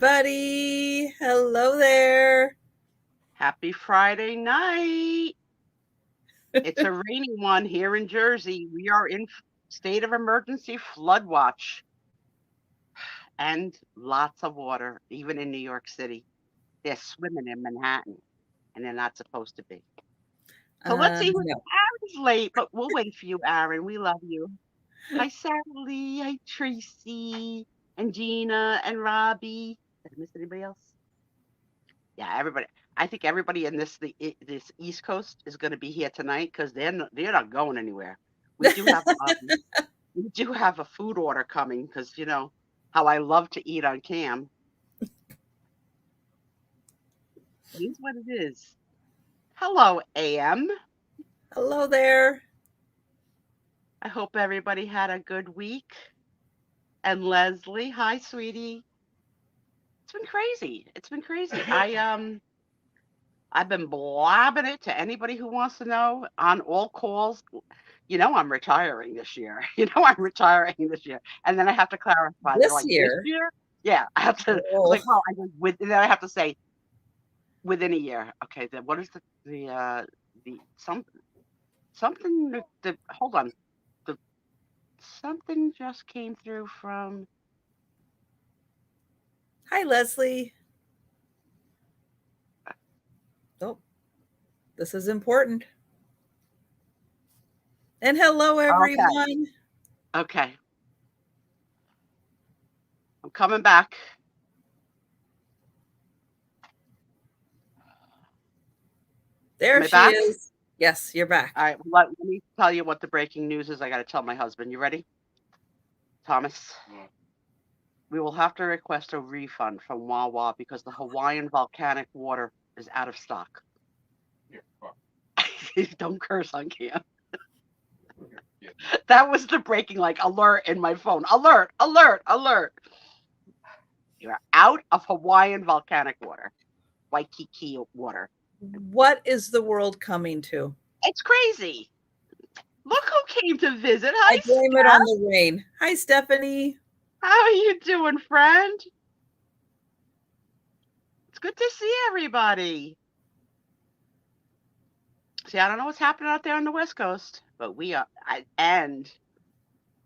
everybody. Hello there. Happy Friday night. It's a rainy one here in Jersey. We are in state of emergency flood watch and lots of water, even in New York City. They're swimming in Manhattan and they're not supposed to be. So let's see who's No. Aaron's late, but we'll wait for you, Aaron. We love you. Hi, Sally. Hi, Tracy and Gina and Robbie. Did I miss anybody else? Yeah, everybody. I think everybody in this East Coast is going to be here tonight because they're not going anywhere. We do have we do have a food order coming because you know how I love to eat on cam. It is what it is. Hello, AM. Hello there. I hope everybody had a good week. And Leslie, hi, sweetie. It's been crazy. It's been crazy. I've been blabbing it to anybody who wants to know on all calls. You know I'm retiring this year. You know I'm retiring this year. And then I have to clarify. They're This like, this year. year? Yeah, I have to. I was Oh, like, well, then I have to say within a year. Okay, then what is the something the hold on. The something just came through from hi, Leslie. Oh, this is important. And hello, everyone. Okay. I'm coming back. There Am I she back? is. Yes, you're back. All right, well, let me tell you what the breaking news is. I got to tell my husband. You ready? Thomas, we will have to request a refund from Wawa because the Hawaiian volcanic water is out of stock. Don't curse on cam. That was the breaking alert in my phone. Alert, alert, alert. You're out of Hawaiian volcanic water. Waikiki water. What is the world coming to? It's crazy. Look who came to visit. I Hi, blame it on the rain. Hi, Stephanie. how are you doing, friend? It's good to see everybody. See, I don't know what's happening out there on the West Coast, but we are, and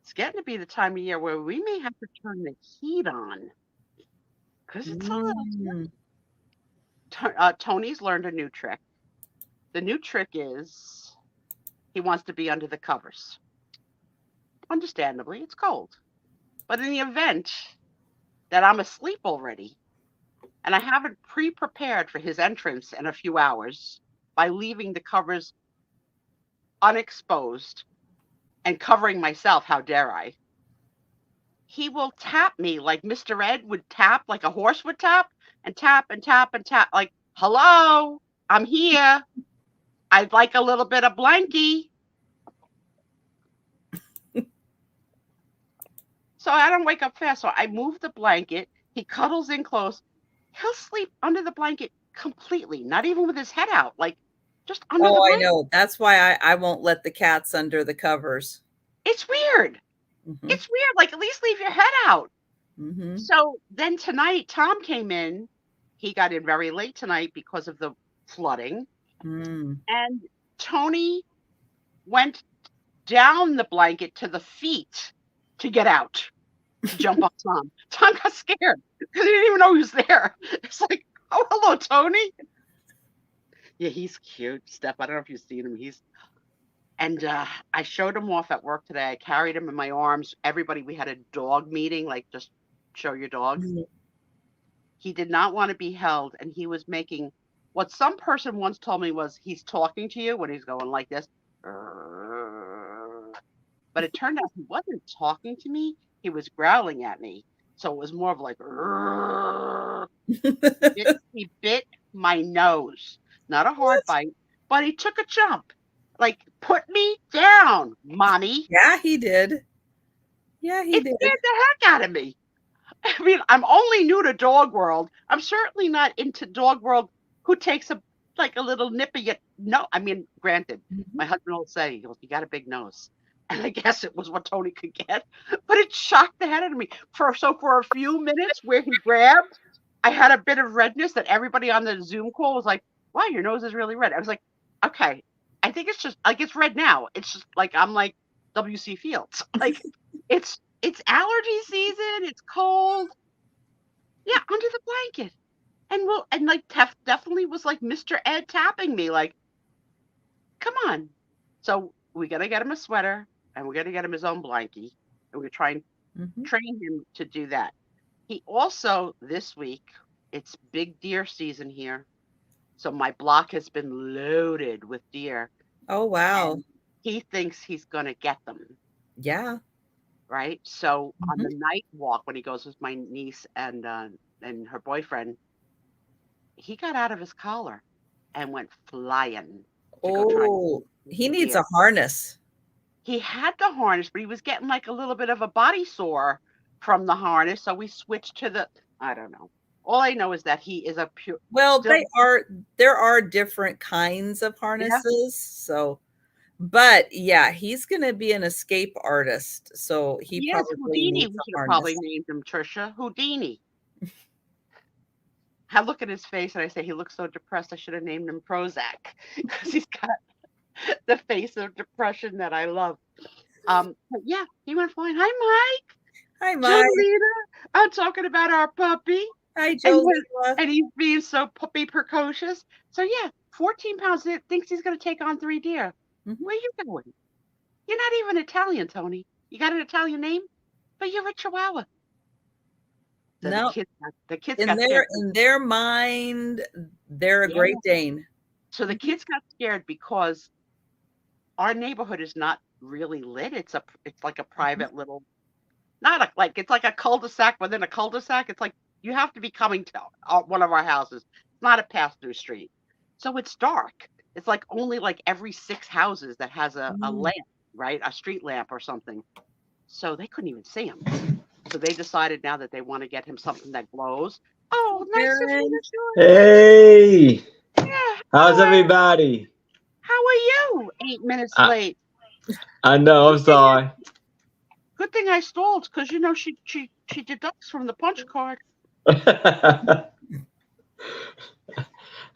it's getting to be the time of year where we may have to turn the heat on because it's a little. Tony's learned a new trick. The new trick is he wants to be under the covers. Understandably, it's cold. But in the event that I'm asleep already and I haven't pre-prepared for his entrance in a few hours by leaving the covers unexposed and covering myself, how dare I? He will tap me like Mr. Ed would tap, like a horse would tap, and tap and tap and tap, like, hello, I'm here. I'd like a little bit of blankie. So I don't wake up fast. So I move the blanket. He cuddles in close. He'll sleep under the blanket completely, not even with his head out, like just under the Oh, I blanket. know. That's why I won't let the cats under the covers. It's weird. Mm-hmm. It's weird. Like, at least leave your head out. Mm-hmm. So then tonight, Tom came in. He got in very late tonight because of the flooding. Mm. And Tony went down the blanket to the feet to get out, to jump on Tom. Tom got scared because he didn't even know he was there. It's like, oh, hello, Tony. Yeah, he's cute. Steph, I don't know if you've seen him. And I showed him off at work today. I carried him in my arms. Everybody, we had a dog meeting, like just show your dogs. Mm-hmm. He did not want to be held, and he was making what some person once told me was he's talking to you when he's going like this. But it turned out he wasn't talking to me. He was growling at me. So it was more of like, he bit my nose. Not a hard bite, but he took a jump. Like, put me down, mommy. Yeah, he did. Yeah, he It did. scared the heck out of me. I mean, I'm only new to dog world. I'm certainly not into dog world who takes a little nippy. No, I mean, granted, my husband will say, he goes, you got a big nose. And I guess it was what Tony could get, but it shocked the head out of me. For a few minutes where he grabbed, I had a bit of redness that everybody on the Zoom call was like, wow, your nose is really red. I was like, okay, I think it's just like it's red now. It's just like I'm like W.C. Fields. Like it's allergy season, it's cold. Yeah, under the blanket. And like definitely was like Mr. Ed tapping me, like, come on. So we gotta get him a sweater and we're gonna get him his own blankie. And we're trying Mhm. train him to do that. He also, this week, it's big deer season here. So my block has been loaded with deer. Oh, wow. And he thinks he's going to get them, Yeah. right? So on Mhm. the night walk, when he goes with my niece and her boyfriend, he got out of his collar and went flying to go try and Oh, see he the needs deer. a harness. He had the harness, but he was getting like a little bit of a body sore from the harness. So we switched to the, I don't know. All I know is that he is a pure, Well, still, there are different kinds of yeah, harnesses, so but yeah, he's gonna be an escape artist, so he he is probably Houdini. needs We a should have probably harness. named him Trisha. Houdini. I look at his face and I say, he looks so depressed. I should have named him Prozac because he's got the face of depression that I love. But yeah, he went flying. Hi, Mike. Hi, Mike. Jolita. I'm talking about our puppy. Hi, And Jolene. and he's being so puppy precocious. So yeah, 14 pounds. Thinks he's going to take on 3 deer. Mhm. Where are you going? You're not even Italian, Tony. You got an Italian name, but you're a Chihuahua. So No, the kids got scared. in their mind, they're a Yeah. Great Dane. So the Mhm. kids got scared because our neighborhood is not really lit. It's like a Mhm. private little, not a, like it's like a cul-de-sac within a cul-de-sac. It's like you have to be coming to one of our houses. It's not a pass-through street. So it's dark. It's like only like every 6 houses that has a Mm. lamp, right? A street lamp or something. So they couldn't even see him. So they decided now that they want to get him something that glows. Oh, nice to meet Baron. you. Hey, Yeah. how's everybody? How are you? 8 minutes I, late. I know, Good I'm thing sorry. Good thing I stalled because you know she deducts from the punch card.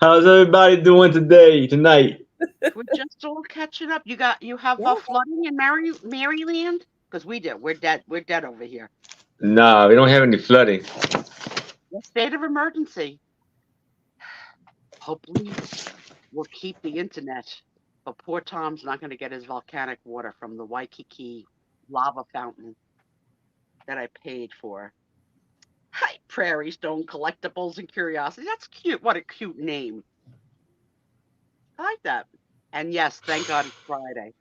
How's everybody doing tonight? We're just all catching up. You have Yeah. flooding in Maryland? Because we do. We're dead. We're dead over here. Nah, we don't have any flooding. The state of emergency. Hopefully we'll keep the internet. But poor Tom's not going to get his volcanic water from the Waikiki lava fountain that I paid for. Hi, Prairie Stone Collectibles and Curiosities. That's cute. What a cute name. I like that. And yes, thank God it's Friday.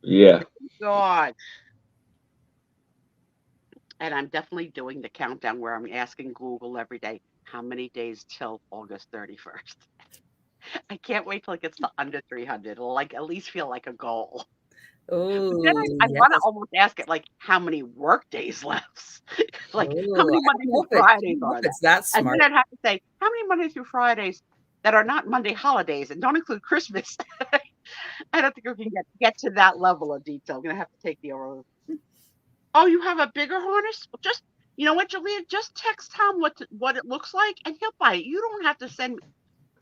Yeah. Thank God. And I'm definitely doing the countdown where I'm asking Google every day, how many days till August 31st? I can't wait till it gets to under 300. It'll like at least feel like a goal. But then Oh, I want to yes. almost ask it like how many work days left? Like how Oh, many Monday through I Fridays don't know if are there? it's that And then smart. I'd have to say, how many Monday through Fridays that are not Monday holidays and don't include Christmas? I don't think we can get to that level of detail. I'm gonna have to take the oral. Oh, you have a bigger harness? Well, just you know what, Jolita? Just text Tom what it looks like, and he'll buy it. You don't have to send.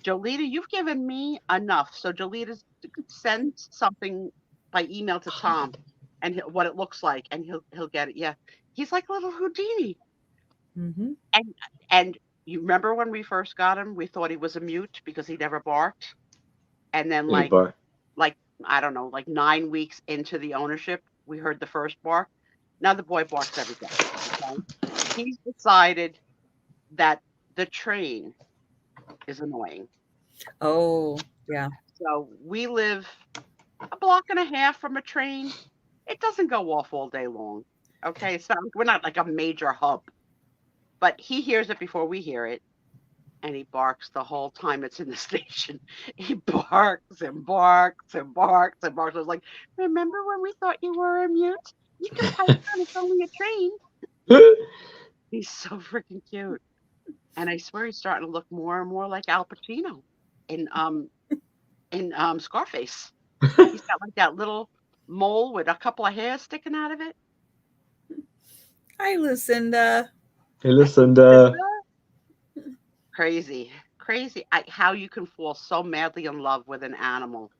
Jolita, you've given me enough. So Jolita, send something by email to Tom, and what it looks like, and he'll get it. Yeah, he's like a little Houdini. Mhm. And and you remember when we first got him, we thought he was a mute because he never barked, and then Hey, bar. like I don't know, like 9 weeks into the ownership, we heard the first bark. Now the boy barks every day. Okay? He's decided that the train is annoying. Oh, yeah. So we live a block and a half from a train. It doesn't go off all day long. Okay, so we're not like a major hub, but he hears it before we hear it, and he barks the whole time it's in the station. He barks and barks and barks and barks. I was like, remember when we thought you were a mute? You can pipe down. It's only a train. He's so freaking cute. And I swear he's starting to look more and more like Al Pacino in Scarface. He's got like that little mole with a couple of hairs sticking out of it. Hi, Lucinda. Hey, listen, Linda, Crazy. Crazy. How you can fall so madly in love with an animal.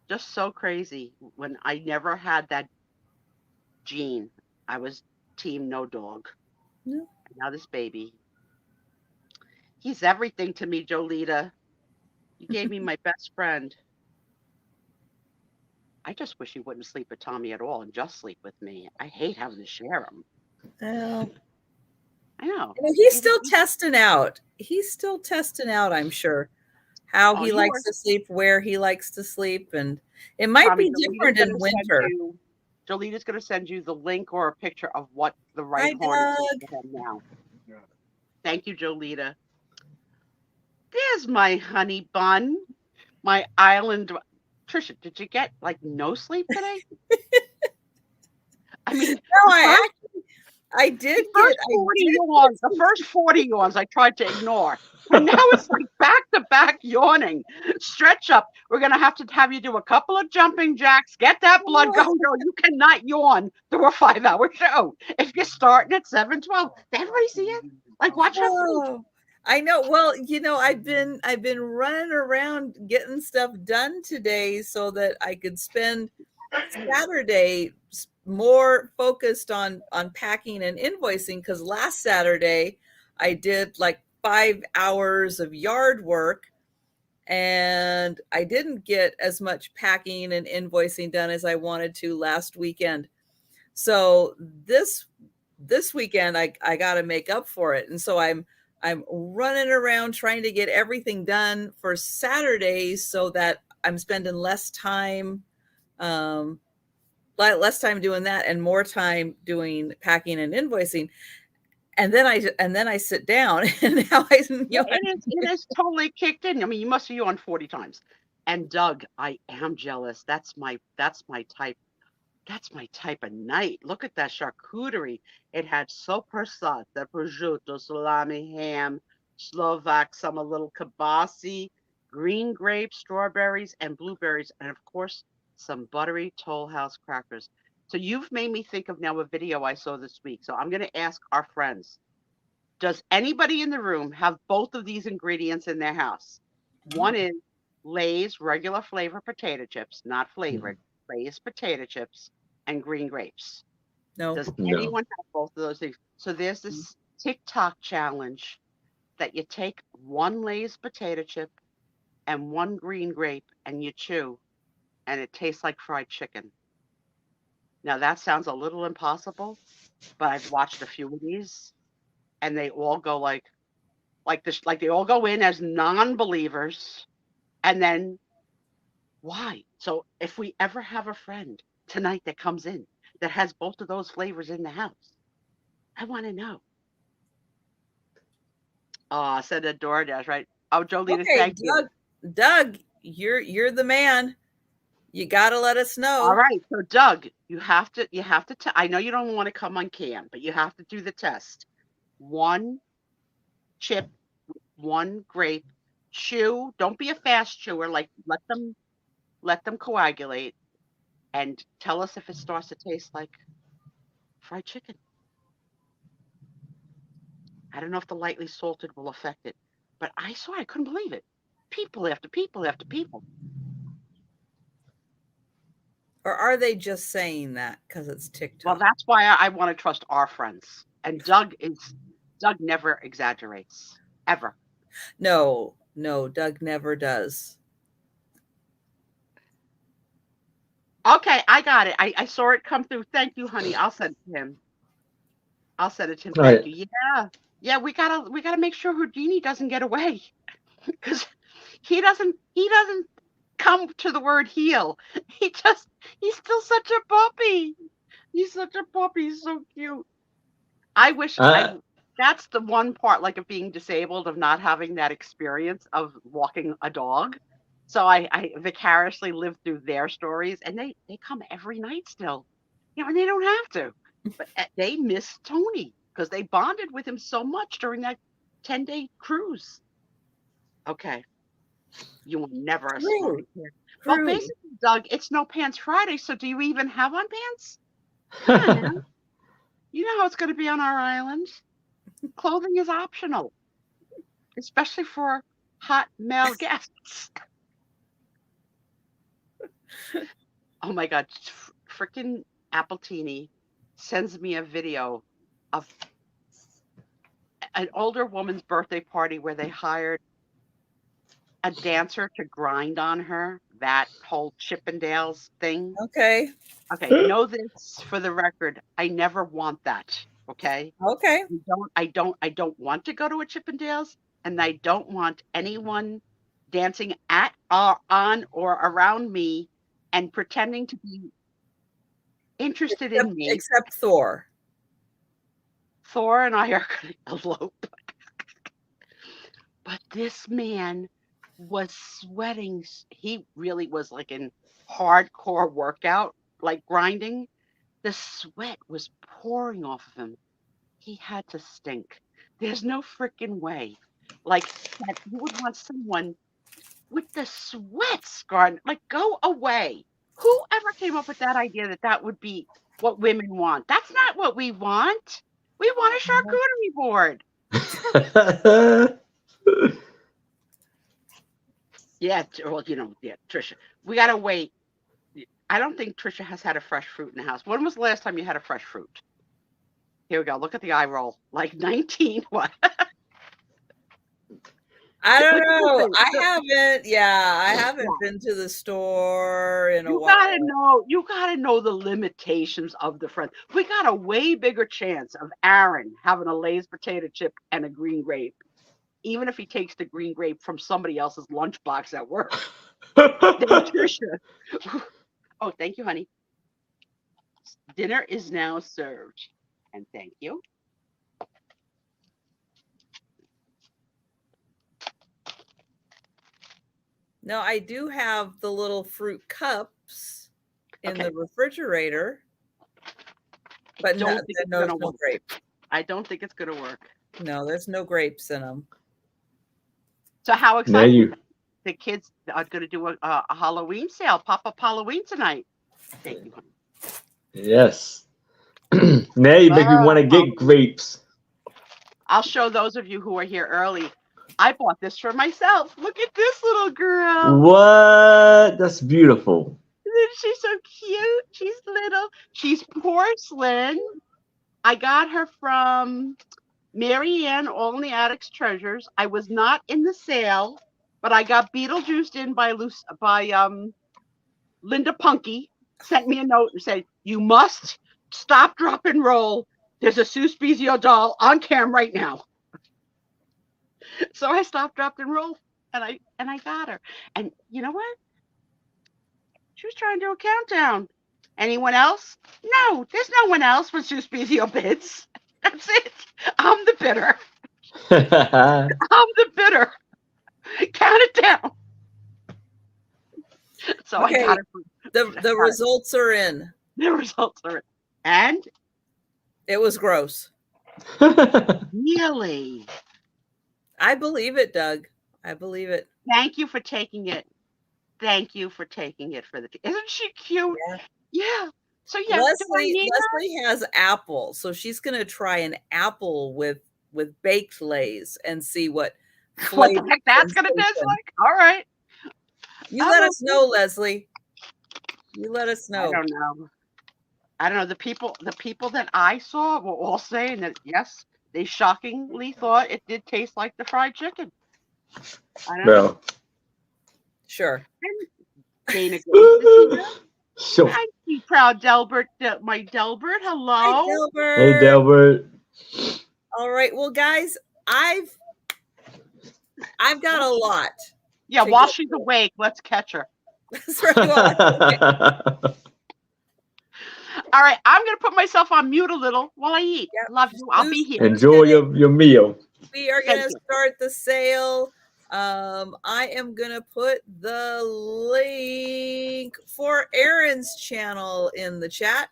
Just so crazy. When I never had that gene, I was team no dog. No. And now this baby. He's everything to me, Jolita. You gave me my best friend. I just wish he wouldn't sleep with Tommy at all and just sleep with me. I hate having to share him. Well, I know. he's still testing out. He's still testing out, I'm sure, how Oh, he you likes were to sleep, where he likes to sleep, and it might Tommy. be different in winter. Jolita's going to send you the link or a picture of what the right Hi, harness is Doug. for him now. Thank you, Jolita. There's my honey bun, my island. Trisha, did you get like no sleep today? I mean, No, the I did first get 40 yawns, the first 40 yawns I tried to ignore. And now it's like back to back yawning. Stretch up. We're going to have you do a couple of jumping jacks, get that blood going. No, you cannot yawn through a 5-hour show. If you're starting at 7:12, everybody see it? Like, watch her. Oh, I know. Well, I've been running around getting stuff done today so that I could spend Saturday more focused on packing and invoicing, because last Saturday I did like 5 hours of yard work and I didn't get as much packing and invoicing done as I wanted to last weekend. So this weekend I got to make up for it. And so I'm running around trying to get everything done for Saturday so that I'm spending less time doing that and more time doing packing and invoicing. And then I sit down and now It is totally kicked in. I mean, you must have yawned 40 times. And Doug, I am jealous. That's my type. That's my type of night. Look at that charcuterie. It had soprasat, the prosciutto, salami, ham, Slovak, some a little kibasi, green grapes, strawberries, and blueberries, and of course, some buttery Toll House crackers. So you've made me think of now a video I saw this week. So I'm going to ask our friends, does anybody in the room have both of these ingredients in their house? One is Lay's regular flavor potato chips, not flavored, Lay's potato chips and green grapes. No. Does anyone have both of those things? So there's this TikTok challenge that you take one Lay's potato chip and one green grape and you chew, and it tastes like fried chicken. Now that sounds a little impossible, but I've watched a few of these, and they all go like this, like they all go in as non-believers, and then why? So if we ever have a friend tonight that comes in that has both of those flavors in the house, I want to know. Oh, I said a DoorDash, right? Oh, Jolita, Okay, thank you. Doug, you're the man. You got to let us know. All right, so Doug, you have to I know you don't want to come on cam, but you have to do the test. One chip, one grape, chew. Don't be a fast chewer. Like let them coagulate, and tell us if it starts to taste like fried chicken. I don't know if the lightly salted will affect it, but I couldn't believe it. People after people after people. Or are they just saying that because it's TikTok? Well, that's why I want to trust our friends. And Doug never exaggerates, ever. No, Doug never does. Okay, I got it. I saw it come through. Thank you, honey. I'll send it to him. Thank you. Yeah. We gotta make sure Houdini doesn't get away, because he doesn't come to the word heal. He's still such a puppy. He's such a puppy. He's so cute. I wish that's the one part, like, of being disabled, of not having that experience of walking a dog. So I vicariously live through their stories, and they come every night still, and they don't have to, but they miss Tony because they bonded with him so much during that 10-day cruise. Okay, you will never escape. Well, basically, Doug, it's No Pants Friday, so do you even have on pants? Yeah, you know how it's going to be on our island. Clothing is optional. especially for hot male guests. Oh my God, freaking Appletini sends me a video of an older woman's birthday party where they hired a dancer to grind on her, that whole Chippendales thing. Okay. Okay, know this for the record. I never want that. Okay. Okay. I don't want to go to a Chippendales, and I don't want anyone dancing at or on or around me and pretending to be interested in me. Except Thor. Thor and I are going to elope. But this man was sweating. He really was like in hardcore workout, like grinding. The sweat was pouring off of him. He had to stink. There's no freaking way. Like that you would want someone with the sweat scar. Like, go away. Whoever came up with that idea that that would be what women want? That's not what we want. We want a charcuterie board. Yeah, well, yeah, Trisha, we gotta wait. I don't think Trisha has had a fresh fruit in the house. When was the last time you had a fresh fruit? Here we go. Look at the eye roll. Like 19. What? I don't know. I haven't been to the store in a while. You gotta know the limitations of the friend. We got a way bigger chance of Aaron having a Lay's potato chip and a green grape, even if he takes the green grape from somebody else's lunchbox at work. Trisha. Oh, thank you, honey. Dinner is now served. And thank you. No, I do have the little fruit cups in the refrigerator, but no grape. I don't think it's going to work. No, there's no grapes in them. So how excited! The kids are going to do a Halloween sale, pop-up Halloween tonight. Thank you, honey. Yes. Now you make me want to get grapes. I'll show those of you who are here early. I bought this for myself. Look at this little girl. What? That's beautiful. Isn't she so cute? She's little. She's porcelain. I got her from Mary Ann, All in the Attic's Treasures. I was not in the sale, but I got Beetlejuiced in by Linda Punky. Sent me a note and said, "You must stop, drop, and roll. There's a Sue Spiezio doll on cam right now." So I stopped, dropped, and rolled, and I got her. And you know what? She was trying to do a countdown. Anyone else? No, there's no one else with Sue Spiezio bids. That's it. I'm the bidder. I'm the bidder. Count it down. So okay. I got it. The results are in. The results are in. And? It was gross. Really? I believe it, Doug. I believe it. Thank you for taking it. Thank you for taking it for the. Isn't she cute? Yeah. So yeah, Leslie has apple, so she's gonna try an apple with baked Lays and see what the heck that's gonna taste like. All right. You let us know, Leslie. You let us know. I don't know. The people that I saw were all saying that yes, they shockingly thought it did taste like the fried chicken. I don't know. Sure. Dana Sure. I see proud Delbert, my Delbert. Hello. Hi, Delbert. Hey, Delbert. All right. Well, guys, I've got a lot. Yeah, while she's awake, let's catch her. That's right. All right, I'm going to put myself on mute a little while I eat. Yep. Love you. I'll be here. Enjoy your meal. We are going to start the sale. I am going to put the link for Aaron's channel in the chat.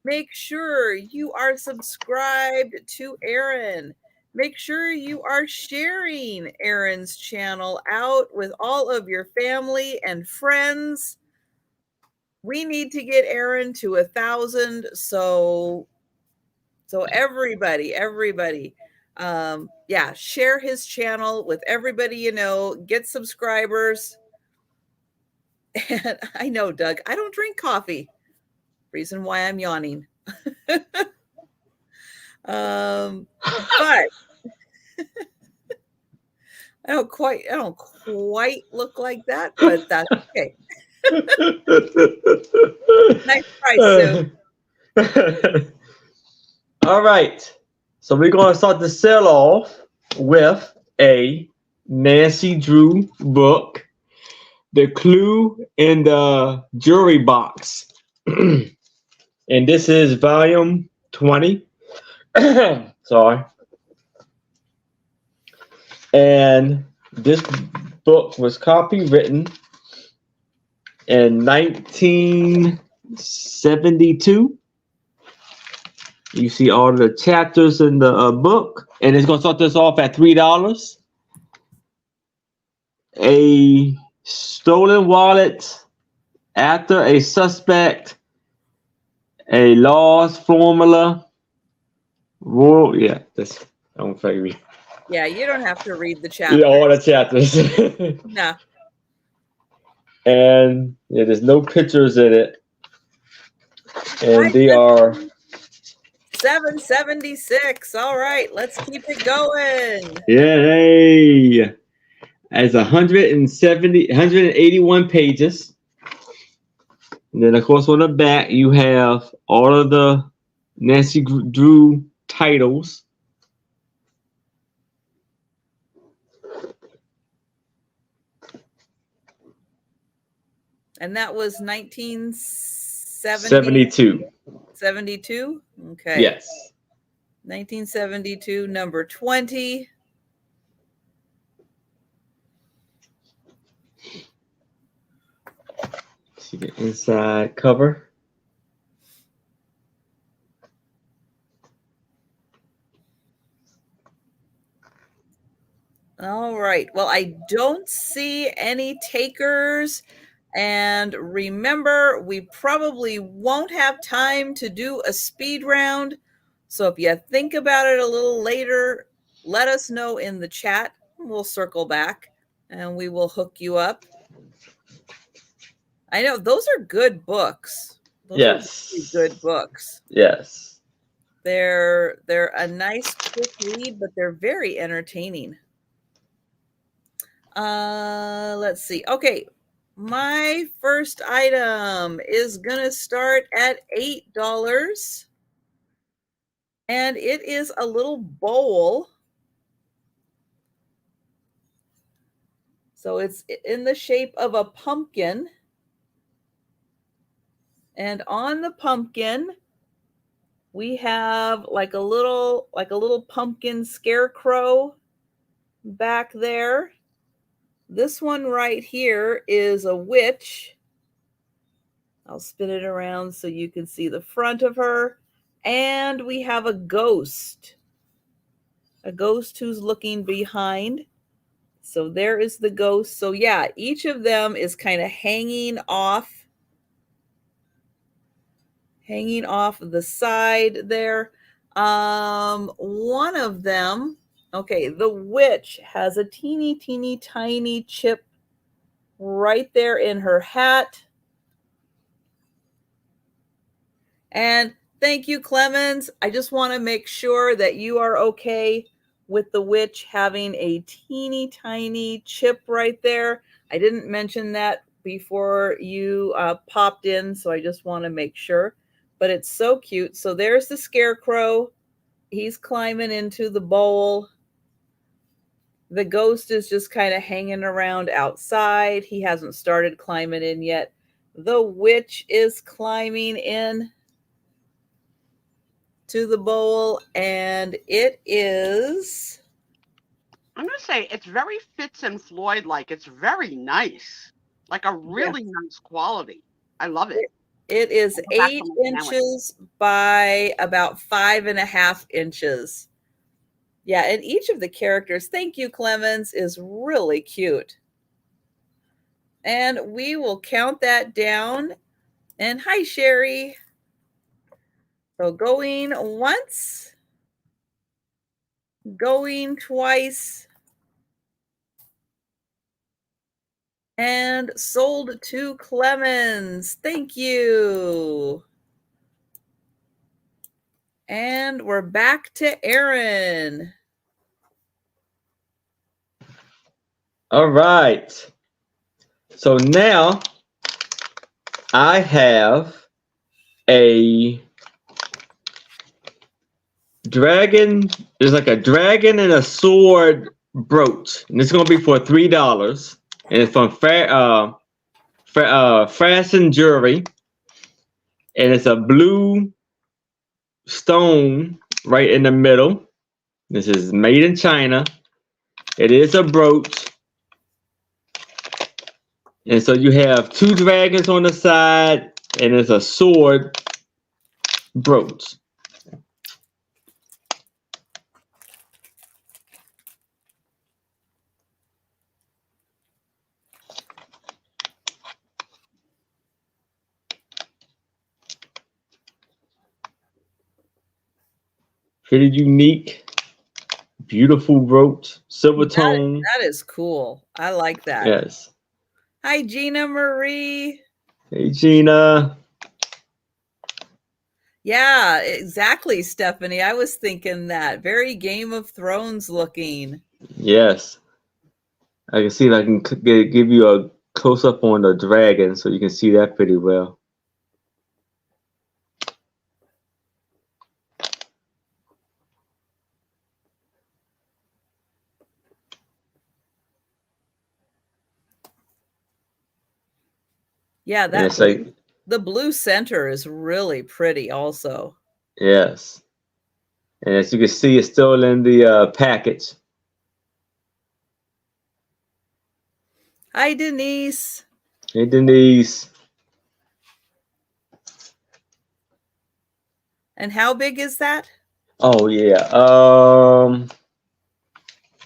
Make sure you are subscribed to Aaron. Make sure you are sharing Aaron's channel out with all of your family and friends. We need to get Aaron to 1,000. So everybody. Yeah, share his channel with everybody you know, get subscribers. And I know, Doug, I don't drink coffee. Reason why I'm yawning. But I don't quite look like that, but that's okay. Nice try, Sue. All right. So we're going to start the sell off with a Nancy Drew book, The Clue in the Jury Box. And this is volume 20. Sorry. And this book was copywritten in 1972. You see all the chapters in the book, and it's going to start this off at $3. A stolen wallet after a suspect, a lost formula. Royal, yeah, that's I'm favorite. Yeah, you don't have to read the chapters. Yeah, all the chapters. No. And yeah, there's no pictures in it, and they are 776. All right, let's keep it going. yay. As 181 pages. And then, of course, on the back, you have all of the Nancy Drew titles. And that was 1972. 72? Okay. Yes. 1972, number 20. See the inside cover. All right. Well, I don't see any takers. And remember, we probably won't have time to do a speed round. So if you think about it a little later, let us know in the chat. We'll circle back and we will hook you up. I know those are good books. Those Yes. are really good books. Yes. They're a nice quick read, but they're very entertaining. Let's see. Okay. My first item is going to start at $8. And it is a little bowl. So it's in the shape of a pumpkin. And on the pumpkin, we have like a little pumpkin scarecrow back there. This one right here is a witch. I'll spin it around so you can see the front of her. And we have a ghost who's looking behind. So there is the ghost. So yeah, each of them is kind of hanging off the side there. One of them, okay, the witch has a teeny tiny chip right there in her hat. And thank you, Clemens. I just want to make sure that you are okay with the witch having a teeny tiny chip right there. I didn't mention that before you popped in, so I just want to make sure. But it's so cute. So there's the scarecrow. He's climbing into the bowl. The ghost is just kind of hanging around outside. He hasn't started climbing in yet. The witch is climbing in to the bowl, and it is, I'm going to say it's very Fitz and Floyd like. It's very nice. Like a really nice quality. I love it. It is 8 inches by about 5.5 inches. Yeah, and each of the characters, thank you, Clemens, is really cute. And we will count that down. And hi, Sherry. So going once, going twice, and sold to Clemens. Thank you. And we're back to Aaron. All right. So now I have a dragon. There's like a dragon and a sword brooch, and it's gonna be for $3. And it's from Fashion Jewelry, and it's a blue stone right in the middle. This is made in China. It is a brooch. And so you have two dragons on the side, and it's a sword brooch. Pretty unique, beautiful brooch, silver tone. That is cool. I like that. Yes. Hi, Gina Marie. Hey, Gina. Yeah, exactly, Stephanie. I was thinking that. Very Game of Thrones looking. Yes. I can see if I can give you a close up on the dragon so you can see that pretty well. Yeah, And it's like, the blue center is really pretty also. yes. And as you can see, it's still in the package. Hi, Denise. Hey, Denise. And how big is that? Oh, yeah.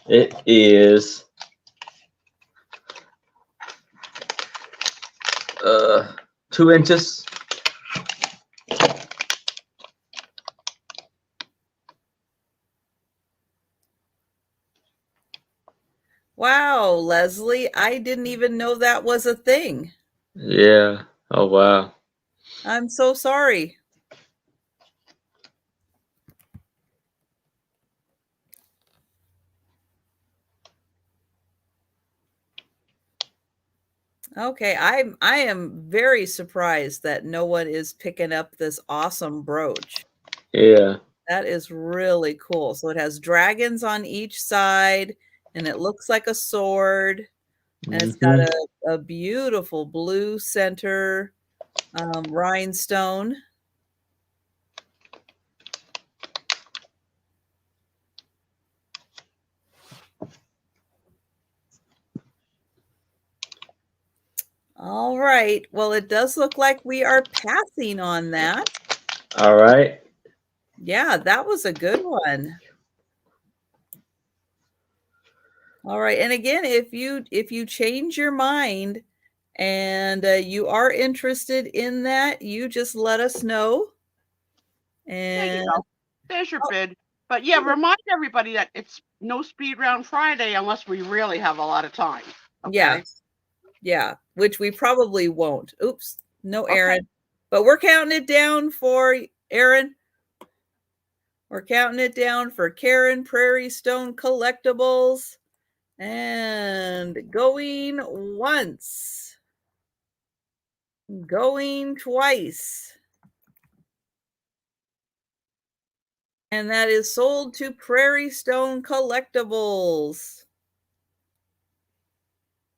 It is 2 inches. Wow, Leslie, I didn't even know that was a thing. Yeah. Oh, wow. I'm so sorry. Okay, I am very surprised that no one is picking up this awesome brooch. Yeah. That is really cool. So it has dragons on each side, and it looks like a sword, and it's got a beautiful blue center rhinestone. All right. Well, it does look like we are passing on that. All right. Yeah, that was a good one. All right. And again, if you change your mind and you are interested in that, you just let us know. There you And go. There's your bid. But yeah, remind everybody that it's no speed round Friday unless we really have a lot of time. Okay. yeah, which we probably won't. Oops, no Okay. Aaron. But we're counting it down for Aaron. We're counting it down for Karen Prairie Stone Collectibles. And going once. Going twice. And that is sold to Prairie Stone Collectibles.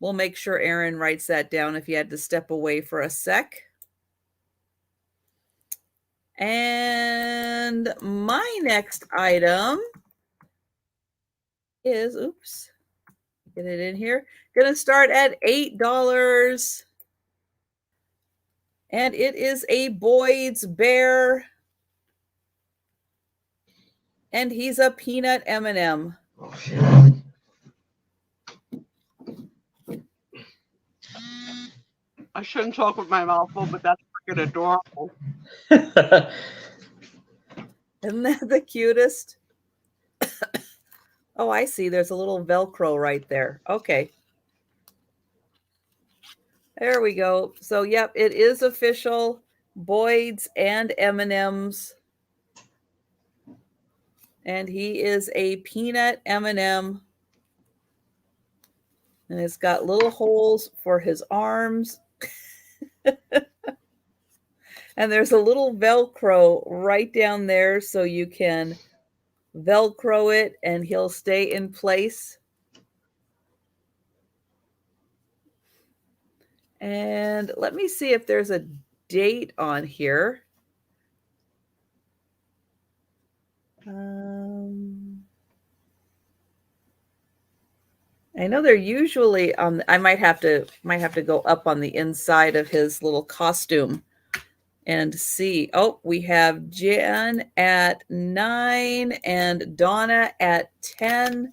We'll make sure Aaron writes that down if you had to step away for a sec. And my next item is, oops, get it in here. Gonna start at $8. And it is a Boyd's Bear. And he's a peanut M&M. Oh, shit. I shouldn't talk with my mouth full, but that's freaking adorable. Isn't that the cutest? Oh, I see. There's a little Velcro right there. Okay. There we go. So, yep, it is official. Boyd's and M&M's. And he is a peanut M&M. And it's got little holes for his arms. And there's a little Velcro right down there so you can Velcro it and he'll stay in place. And let me see if there's a date on here. I know they're usually I might have to go up on the inside of his little costume and see. Oh, we have Jen at 9 and Donna at 10.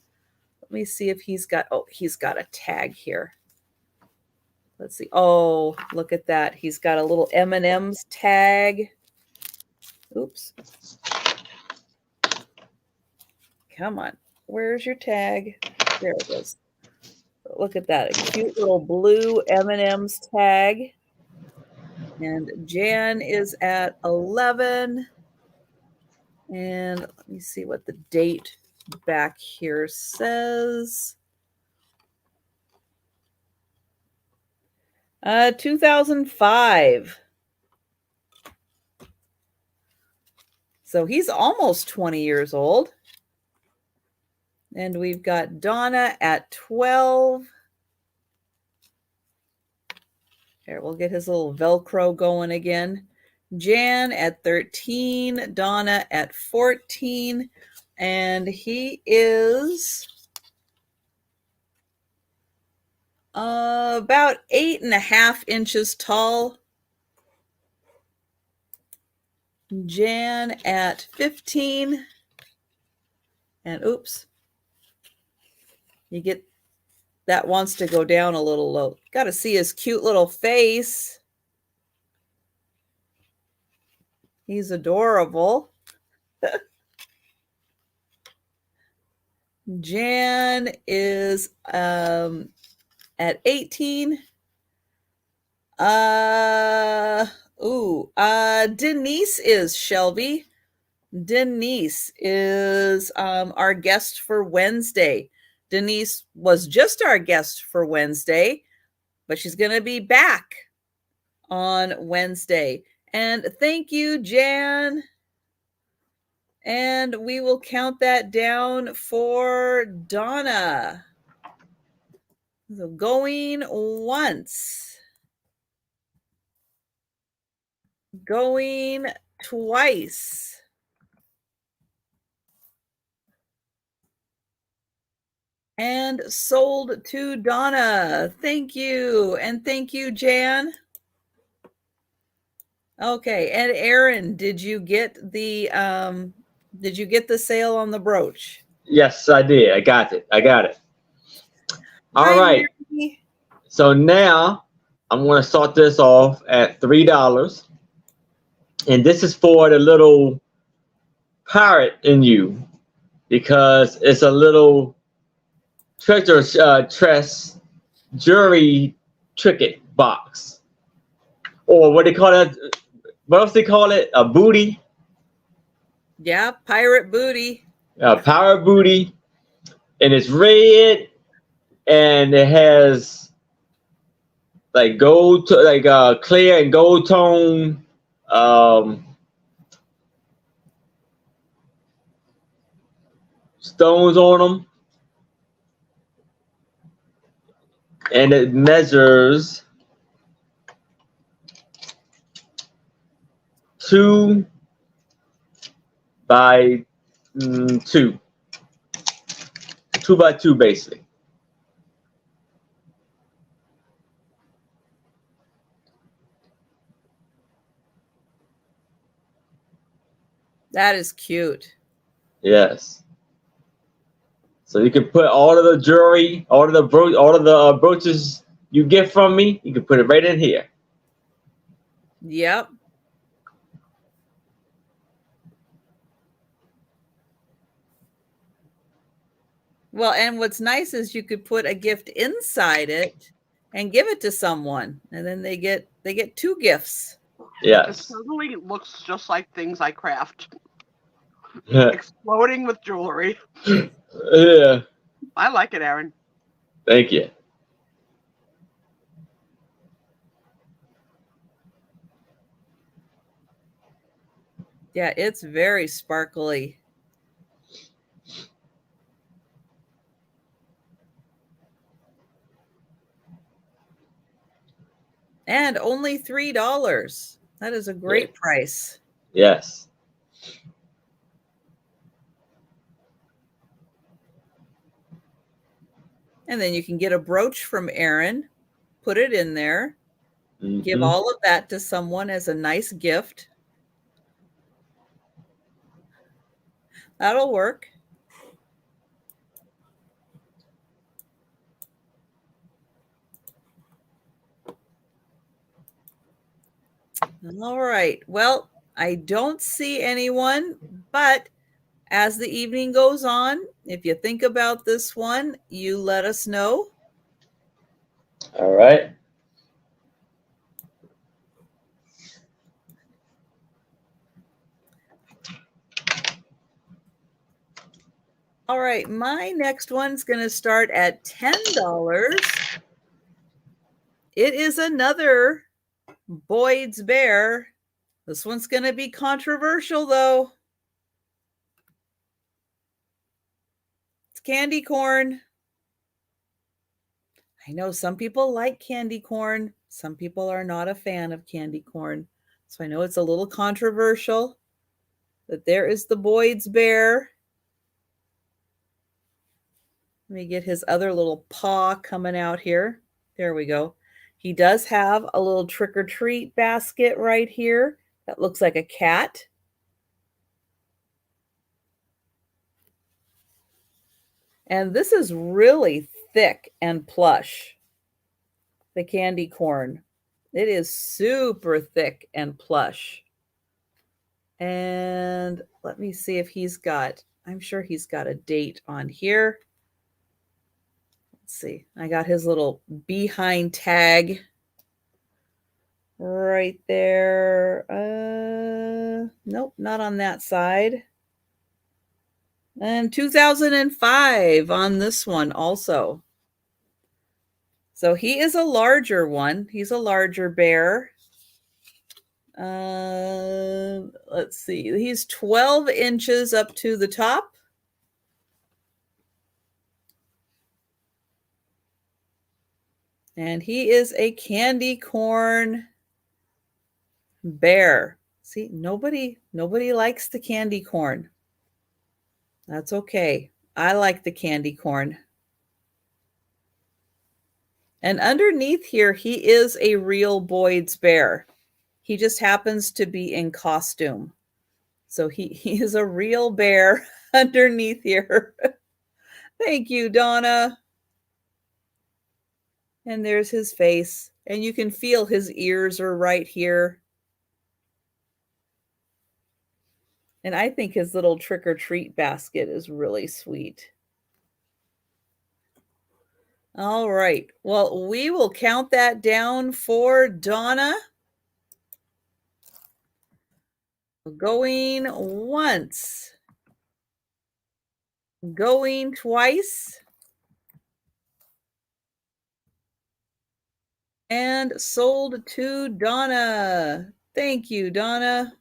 Let me see if he's got a tag here. Let's see. Oh, look at that. He's got a little M&M's tag. Oops. Come on. Where's your tag? There it is. Look at that. A cute little blue M&M's tag. And Jan is at 11. And let me see what the date back here says. 2005. So he's almost 20 years old. And we've got Donna at 12. Here, we'll get his little Velcro going again. Jan at 13, Donna at 14, and he is about 8.5 inches tall. Jan at 15, and oops, you get that wants to go down a little low. Got to see his cute little face. He's adorable. Jan is at 18. Denise is, Shelby. Denise is our guest for Wednesday. Denise was just our guest for Wednesday, but she's going to be back on Wednesday. And thank you, Jan. And we will count that down for Donna. So going once. Going twice. And sold to Donna. Thank you. And thank you, Jan. Okay, and Aaron, did you get the sale on the brooch? Yes, I did. I got it. All Hi, right. Mary. So now I'm going to start this off at $3. And this is for the little pirate in you, because it's a little treasure chest jewelry trinket box. Or what they call it? What else they call it? A booty? Yeah, pirate booty. Pirate booty. And it's red, and it has like gold, clear and gold tone stones on them, and it measures 2 by 2, 2 by 2 basically. That is cute. Yes. So you can put all of the jewelry, all of the brooches you get from me, you can put it right in here. Yep. Well, and what's nice is you could put a gift inside it and give it to someone, and then they get 2 gifts. It Yes. totally looks just like things I craft. Yeah. Exploding with jewelry. I like it, Aaron. Thank you. Yeah, it's very sparkly. And only $3. That is a great price. Yes. And then you can get a brooch from Aaron, put it in there, give Mhm. all of that to someone as a nice gift. That'll work. All right. Well, I don't see anyone, but as the evening goes on, if you think about this one, you let us know. All right. All right, my next one's going to start at $10. It is another Boyd's Bear. This one's going to be controversial, though. It's candy corn. I know some people like candy corn. Some people are not a fan of candy corn. So I know it's a little controversial. But there is the Boyd's Bear. Let me get his other little paw coming out here. There we go. He does have a little trick-or-treat basket right here that looks like a cat. And this is really thick and plush, the candy corn. It is super thick and plush. And let me see if he's got, I'm sure he's got a date on here. Let's see. I got his little behind tag right there. Nope, not on that side. And 2005 on this one also. So he is a larger one. He's a larger bear. Let's see. He's 12 inches up to the top. And he is a candy corn bear. See, nobody likes the candy corn. That's okay. I like the candy corn. And underneath here, he is a real Boyd's Bear. He just happens to be in costume. So he is a real bear underneath here. Thank you, Donna. And there's his face. And you can feel his ears are right here. And I think his little trick-or-treat basket is really sweet. All right. Well, we will count that down for Donna. Going once. Going twice. And sold to Donna. Thank you, Donna.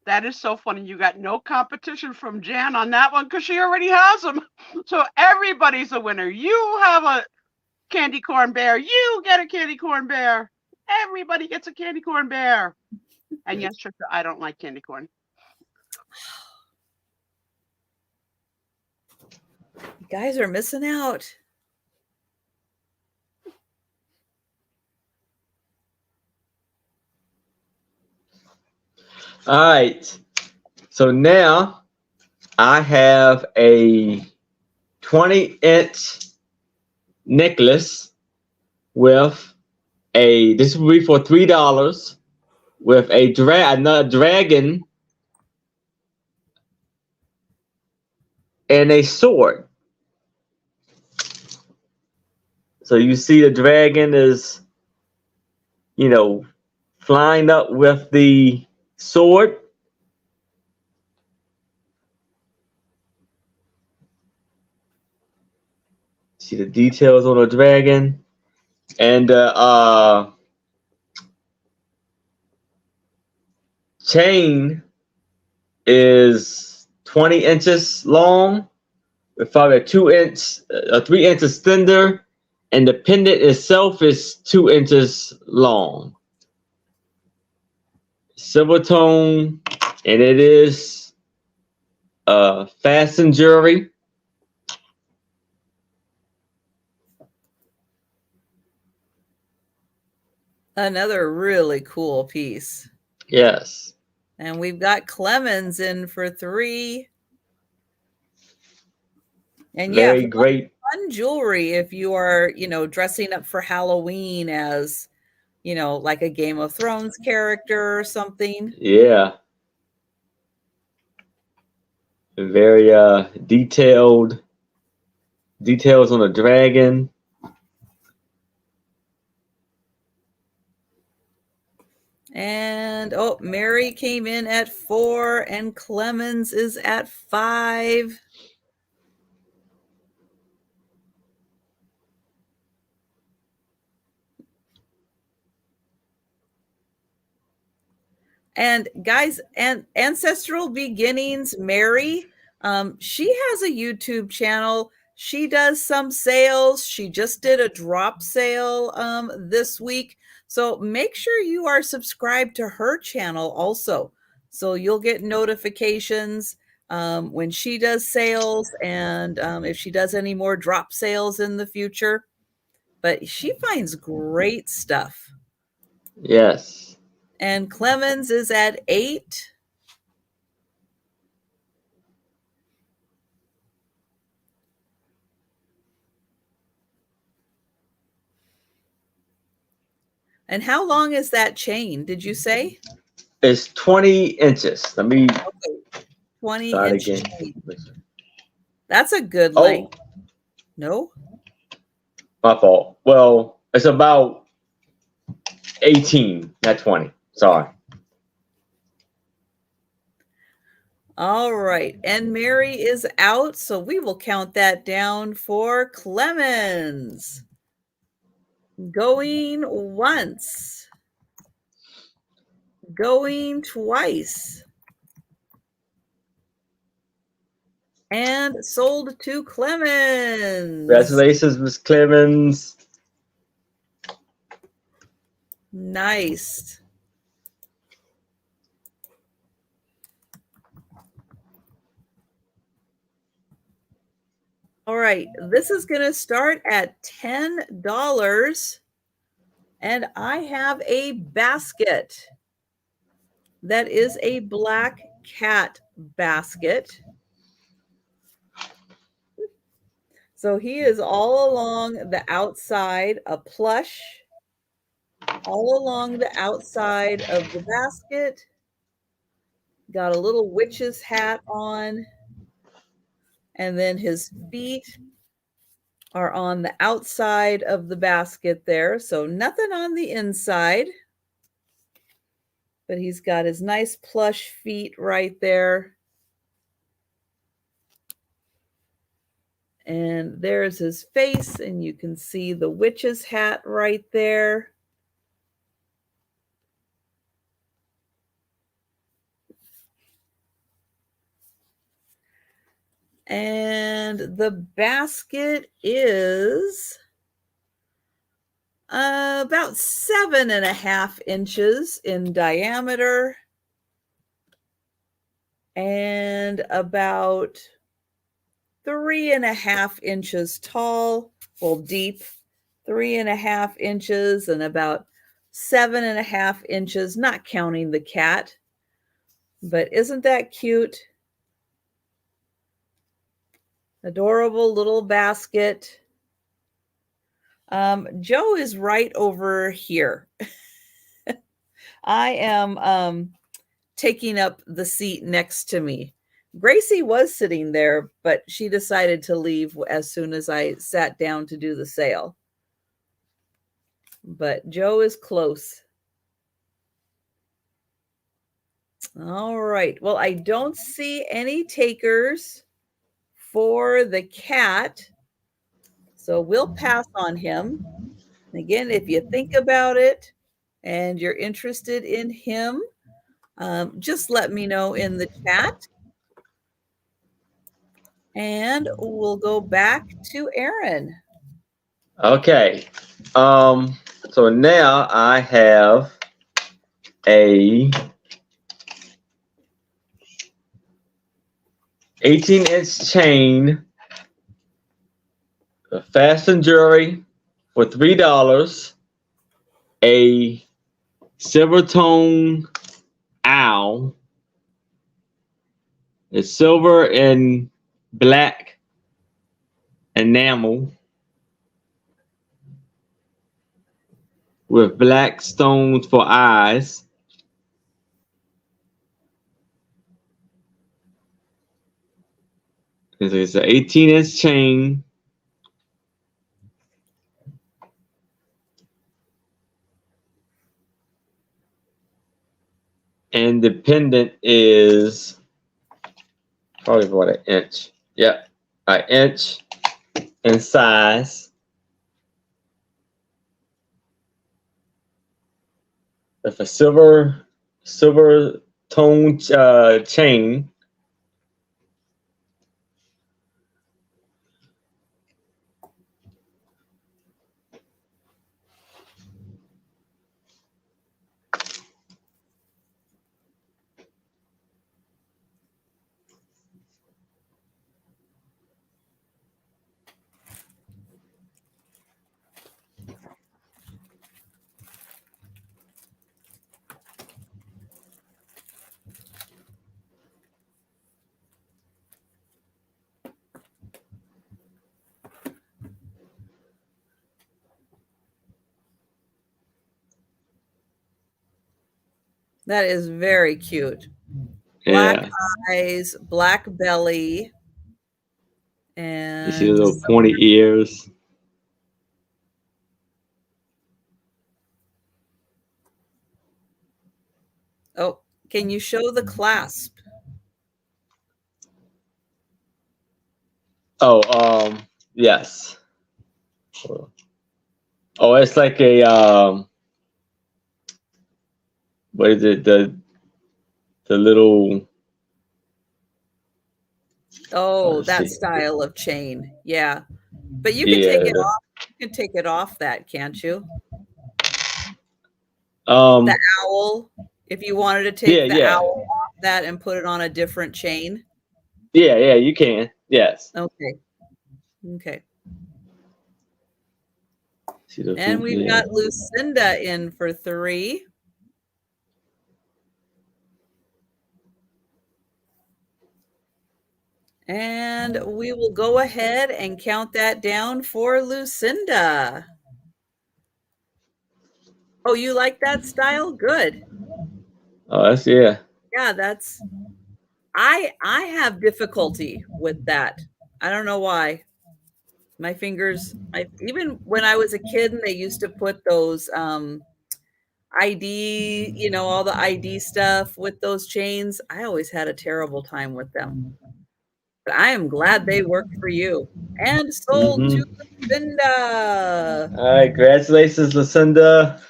That is so funny. You got no competition from Jan on that one because she already has them. So everybody's a winner. You have a candy corn bear. You get a candy corn bear. Everybody gets a candy corn bear. And yes, Trisha, I don't like candy corn. You guys are missing out. All right. So now I have a 20-inch necklace with this will be for $3 with another dragon and a sword. So you see the dragon is, flying up with the sword. See the details on the dragon. And chain is 20 inches long, with probably a 3 inches thinner, and the pendant itself is 2 inches long. Silver tone, and it is fastened jewelry. Another really cool piece. Yes. And we've got Clemens in for 3. And yeah, Very great. fun jewelry if you are, dressing up for Halloween as, like a Game of Thrones character or something. Yeah. Very details on the dragon. And Mary came in at 4 and Clemens is at 5. And guys, and Ancestral Beginnings, Mary, she has a YouTube channel. She does some sales. She just did a drop sale this week. So make sure you are subscribed to her channel also. So you'll get notifications when she does sales and if she does any more drop sales in the future. But she finds great stuff. Yes. And Clemens is at 8. And how long is that chain, did you say? It's 20 inches. Let me 20-inch chain. That's a good length. No? My fault. Well, it's about 18, not 20. Sorry. All right. And Mary is out, so we will count that down for Clemens. Going once. Going twice. And sold to Clemens. Congratulations, Miss Clemens. Nice. All right, this is going to start at $10. And I have a basket. That is a black cat basket. So he is all along the outside, a plush, all along the outside of the basket. Got a little witch's hat on. And then his feet are on the outside of the basket there. So nothing on the inside. But he's got his nice plush feet right there. And there's his face, and you can see the witch's hat right there. And the basket is about 7.5 inches in diameter and about 3.5 inches tall, well, deep, 3.5 inches and about 7.5 inches, not counting the cat. But isn't that cute? Adorable little basket. Joe is right over here. I am taking up the seat next to me. Gracie was sitting there, but she decided to leave as soon as I sat down to do the sale. but Joe is close. All right. Well, I don't see any takers for the cat, so we'll pass on him. Again, if you think about it and you're interested in him, just let me know in the chat. And we'll go back to Aaron. Okay. So now I have a 18-inch chain, a fastened jewelry for $3, a silver tone owl, a silver and black enamel with black stones for eyes. It's an 18-inch chain. And the pendant is probably about an inch. Yep, an inch in size. With a silver tone chain. That is very cute. Black Yeah. eyes, black belly, and You see the little pointy ears. oh, can you show the clasp? Oh, yes. Oh, it's like a what is it? The little. Oh, Let's that see. style of chain. Yeah. But you can Yeah. take it off. You can take it off that, can't you? Um. The owl. If you wanted to take Yeah. the Yeah. owl off that and put it on a different chain. Yeah. Yeah. You can. Yes. Okay. Okay. See the And hoop we've there. got Lucinda in for 3. And we will go ahead and count that down for Lucinda. Oh, you like that style? Good. Oh, that's yeah. Yeah, that's I have difficulty with that. I don't know why. My fingers, even when I was a kid and they used to put those ID, all the ID stuff with those chains, I always had a terrible time with them. But I am glad they worked for you. And sold to Lucinda. All right. Congratulations, Lucinda.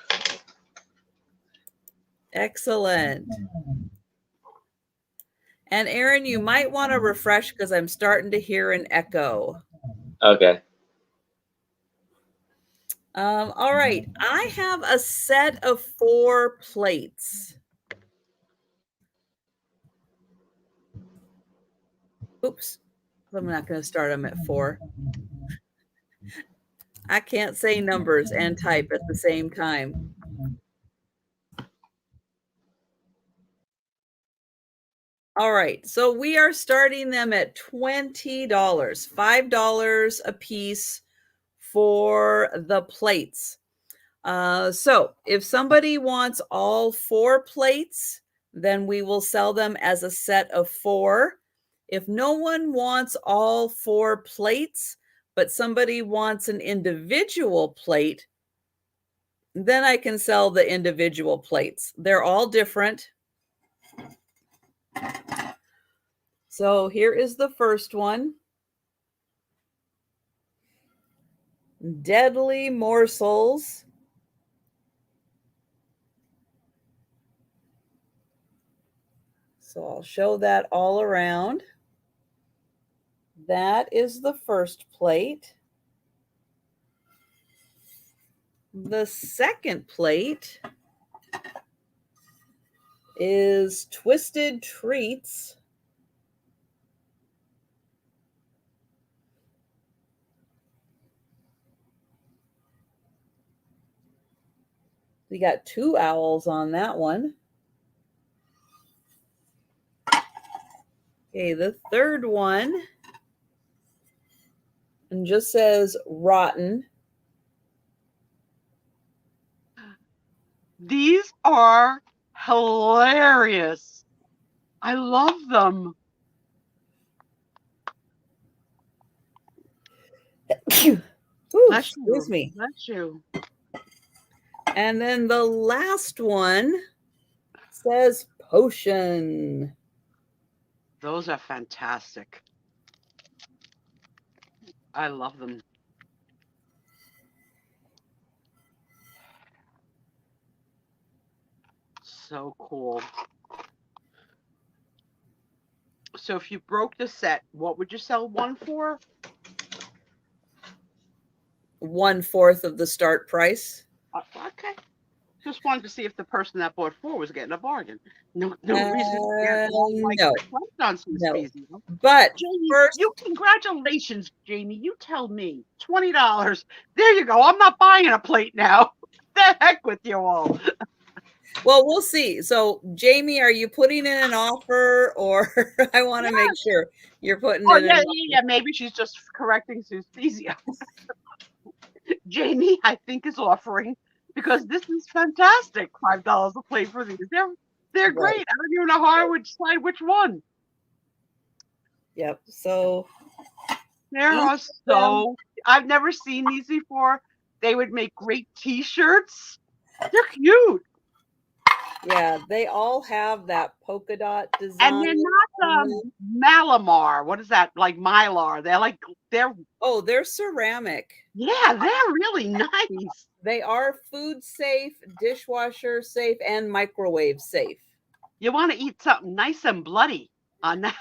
Excellent. And Aaron, you might want to refresh because I'm starting to hear an echo. Okay. All right. I have a set of 4 plates. Oops. I'm not going to start them at 4. I can't say numbers and type at the same time. All right. So we are starting them at $20, $5 a piece for the plates. So if somebody wants all 4 plates, then we will sell them as a set of 4. If no one wants all 4 plates, but somebody wants an individual plate, then I can sell the individual plates. They're all different. So here is the first one. Deadly morsels. So I'll show that all around. That is the first plate. The second plate is twisted treats. We got 2 owls on that one. Okay, the third one and just says rotten. These are hilarious. I love them. Ooh, Bless excuse you. me. Bless you. And then the last one says potion. Those are fantastic. I love them. So cool. So if you broke the set, what would you sell one for? 1/4 of the start price. Okay. Just wanted to see if the person that bought 4 was getting a bargain. No reason to get one like No, Proctor and Sue no. Spiezio. But Jamie, first, you congratulations, Jamie. You tell me $20. There you go. I'm not buying a plate now. The heck with you all. well, we'll see. So, Jamie, are you putting in an offer, or I want to make sure you're putting Oh in an offer? yeah. Maybe she's just correcting Sue Spiezio. Jamie, I think, is offering because this is fantastic. $5 a plate for these. They're Right. great. I don't even know how I would decide which one. Yep. So There are so I've never seen these before. They would make great T-shirts. They're cute. yeah, they all have that polka dot design. And they're not Malamar. What is that? Like Mylar. They're ceramic. Yeah, they're really nice. They are food safe, dishwasher safe, and microwave safe. You want to eat something nice and bloody on that.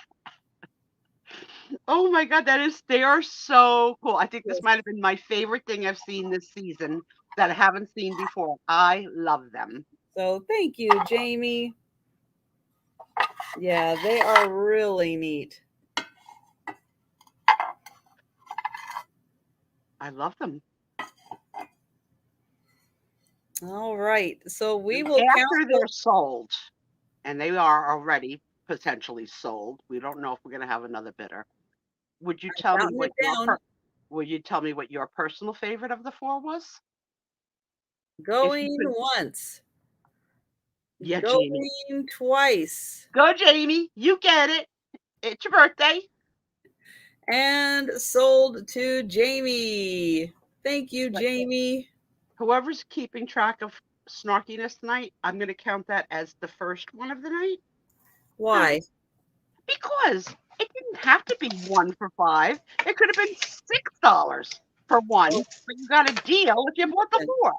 Oh my God, they are so cool. I think this might have been my favorite thing I've seen this season that I haven't seen before. I love them. So thank you, Jamie. Yeah, they are really neat. I love them. All right. So we will after they're sold, and they are already potentially sold. We don't know if we're going to have another bidder. Would you tell me what your personal favorite of the 4 was? Going once. Yeah, Going Jamie. twice. Go, Jamie. You get it. It's your birthday. And sold to Jamie. Thank you, Jamie. Whoever's keeping track of snarkiness tonight, I'm going to count that as the first one of the night. Why? Because it didn't have to be 1 for $5. It could have been $6 for 1. But you got a deal if you bought the 4.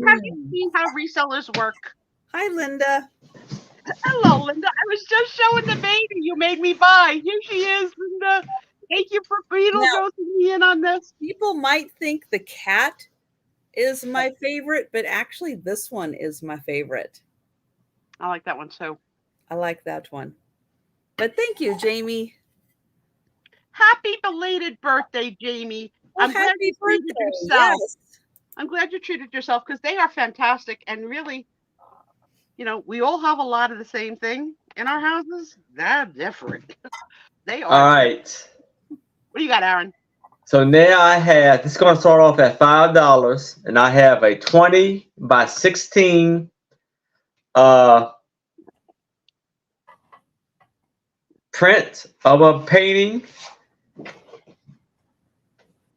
Have you seen how resellers work? Hi, Linda. Hello, Linda. I was just showing the baby you made me buy. Here she is, Linda. Thank you for beetlegosing me in on this. People might think the cat is my favorite, but actually this one is my favorite. I like that one too. I like that one. But thank you, Jamie. Happy belated birthday, Jamie. Well, I'm glad you treated yourself. Yes. I'm glad you treated yourself because they are fantastic and really, we all have a lot of the same thing in our houses. They're different. They are. All right. What do you got, Aaron? So now this is going to start off at $5, and I have a 20 by 16 print of a painting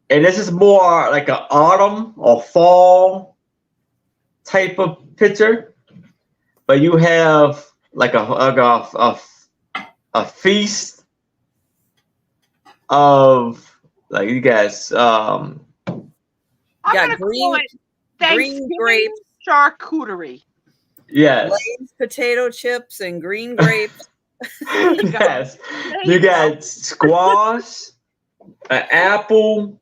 and this is more like an autumn or fall type of picture, but you have like a feast of like you guys I'm got gonna call it green Thanksgiving grapes, charcuterie. yes. Lay's potato chips, and green grapes. There you go. Yes. There You you go. got squash, an apple,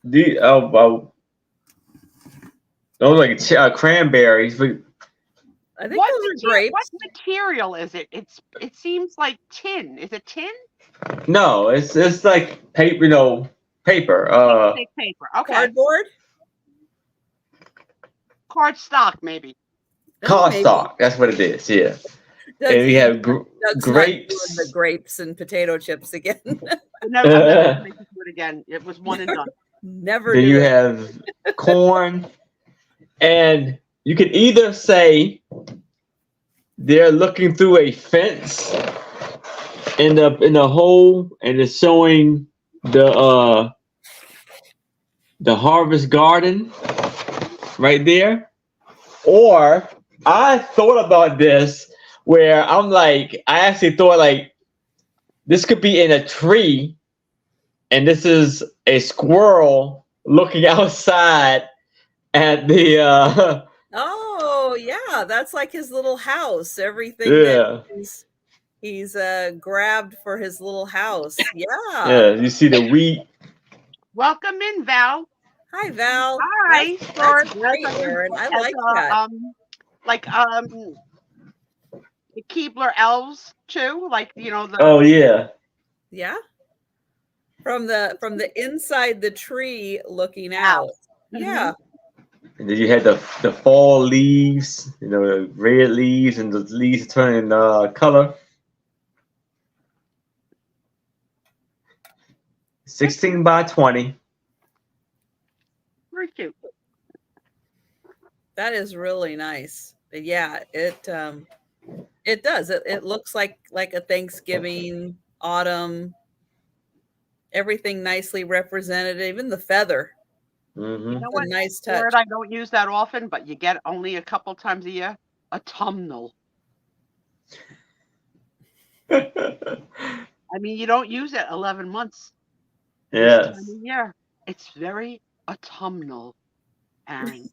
those like cranberries. But I think those are grapes. What material is it? It seems like tin. Is it tin? no, it's like paper, paper. Thick paper. Okay. Cardboard. Cardstock, maybe. Cardstock. That's what it is. Yeah. Doug's, And we have Doug's grapes. not doing the grapes and potato chips again. No, I'm never gonna make you do it again. It was one and done. Never Then do you it. have corn, and you can either say they're looking through a fence in the hole, and it's showing the harvest garden right there. Or I thought about this where I'm like, I actually thought like this could be in a tree, and this is a squirrel looking outside at the Oh yeah, that's like his little house. Everything yeah. that he's grabbed for his little house. Yeah. Yeah, you see the wheat. Welcome in, Val. Hi Val. Hi. That's great, Aaron. I like that. Like the Keebler elves too. Like the Oh yeah. Yeah. From the inside the tree looking out. Yeah. And then you had the fall leaves, the red leaves, and the leaves turning color. 16 by 20. Very cute. That is really nice. Yeah, it does. It looks like a Thanksgiving, autumn, everything nicely represented, even the feather. Mm-hmm. You know It's what? a nice A word touch. I don't use that often, but you get only a couple times a year. Autumnal. I mean, you don't use it 11 months this Yes. time of year. It's very autumnal, Aaron.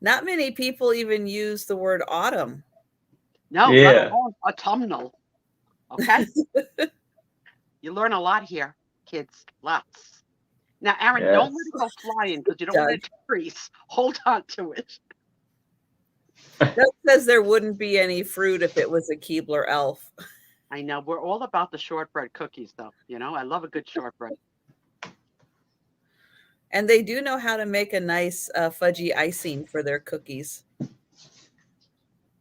Not many people even use the word autumn. No, Yeah. let alone autumnal. Okay? You learn a lot here, kids. Lots. Now, Aaron, don't let it go flying because you don't want it to freeze. Hold on to it. Doug says there wouldn't be any fruit if it was a Keebler elf. I know. We're all about the shortbread cookies, though. I love a good shortbread. And they do know how to make a nice fudgy icing for their cookies.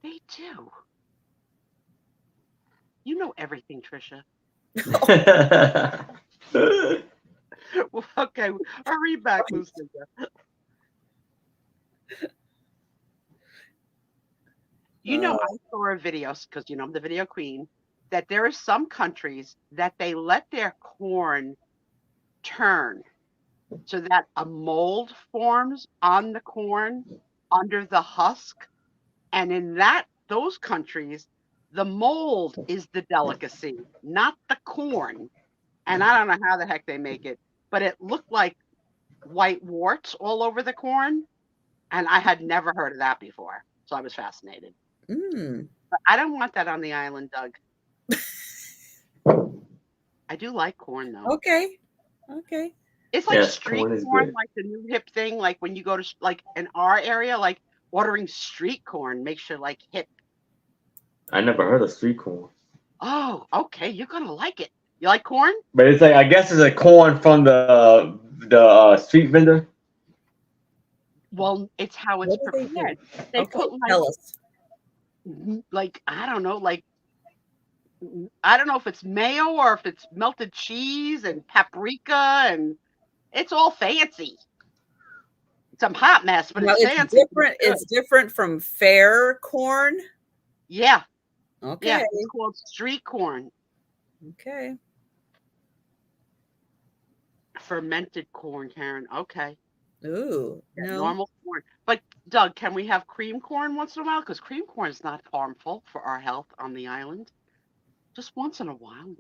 They do. You know everything, Trisha. Well, okay, hurry back, Lucinda. I saw a video, because I'm the video queen, that there are some countries that they let their corn turn so that a mold forms on the corn under the husk. And in those countries, the mold is the delicacy, not the corn. And I don't know how the heck they make it, but it looked like white warts all over the corn. And I had never heard of that before. So I was fascinated. But I don't want that on the island, Doug. I do like corn, though. Okay. It's like street corn, like the new hip thing. Like when you go to, like in our area, like ordering street corn makes you like hip. I never heard of street corn. Oh, okay. You're going to like it. You like corn? But it's like, I guess it's a corn from the street vendor. Well, it's how it's prepared. They put like, I don't know, I don't know if it's mayo or if it's melted cheese and paprika, and it's all fancy. It's a hot mess, but it's fancy. Different. It's different from fair corn. Yeah. Okay. Yeah, it's called street corn. Okay. Fermented corn, Karen. Okay. Ooh, Yeah, no. normal corn. But Doug, can we have cream corn once in a while? Because cream corn is not harmful for our health on the island. Just once in a while.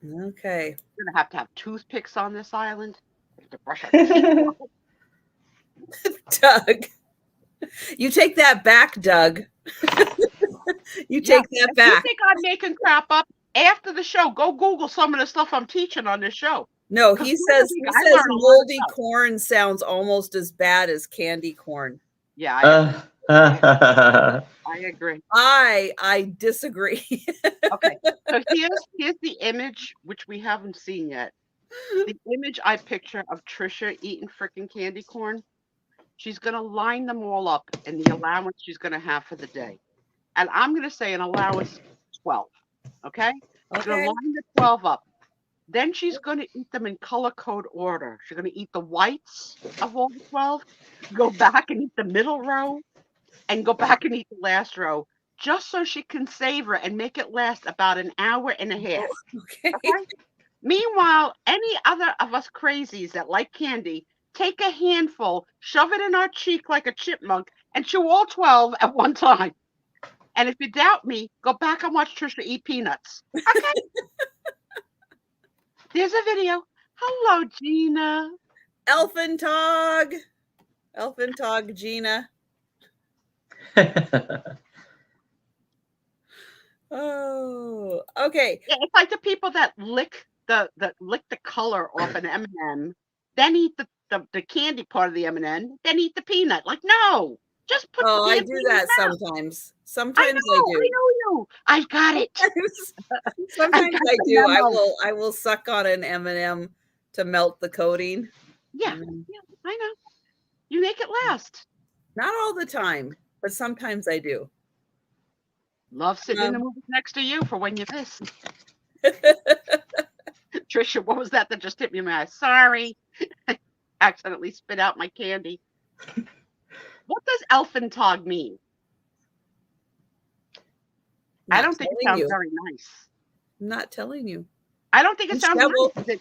Okay. We're gonna have to have toothpicks on this island. We have to brush our teeth. Doug. You take that back, Doug. You Yeah. take that If you back. think I'm making crap up after the show, go Google some of the stuff I'm teaching on this show. No, Because he during the says week, he I says learn a lot of moldy stuff. corn sounds almost as bad as candy corn. Yeah, I agree. I disagree. Okay, so here's the image which we haven't seen yet. The image I picture of Trisha eating freaking candy corn. She's gonna line them all up in the allowance she's gonna have for the day, and I'm gonna say an allowance 12. Okay, she's gonna Okay. line the 12 up. Then she's gonna eat them in color code order. She's gonna eat the whites of all the 12, go back and eat the middle row, and go back and eat the last row, just so she can savor and make it last about an hour and a half. Okay. Okay? Meanwhile, any other of us crazies that like candy, take a handful, shove it in our cheek like a chipmunk, and chew all 12 at one time. And if you doubt me, go back and watch Trisha eat peanuts. Okay? There's a video. Hello, Gina. Elfintog. Elfintog, Gina. Oh, okay. Yeah, it's like the people that lick the color off an M&M, then eat the candy part of the M&M, then eat the peanut. Like, no, just put the Oh, I damn do thing in that your mouth. sometimes. I Sometimes I know do. you. I've got it. Sometimes got I the do. memo. I will suck on an M&M to melt the coating. Yeah, I know. You make it last. Not all the time, but sometimes I do. Love sitting in the movie next to you for when you miss. Trisha, what was that just hit me in my eye? Sorry. Accidentally spit out my candy. What does Elfintog mean? I don't think it sounds very nice. I'm not telling you. I don't think it sounds nice.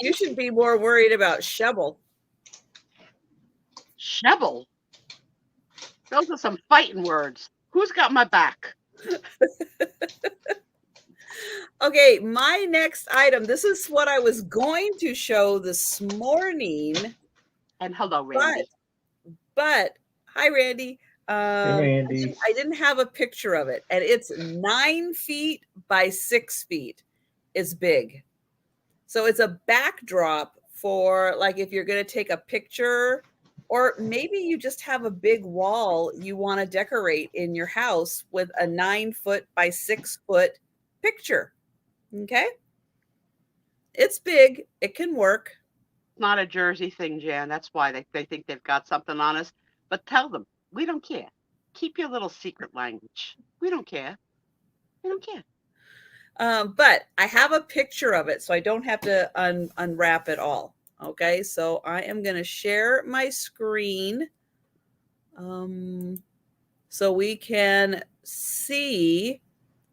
You should be more worried about Shebble. Shebble? Those are some fighting words. Who's got my back? Okay, my next item. This is what I was going to show this morning. And hello, Randy. But hi, Randy. Hey, Randy. I didn't have a picture of it, and it's 9 feet by 6 feet. It's big, so it's a backdrop for like if you're going to take a picture, or maybe you just have a big wall you want to decorate in your house with a 9 foot by 6 foot picture. Okay, it's big. It can work. It's not a Jersey thing, Jan. That's why they think they've got something on us. But tell them, we don't care. Keep your little secret language. We don't care. We don't care. But I have a picture of it, so I don't have to unwrap it all. Okay, so I am going to share my screen so we can see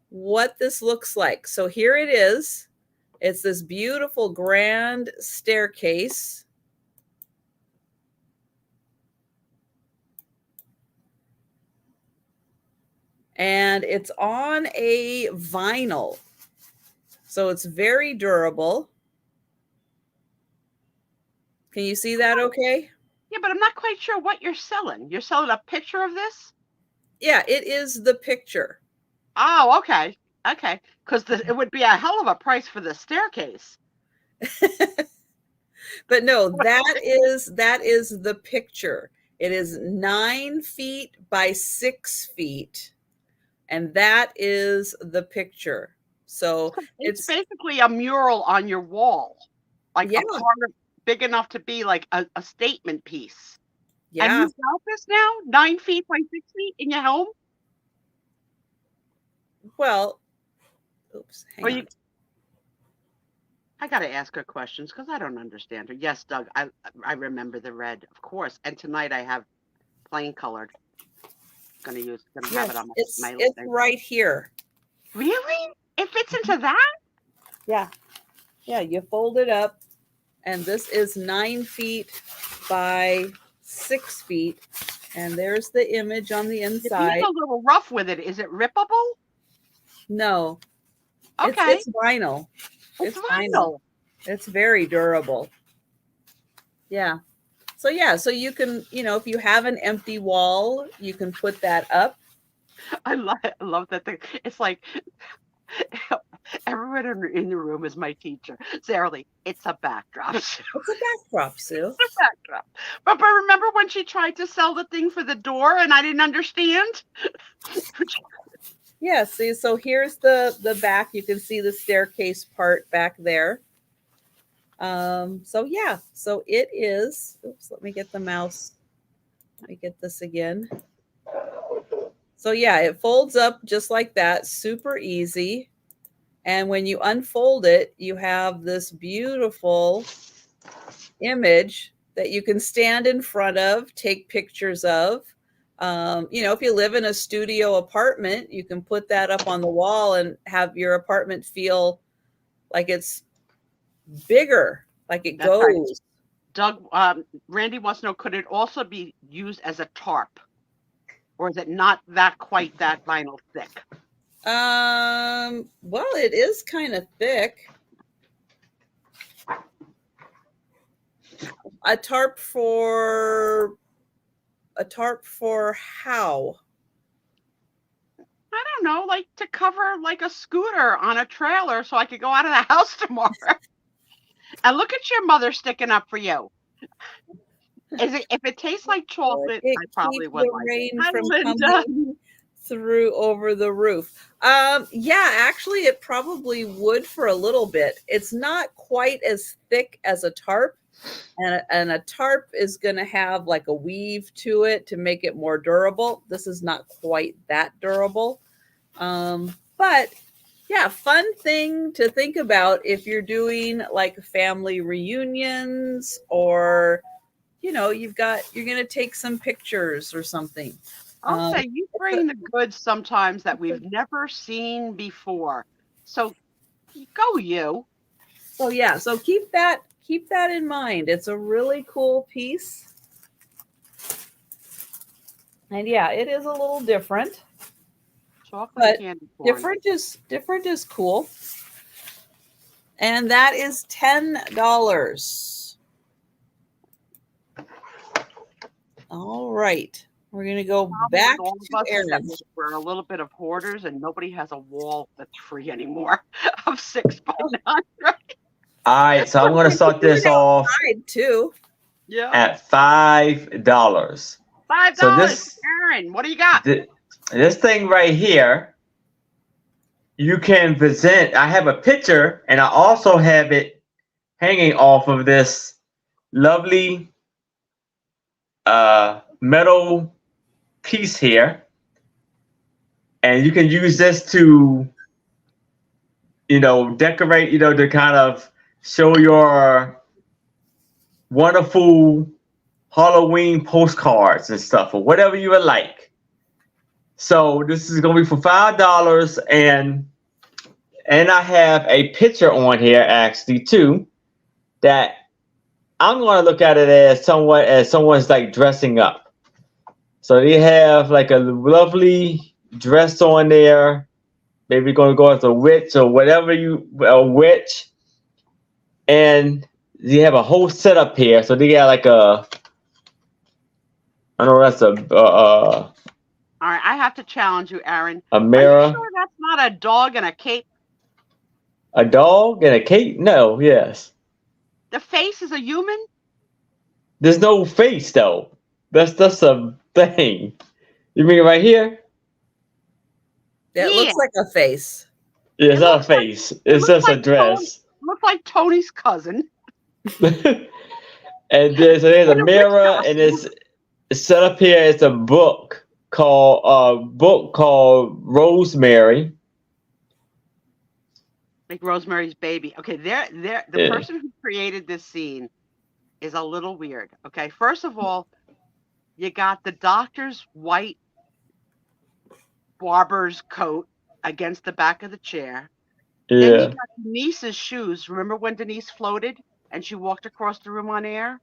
what this looks like. So here it is. It's this beautiful grand staircase. And it's on a vinyl. So it's very durable. Can you see that okay? Yeah, but I'm not quite sure what you're selling. You're selling a picture of this? Yeah, it is the picture. Oh, okay. Okay. Because it would be a hell of a price for the staircase. But no, that is the picture. It is 9 feet by 6 feet. And that is the picture. So it's basically a mural on your wall. Like a corner big enough to be like a statement piece. Yeah. And you've got this now? 9 feet by 6 feet in your home? Well, oops, hang on. I got to ask her questions because I don't understand her. Yes, Doug, I remember the red, of course. And tonight I have plain colored. Gonna have it on my it's right here. Really? It fits into that? Yeah. Yeah, you fold it up, and this is 9 feet by 6 feet. And there's the image on the You're being inside. a little rough with it. Is it rippable? No, Okay. it's vinyl. It's It's vinyl. vinyl. It's very durable. Yeah. So yeah, so you can, if you have an empty wall, you can put that up. I love that thing. It's like everyone in the room is my teacher. Sarah Lee, it's a backdrop. It's It's a backdrop, Sue. a backdrop. But remember when she tried to sell the thing for the door and I didn't understand? Yeah, see, so here's the back. You can see the staircase part back there. So yeah, so it is. Oops, let me get the mouse. Let me get this again. So yeah, it folds up just like that, super easy. And when you unfold it, you have this beautiful image that you can stand in front of, take pictures of. If you live in a studio apartment, you can put that up on the wall and have your apartment feel like it's bigger, like it That's right. goes. Doug, Randy wants to know, could it also be used as a tarp? Or is it not quite that vinyl thick? Well, it is kind of thick. A tarp for how? I don't know, like to cover like a scooter on a trailer so I could go out of the house tomorrow. And look at your mother sticking up for you. If it tastes like chocolate, I probably would the like rain it. Hi, from Linda. coming through over the roof. Yeah, actually it probably would for a little bit. It's not quite as thick as a tarp. And a tarp is going to have like a weave to it to make it more durable. This is not quite that durable. But yeah, fun thing to think about if you're doing like family reunions, or you're going to take some pictures or something. I'll say you bring the goods sometimes that we've never seen before. So go you. So yeah, so keep that in mind. It's a really cool piece. And yeah, it is a little different. Chocolate But candy corn. different is cool. And that is $10. All right. We're going to go back all to of us is that Aaron. we're a little bit of hoarders and nobody has a wall that's free anymore of 6 by 9, right? All right, so I'm gonna start this off too. Yeah. at $5. $5. So this, Aaron, what do you got? this thing right here, you can present. I have a picture, and I also have it hanging off of this lovely metal piece here, and you can use this to, decorate, to kind of show your wonderful Halloween postcards and stuff, or whatever you would like. So this is gonna be for $5, and I have a picture on here actually too, that I'm gonna look at it as someone's like dressing up. So they have like a lovely dress on there. Maybe gonna go as a witch or whatever a witch, and they have a whole setup here. So they got like I know that's All right, I have to challenge you, Aaron. a mirror. Are you sure that's not a dog in a cape? A dog and a cape? No, yes. The face is a human? There's no face though. That's a thing. You mean right here? It looks like a face. Yeah, it's not a face. It's just a dress. Looks like Tony's cousin. And there's a mirror, and it's set up here. It's a book called Rosemary. Like Rosemary's Baby. Okay, the person who created this scene is a little weird. Okay, first of all, you got the doctor's white barber's coat against the back of the chair. Then you Yeah. got Denise's shoes. Remember when Denise floated and she walked across the room on air?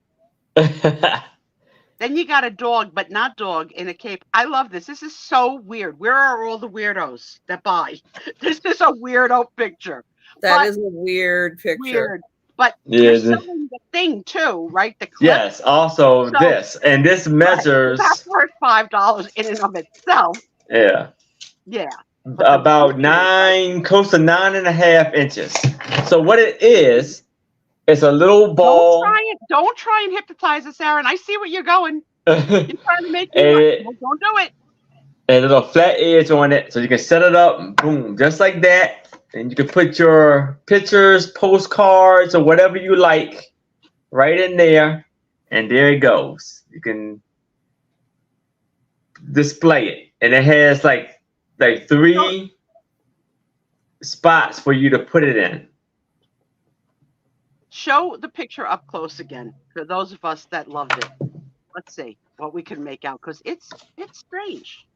Then you got a dog, but not dog, in a cape. I love this. This is so weird. Where are all the weirdos that buy? This is a weirdo picture. That But is a weird picture. weird. But Yeah, you're selling the thing too, right? The clip. yes. Also, So this and this right. So that's measures. worth $5 in and of itself. Yeah. Yeah. But the About picture is like, close to 9.5 inches. So what it is, it's a little ball, don't try and hypnotize us, Aaron. I see where you're going. and You're trying to make me money. it, Well, don't do it. and a little flat edge on it, so you can set it up, boom, just like that. And you can put your pictures, postcards, or whatever you like right in there, and there it goes. You can display it, and it has like three spots for you to put it in. Show the picture up close again for those of us that loved it. Let's see what we can make out, because it's strange.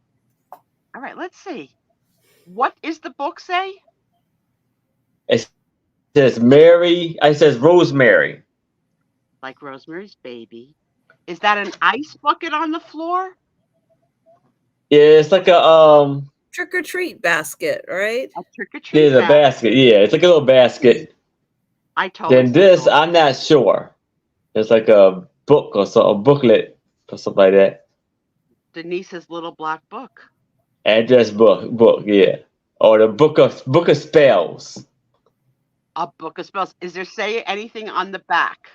All right, let's see. What is the book say? It says Mary. It says Rosemary. Like Rosemary's Baby. Is that an ice bucket on the floor? Yeah, it's like a Trick or treat basket, right? A trick or treat. There's a basket. Yeah, it's like a little basket. I totally. Then this, I'm not sure. It's like a book or so, a booklet or something like that. Denise's little black book. Address book, yeah, or the book of spells. A book of spells. Is there say anything on the back?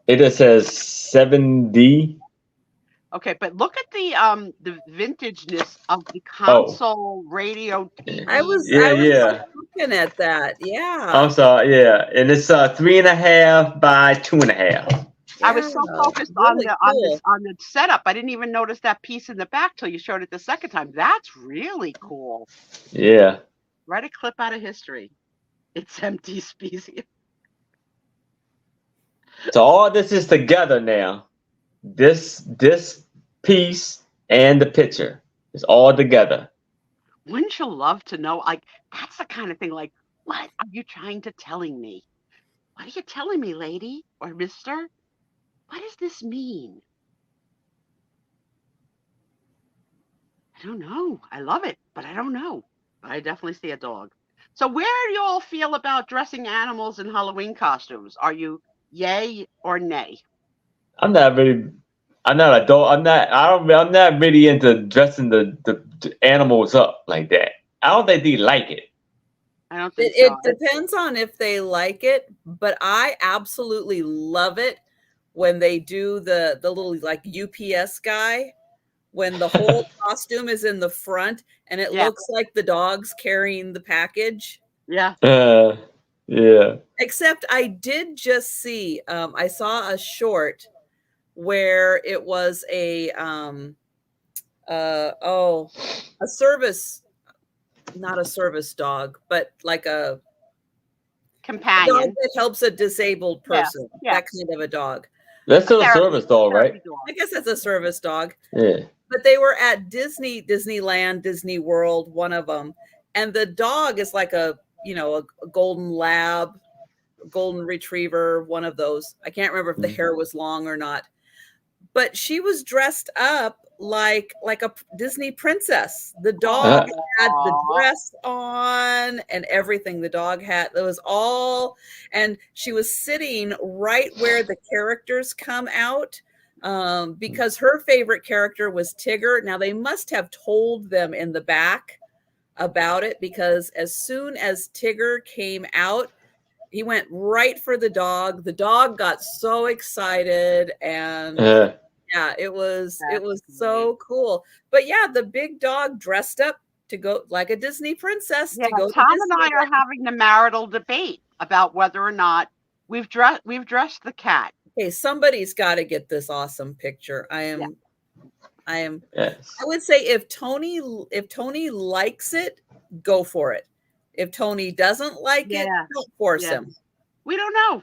It just says 7D. Okay, but look at the vintageness of the console radio TV. I was looking at that. Yeah. I'm sorry, yeah, and it's 3.5 by 2.5. I was so focused on the setup, I didn't even notice that piece in the back till you showed it the second time. That's really cool. Yeah. Write a clip out of history. It's empty, Spiezio. So all this is together now. This piece and the picture is all together. Wouldn't you love to know? Like, that's the kind of thing. Like, what are you trying to telling me? What are you telling me, lady or mister? What does this mean? I don't know. I love it, but I don't know. But I definitely see a dog. So where do you all feel about dressing animals in Halloween costumes? Are you yay or nay? I'm not really into dressing the animals up like that. I don't think they like it. I don't think so. It depends on if they like it, but I absolutely love it when they do the little like UPS guy, when the whole costume is in the front and it looks like the dog's carrying the package. Yeah. Yeah. Except I did just see, I saw a short where it was a service, not a service dog, but like a companion dog that helps a disabled person. Yeah. That kind of a dog. That's still a service dog, right? I guess that's a service dog. Yeah. But they were at Disneyland, Disney World, one of them, and the dog is like a golden lab, golden retriever, one of those. I can't remember if the hair was long or not. But she was dressed up like a Disney princess. The dog had the dress on and everything. The dog had, it was all, and she was sitting right where the characters come out, because her favorite character was Tigger. Now they must have told them in the back about it, because as soon as Tigger came out, he went right for the dog. The dog got so excited, and yeah, it was so cool. But yeah, the big dog dressed up to go like a Disney princess to go. Tom and I are having the marital debate about whether or not we've dressed the cat. Okay, somebody's got to get this awesome picture. I am. Yes. I would say if Tony likes it, go for it. If Tony doesn't like it, don't force him. We don't know.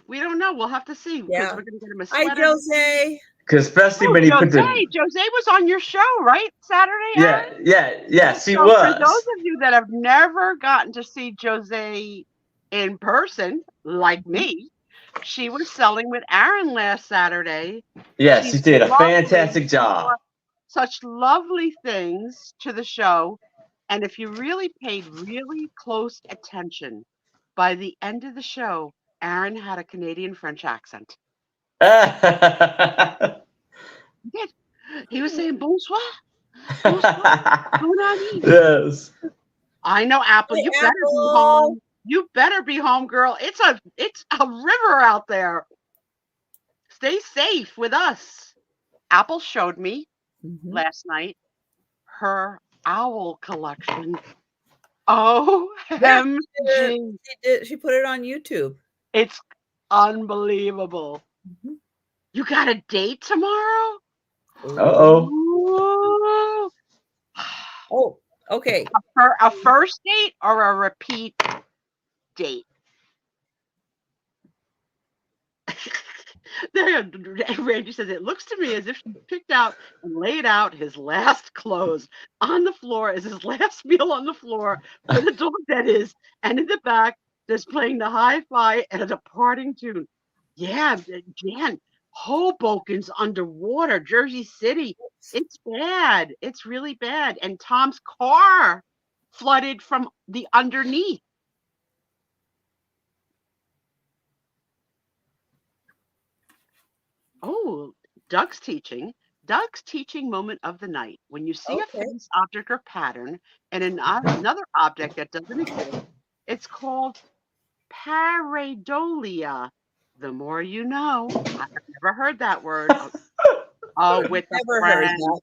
We'll have to see. Yeah. We're gonna get him a sweater. Hi, Jose. Because especially Oh, when he put Jose the was on your show, right? Saturday, Aaron? yeah, she So for those was. of you that have never gotten to see Jose in person, like me, she was selling with Aaron last Saturday. Yeah, She's she did a lovely. fantastic She job. brought such lovely things to the show. And if you really paid really close attention, by the end of the show, Aaron had a Canadian French accent. He did. He was saying bonsoir, bonsoir, bon ami. Yes. I know, Apple. Hey, You better be Apple. home. You better be home, girl. It's a river out there. Stay safe with us. Apple showed me last night her owl collection. Yeah, OMG. she put it on YouTube. It's unbelievable. You got a date tomorrow? Uh-oh. Ooh. Oh, okay. A first date or a repeat date? Randy says, it looks to me as if she picked out and laid out his last clothes on the floor as his last meal on the floor where the dog that is, and in the back there's playing the hi-fi and a departing tune. Yeah, Jan, Hoboken's underwater, Jersey City. It's bad. It's really bad. And Tom's car flooded from the underneath. Oh, Doug's teaching. Doug's teaching moment of the night. When you see a face, object, or pattern in another object that doesn't exist, it's called pareidolia. The more you know. I've never heard that word. Oh, with a Never heard friend. that.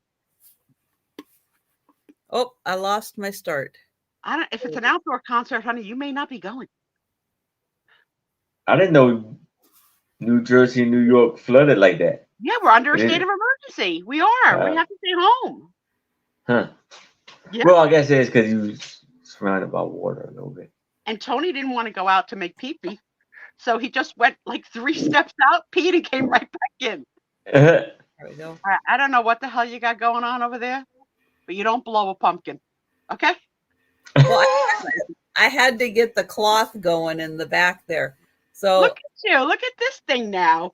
Oh, I lost my start. If it's an outdoor concert, honey, you may not be going. I didn't know New Jersey and New York flooded like that. Yeah, we're under a state of emergency. We are. We have to stay home. Huh. Yeah. Well, I guess it's because you surrounded by water a little bit. And Tony didn't want to go out to make pee-pee. So he just went like 3 steps out, peed, and came right back in. There we go. I don't know what the hell you got going on over there, but you don't blow a pumpkin. Okay? Well, I had to get the cloth going in the back there. So look at you. Look at this thing now.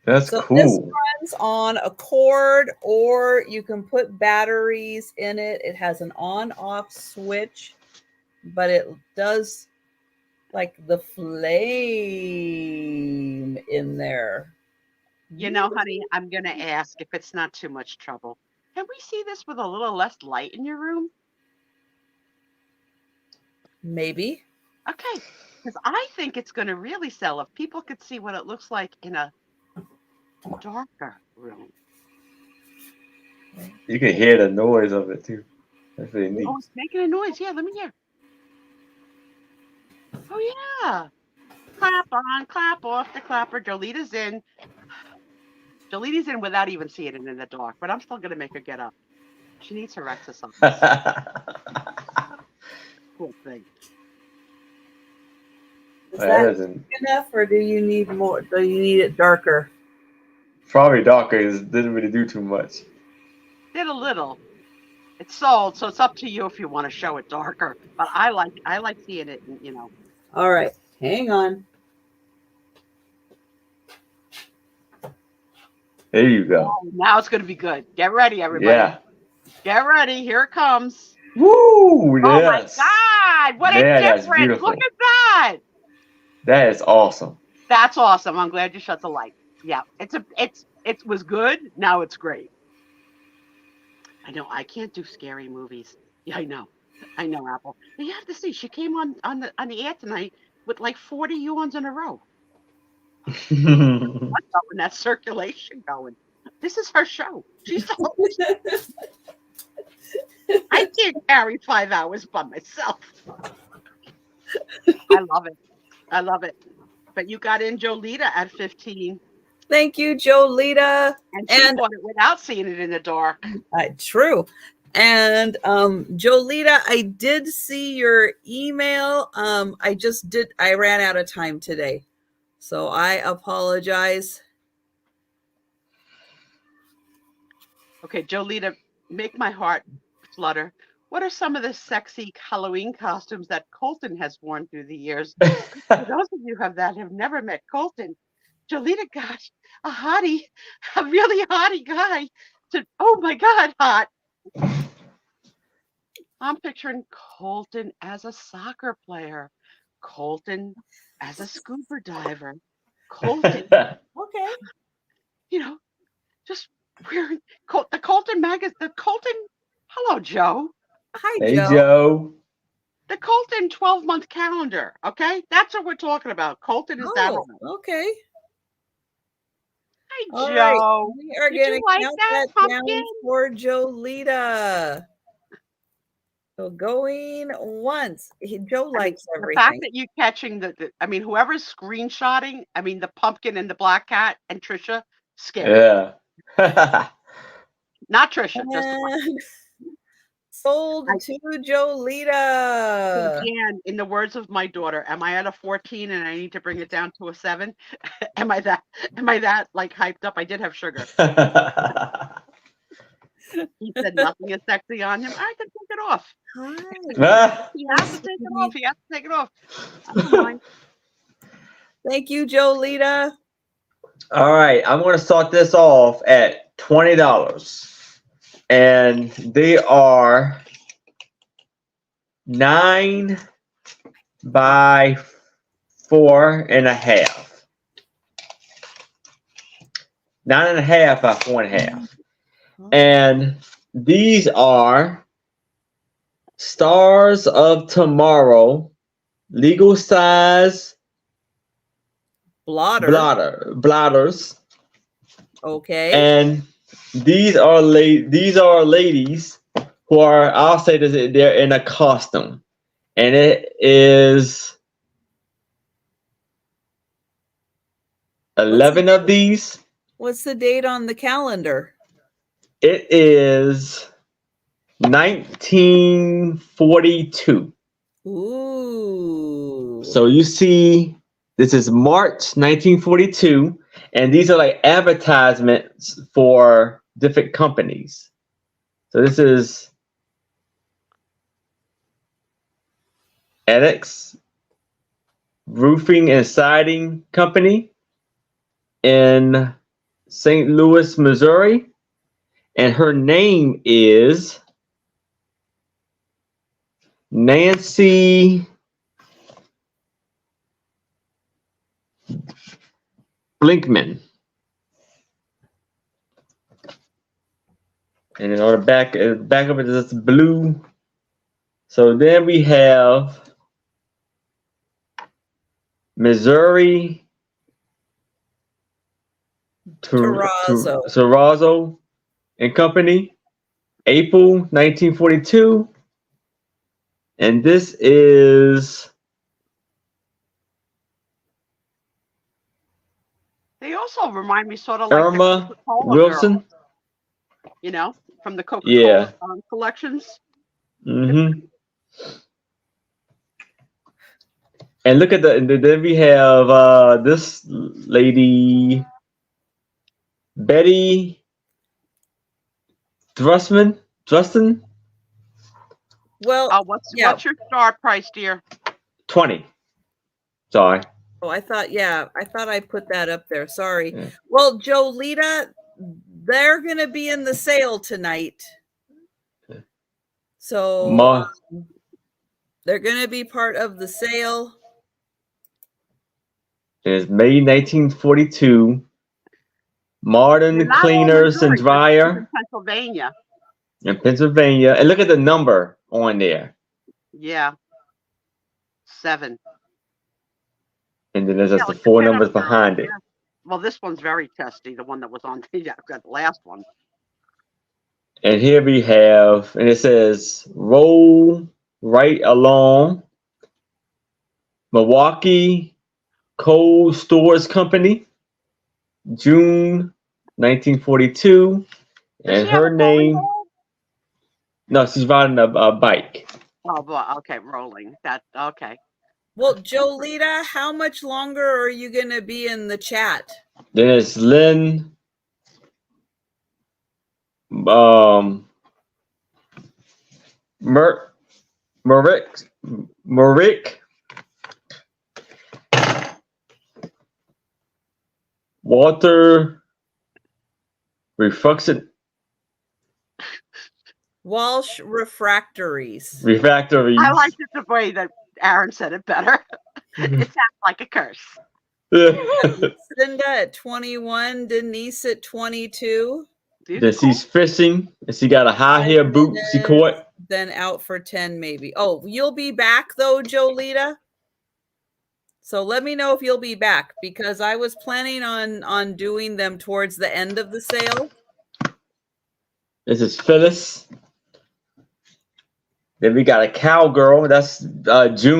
That's cool. This runs on a cord, or you can put batteries in it. It has an on-off switch, but it does like the flame in there. You know, honey, I'm going to ask if it's not too much trouble. Can we see this with a little less light in your room? Maybe. Okay. Because I think it's going to really sell if people could see what it looks like in a darker room. You can hear the noise of it too. That's really neat. Oh, it's making a noise. Yeah, let me hear. Oh, yeah. Clap on, clap off the clapper. Jolita's in. Jolita's in without even seeing it in the dark, but I'm still going to make her get up. She needs her exercise. Cool thing. Is that enough, or do you need more? Do you need it darker? Probably darker. It didn't really do too much. Did a little. It's sold, so it's up to you if you want to show it darker. But I like seeing it, you know. All right, hang on. There you go. Oh, now it's going to be good. Get ready, everybody. Yeah. Get ready. Here it comes. Woo! Yes. Oh my God! What a difference! Look at that. That is awesome. That's awesome. I'm glad you shut the light. Yeah, it was good. Now it's great. I know I can't do scary movies. Yeah, I know, Apple. But you have to see. She came on the air tonight with like 40 yawns in a row. What's up in that circulation going? This is her show. She's the host. I can't carry 5 hours by myself. I love it. But you got in Jolita at 15. Thank you, Jolita. And she bought it without seeing it in the dark. True. And Jolita, I did see your email. I ran out of time today. So I apologize. Okay, Jolita, make my heart flutter. What are some of the sexy Halloween costumes that Colton has worn through the years? For those of you that have never met Colton, Jolita got a hottie, a really hottie guy. Oh my God, hot. I'm picturing Colton as a soccer player, Colton as a scuba diver, Colton, Okay. you know, just wearing the Colton magazine, the Colton. Hello, Joe. Hi, Hey, Joe. Joe. The Colton 12-month calendar. Okay, that's what we're talking about. Colton is that Oh, on. okay. Hey, All right. Joe. We are Did going you to like count that that pumpkin? down for Jolita. So going once. Joe likes The fact everything. that you catching I mean, whoever's screenshotting, I mean, the pumpkin and the black cat and Trisha, scary. Yeah. Not Trisha, just the pumpkin. And sold to Jolita. Jan, in the words of my daughter, am I at a 14 and I need to bring it down to a 7? Am I that like hyped up? I did have sugar. He said nothing is sexy on him. I can take it off. Hi. He has to take it off. He has to take it off. I don't mind. Thank you, Jolita. All right, I'm going to start this off at $20. And they are 9 by 4.5. 9.5 by 4.5. And these are Stars of Tomorrow, legal size blotters. Okay. And these are ladies who are, I'll say this, they're in a costume. And it is 11 of these. What's the date on the calendar? It is 1942. Ooh. So you see, this is March 1942, and these are like advertisements for different companies. So this is Edix Roofing and Siding Company in St. Louis, Missouri. And her name is Nancy Blinkman. And then on the back of it is blue. So then we have Missouri Terrazzo and Company, April 1942. And this is They also remind me sort of like Irma the Coca-Cola Wilson. girl, you know, from the Coca-Cola collections. Mm-hmm. And look at then we have this lady, Betty Thruston. Well, what's your star price, dear? 20. Sorry. Oh, I thought I put that up there. Sorry. Yeah. Well, Jolita, they're going to be in the sale tonight. So they're going to be part of the sale. It's May 1942. Modern Cleaners and Dryer. Pennsylvania. In Pennsylvania. And look at the number on there. Yeah. 7. And then there's just the 4 numbers behind it. Well, this one's very testy, the one that was on the last one. And here we have, and it says, roll right along. Milwaukee Coal Stores Company, June 1942. And her name, no, she's riding a bike. Oh, okay, rolling. Okay. Well, Jolita, how much longer are you going to be in the chat? Then it's Lynn Merrick Walter Reflection Walsh Refractories. Refractories. I liked it the way that Aaron said it better. It sounds like a curse. Lucinda at 21, Denise at 22. Then she's fishing, and she got a high heel boot she caught. Then out for 10 maybe. Oh, you'll be back though, Jolita? So let me know if you'll be back, because I was planning on doing them towards the end of the sale. This is Phyllis. Then we got a cowgirl. That's July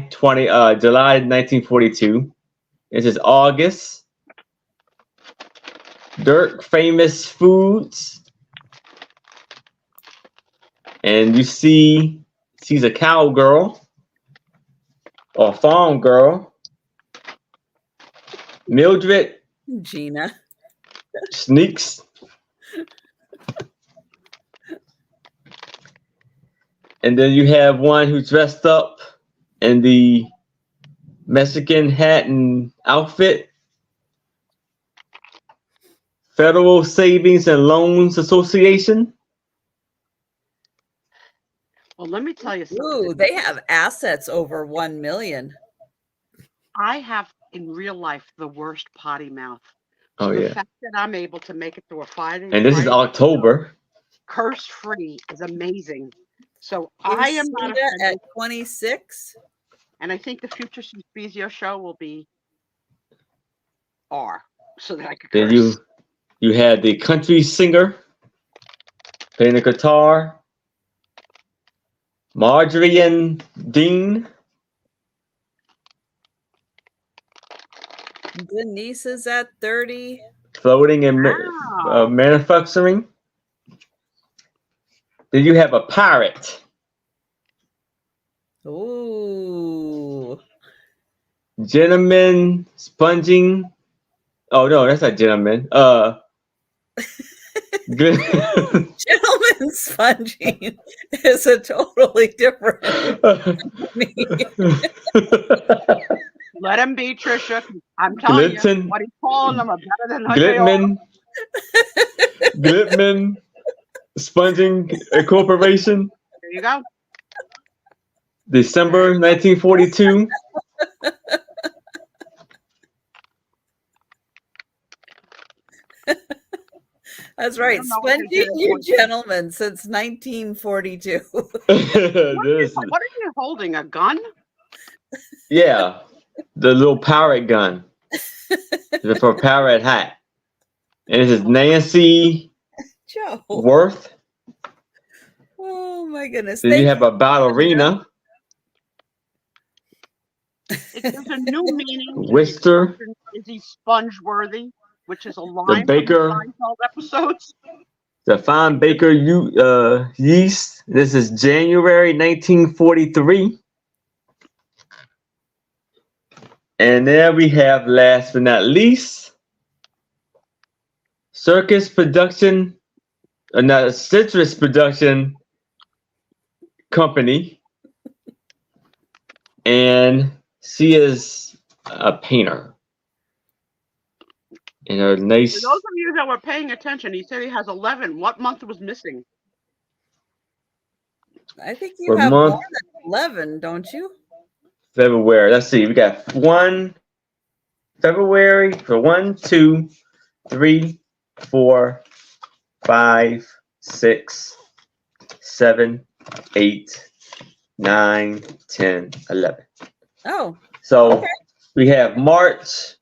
1942. This is August. Dirk Famous Foods. And you see she's a cowgirl or farm girl. Mildred Gina Sneaks. And then you have one who's dressed up in the Mexican hat and outfit. Federal Savings and Loans Association. Well, let me tell you something. Ooh, they have assets over 1 million. I have in real life the worst potty mouth. Oh, the yeah. fact that I'm able to make it through a Friday. And this is October. Curse free is amazing. So I am not at 26. And I think the future Sue Spiezio show will be R, so that I could curse. Then you had the country singer playing the guitar, Marjorie and Dean. Denise is at 30. Floating and manufacturing. Then you have a pirate. Ooh. Gentleman sponging. Oh no, that's not gentleman. Gentleman sponging is a totally different. Let him be, Trisha. I'm telling you, what he's calling them are better than Glitman Sponging Corporation. There you go. December 1942. That's right. Sponging you gentlemen since 1942. What are you holding? A gun? Yeah. The little parrot gun. For a parrot hat. And this is Nancy Joe Worth. Oh my goodness. Then you have a ballerina. There's a new meaning. Wister. Is he sponge-worthy? Which is a line the baker, from the Seinfeld episodes. The fine baker yeast. This is January 1943. And there we have, last but not least, Citrus Production Company. And she is a painter. And a nice. For those of you that were paying attention, he said he has 11. What month was missing? I think you have more than 11, don't you? February. Let's see. We got February for 1, 2, 3, 4, 5, 6, 7, 8, 9, 10, 11. Oh. So we have March,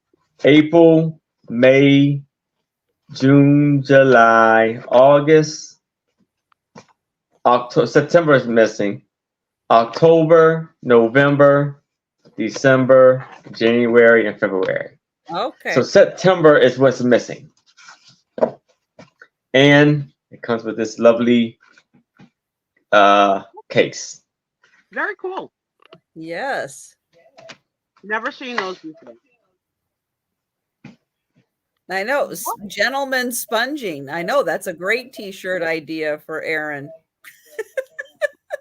April, May, June, July, August, October, September is missing. October, November, December, January, and February. Okay. So September is what's missing. And it comes with this lovely case. Very cool. Yes. Never seen those before. I know. Gentleman sponging. I know that's a great t-shirt idea for Aaron.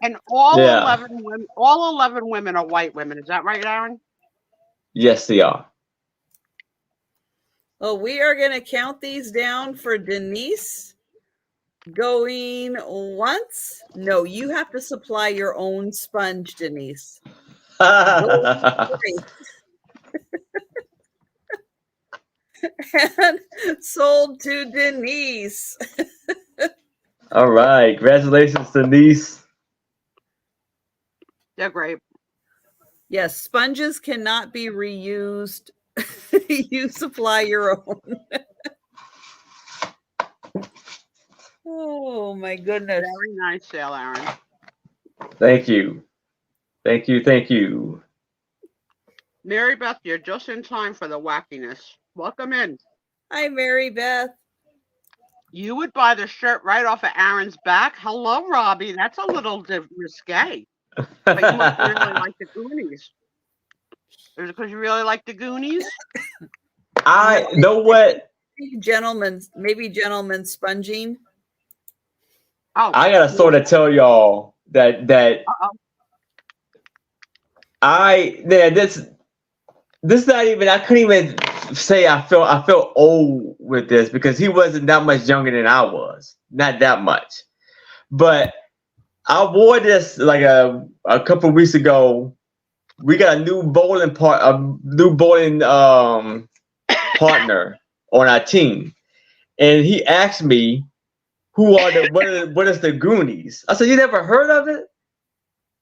And all Yeah. 11 women are white women. Is that right, Aaron? Yes, they are. Well, we are going to count these down for Denise. Going once. No, you have to supply your own sponge, Denise. Going twice. And sold to Denise. All right. Congratulations, Denise. They're great. Yes, sponges cannot be reused. You supply your own. Oh my goodness. Very nice sale, Aaron. Thank you. Thank you. Thank you. Mary Beth, you're just in time for the wackiness. Welcome in. Hi, Mary Beth. You would buy the shirt right off of Aaron's back. Hello, Robbie. That's a little risque. But you must really like the Goonies. Is it because you really like the Goonies? I know what. Maybe gentlemen sponging. Oh, I gotta sort of tell y'all that this not even. I couldn't even say I felt old with this because he wasn't that much younger than I was. Not that much, but I wore this like a couple of weeks ago. We got a new bowling partner on our team, and he asked me, "Who are what is the Goonies?" I said, "You never heard of it?"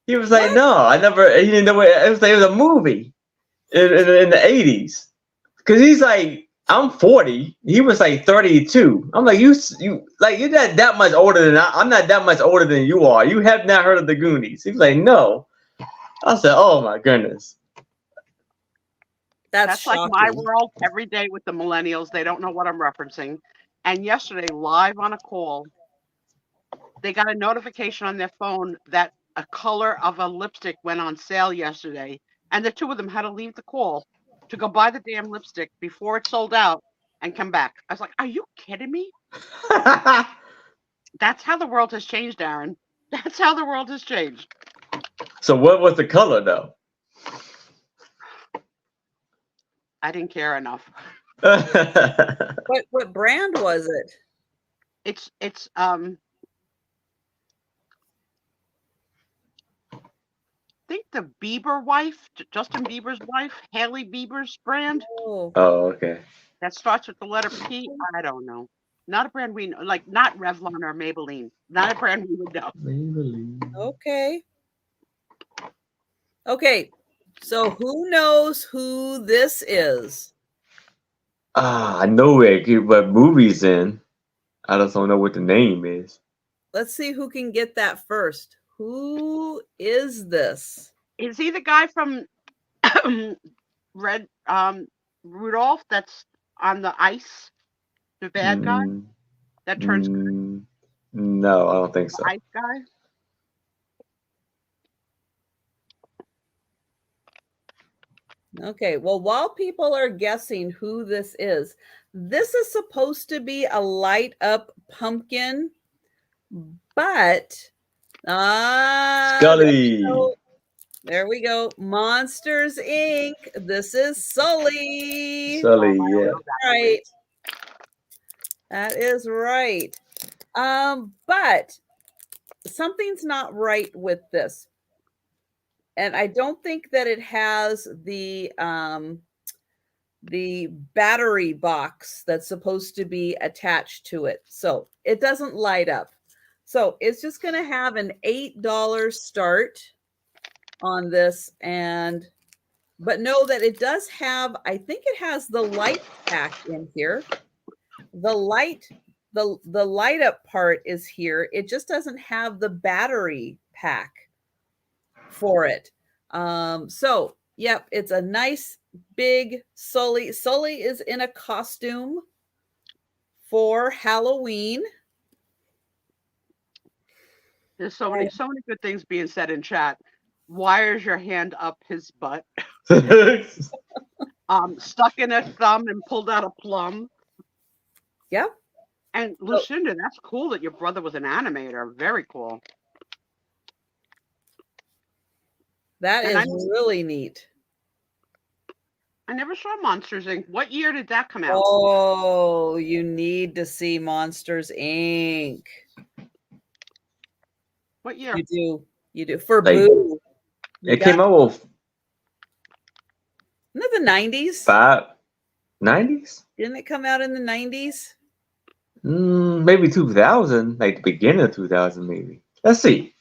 He was like, "No, I never." He didn't know it was. It was a movie in the 80s. Because he's like, I'm 40. He was like 32. I'm like, you like you're not that much older than I'm not that much older than you are. You have not heard of the Goonies. He was like, no. I said, oh my goodness. That's like my world every day with the millennials. They don't know what I'm referencing. And yesterday, live on a call, they got a notification on their phone that a color of a lipstick went on sale yesterday. And the two of them had to leave the call to go buy the damn lipstick before it sold out and come back. I was like, are you kidding me? That's how the world has changed, Aaron. That's how the world has changed. So what was the color though? I didn't care enough. What brand was it? It's I think the Bieber wife, Justin Bieber's wife, Hailey Bieber's brand. Oh, okay. That starts with the letter P. I don't know. Not a brand we know, like not Revlon or Maybelline. Not a brand we would know. Maybelline. Okay. Okay. So who knows who this is? I know what movie's in. I just don't know what the name is. Let's see who can get that first. Who is this? Is he the guy from Red Rudolph that's on the ice? The bad guy that turns green? No, I don't think so. The ice guy? Okay, well, while people are guessing who this is supposed to be a light up pumpkin, but Scully. There we go. Monsters Inc. This is Sully. Sully, yeah. Right. That is right. But something's not right with this. And I don't think that it has the battery box that's supposed to be attached to it. So it doesn't light up. So it's just going to have an $8 start on this. But know that it does have, I think it has the light pack in here. The light up part is here. It just doesn't have the battery pack for it. So yep, it's a nice big Sully. Sully is in a costume for Halloween. There's so many good things being said in chat. Wires your hand up his butt. Stuck in a thumb and pulled out a plum. Yep. And Oh, Lucinda, that's cool that your brother was an animator. Very cool. that And is really neat. I never saw Monsters Inc. What year did that come out? Oh, you need to see Monsters Inc. What year? You do. You do. For Like Boo. You it got came out with in the 90s. 90s, Didn't it come out in the 90s? maybe 2000, like the beginning of 2000, maybe. Let's see.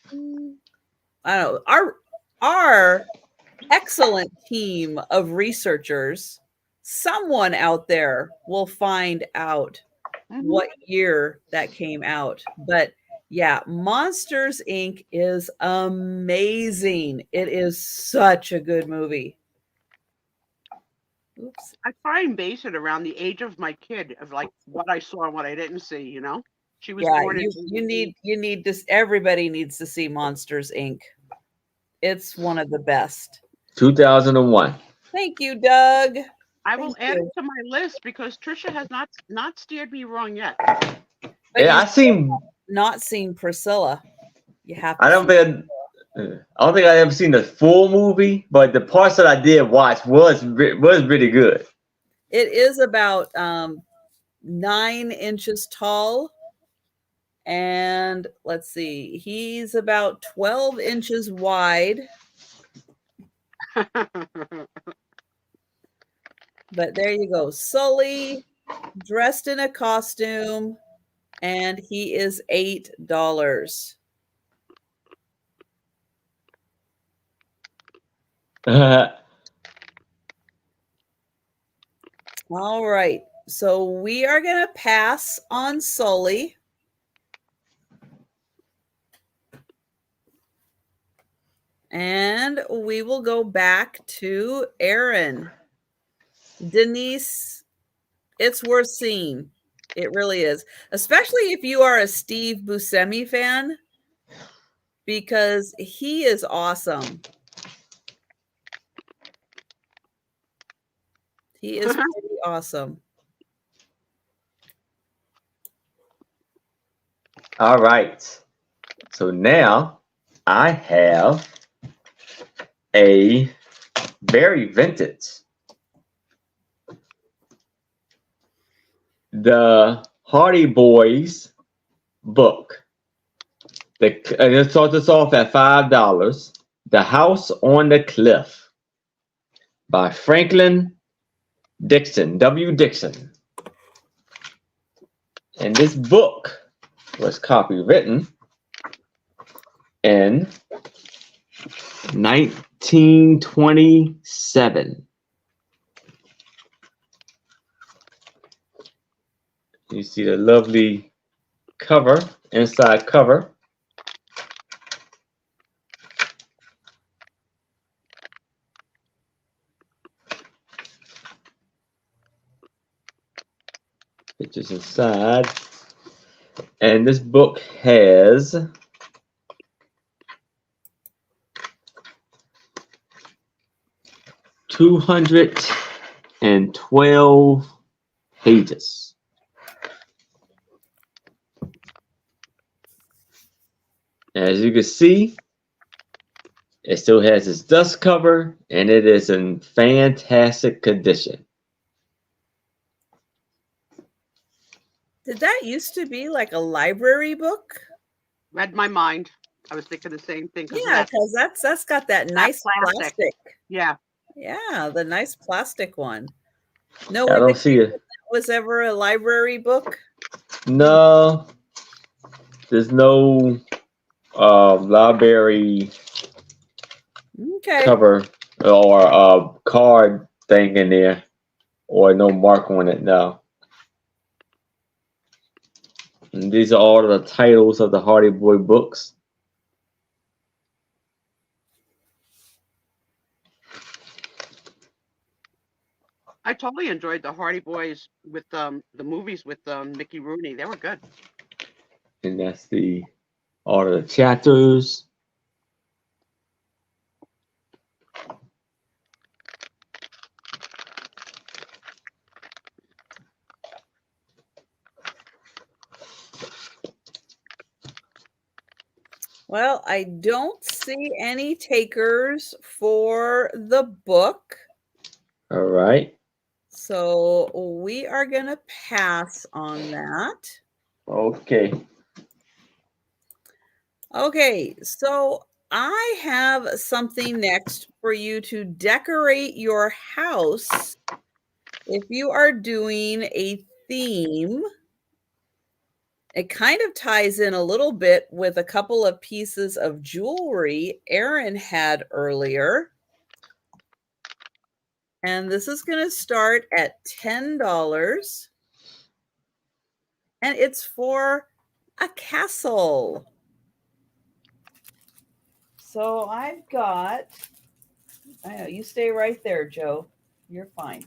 I don't know. Our excellent team of researchers, someone out there will find out Mm-hmm. what year that came out. But yeah, Monsters Inc. is amazing. It is such a good movie. Oops. I try and base it around the age of my kid, of like what I saw and what I didn't see. She was Yeah, born in you need this. Everybody needs to see Monsters Inc. It's one of the best. 2001. Thank you, Doug. I Thank will add it you. to my list because Trisha has not steered me wrong yet. But Yeah, you I seen. not seen Priscilla. You have I to don't see. think. I don't think I ever seen the full movie, but the parts that I did watch was really good. It is about 9 inches tall, and let's see, he's about 12 inches wide. But there you go, Sully, dressed in a costume, and he is $8. All right, so we are going to pass on Sully. And we will go back to Aaron. Denise, it's worth seeing. It really is. Especially if you are a Steve Buscemi fan, because he is awesome. He is pretty awesome. All right. So now I have a very vintage. The Hardy Boys book. Let's start this off at $5. The House on the Cliff by Franklin Dixon, W. Dixon. And this book was copywritten in 1927. You see the lovely cover, inside cover. Pictures inside. And this book has 212 pages. As you can see, it still has its dust cover, and it is in fantastic condition. Did that used to be like a library book? Read my mind. I was thinking the same thing because Yeah, because that's got that nice plastic. plastic. Yeah. Yeah, the nice plastic one. No I don't see indication it. that was ever a library book. No, there's no library Okay. cover or card thing in there, or no mark on it. No. And these are all the titles of the Hardy Boy books. I totally enjoyed the Hardy Boys with the movies with Mickey Rooney. They were good. And that's all of the chapters. Well, I don't see any takers for the book. All right. So we are going to pass on that. Okay. Okay, so I have something next for you to decorate your house. If you are doing a theme, it kind of ties in a little bit with a couple of pieces of jewelry Erin had earlier. And this is going to start at $10. And it's for a castle. So I've got, I know, you stay right there, Joe. You're fine.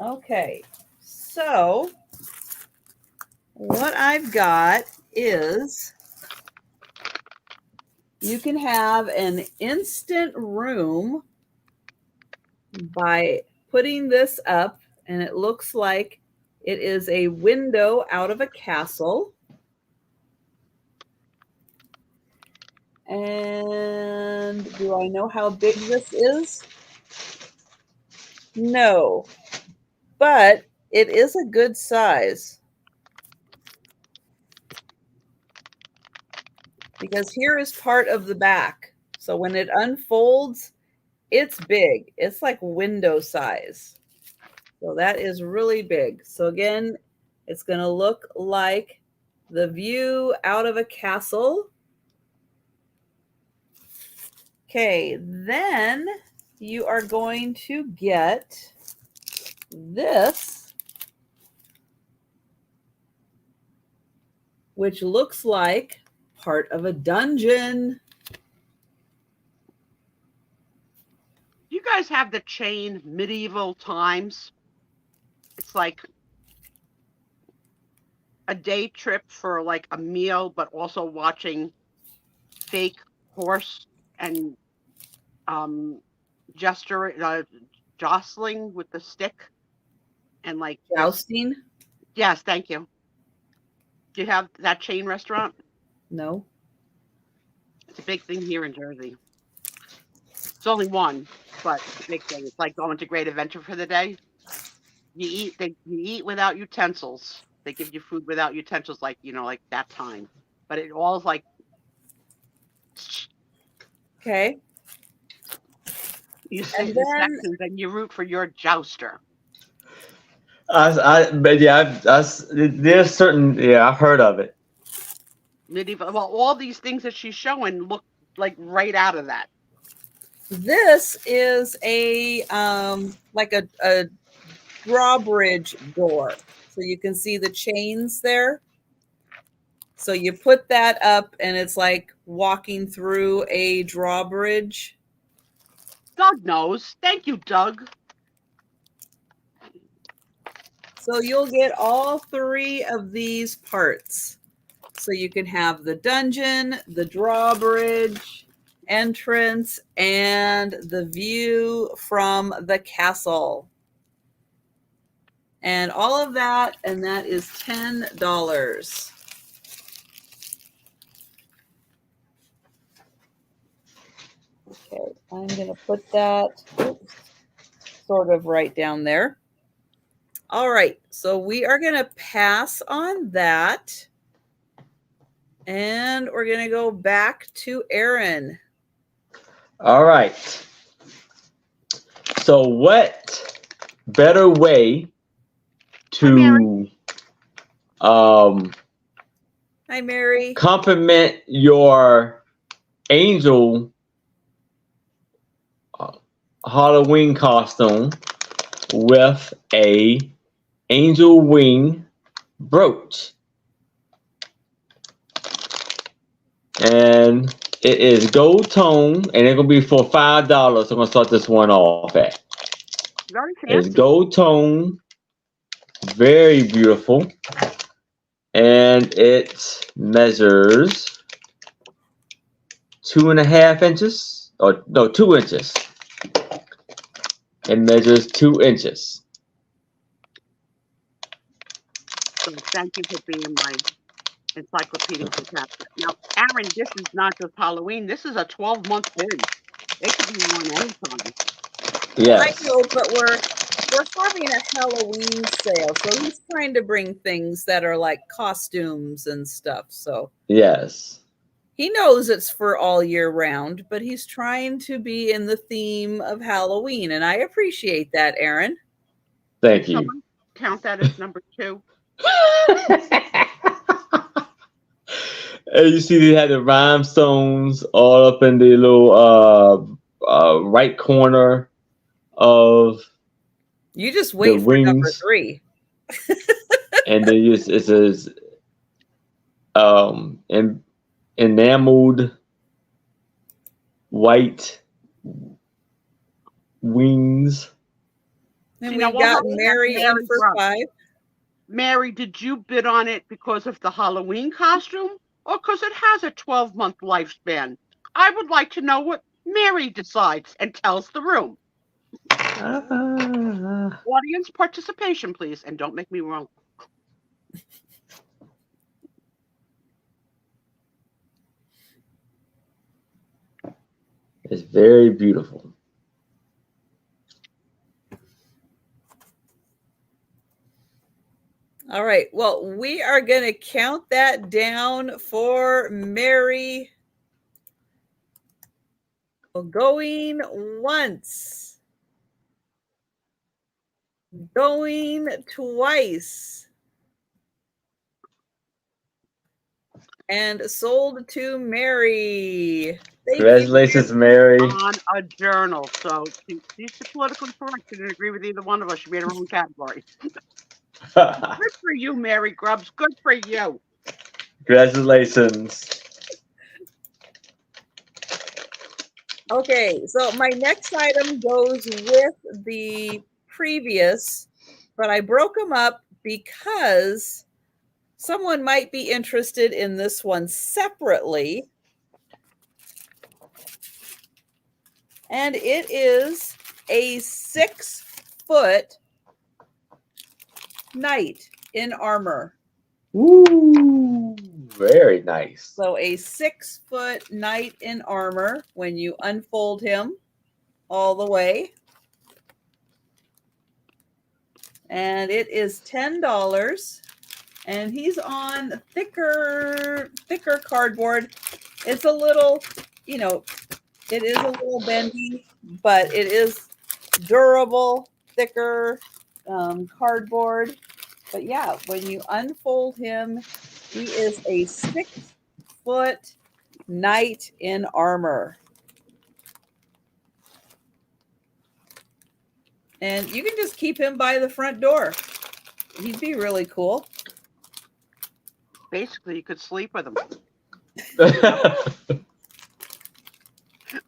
Okay, so what I've got is you can have an instant room by putting this up, and it looks like it is a window out of a castle. And do I know how big this is? No, but it is a good size. Because here is part of the back. So when it unfolds, it's big. It's like window size. So that is really big. So again, it's going to look like the view out of a castle. Okay, then you are going to get this, which looks like part of a dungeon. You guys have the chain Medieval Times. It's like a day trip for like a meal, but also watching fake horse and jostling with the stick and like Jousting? Yes, thank you. Do you have that chain restaurant? No. It's a big thing here in Jersey. It's only one, but it's a big thing. It's like going to Great Adventure for the day. You eat without utensils. They give you food without utensils, like like that time. But it all is like. Okay. You sit in the sections and you root for your jouster. But yeah, there's certain, yeah, I've heard of it. Medieval. Well, all these things that she's showing look like right out of that. This is a like a drawbridge door. So you can see the chains there. So you put that up and it's like walking through a drawbridge. Doug knows. Thank you, Doug. So you'll get all three of these parts. So you can have the dungeon, the drawbridge, entrance, and the view from the castle. And all of that, and that is $10. Okay, I'm going to put that sort of right down there. All right, so we are going to pass on that. And we're going to go back to Erin. All right. So what better way to Hi, Mary. compliment your angel Halloween costume with a angel wing brooch? And it is gold tone, and it's gonna be for $5. I'm gonna start this one off at. Very It's fancy. gold tone, very beautiful, and it measures 2.5 inches, or no, 2 inches. It measures 2 inches. So thank you for being my encyclopedic chapter. Now, Aaron, this is not just Halloween. This is a 12-month thing. It could be worn anytime. I Yes. know, but we're having a Halloween sale, so he's trying to bring things that are like costumes and stuff. So Yes. he knows it's for all year round, but he's trying to be in the theme of Halloween, and I appreciate that, Aaron. Thank you. Someone count that as number 2. And you see they had the rhinestones all up in the little right corner of You just the wait for number wings, 3. and then it says enameled white wings. And You know we've what, got honey? That's Mary in Mary for Brooch. 5. Mary, did you bid on it because of the Halloween costume or because it has a 12-month lifespan? I would like to know what Mary decides and tells the room. Audience participation, please, and don't make me wrong. It's very beautiful. All right. Well, we are going to count that down for Mary. Going once. Going twice. And sold to Mary. Thank Congratulations, you, Mary. On a journal. So she's politically correct. She didn't agree with either one of us. She made her own category. Good for you, Mary Grubbs. Good for you. Congratulations. Okay, so my next item goes with the previous, but I broke them up because someone might be interested in this one separately. And it is a 6-foot knight in armor. Ooh, very nice. So a 6-foot knight in armor when you unfold him all the way. And it is $10. And he's on thicker cardboard. It's a little, it is a little bendy, but it is durable, thicker cardboard. But yeah, when you unfold him, he is a 6-foot knight in armor. And you can just keep him by the front door. He'd be really cool. Basically, you could sleep with him.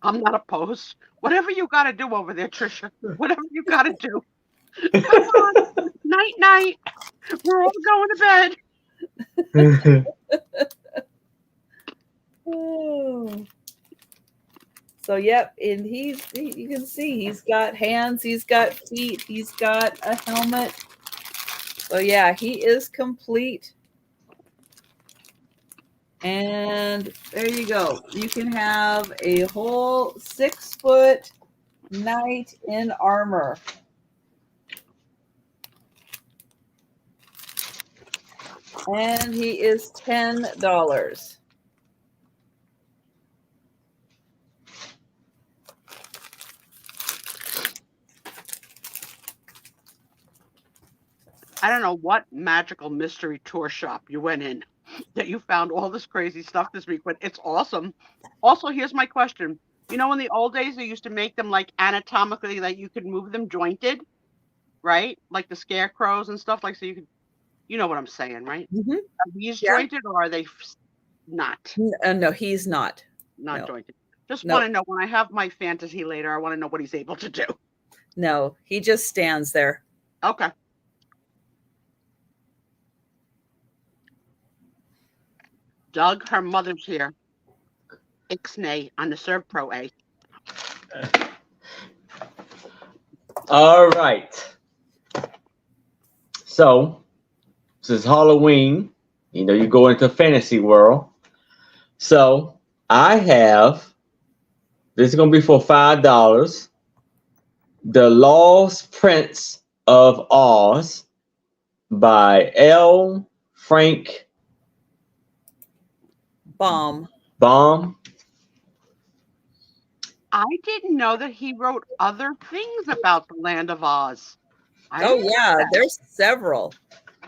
I'm not opposed. Whatever you got to do over there, Trisha. Whatever you got to do. Come on. Night, night. We're all going to bed. Oh. So, yep. And you can see he's got hands, he's got feet, he's got a helmet. So, yeah, he is complete. And there you go. You can have a whole 6-foot knight in armor. And he is $10. I don't know what magical mystery tour shop you went in that you found all this crazy stuff this week, but it's awesome. Also, here's my question. You know, in the old days, they used to make them like anatomically, like you could move them jointed, right? Like the scarecrows and stuff, like so you could, you know what I'm saying, right? Mm-hmm. Are these jointed or are they not? No, he's not. Not No. jointed. Just No. want to know when I have my fantasy later, I want to know what he's able to do. No, he just stands there. Okay. Doug, her mother's here. Ixnay on the Serve Pro A. All right. So, this is Halloween. You know, you go into fantasy world. So I have, this is going to be for $5, The Lost Prince of Oz by L. Frank Bomb. Baum. I didn't know that he wrote other things about the Land of Oz. I Oh didn't know yeah, that. there's several.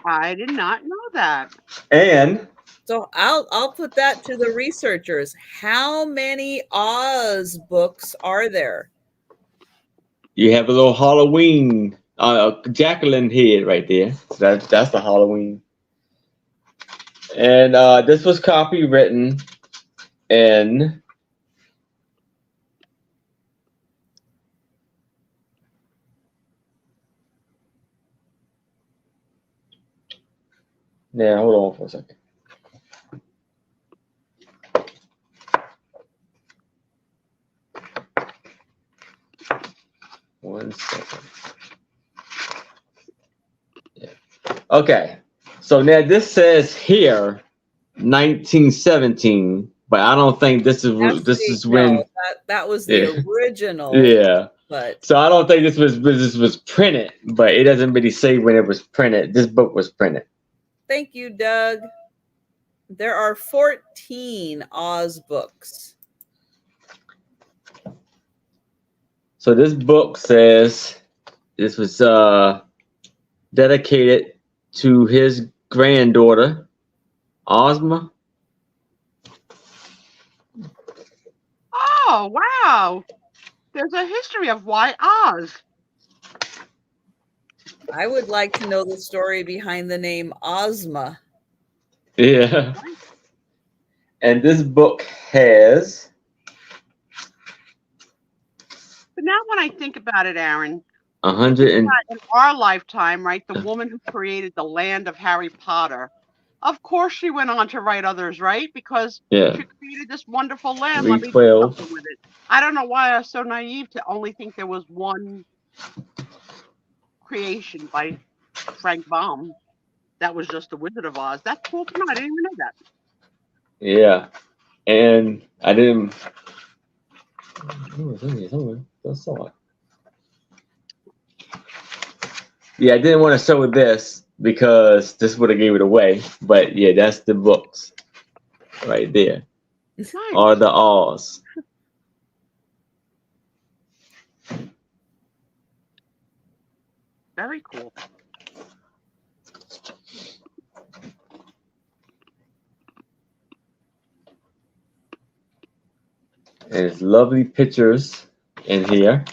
I did not know that. And So I'll put that to the researchers. How many Oz books are there? you have a little Halloween Jacqueline head right there. So that's the Halloween. And this was copywritten in now hold on for a second. One second. Yeah. Okay. So now this says here 1917, but I don't think this is when that was the yeah. original. Yeah. But So I don't think this was printed, but it doesn't really say when it was printed. This book was printed. thank you, Doug. There are 14 Oz books. So this book says this was dedicated to his granddaughter, Ozma. Oh, wow. There's a history of why Oz. I would like to know the story behind the name Ozma. Yeah. And this book has. But now when I think about it, Aaron, 100 and in our lifetime, right, the woman who created the land of Harry Potter, of course she went on to write others, right? Because yeah, she created this wonderful land. Let me do 312. something with it. I don't know why I was so naive to only think there was one creation by Frank Baum. That was just the Wizard of Oz. That's cool to know. I didn't even know that. Yeah, and I didn't. Oh, it's in here somewhere. I saw it. Yeah, I didn't want to show this because this would have gave it away. But yeah, that's the books right there. Nice. Are the Oz. Very cool. And there's lovely pictures in here.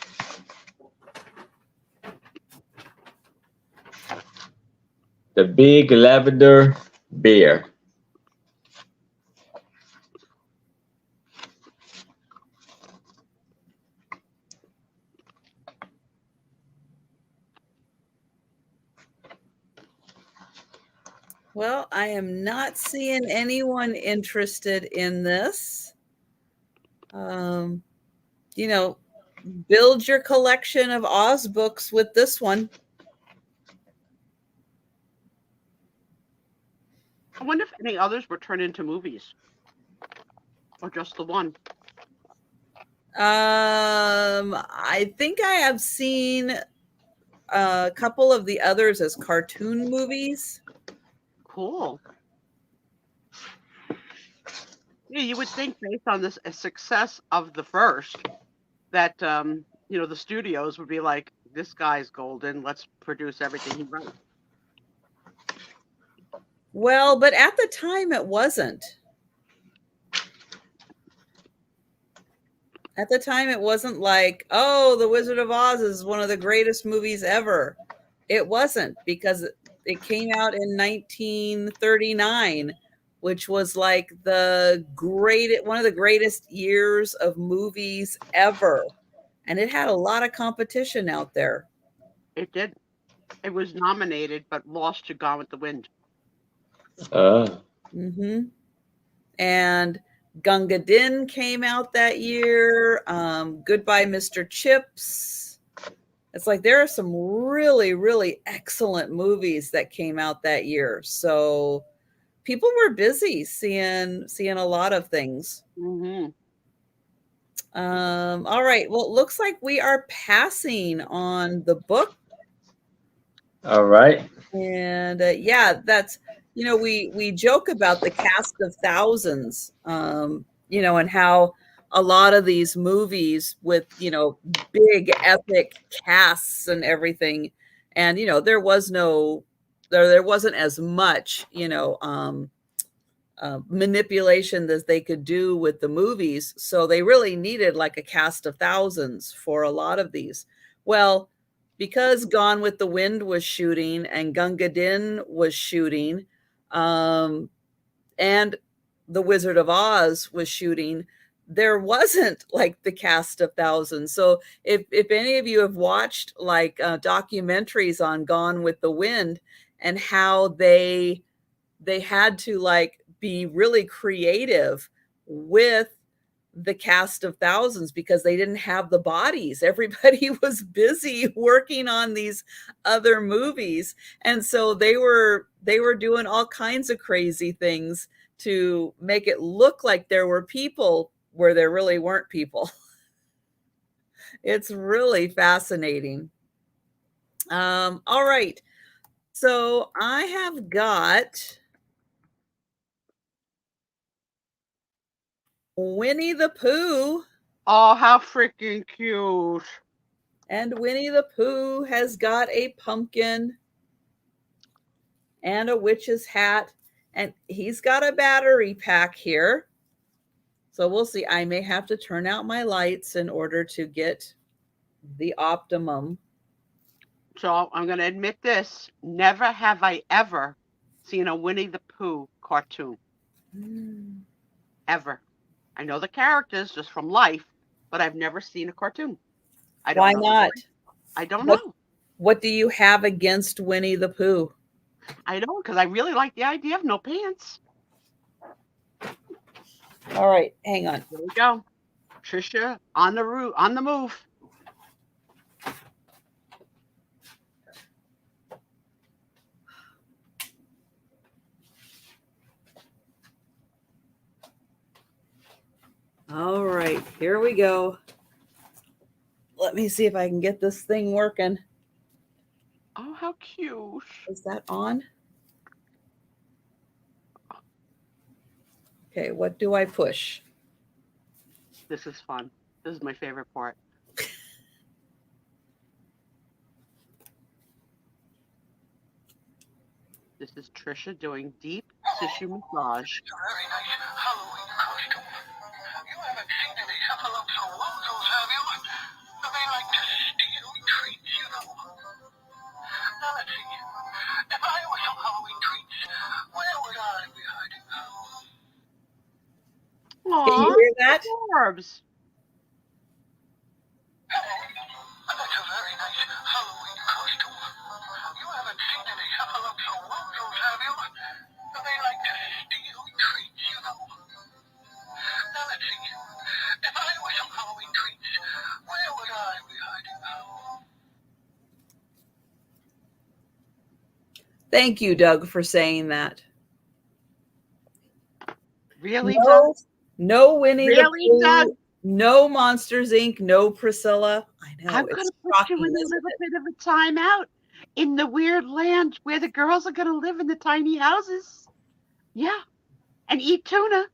The big lavender bear. Well, I am not seeing anyone interested in this. You know, build your collection of Oz books with this one. I wonder if any others were turned into movies. Or just the one. I think I have seen a couple of the others as cartoon movies. Cool. Yeah, you would think based on this success of the first that you know, the studios would be like, this guy's golden. Let's produce everything he wrote. Well, but at the time it wasn't. At the time it wasn't like, oh, The Wizard of Oz is one of the greatest movies ever. It wasn't, because it came out in 1939, which was like one of the greatest years of movies ever. And it had a lot of competition out there. It did. It was nominated but lost to Gone with the Wind. Mm-hmm. And Gunga Din came out that year. Goodbye, Mr. Chips. It's like there are some really, really excellent movies that came out that year. So people were busy seeing a lot of things. Mm-hmm. All right. Well, it looks like we are passing on the book. All right. And yeah, that's, we joke about the cast of thousands, and how a lot of these movies with, big epic casts and everything. And, there wasn't as much, manipulation as they could do with the movies. So they really needed like a cast of thousands for a lot of these. Well, because Gone with the Wind was shooting and Gunga Din was shooting, and The Wizard of Oz was shooting, there wasn't like the cast of thousands. So if any of you have watched like documentaries on Gone with the Wind and how they had to like be really creative with the cast of thousands because they didn't have the bodies. Everybody was busy working on these other movies. And so they were doing all kinds of crazy things to make it look like there were people where there really weren't people. It's really fascinating. All right. So I have got Winnie the Pooh. Oh, how freaking cute. And Winnie the Pooh has got a pumpkin and a witch's hat. And he's got a battery pack here. So we'll see. I may have to turn out my lights in order to get the optimum. So I'm going to admit this. Never have I ever seen a Winnie the Pooh cartoon. Ever. I know the characters just from life, but I've never seen a cartoon. I don't Why know. not? I don't know. What do you have against Winnie the Pooh? I don't, because I really like the idea of no pants. All right, hang on. Here we go. Trisha on the move. All right, here we go. Let me see if I can get this thing working. Oh, how cute. Is that on? Okay, what do I push? This is fun. This is my favorite part. This is Trisha doing deep tissue massage. It's a very nice Halloween costume. You haven't seen any heffalumps or locals, have you? They like to steal treats, you know. Now let's see. If I were some Halloween treats, where would I be hiding? Aww, Can you hear that? Orbs. Hey, that's a very nice Halloween costume. You haven't seen any heffalumps or locals, have you? They like to steal treats, you know. Now let's see. If I were some Halloween treats, where would I be hiding? Thank you, Doug, for saying that. Really, Doug? No Winnie Really, the Pooh, Doug? no Monsters Inc., no Priscilla. I know. I'm going to put you in a little bit of a timeout in the weird land where the girls are going to live in the tiny houses. Yeah. And eat tuna.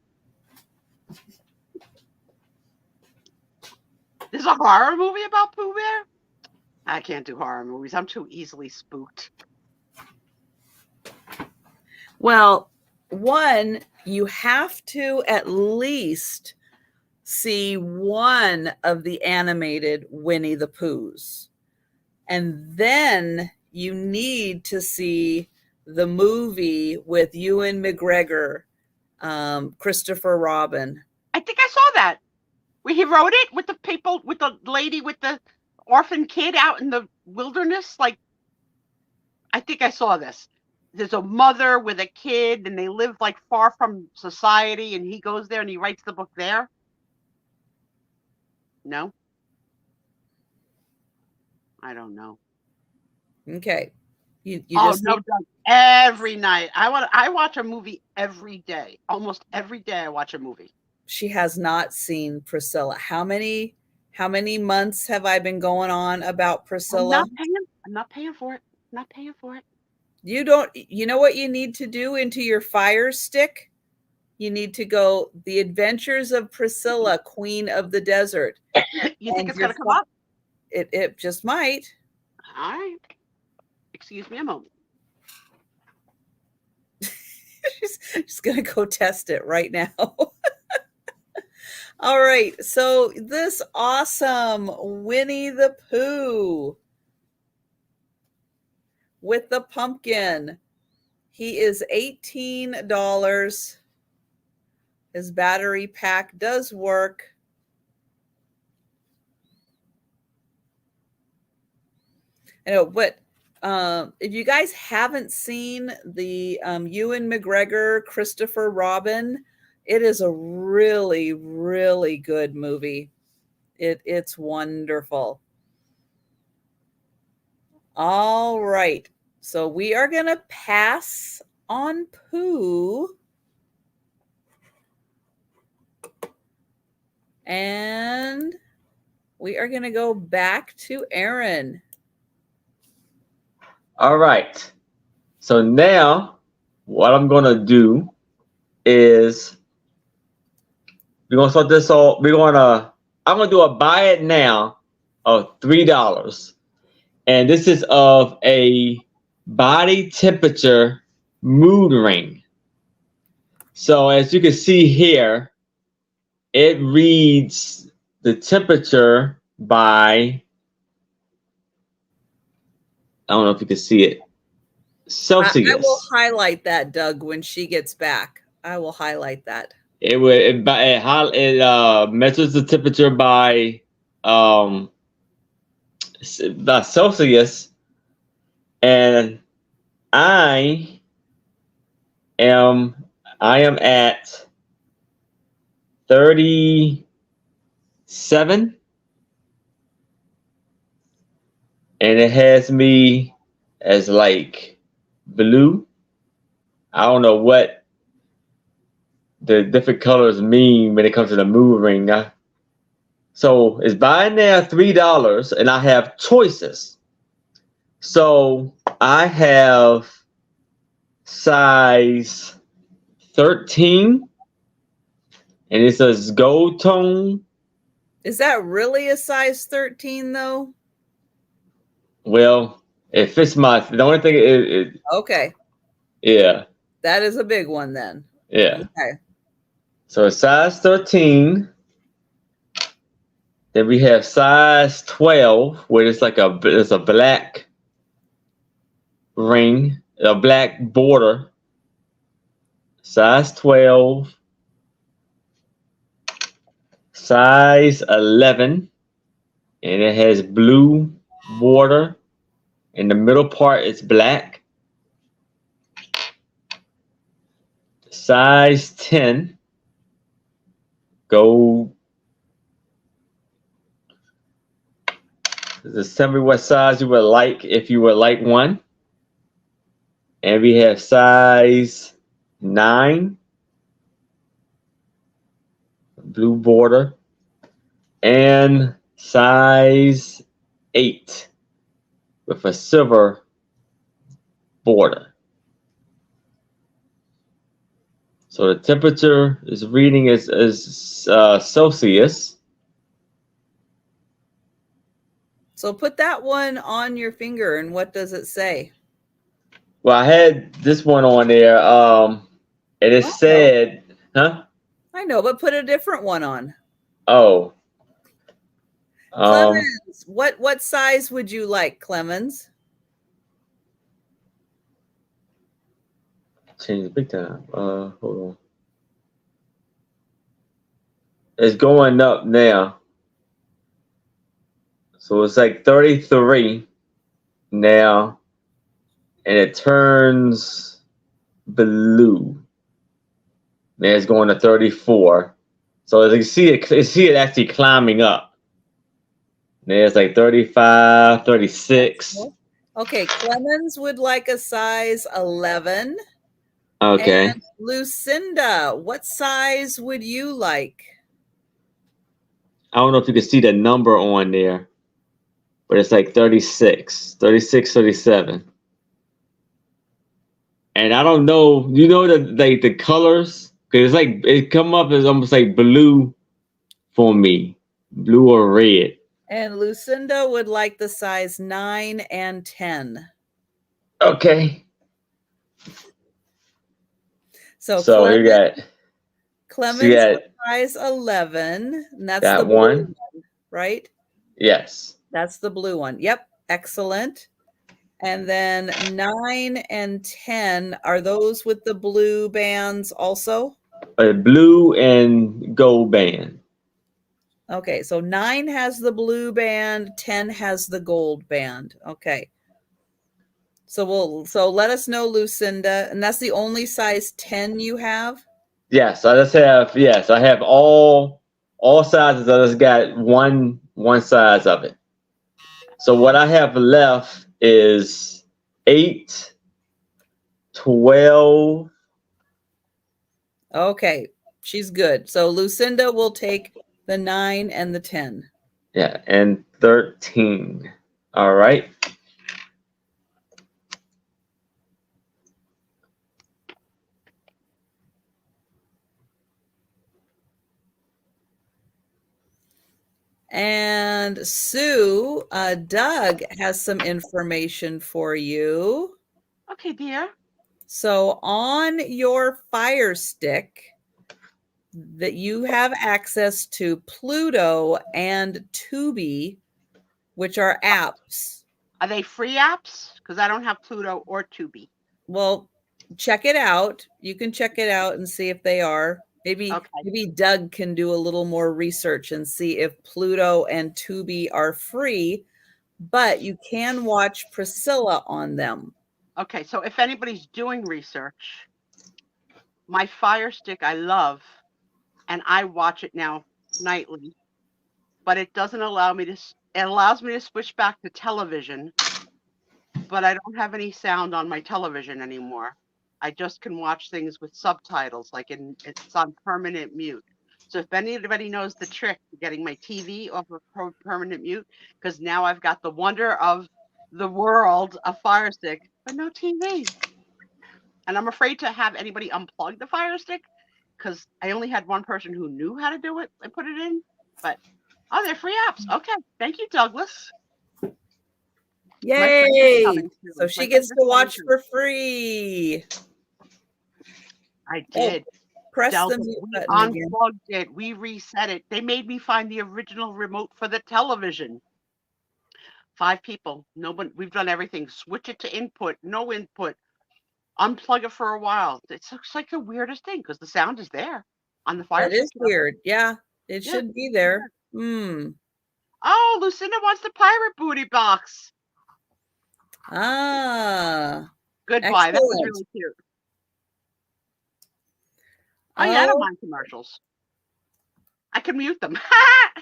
There's a horror movie about Pooh Bear? I can't do horror movies. I'm too easily spooked. Well, one, you have to at least see one of the animated Winnie the Poohs. And then you need to see the movie with Ewan McGregor, Christopher Robin. I think I saw that. Where he wrote it with the people, with the lady with the orphan kid out in the wilderness. Like, I think I saw this. There's a mother with a kid and they live like far from society and he goes there and he writes the book there. No? I don't know. Okay. You Oh just no, need, Doug. Every night. I watch a movie every day. Almost every day I watch a movie. she has not seen Priscilla. How many months have I been going on about Priscilla? I'm not paying for it. I'm not paying for it. You know what you need to do into your Fire Stick? You need to go The Adventures of Priscilla, Queen of the Desert. You think And it's gonna come up? it just might. All right. Excuse me a moment. She's gonna go test it right now. All right, so this awesome Winnie the Pooh with the pumpkin. He is $18. His battery pack does work. I know, but if you guys haven't seen the Ewan McGregor, Christopher Robin, it is a really, really good movie. It's wonderful. All right. So we are going to pass on Pooh. And we are going to go back to Aaron. All right. So now what I'm going to do is we're going to start this all. I'm going to do a buy it now of $3. And this is of a body temperature mood ring. So as you can see here, it reads the temperature by, I don't know if you can see it, Celsius. I will highlight that, Doug, when she gets back. I will highlight that. It measures the temperature by Celsius, and I am at 37, and it has me as like blue. I don't know what the different colors mean when it comes to the mood ring. So it's buying there $3, and I have choices. So I have size 13, and it says gold tone. Is that really a size 13 though? Well, it fits the only thing Okay. Yeah. That is a big one then. Yeah. Okay. So it's size 13. Then we have size 12, where it's like it's a black ring, a black border. Size 12. Size 11, and it has blue border. In the middle part, it's black. Size 10, gold. Just tell me what size you would like if you would like one. And we have size 9, blue border, and size 8 with a silver border. So the temperature is reading as Celsius. So put that one on your finger, and what does it say? Well, I had this one on there, and it said, huh? I know, but put a different one on. Oh. Clemens, what size would you like, Clemens? Change the big time. Hold on. It's going up now. So it's like 33 now, and it turns blue. Then it's going to 34. So as you see it actually climbing up. Then it's like 35, 36. Okay, Clemens would like a size 11. Okay. And Lucinda, what size would you like? I don't know if you can see the number on there, but it's like 36, 36, 37. And I don't know, you know the colors? Because it's like it come up as almost like blue for me. Blue or red. And Lucinda would like the size 9 and 10. Okay. So So you got Clemens got size 11, and that's the that blue one. one, right? Yes. That's the blue one. Yep, excellent. And then 9 and 10, are those with the blue bands also? A blue and gold band. Okay, so 9 has the blue band, 10 has the gold band. Okay. So let us know, Lucinda, and that's the only size 10 you have? Yes, I have all sizes. I just got one size of it. So what I have left is 8, 12. Okay, she's good. So Lucinda will take the 9 and the 10. Yeah, and 13. All right. And Sue, Doug has some information for you. Okay, dear. So on your Fire Stick, that you have access to Pluto and Tubi, which are apps. Are they free apps? Because I don't have Pluto or Tubi. Well, check it out. You can check it out and see if they are. Maybe Doug can do a little more research and see if Pluto and Tubi are free, but you can watch Priscilla on them. Okay, so if anybody's doing research, my Fire Stick I love, and I watch it now nightly, but it doesn't allow me to. It allows me to switch back to television, but I don't have any sound on my television anymore. I just can watch things with subtitles, like it's on permanent mute. So if anybody knows the trick to getting my TV off of permanent mute, because now I've got the wonder of the world, a Fire Stick, but no TV. And I'm afraid to have anybody unplug the Fire Stick because I only had one person who knew how to do it and put it in. But they're free apps. Okay, thank you, Douglas. Yay! So she gets to watch for free. I did. Press the mute button again. Unplugged it. We reset it. They made me find the original remote for the television. 5 people. Nobody. We've done everything. Switch it to input. No input. Unplug it for a while. It looks like the weirdest thing because the sound is there on the Fire Stick. That is weird. Yeah, it should be there. Oh, Lucinda wants the pirate booty box. Ah. Goodbye. Excellent. That was really cute. Oh, yeah, I don't mind commercials. I can mute them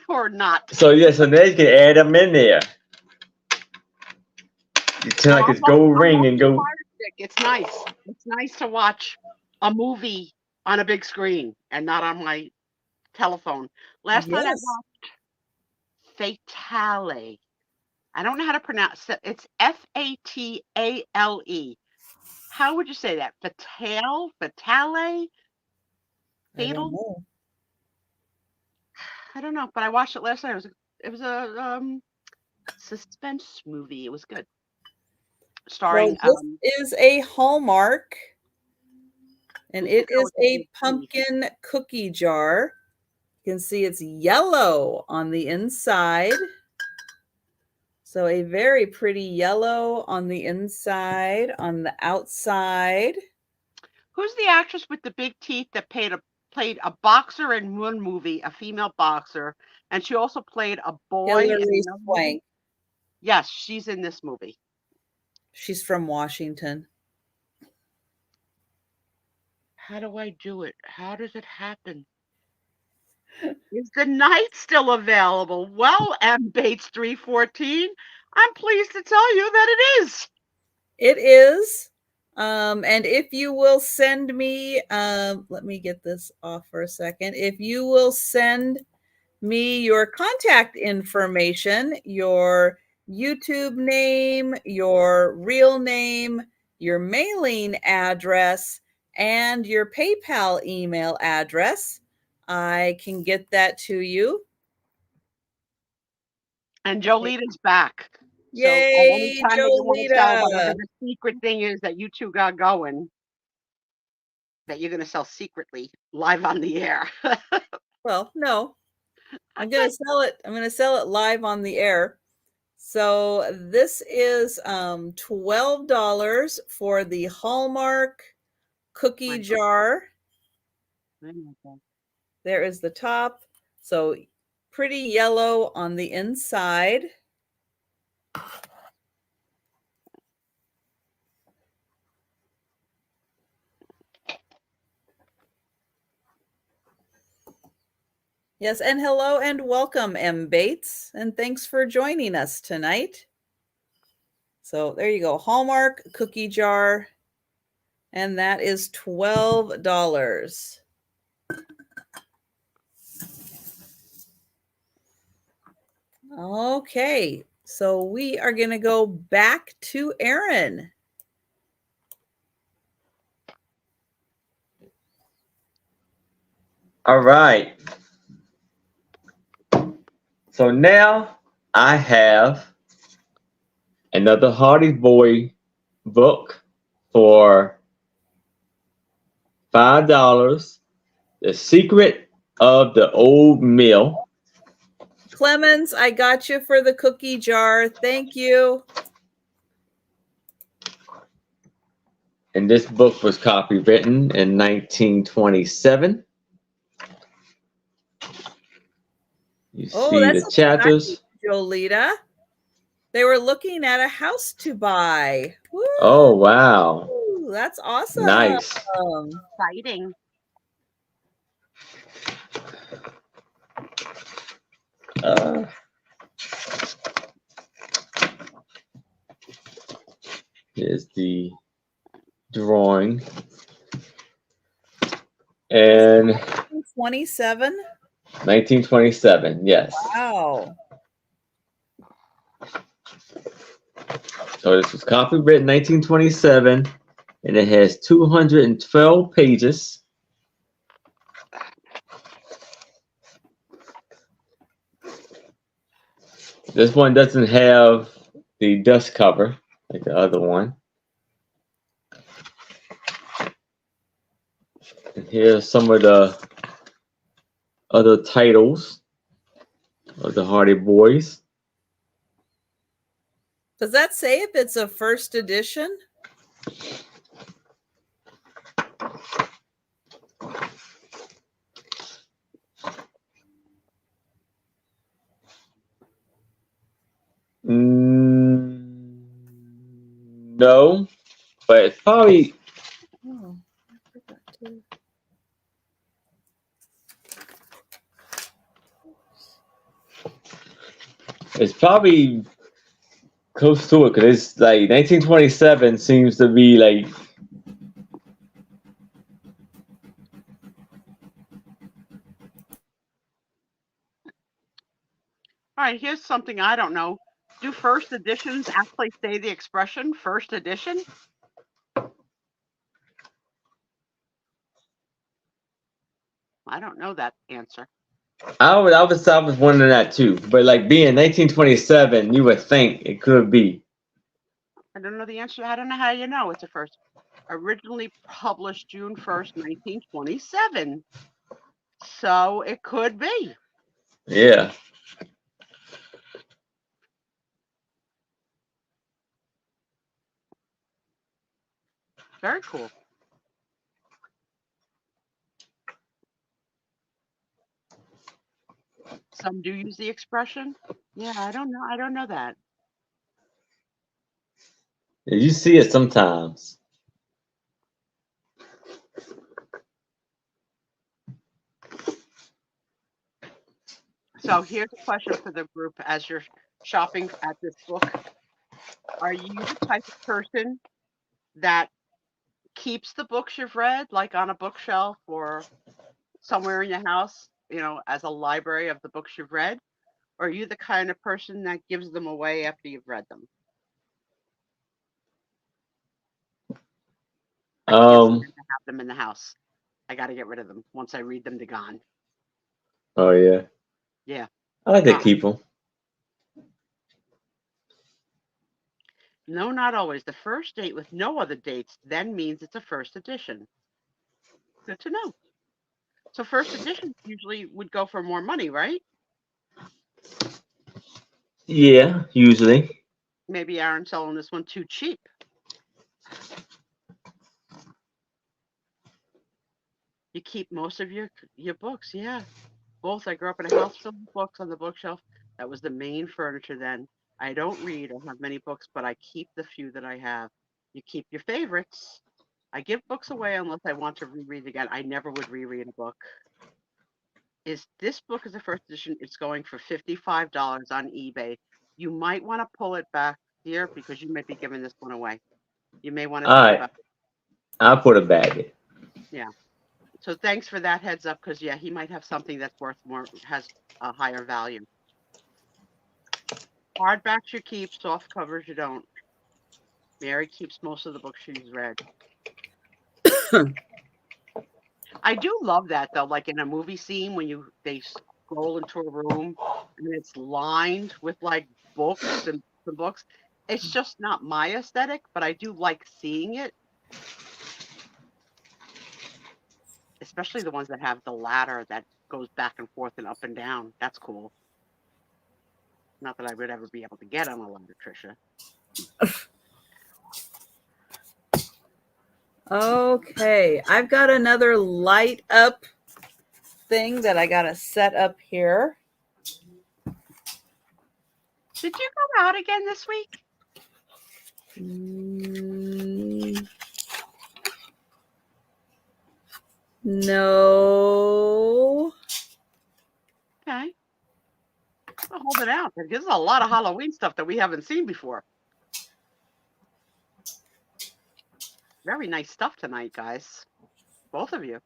or not. So yeah, so now you can add them in there. You turn like this gold ring and go. It's nice. It's nice to watch a movie on a big screen and not on my telephone. Last night I watched Fatale. I don't know how to pronounce it. It's Fatale. How would you say that? Fatale? Fatal? I don't know, but I watched it last night. It was a suspense movie. It was good. Starring this is a Hallmark, and it is a pumpkin cookie jar. You can see it's yellow on the inside. So a very pretty yellow on the inside, on the outside. Who's the actress with the big teeth that played a boxer in one movie, a female boxer, and she also played a boy in another movie? Yes, she's in this movie. She's from Washington. How do I do it? How does it happen? Is the night still available? Well, M. Bates 314, I'm pleased to tell you that it is. It is. And if you will send me, let me get this off for a second. If you will send me your contact information, your YouTube name, your real name, your mailing address, and your PayPal email address, I can get that to you. And Jolita's back. So at any Yay, time that you want to tell whatever Jolita. the secret thing is that you two got going, that you're going to sell secretly live on the air. Well, no, I'm going to sell it. I'm going to sell it live on the air. So this is $12 for the Hallmark cookie jar. There is the top. So pretty yellow on the inside. Yes, and hello and welcome, M. Bates, and thanks for joining us tonight. So there you go, Hallmark cookie jar, and that is $12. Okay, so we are going to go back to Erin. All right. So now I have another Hardy Boy book for $5. The Secret of the Old Mill. Clemens, I got you for the cookie jar. Thank you. And this book was copywritten in 1927. You see That's the chapters. Jolita. They were looking at a house to buy. Woo! Oh, wow. That's awesome. Nice. Exciting. Here's the drawing. And 27? 1927, yes. Wow. So this was copywritten 1927, and it has 212 pages. This one doesn't have the dust cover like the other one. And here's some of the other titles of the Hardy Boys. Does that say if it's a first edition? No, but it's probably. Oh, I forgot to. It's probably close to it because it's like 1927 seems to be like. All right, here's something I don't know. Do first editions actually say the expression first edition? I don't know that answer. I was wondering that too, but like being 1927, you would think it could be. I don't know the answer. I don't know how you know it's a first. Originally published June 1st, 1927. So it could be. Yeah. Very cool. Some do use the expression. Yeah, I don't know. I don't know that. You see it sometimes. So here's a question for the group as you're shopping at this book, are you the type of person that keeps the books you've read, like on a bookshelf or somewhere in your house, as a library of the books you've read? Or are you the kind of person that gives them away after you've read them? I can't stand to have them in the house. I got to get rid of them. Once I read them, they're gone. Oh yeah. Yeah. I like to keep them. No, not always. The first date with no other dates then means it's a first edition. Good to know. So first editions usually would go for more money, right? Yeah, usually. Maybe Aaron's selling this one too cheap. You keep most of your books, yeah. Both. I grew up in a house filled with books on the bookshelf. That was the main furniture then. I don't read or have many books, but I keep the few that I have. You keep your favorites. I give books away unless I want to reread again. I never would reread a book. This book is a first edition. It's going for $55 on eBay. You might want to pull it back here because you might be giving this one away. You may want to All think right. about it. I'll put it back. Yeah. So thanks for that heads up, because yeah, he might have something that's worth more, has a higher value. Hardbacks you keep, soft covers you don't. Mary keeps most of the books she's read. I do love that though, like in a movie scene when they scroll into a room and it's lined with like books and books. It's just not my aesthetic, but I do like seeing it. Especially the ones that have the ladder that goes back and forth and up and down. That's cool. Not that I would ever be able to get on a ladder, Trisha. Okay, I've got another light up thing that I got to set up here. Did you go out again this week? No. Okay. I'll hold it out. There's a lot of Halloween stuff that we haven't seen before. Very nice stuff tonight, guys. Both of you.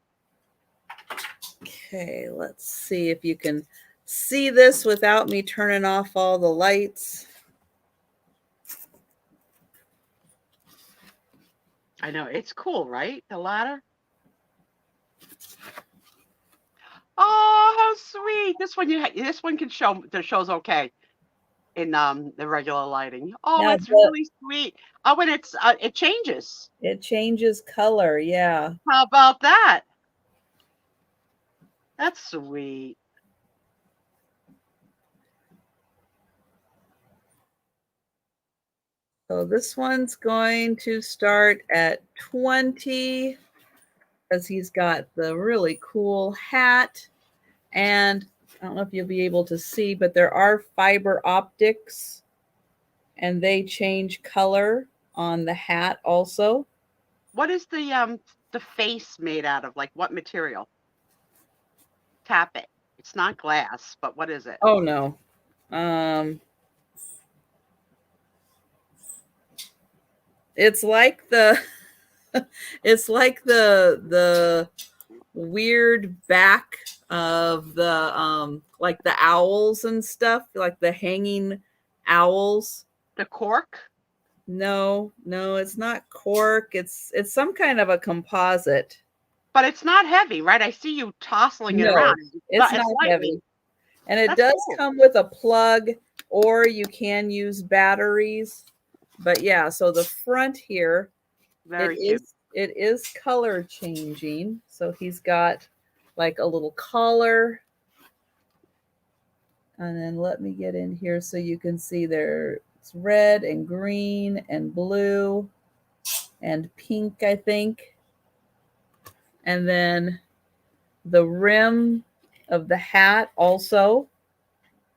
Okay, let's see if you can see this without me turning off all the lights. I know, it's cool, right? The ladder. Oh, how sweet! This one can show. The show's okay in the regular lighting. Oh, Now it's really sweet. Oh, and it changes. It changes color, yeah. How about that? That's sweet. So this one's going to start at 20 because he's got the really cool hat. And I don't know if you'll be able to see, but there are fiber optics and they change color on the hat also. What is the face made out of? Like what material? Tap it. It's not glass, but what is it? Oh no. It's like the weird back of the like the owls and stuff, like the hanging owls. The cork? No, it's not cork. It's some kind of a composite. But it's not heavy, right? I see you tossing it around. It's not heavy. And it does come with a plug, or you can use batteries. But yeah, so the front here, it is color changing. So he's got like a little collar. And then let me get in here so you can see there it's red and green and blue and pink, I think. And then the rim of the hat also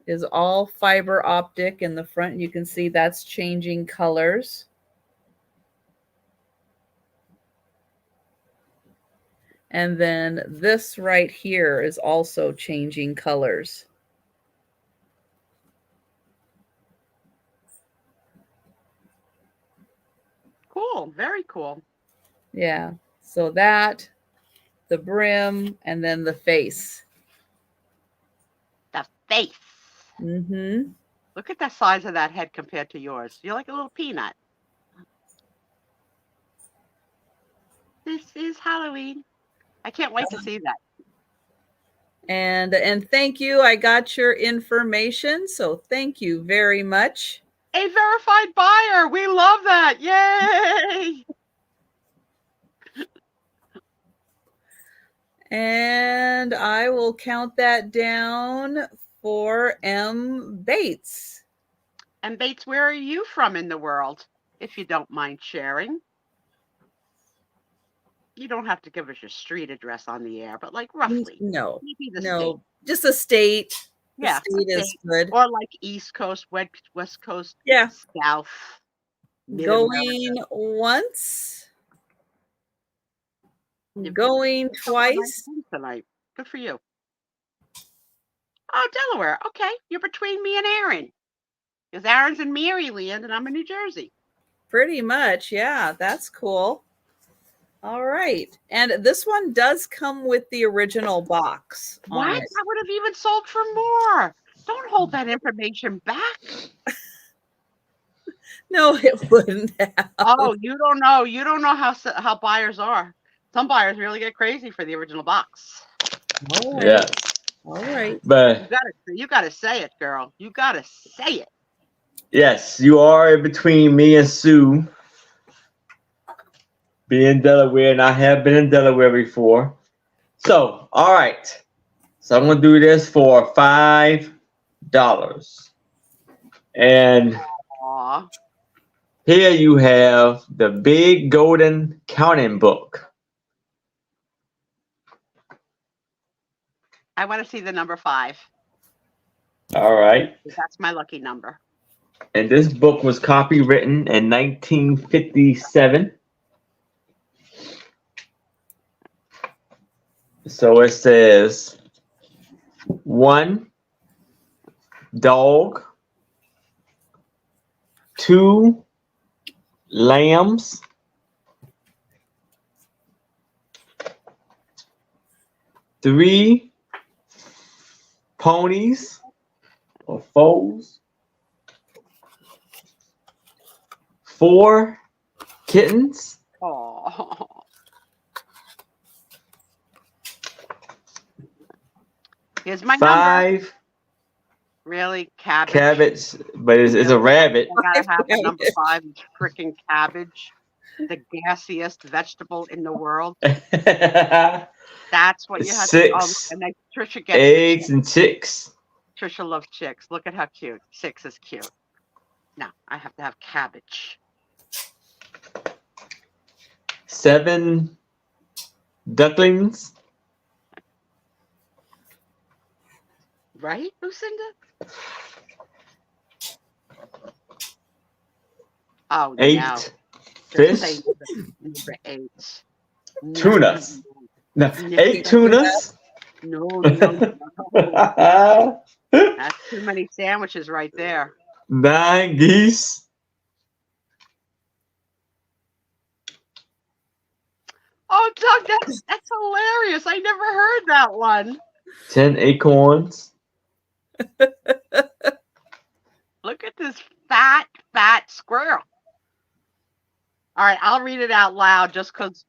is all fiber optic in the front. You can see that's changing colors. And then this right here is also changing colors. cool. Very cool. Yeah. So that, the brim, and then the face. The face. Mm-hmm. Look at the size of that head compared to yours. You're like a little peanut. This is Halloween. I can't wait to see that. And thank you. I got your information. So thank you very much. A verified buyer. We love that. Yay. And I will count that down for M. Bates. And Bates, where are you from in the world, if you don't mind sharing? You don't have to give us your street address on the air, but like roughly. No, Maybe the no, state. just a state. Yeah, The state is good. Or like East Coast, West Coast, Yeah. South, Going Mid-America. once. You've Going got a nice twice. thing tonight. Good for you. Oh, Delaware. Okay, you're between me and Aaron. Because Aaron's in Maryland and I'm in New Jersey. Pretty much, yeah. That's cool. All right. And this one does come with the original box. What? On it. I would have even sold for more. Don't hold that information back. No, it wouldn't have. Oh, you don't know. You don't know how buyers are. Some buyers really get crazy for the original box. All right. Yeah. All right. But You gotta say it, girl. You gotta say it. yes, you are in between me and Sue. Be in Delaware, and I have been in Delaware before. So, all right. So I'm gonna do this for $5. And Aw. here you have the big golden counting book. I want to see the number 5. All right. That's my lucky number. And this book was copywritten in 1957. So it says 1 dog, 2 lambs, 3 ponies or foals, 4 kittens, Oh. Here's my number. 5 Really? Cabbage? cabbage, but it's a rabbit. I gotta have the number 5. It's freaking cabbage. The gassiest vegetable in the world. That's what you have 6 to. And then Trisha gets eggs and chicks. Trisha loves chicks. Look at how cute. 6 is cute. Now I have to have cabbage. 7 ducklings. Right, Lucinda? Oh, 8 no. fish. Say number 8. Tunas. No, 8 tunas. No. Nine That's too many sandwiches right there. geese. Oh, Doug, that's hilarious. I never heard that one. 10 acorns. Look at this fat squirrel. All right, I'll read it out loud just because,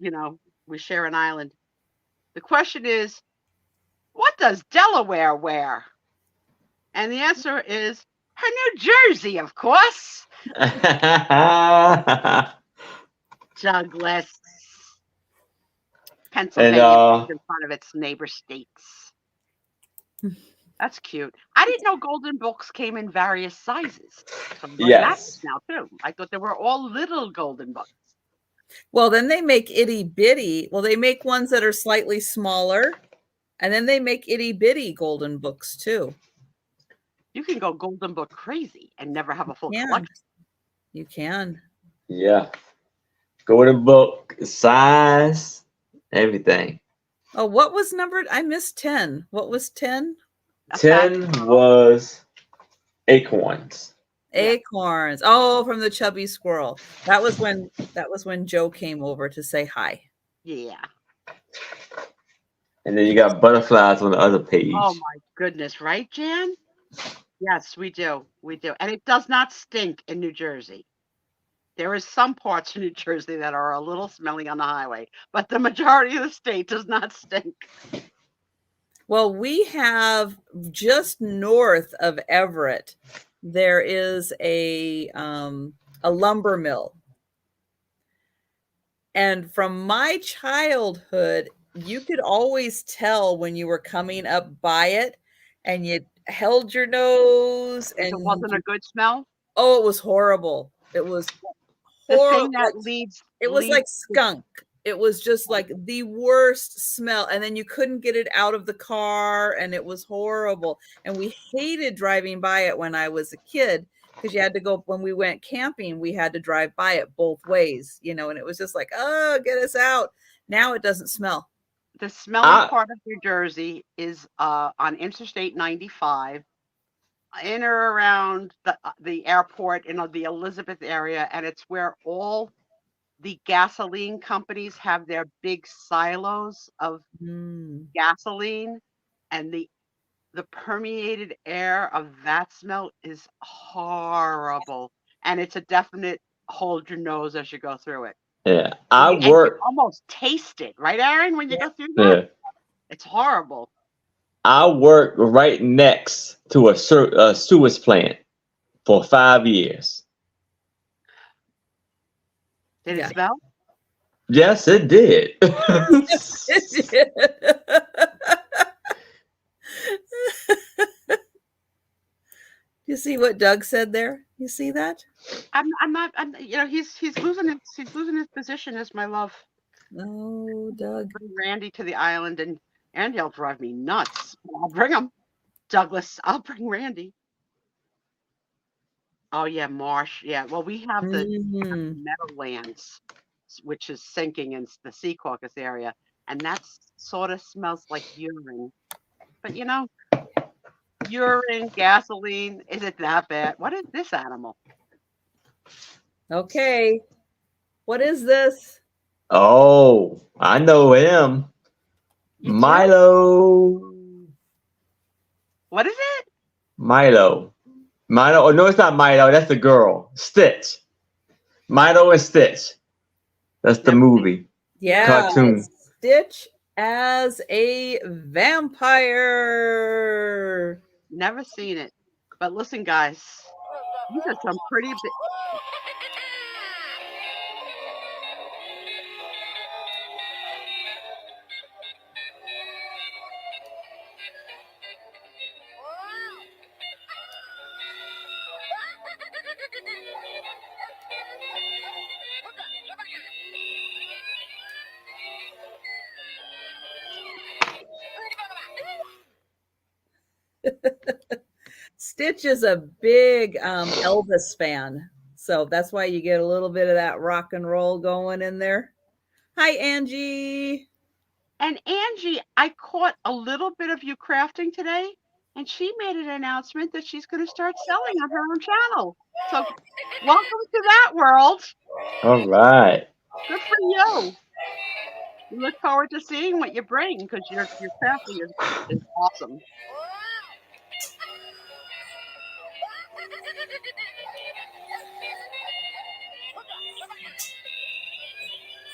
we share an island. The question is, what does Delaware wear? And the answer is her New Jersey, of course. Douglas. Pennsylvania in front of its neighbor states. That's cute. I didn't know golden books came in various sizes. So yes. Now too. I thought they were all little golden books. Well, then they make itty bitty. Well, they make ones that are slightly smaller, and then they make itty bitty golden books too. You can go golden book crazy and never have a full collection. You can. Yeah. Golden book size, everything. Oh, what was numbered? I missed 10. What was 10? 10 was acorns. Yeah. Acorns. Oh, from the chubby squirrel. That was when Joe came over to say hi. Yeah. And then you got butterflies on the other page. Oh my goodness, right, Jan? Yes, we do. We do. And it does not stink in New Jersey. There is some parts of New Jersey that are a little smelly on the highway, but the majority of the state does not stink. Well, we have just north of Everett, there is a lumber mill. And from my childhood, you could always tell when you were coming up by it and you held your nose If it and wasn't a good smell, oh, it was horrible. It was the horrible. thing that leads It was like skunk. It was just like the worst smell. And then you couldn't get it out of the car and it was horrible. And we hated driving by it when I was a kid because you had to go when we went camping, we had to drive by it both ways, and it was just like, oh, get us out. Now it doesn't smell. the smelly part of New Jersey is on Interstate 95, in or around the airport in the Elizabeth area, and it's where all the gasoline companies have their big silos of gasoline, and the permeated air of that smell is horrible, and it's a definite hold your nose as you go through it. Yeah, And you almost taste it, right, Aaron? When you go through that, it's horrible. I worked right next to a sewage plant for 5 years. Did it smell? Yes, it did. It did. You see what Doug said there? You see that? I'm not. He's losing his position as my love. Oh, Doug. Bring Randy to the island, and Andy will drive me nuts. I'll bring him. Douglas, I'll bring Randy. Oh yeah, marsh. Yeah. Well, we have the Meadowlands, which is sinking in the Sea Caucus area, and that sort of smells like urine. But urine, gasoline, is it that bad? What is this animal? Okay. What is this? Oh, I know him. Milo. What is it? Milo. Oh, no, it's not Milo. That's the girl. Stitch. Milo and Stitch. That's the movie. Yeah. Cartoon. Stitch as a vampire. Never seen it. But listen, guys, these are some pretty big. Stitch is a big Elvis fan. So that's why you get a little bit of that rock and roll going in there. Hi, Angie. And Angie, I caught a little bit of you crafting today, and she made an announcement that she's going to start selling on her own channel. So welcome to that world. All right. Good for you. We look forward to seeing what you bring because your crafting is awesome.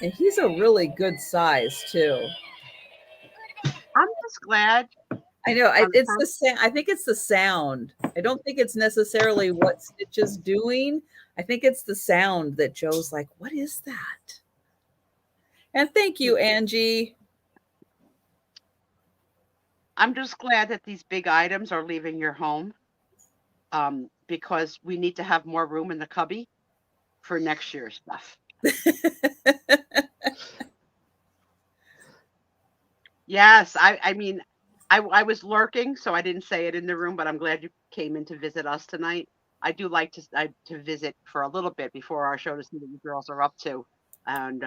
And he's a really good size too. I'm just glad. I know it's the same. I think it's the sound. I don't think it's necessarily what Stitch is doing. I think it's the sound that Joe's like, what is that? And thank you, Angie. I'm just glad that these big items are leaving your home, because we need to have more room in the cubby for next year's stuff. Yes, I mean, I was lurking, so I didn't say it in the room, but I'm glad you came in to visit us tonight. I do like to visit for a little bit before our show to see what you girls are up to. And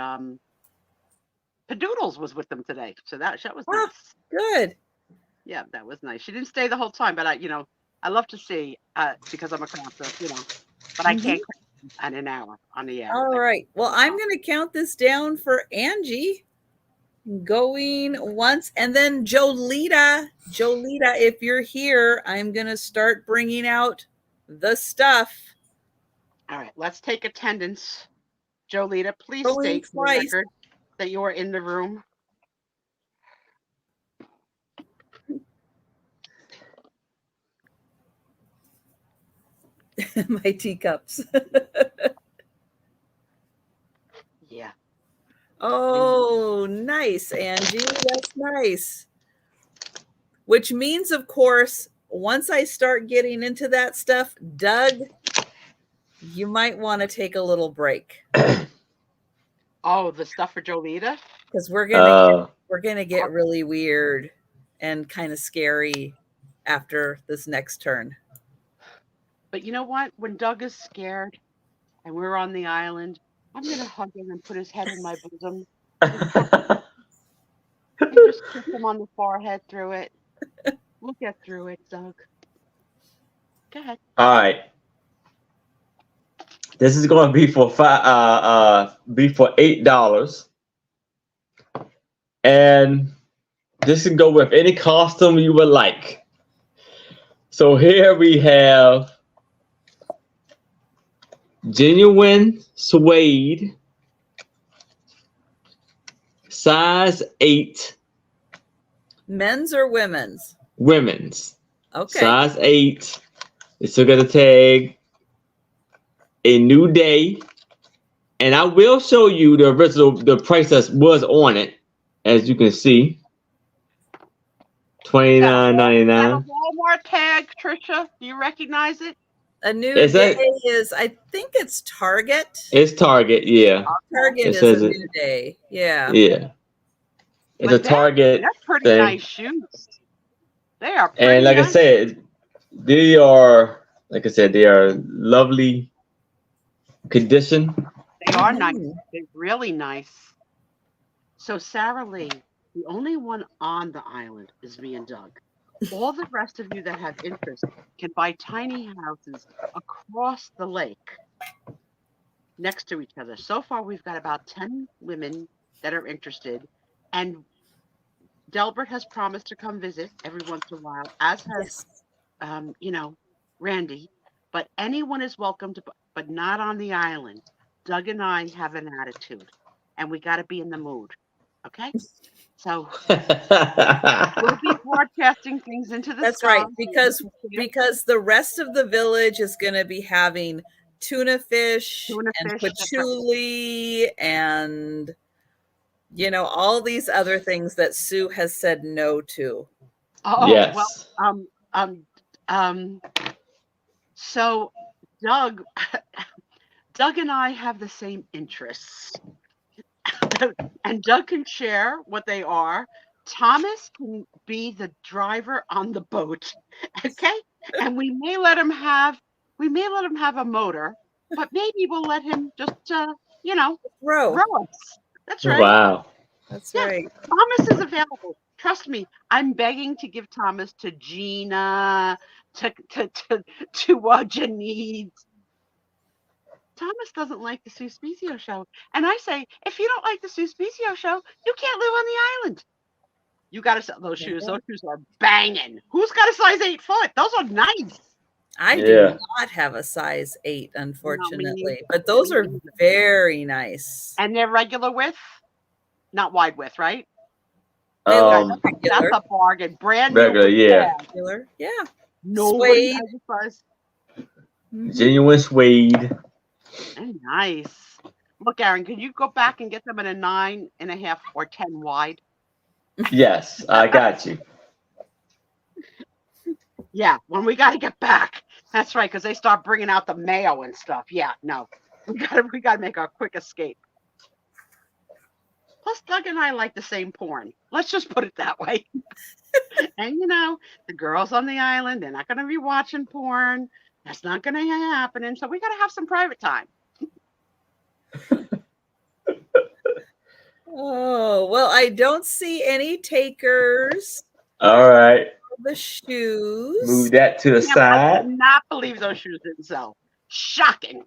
Padoodles was with them today, so that was nice. Good. Yeah, that was nice. She didn't stay the whole time, but I love to see because I'm a crafter. but I can't at an hour on the air. All right. Well, I'm going to count this down for Angie. Going once, and then Jolita, if you're here, I'm going to start bringing out the stuff. All right, let's take attendance. Jolita, please Going state for the twice. record that you are in the room. My teacups. Yeah. Oh, nice, Angie. That's nice. Which means, of course, once I start getting into that stuff, Doug, you might want to take a little break. Oh, the stuff for Jolita? Because we're gonna get really weird and kind of scary after this next turn. But you know what? When Doug is scared and we're on the island, I'm going to hug him and put his head in my bosom and just kiss him on the forehead through it. We'll get through it, Doug. Go ahead. All right. This is going to be for $8, and this can go with any costume you would like. So here we have genuine suede, size 8. Men's or women's? Women's. Okay. Size 8. It's still got a tag. A new day. And I will show you the original, the price that was on it, as you can see. $29.99. Walmart tag, Trisha. Do you recognize it? A new day is, I think it's Target. It's Target, yeah. Target is a new day. Yeah. Yeah. It's a Target. They're pretty nice shoes. They are pretty and like nice. I said, they are lovely condition. They are nice. They're really nice. So Sarah Lee, the only one on the island is me and Doug. All the rest of you that have interest can buy tiny houses across the lake next to each other. So far, we've got about 10 women that are interested. And Delbert has promised to come visit every once in a while, as has, Randy. But anyone is welcome to, but not on the island. Doug and I have an attitude, and we got to be in the mood. Okay? So we'll be broadcasting things into the sky. That's right, because the rest of the village is going to be having tuna fish and patchouli and all these other things that Sue has said no to. Oh, yes. Well, so Doug and I have the same interests. And Doug can share what they are. Thomas can be the driver on the boat, okay? And we may let him have a motor, but maybe we'll let him just row us. That's right. Wow. That's right. Thomas is available. Trust me, I'm begging to give Thomas to Gina, to Janine. Thomas doesn't like the Sue Spiezio show. And I say, if you don't like the Sue Spiezio show, you can't live on the island. You got to sell those shoes. Those shoes are banging. Who's got a size 8 foot? Those are nice. I do not have a size 8, unfortunately. But those are very nice. And they're regular width? Not wide width, right? That's a bargain. Brand regular, new. Yeah. Regular, yeah. Nobody has a size. Genuine suede. Nice. Look, Aaron, can you go back and get them in a 9.5 or 10 wide? Yes, I got you. Yeah, when we got to get back. That's right, because they start bringing out the mayo and stuff. Yeah, no, we got to make our quick escape. Plus, Doug and I like the same porn. Let's just put it that way. And the girls on the island, they're not going to be watching porn. That's not going to happen. And so we got to have some private time. Oh, well, I don't see any takers. All right. The shoes. Move that to the side. I cannot believe those shoes didn't sell. Shocking.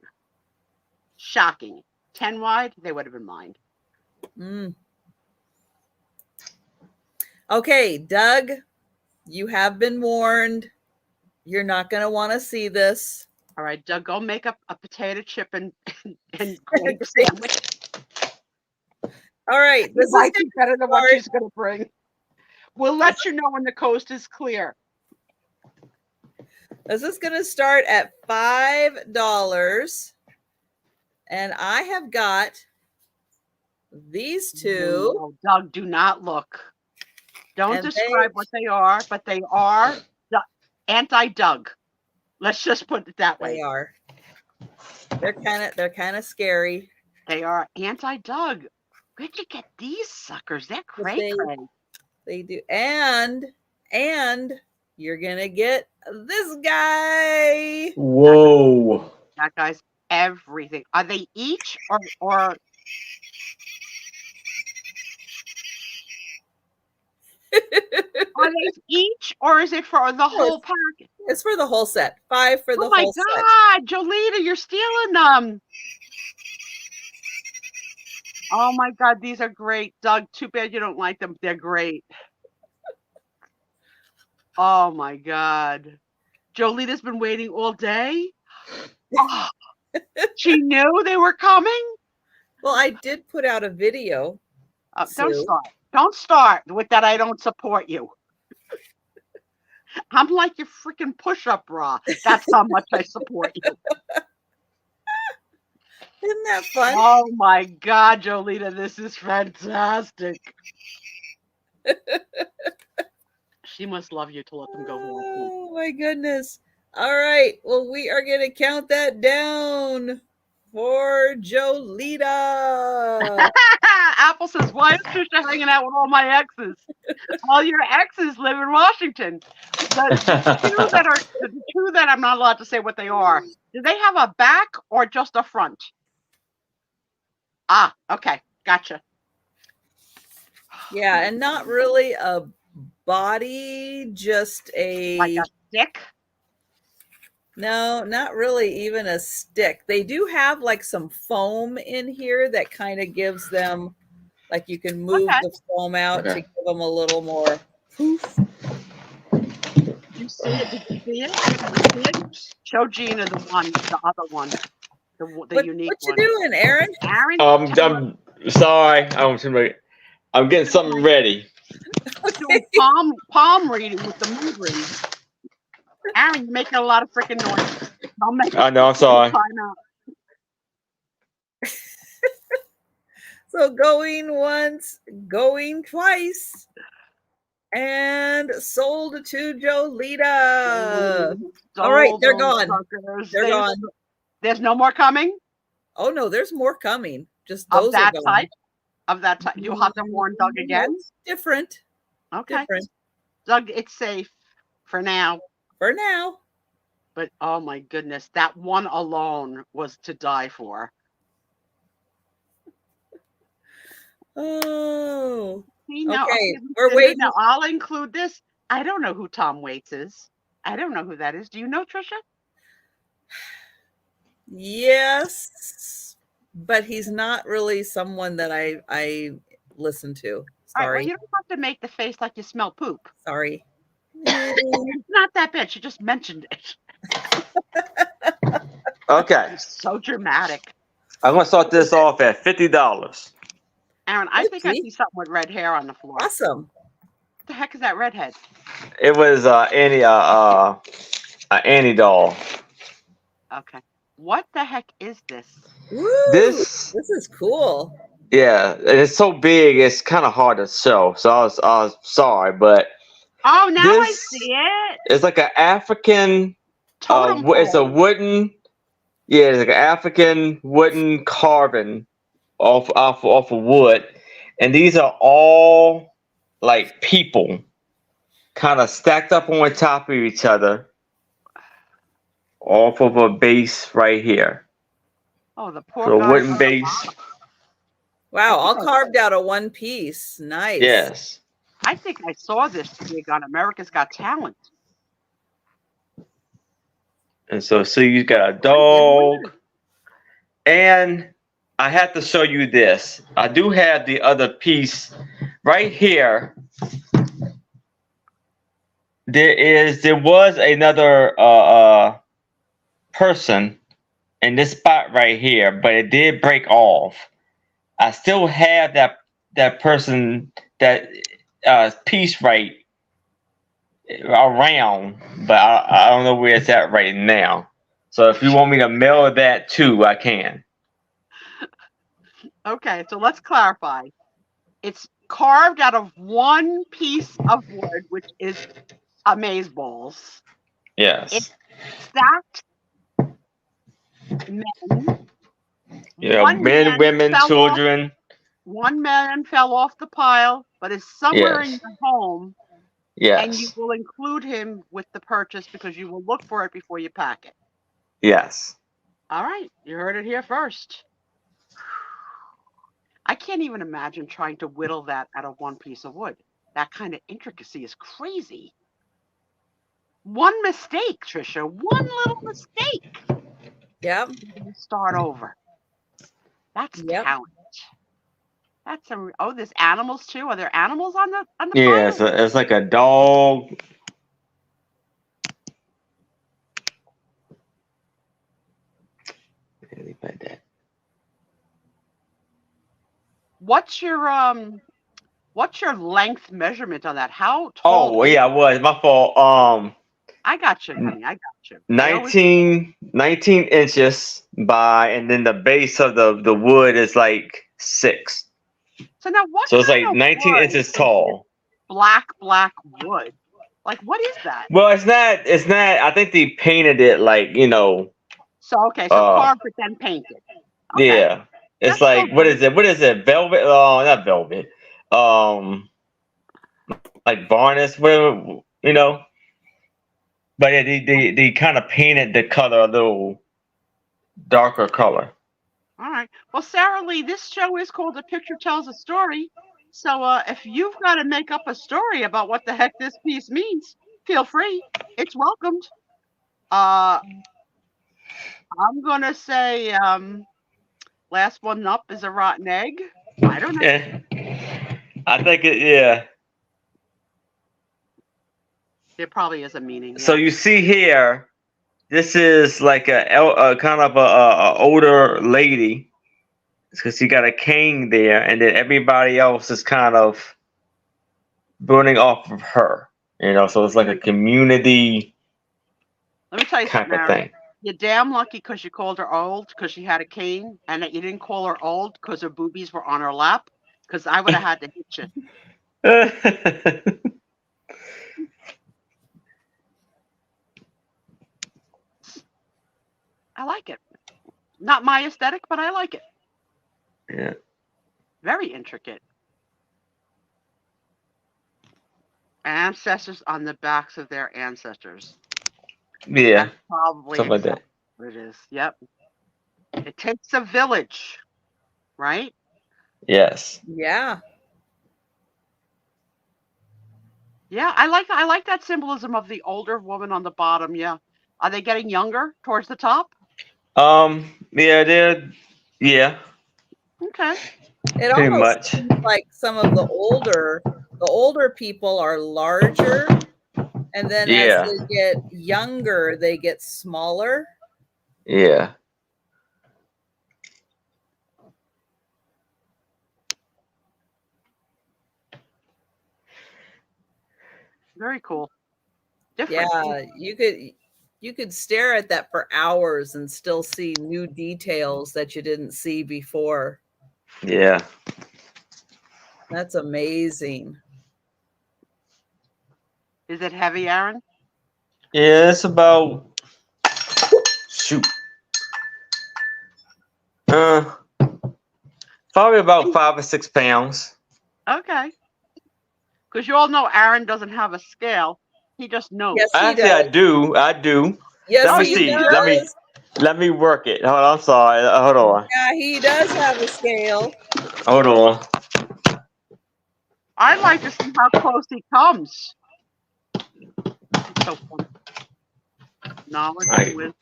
Shocking. 10 wide, they would have been mine. Mm. Okay, Doug, you have been warned. You're not going to want to see this. All right, Doug, go make up a potato chip and grape sandwich. All right. This might be better than what she's going to bring. We'll let you know when the coast is clear. This is going to start at $5. And I have got these two. No, Doug, do not look. Don't describe what they are, but they are anti-Doug. Let's just put it that way. They are. They're kind of scary. They are anti-Doug. Where'd you get these suckers? They're cray. They do. And you're gonna get this guy. Whoa. That guy's everything. Are they each or are they each, or is it for the whole pack? It's for the whole set. 5 for the whole set. Oh my God, Jolita, you're stealing them. Oh my God, these are great. Doug, too bad you don't like them. They're great. Oh my God. Jolita's been waiting all day. Oh, she knew they were coming. Well, I did put out a video. Don't start. Don't start with that. I don't support you. I'm like your freaking push-up bra. That's how much I support you. Isn't that fun? Oh my God, Jolita, this is fantastic. She must love you to let them go. Oh my goodness. All right. Well, we are going to count that down for Jolita. Apple says, why is Trisha hanging out with all my exes? All your exes live in Washington. The two that I'm not allowed to say what they are, do they have a back or just a front? Ah, okay. Gotcha. Yeah, and not really a body, just like a stick. No, not really even a stick. They do have like some foam in here that kind of gives them, like you can move the foam out to give them a little more poof. Did you see it? Did you see it? Show Gina the other one, the unique one. What you doing, Aaron? Aaron? I'm sorry. I'm getting something ready. Doing palm reading with the mood ring. Aaron, you're making a lot of freaking noise. I know, I'm sorry. So going once, going twice, and sold to Jolita. All right, they're gone. They're gone. There's no more coming? Oh, no, there's more coming. Just those of that are gone. type? Of that type. You'll have to warn Doug again? Different. Okay. Different. Doug, it's safe for now. For now. But oh my goodness, that one alone was to die for. Oh. See, now, okay, we're waiting. Now, I'll include this. I don't know who Tom Waits is. I don't know who that is. Do you know, Trisha? Yes, but he's not really someone that I listen to. Sorry. Right, well, you don't have to make the face like you smell poop. Sorry. It's not that bad. She just mentioned it. Okay. So dramatic. I'm going to start this off at $50. Aaron, I think I see something with red hair on the floor. Awesome. What the heck is that redhead? It was Annie doll. Okay. What the heck is this? Woo, this is cool. Yeah, it's so big, it's kind of hard to show. So I was sorry, but oh, now I see it. It's like an African. It's a wooden. Yeah, it's like an African wooden carving off of wood, and these are all like people, kind of stacked up on top of each other, off of a base right here. Oh, the poor so wooden base. Wow, all carved out of one piece. Nice. Yes. I think I saw this gig on America's Got Talent. And so you got a And dog. weird. And I have to show you this. I do have the other piece right here. There was another person in this spot right here, but it did break off. I still have that person, that piece right around, but I don't know where it's at right now. So if you want me to mail that too, I can. Okay, so let's clarify. It's carved out of one piece of wood, which is amazeballs. It's Yes. stacked men. Yeah, One men, man women, fell off. children. One man fell off the pile, but is somewhere in Yes. your home, and you Yes. will include him with the purchase because you will look for it before you pack it. Yes. All right, you heard it here first. I can't even imagine trying to whittle that out of one piece of wood. That kind of intricacy is crazy. One mistake, Trisha, one little mistake. Yep. You're going to start over. That's Yep. talent. That's some. Oh, there's animals too. Are there animals on the Yeah, pile? it's like a dog. Like that. What's your length measurement on that? How tall? Oh, yeah, it was my fault. I got you, honey. I got you. 19 inches by, and then the base of the wood is like 6. So now, what So it's kind like of 19 wood inches is tall. black wood? Like, what is that? Well, it's not. It's not. I think they painted it like, So okay, so carved but then painted. Okay, yeah. It's that's still like, what good. is it? What is it? Velvet? Oh, not velvet. Like varnish, whatever, But yeah, they kind of painted the color a little darker color. All right. Well, Sarah Lee, this show is called A Picture Tells a Story. So if you've got to make up a story about what the heck this piece means, feel free. It's welcomed. I'm gonna say last one up is a rotten egg. I don't know. Yeah. I think it. Yeah. There probably is a meaning. So Yeah. you see here, this is like a kind of a older lady, because she got a cane there, and then everybody else is kind of building off of her. So it's like a community Let me tell you kind something, of Aaron. thing. You're damn lucky because you called her old because she had a cane, and that you didn't call her old because her boobies were on her lap. Because I would have had to hit you. I like it. Not my aesthetic, but I like it. Yeah. Very intricate. Ancestors on the backs of their ancestors. Yeah. That's probably Something like that. what it is. Yep. It takes a village, right? Yes. Yeah. Yeah, I like that symbolism of the older woman on the bottom. Yeah. Are they getting younger towards the top? Yeah, yeah. Okay. It Pretty almost much. seems like some of the older people are larger, and then as Yeah. they get younger, they get smaller. Yeah. Very cool. Different. Yeah, you could stare at that for hours and still see new details that you didn't see before. Yeah. That's amazing. Is it heavy, Aaron? Yeah, it's about shoot. Probably about 5 or 6 pounds. Okay. Because you all know Aaron doesn't have a scale. He just knows. Yes, he Actually, does. I do. Yes, Let me he see. does. Let me work it. Hold on, I'm sorry. Hold on. Yeah, he does have a scale. Hold on. I'd like to see how close he comes. So fun. Knowledge Right. and wisdom.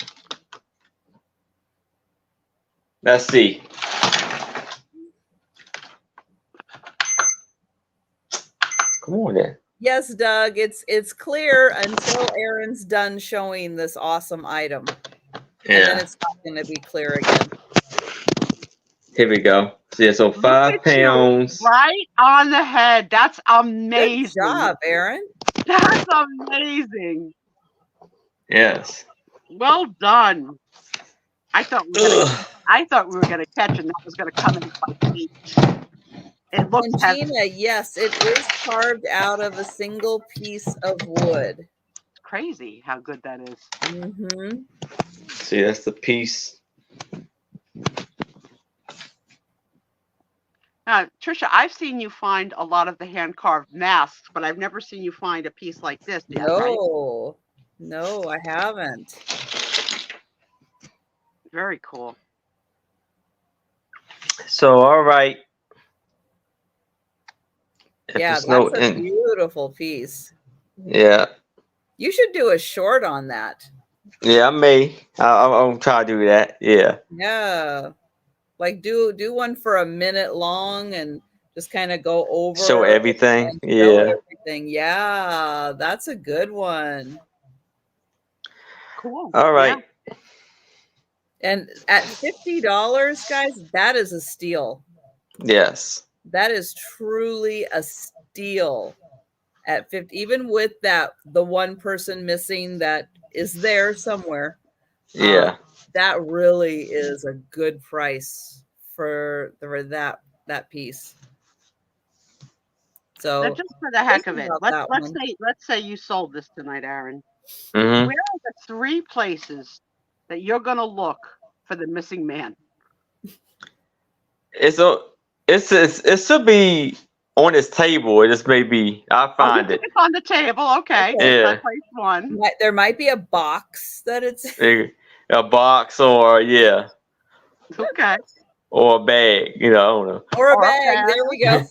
Let's see. Come on then. Yes, Doug, it's clear until Aaron's done showing this awesome item. And then Yeah. it's not going to be clear again. Here we go. So yeah, so Look 5 at you, pounds. right on the head. That's Good amazing. job, Aaron. That's amazing. Yes. Well done. I thought we were gonna catch, and that was gonna come in my feet. It looks And heavy. Gina, yes, it is carved out of a single piece of wood. It's crazy how good that is. Mm-hmm. See, that's the piece. Trisha, I've seen you find a lot of the hand-carved masks, but I've never seen you find a piece like this yet, right? No, I haven't. Very cool. So all right. If Yeah, it's no that's a beautiful piece. Yeah. You should do a short on that. Yeah, I may. I'll try to do that. Yeah. Yeah. Like do one for a minute long and just kind of go over Show everything. and show Yeah. everything. Yeah, that's a good one. Cool. All right. Yeah. And at $50, guys, that is a steal. Yes. That is truly a steal at 50, even with the one person missing that is there somewhere. Yeah. That really is a good price for that piece. So Now, just for the heck of think it, about that let's say you sold this tonight, Aaron. Mhm. Where are the 3 places that you're gonna look for the missing man? It should be on this table. It just may be. I'll find it. It's on the table. Okay. Yeah. That's place 1. There might be a box that it's A box or yeah, Okay. or a bag. You know, I don't know. or a Or a bag. bag. There we go.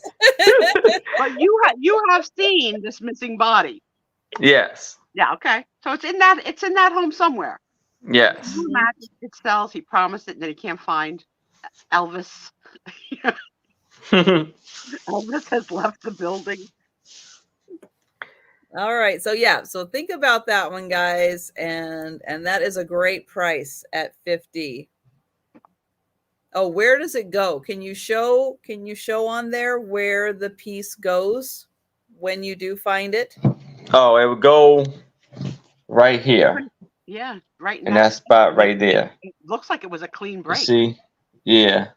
But you have seen this missing body. Yes. Yeah. Okay. So it's in that home somewhere. Yes. You imagine it sells. He promised it, and then he can't find Elvis. Elvis has left the building. All right. So yeah, so think about that one, guys, and that is a great price at 50. Oh, where does it go? Can you show on there where the piece goes when you do find it? Oh, it would go right here. Yeah, right in that spot right there. It looks like it was a clean You break. see? Yeah.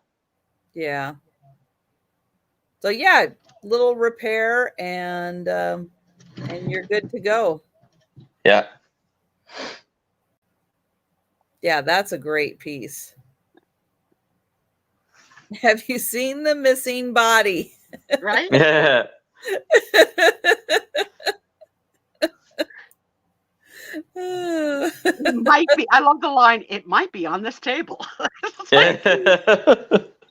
Yeah. So yeah, little repair and you're good to go. Yeah. Yeah, that's a great piece. Have you seen the missing body? Right? Yeah. It might be. I love the line. It might be on this table. Like, let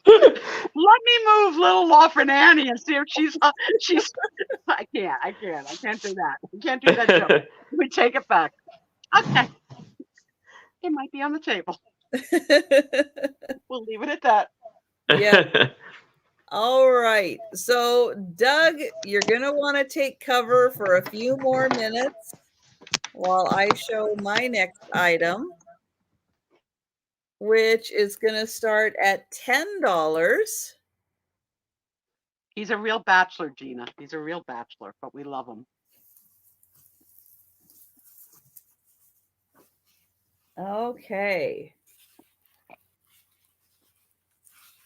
me move little Lawford Annie and see if she's. I can't do that. I can't do that joke. Let me take it back. Okay. It might be on the table. We'll leave it at that. Yeah. All right. So, Doug, you're going to want to take cover for a few more minutes while I show my next item, which is going to start at $10. He's a real bachelor, Gina. He's a real bachelor, but we love him. Okay.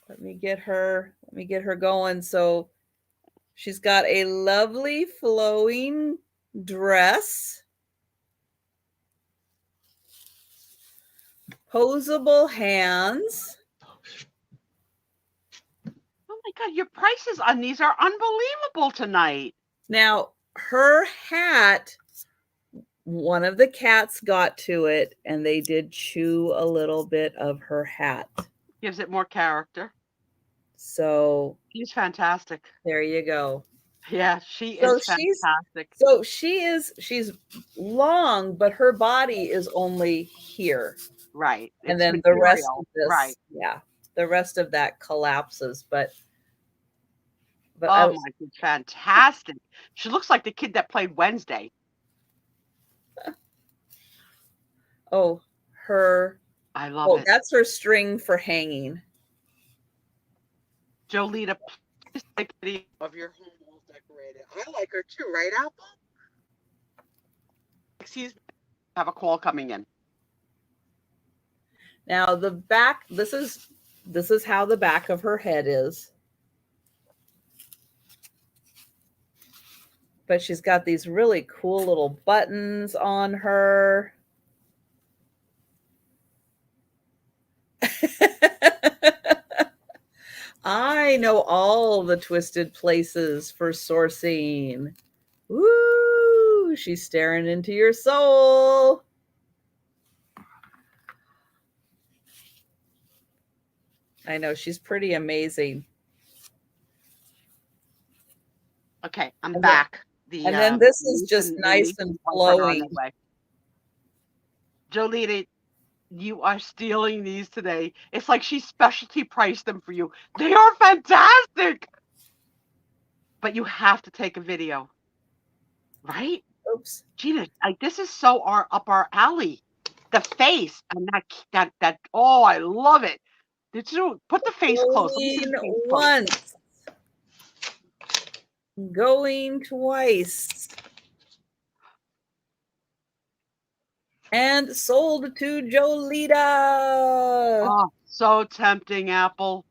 Let me get her going. So she's got a lovely flowing dress, posable hands. Oh my God, your prices on these are unbelievable tonight. Now, her hat, one of the cats got to it and they did chew a little bit of her hat. Gives it more character. So he's fantastic. There you go. Yeah, she So is fantastic. she's long, but her body is only here. Right. And It's then the rest of material. this, Right. yeah, the rest of that collapses. But I Oh was, my God, fantastic. She looks like the kid that played Wednesday. oh, her, I love oh, it. that's her string for hanging. Jolita, please take a video of your home all decorated. I like her too, right, Apple? Excuse me. I have a call coming in. Now the back, this is how the back of her head is. But she's got these really cool little buttons on her. I know all the twisted places for sourcing. Woo! She's staring into your soul. I know, she's pretty amazing. Okay, I'm And then, back. and then this is niece just the nice niece and and wife are on flowing. their way. Jolita, you are stealing these today. It's like she specialty priced them for you. They are fantastic. But you have to take a video, right? Oops. Gina, like this is so up our alley. The face and that. Oh, I love it. Did you put the face close? Let me see Going the face close. once. Going twice. And sold to Jolita. Oh, so tempting, Apple.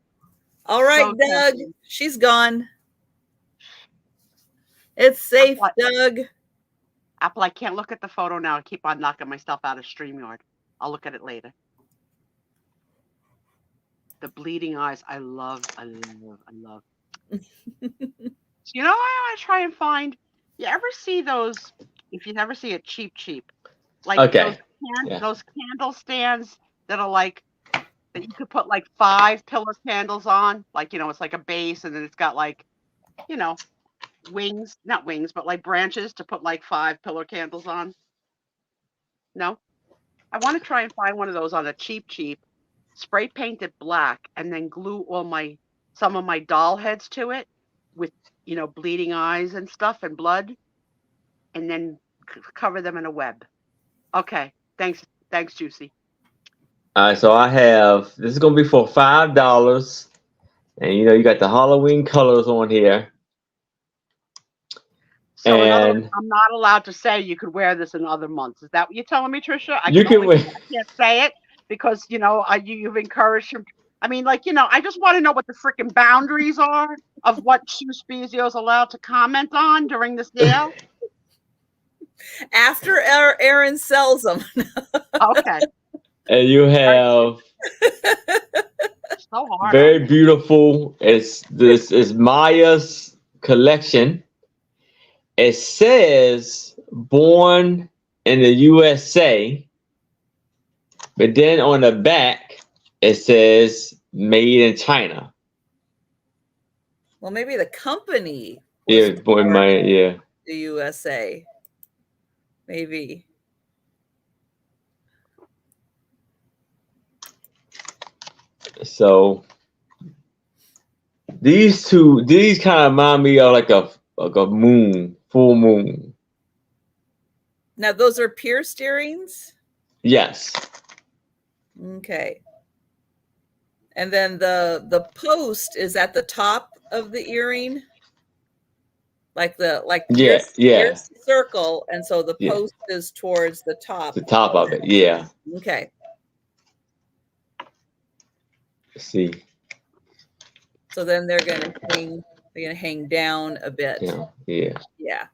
All right, So Doug. tempting. She's gone. It's safe, Apple, Doug. Apple, I can't look at the photo now. I keep on knocking myself out of StreamYard. I'll look at it later. The bleeding eyes, I love. You know, I want to try and find. You ever see those? If you ever see a cheap, like Okay. Yeah. those candle stands that are like that you could put like 5 pillar candles on, like it's like a base, and then it's got like wings, not wings, but like branches to put like 5 pillar candles on. No, I want to try and find one of those on a cheap, spray paint it black, and then glue some of my doll heads to it with bleeding eyes and stuff and blood, and then cover them in a web. Okay, thanks, Juicy. All right. So I have. This is gonna be for $5, and you got the Halloween colors on here. So in other words, And I'm not allowed to say you could wear this in other months. Is that what you're telling me, Trisha? I you can can only wear. I can't say it because you've encouraged him. I mean, like I just want to know what the freaking boundaries are of what Sue Spiezio is allowed to comment on during the sale. After Aaron sells them. Okay. And you have So hard very on you. beautiful. This is Maya's collection. It says born in the USA, but then on the back it says made in China. Well, maybe the company Yeah, was born born Maya. in Yeah. the USA. Maybe. So these kind of remind me of like a moon, full moon. Now, those are pierced earrings? Yes. Okay. And then the post is at the top of the earring? Like Yeah. here's the circle, and so the Yeah. post is towards the top. The top of it. Yeah. Okay. Let's see. So then they're gonna hang down a bit. Yeah. Yeah. Yeah.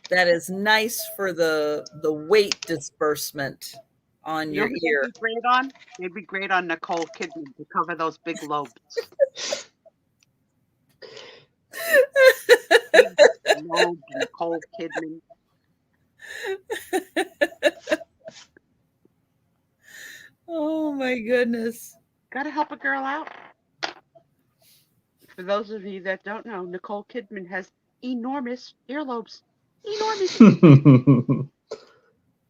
That is nice for the weight disbursement on You know your who ear. they'd be great on? They'd be great on Nicole Kidman to cover those big lobes. Big lobes, Nicole Kidman. Oh my goodness. Gotta help a girl out. For those of you that don't know, Nicole Kidman has enormous earlobes. Enormous.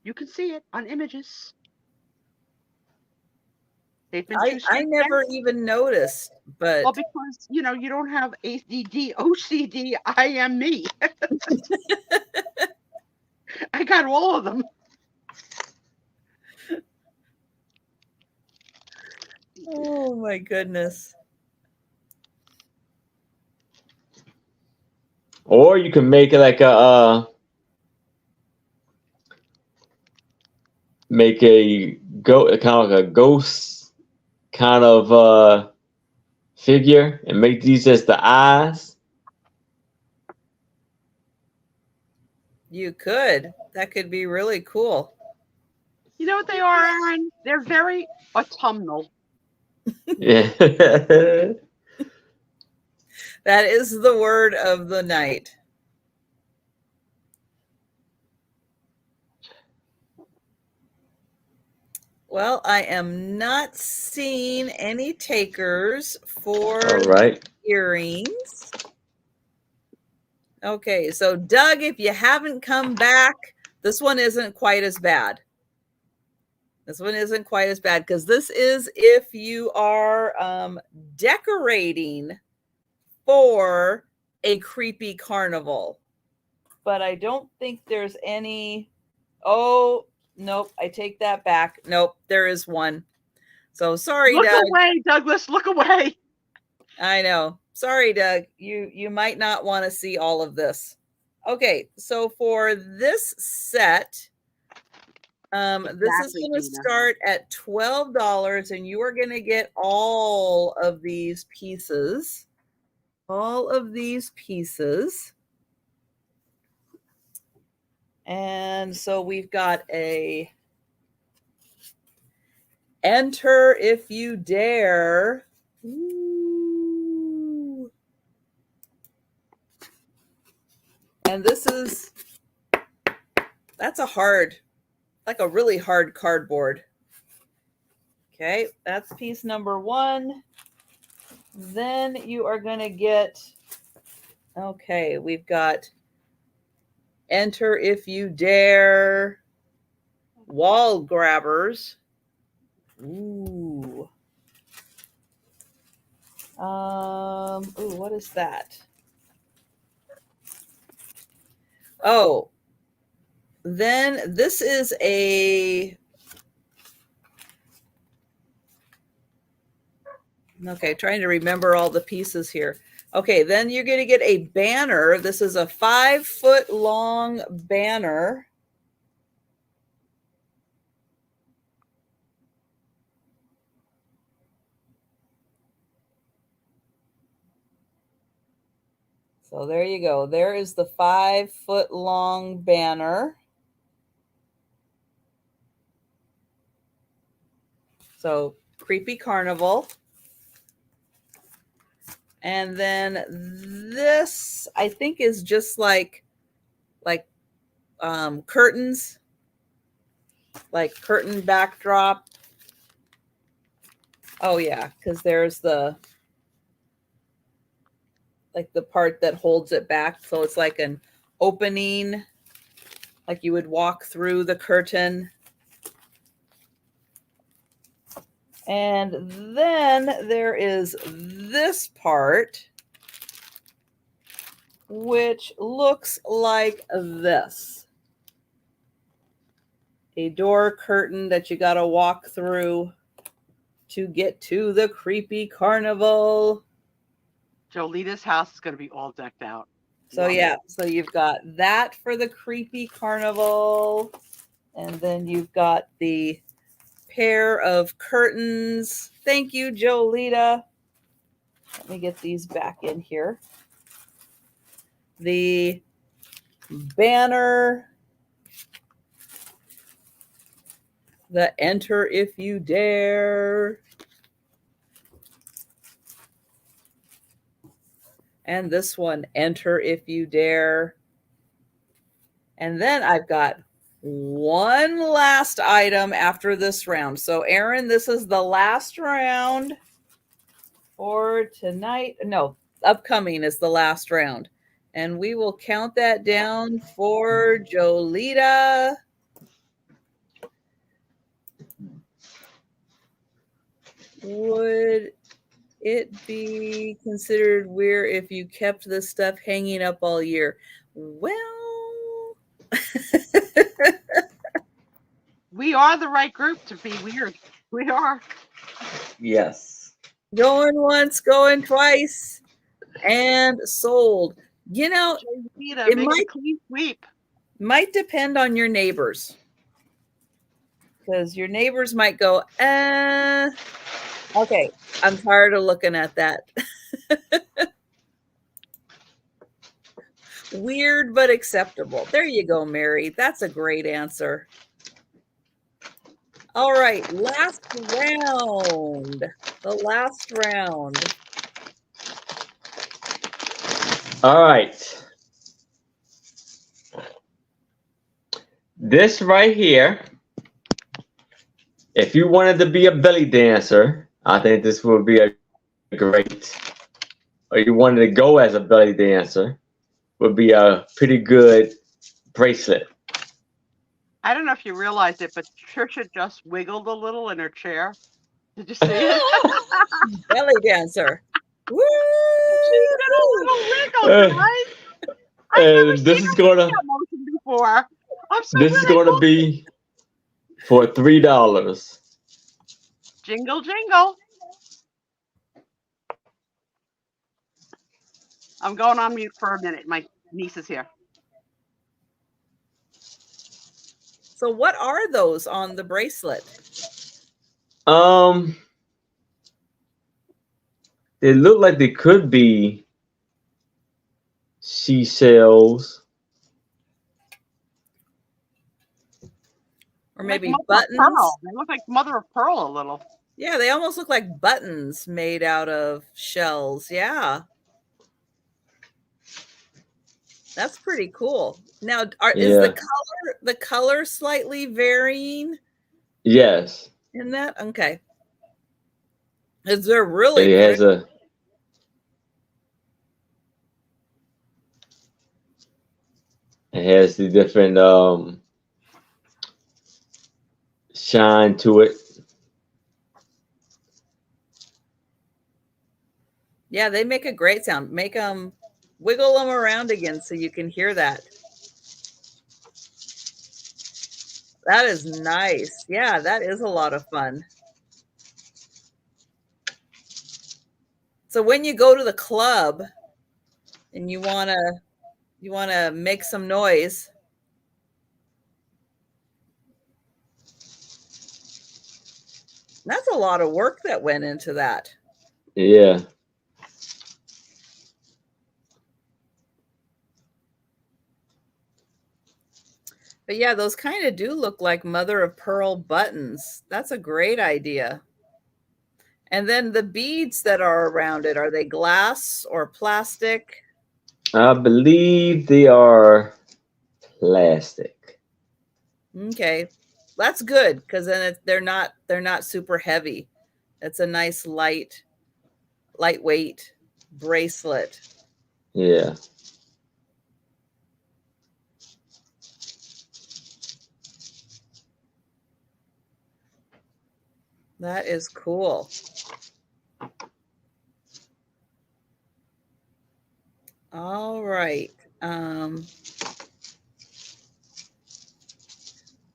You can see it on images. They've been too I stripped never down. even noticed, but Well, because you don't have ADD, OCD. I am me. I got all of them. oh my goodness. Or you can make it like a make a kind of like a ghost kind of figure and make these as the eyes. You could. That could be really cool. You know what they are, Aaron? They're very autumnal. Yeah. That is the word of the night. Well, I am not seeing any takers for All right. earrings. Okay, so Doug, if you haven't come back, this one isn't quite as bad. This one isn't quite as bad because this is if you are decorating for a creepy carnival. But I don't think there's any. Oh, nope. I take that back. Nope, there is one. So sorry, Look Doug. away, Douglas. Look away. I know. Sorry, Doug. You might not want to see all of this. Okay, so for this set, this is Exactly, going to Gina. start at $12, and you are going to get all of these pieces. All of these pieces. And so we've got a enter if you dare. Ooh. And that's a hard, like a really hard cardboard. Okay, that's piece number one. Then you are going to get, okay, we've got enter if you dare wall grabbers. Ooh. Ooh, what is that? Oh, then this is okay, trying to remember all the pieces here. Okay, then you're going to get a banner. This is a 5-foot long banner. So there you go. There is the 5-foot long banner. So creepy carnival. And then this, I think, is just like curtains, like curtain backdrop. Oh yeah, because there's the part that holds it back. So it's like an opening, like you would walk through the curtain. And then there is this part, which looks like this. A door curtain that you got to walk through to get to the creepy carnival. Jolita's house is going to be all decked out. So yeah, so you've got that for the creepy carnival. And then you've got the pair of curtains. Thank you, Jolita. Let me get these back in here. The banner. The enter if you dare. And this one, enter if you dare. And then I've got one last item after this round. So Aaron, this is the last round for tonight. No, upcoming is the last round. And we will count that down for Jolita. Would it be considered weird if you kept this stuff hanging up all year? Well, We are the right group to be weird. We are. Yes. going once, going twice, and sold. You know, Jolita, it make it a clean sweep. might depend on your neighbors. Because your neighbors might go, okay, I'm tired of looking at that. Weird but acceptable. There you go, Mary. That's a great answer. All right, last round. The last round. All right. This right here, if you wanted to be a belly dancer, I think this would be a great, or you wanted to go as a belly dancer, would be a pretty good bracelet. I don't know if you realized it, but Trisha just wiggled a little in her chair. Did you see it? Belly dancer. Woo! She did a little wiggle, guys. I've never seen This is gonna that motion before. I'm so this is glad I gonna caught be for $3. Jingle, jingle. I'm going on mute for a minute. My niece is here. So what are those on the bracelet? They look like they could be seashells. Or maybe like buttons. They look like mother of pearl a little. Yeah, they almost look like buttons made out of shells. Yeah. That's pretty cool. Now, is the color slightly varying? Yes. In that? Okay. Is there really It has a It has the different shine to it. Yeah, they make a great sound. Make them wiggle them around again so you can hear that. That is nice. Yeah, that is a lot of fun. So when you go to the club and you want to make some noise, that's a lot of work that went into that. Yeah. But yeah, those kind of do look like mother of pearl buttons. That's a great idea. And then the beads that are around it, are they glass or plastic? I believe they are plastic. Okay. That's good because then they're not super heavy. It's a nice lightweight bracelet. Yeah. That is cool. All right.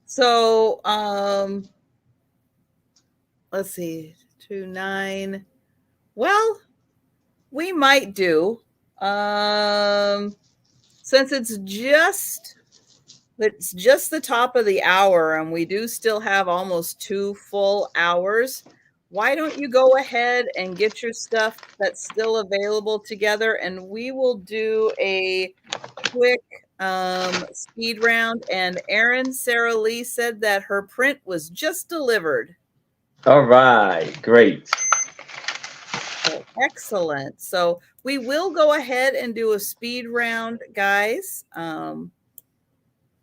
So let's see, 2-9. Well, we might do since it's just the top of the hour and we do still have almost 2 full hours. Why don't you go ahead and get your stuff that's still available together, and we will do a quick speed round. And Erin Sarah Lee said that her print was just delivered. All right, great. Oh, excellent. So we will go ahead and do a speed round, guys,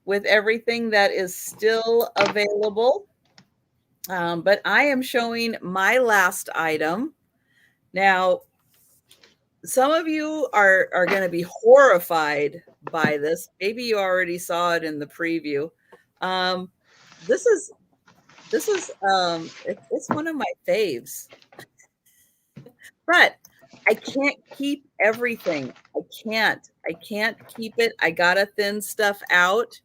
with everything that is still available. But I am showing my last item. Now, some of you are going to be horrified by this. Maybe you already saw it in the preview. This is it's one of my faves. But I can't keep everything. I can't keep it. I gotta thin stuff out.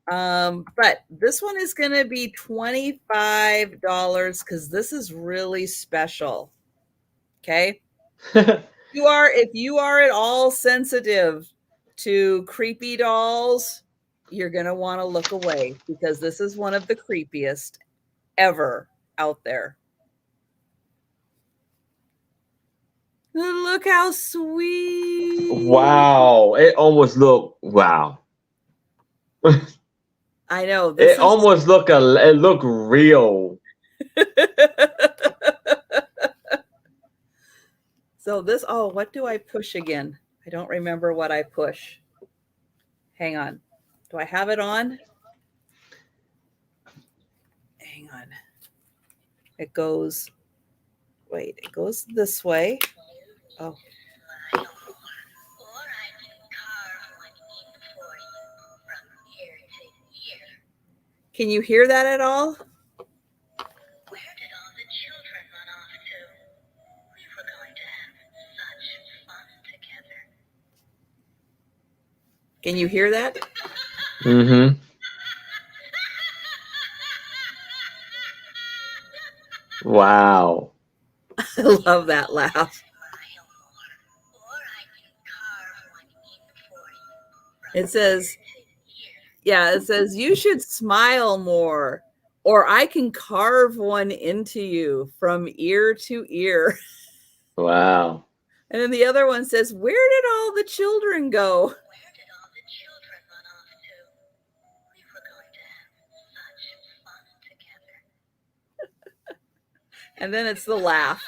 But this one is gonna be $25 because this is really special. Okay. If you are at all sensitive to creepy dolls, you're gonna want to look away because this is one of the creepiest ever out there. Look how sweet. Wow. It almost looked wow. I know. It almost looked it looked real. So this, oh, what do I push again? I don't remember what I push. Hang on. Do I have it on? Hang on. It goes, wait, it goes this way. Oh. Can you hear that at all? Where did all the children run off to? We were going to have such fun together. Can you hear that? Mm-hmm. Wow. I love that laugh. It says, yeah, it says, you should smile more, or I can carve one into you from ear to ear. Wow. And then the other one says, where did all the children go? Where did all the children run off to? We were going to have such fun together. And then it's the laugh.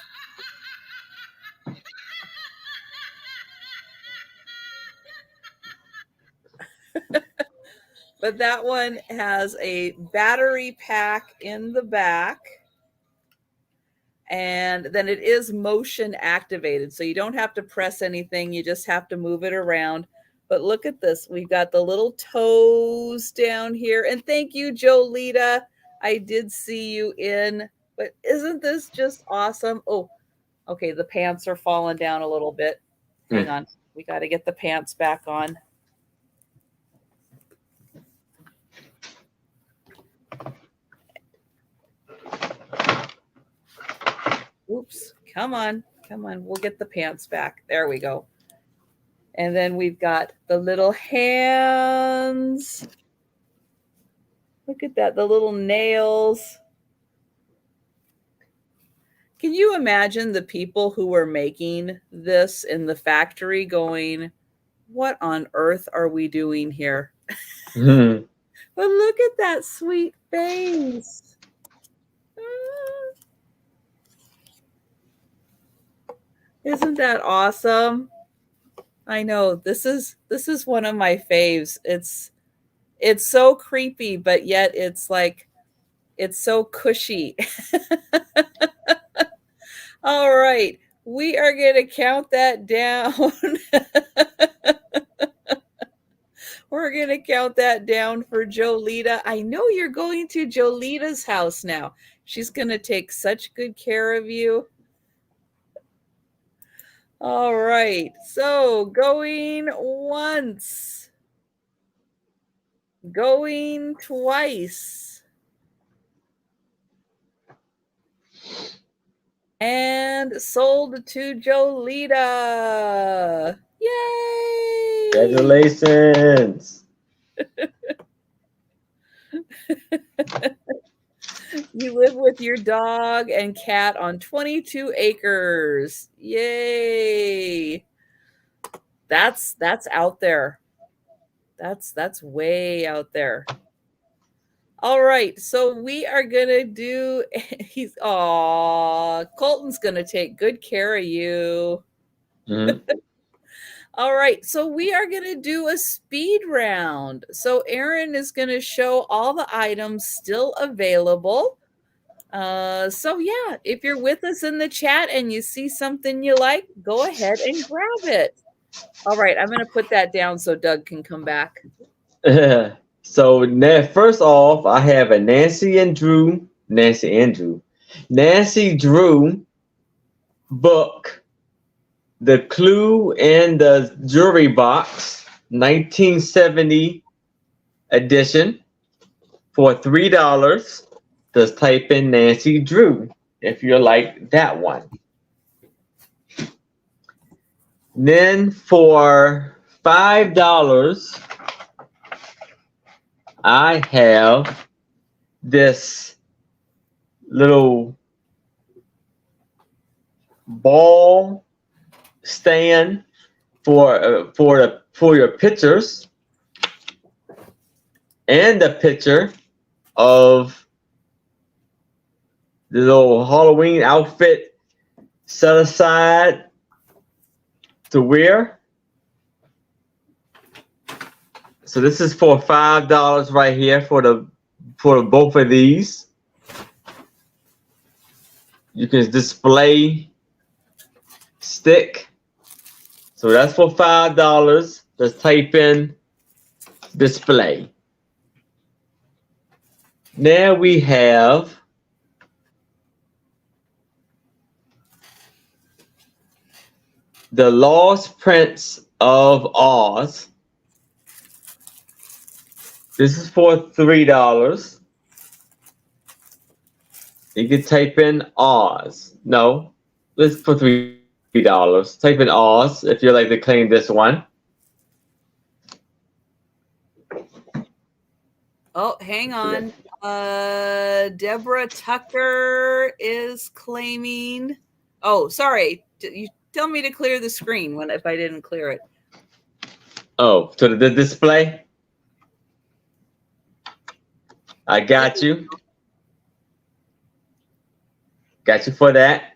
But that one has a battery pack in the back. And then it is motion activated. So you don't have to press anything. You just have to move it around. But look at this. We've got the little toes down here. And thank you, Jolita. I did see you in. But isn't this just awesome? Oh, okay. The pants are falling down a little bit. Hang on. We got to get the pants back on. Oops, come on. We'll get the pants back. There we go. And then we've got the little hands. Look at that, the little nails. Can you imagine the people who were making this in the factory going, what on earth are we doing here? Mm-hmm. But look at that sweet face. Isn't that awesome? I know this is one of my faves. It's so creepy, but yet it's like it's so cushy. All right, we are going to count that down. We're going to count that down for Jolita. I know you're going to Jolita's house now. She's going to take such good care of you. All right, so going once, going twice, and sold to Jolita. Yay! Congratulations. You live with your dog and cat on 22 acres. Yay. That's out there. That's way out there. All right, so we are gonna do. Colton's gonna take good care of you. Mm-hmm. All right, so we are going to do a speed round. So Aaron is going to show all the items still available. So yeah, if you're with us in the chat and you see something you like, go ahead and grab it. All right, I'm going to put that down so Doug can come back. So first off, I have a Nancy Drew book, The Clue in the Jury Box, 1970 edition, for $3. Just type in Nancy Drew if you like that one. Then for $5, I have this little ball stand for your pictures, and a picture of the little Halloween outfit set aside to wear. So this is for $5 right here for both of these. You can display stick. So that's for $5. Just type in display. Now we have The Lost Prince of Oz. This is for $3. You can type in Oz. No, this is for $3. Type in Oz if you'd like to claim this one. Oh, hang on. Deborah Tucker is claiming. Oh, sorry. You tell me to clear the screen if I didn't clear it. Oh, to the display? I got you. Got you for that.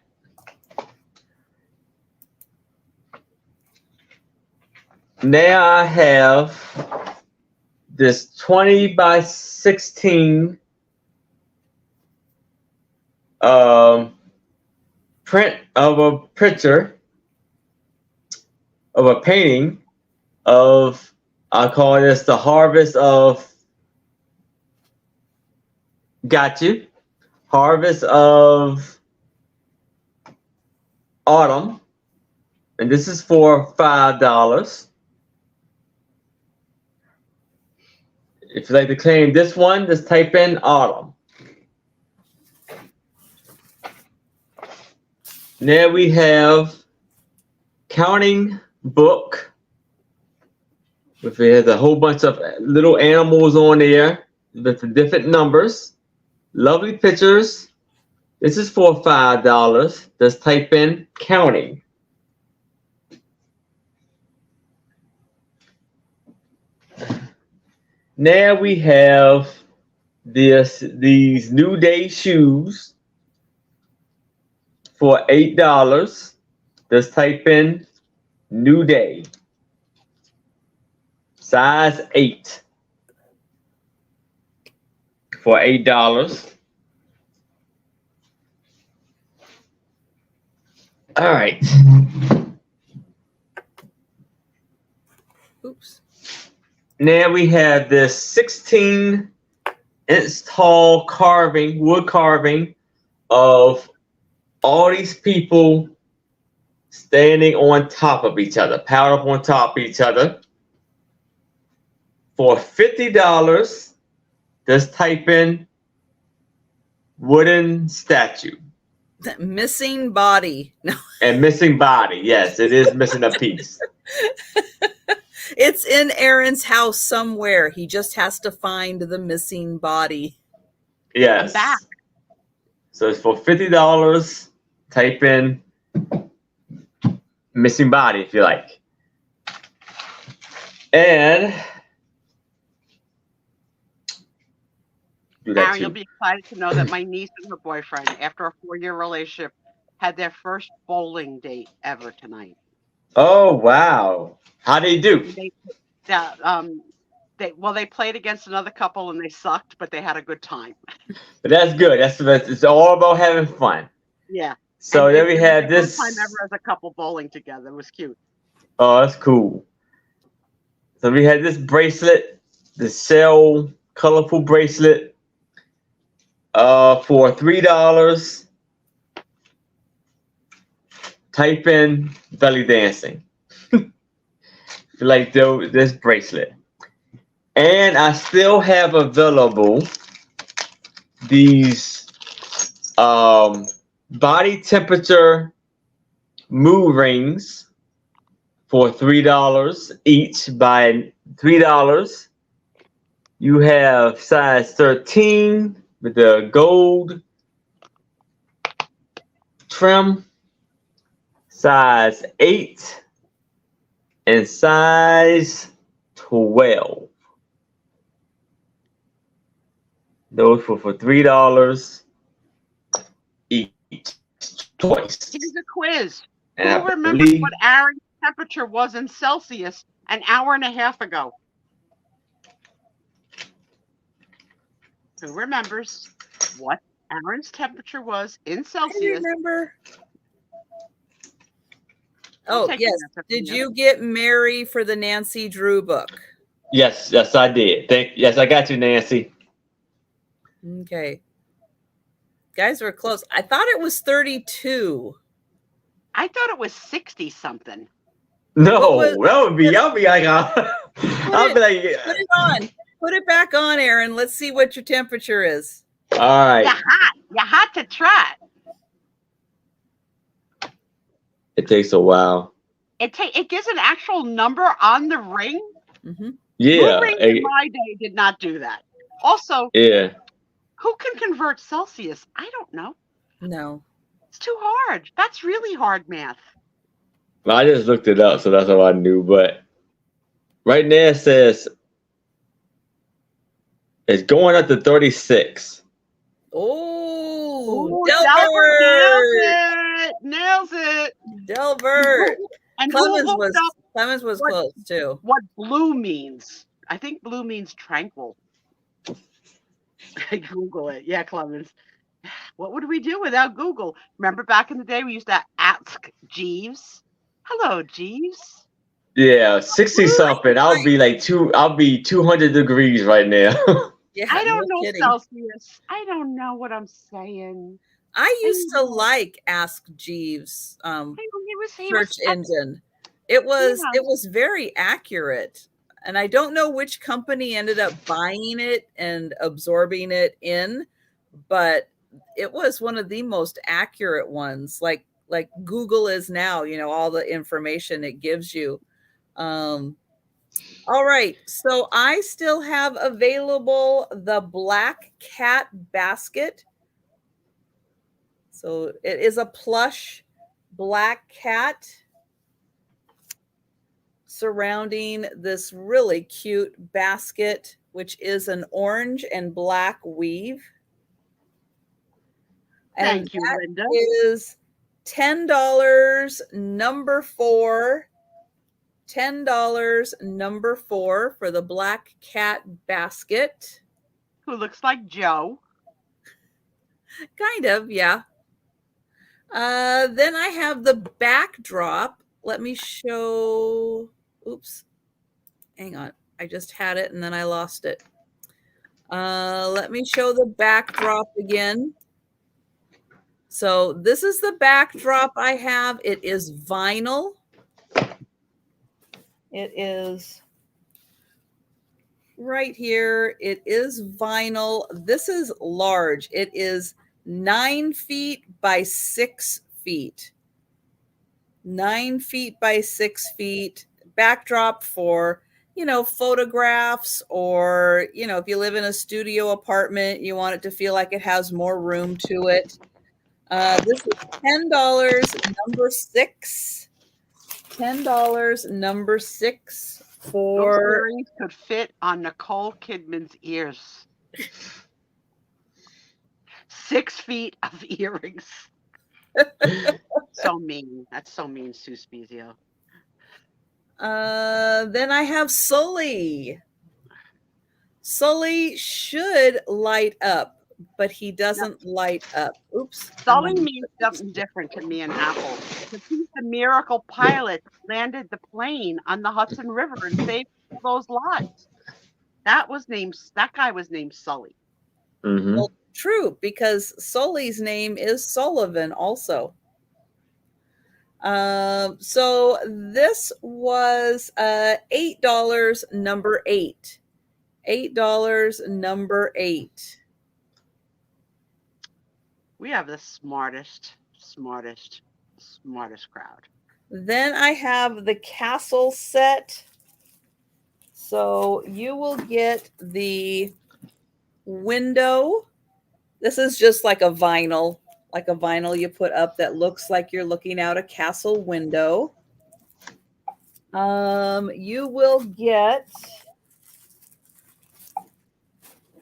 Now I have this 20 by 16 print of a picture of a painting of, I call this the harvest of, got you, harvest of autumn, and this is for $5. If you'd like to claim this one, just type in autumn. Now we have counting book. It has a whole bunch of little animals on there with different numbers. Lovely pictures. This is for $5. Just type in counting. Now we have these New Day shoes for $8. Just type in New Day. Size 8 for $8. All right. Oops. Now we have this 16-inch tall wood carving of all these people standing on top of each other, piled up on top of each other. For $50, just type in wooden statue. Missing body. No. And missing body. Yes, it is missing a piece. It's in Aaron's house somewhere. He just has to find the missing body. Yes. I'm back. So it's for $50. Type in missing body if you like. And do that Aaron, too. you'll be excited to know that my niece and her boyfriend, after a 4-year relationship, had their first bowling date ever tonight. Oh wow! How do you do? They played against another couple and they sucked, but they had a good time. But that's good. It's all about having fun. Yeah. So And then we it had was the this. first time ever as a couple bowling together. It was cute. Oh, that's cool. So we had this bracelet, the Shell colorful bracelet, for $3. Type in belly dancing. Like this bracelet. And I still have available these body temperature mood rings for $3 each. By $3, you have size 13 with the gold trim, size 8, and size 12. Those for $3 each choice. Here's a quiz. And Who I remembers believe what Aaron's temperature was in Celsius an hour and a half ago? Who remembers what Aaron's temperature was in I Celsius? remember. Don't Oh, take yes. your answer from Did me. you get Mary for the Nancy Drew book? yes, I did. Yes, I got you, Nancy. Okay. Guys were close. I thought it was 32. I thought it was 60 something. No, was- I'll be like, I'll be like, Put it on. Put it back on, Aaron. Let's see what your temperature is. all right. You're hot. You're hot to try. It takes a while. It gives an actual number on the ring. Mm-hmm. Yeah. Blue rings in my day did not do that. Also, Yeah. who can convert Celsius? I don't know. No. It's too hard. That's really hard math. Well, I just looked it up, so that's how I knew. But right now it says it's going up to 36. Oh, Delbert nails it. Delbert. And Clemens Clemens was close too. What blue means? I think blue means tranquil. Google it. Yeah, Clemens. What would we do without Google? Remember back in the day we used to ask Jeeves. Hello, Jeeves. Yeah, 60 something. I'll be 200 degrees right now. Yeah, I don't know kidding. Celsius. I don't know what I'm saying. I used to like Ask Jeeves He search engine. It was very accurate. And I don't know which company ended up buying it and absorbing it in, but it was one of the most accurate ones, like Google is now, all the information it gives you. All right, so I still have available the Black Cat basket. So it is a plush black cat surrounding this really cute basket, which is an orange and black weave. And Thank you, Linda. Is $10, number 4. $10, number 4 for the Black Cat basket. Who looks like Joe. Kind of, yeah. Then I have the backdrop. Let me show. Oops. Hang on. I just had it and then I lost it. Let me show the backdrop again. So this is the backdrop I have. It is vinyl. It is right here. It is vinyl. This is large. It is 9 feet by 6 feet. 9 feet by 6 feet. Backdrop for, photographs, or, if you live in a studio apartment, you want it to feel like it has more room to it. This is $10, number 6. $10, number 6 for. Those earrings could fit on Nicole Kidman's ears. 6 feet of earrings. So mean. That's so mean, Sue Spiezio. Then I have Sully. Sully should light up, but he doesn't light up. Oops. Sully means something different to me and Apple. Because he's the miracle pilot that landed the plane on the Hudson River and saved all those lives. That guy was named Sully. Mm-hmm. Well, true, because Sully's name is Sullivan also. So this was $8, number 8. $8, number 8. We have the smartest crowd. Then I have the castle set. So you will get the window. This is just like a vinyl you put up that looks like you're looking out a castle window. You will get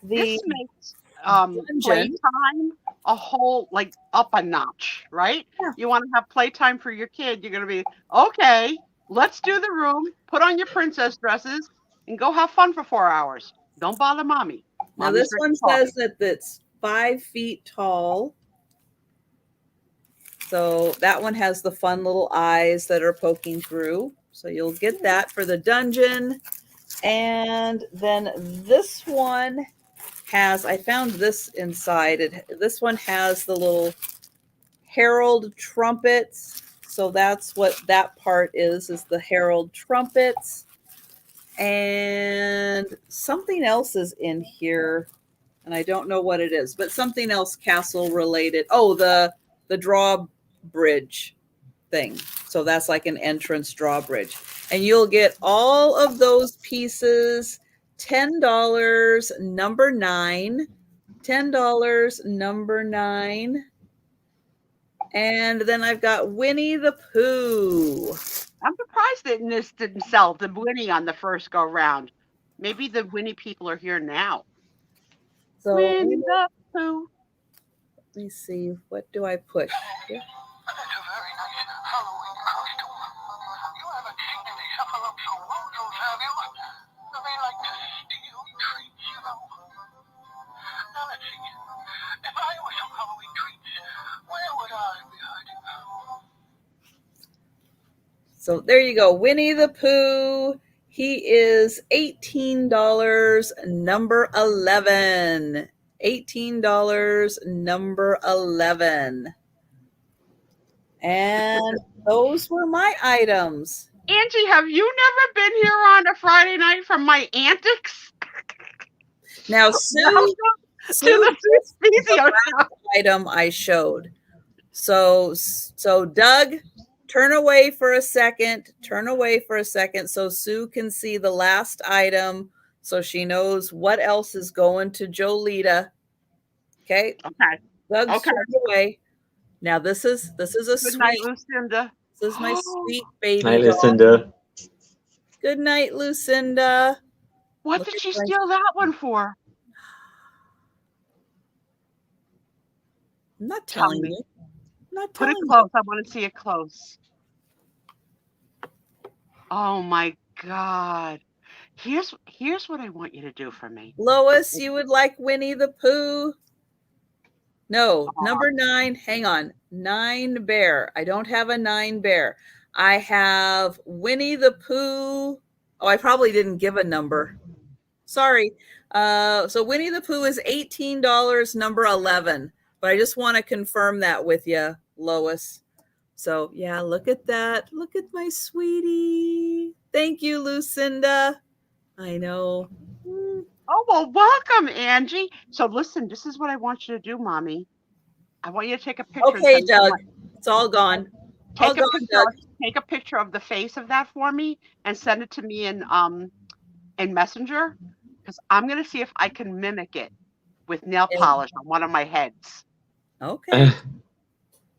This makes dungeon. playtime a whole like up a notch, right? Yeah. You want to have playtime for your kid, you're gonna be okay. Let's do the room. Put on your princess dresses and go have fun for 4 hours. Don't bother mommy. Now this one says that it's 5 feet tall. So that one has the fun little eyes that are poking through. So you'll get that for the dungeon. And then this one has, I found this inside. This one has the little herald trumpets. So that's what that part is the herald trumpets. And something else is in here. And I don't know what it is, but something else castle related. Oh, the drawbridge thing. So that's like an entrance drawbridge. And you'll get all of those pieces, $10, number 9. $10, number 9. And then I've got Winnie the Pooh. I'm surprised that this didn't sell the Winnie on the first go round. Maybe the Winnie people are here now. So Winnie the Pooh. Let me see. What do I push? Yeah. That's a very nice Halloween costume. You haven't seen any Cephalopods, have you? They like to steal treats, you know. Now let's see. If I were some Halloween treats, where would I be hiding? So there you go. Winnie the Pooh. He is $18, number 11. $18, number 11. And those were my items. Angie, have you never been here on a Friday night from my antics? Now, Sue, to the Spiezio item I showed. So Doug, turn away for a second. Turn away for a second so Sue can see the last item, so she knows what else is going to Jolita. Okay. Okay. Doug, turn away. Now this is a Good sweet night, Lucinda. This is my sweet baby. Hi, Lucinda. Good night, Lucinda. What did she steal that one for? I'm not telling you. Put it close. I want to see it close. Oh my God. Here's what I want you to do for me. Lois, you would like Winnie the Pooh? No, number 9. Hang on. 9 bear. I don't have a 9 bear. I have Winnie the Pooh. Oh, I probably didn't give a number. Sorry. So Winnie the Pooh is $18, number 11. But I just want to confirm that with you, Lois. So yeah, look at that. Look at my sweetie. Thank you, Lucinda. I know. Oh, well, welcome, Angie. So listen, this is what I want you to do, Mommy. I want you to take a picture. Okay, Doug. It's all gone. Take a picture of the face of that for me and send it to me in Messenger, because I'm going to see if I can mimic it with nail polish on one of my heads. Okay.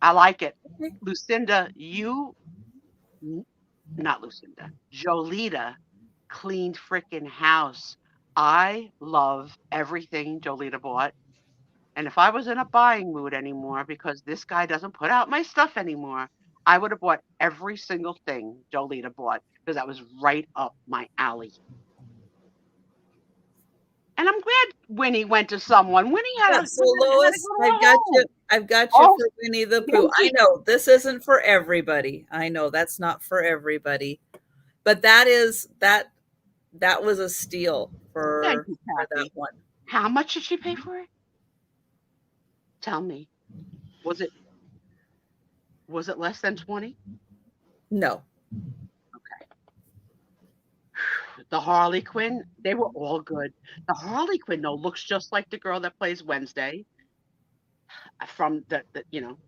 I like it. Okay. Lucinda, not Lucinda, Jolita cleaned freaking house. I love everything Jolita bought. And if I was in a buying mood anymore, because this guy doesn't put out my stuff anymore, I would have bought every single thing Jolita bought, because that was right up my alley. And I'm glad Winnie went to someone. Winnie had Yeah, to so go to Lois, her home. I've got you Oh, for Winnie the Pooh. thank I you. know this isn't for everybody. I know that's not for everybody. But that was a steal Thank you, for that Kathy. one. How much did she pay for it? Tell me. Was it less than 20? No. Okay. The Harley Quinn, they were all good. The Harley Quinn though looks just like the girl that plays Wednesday from the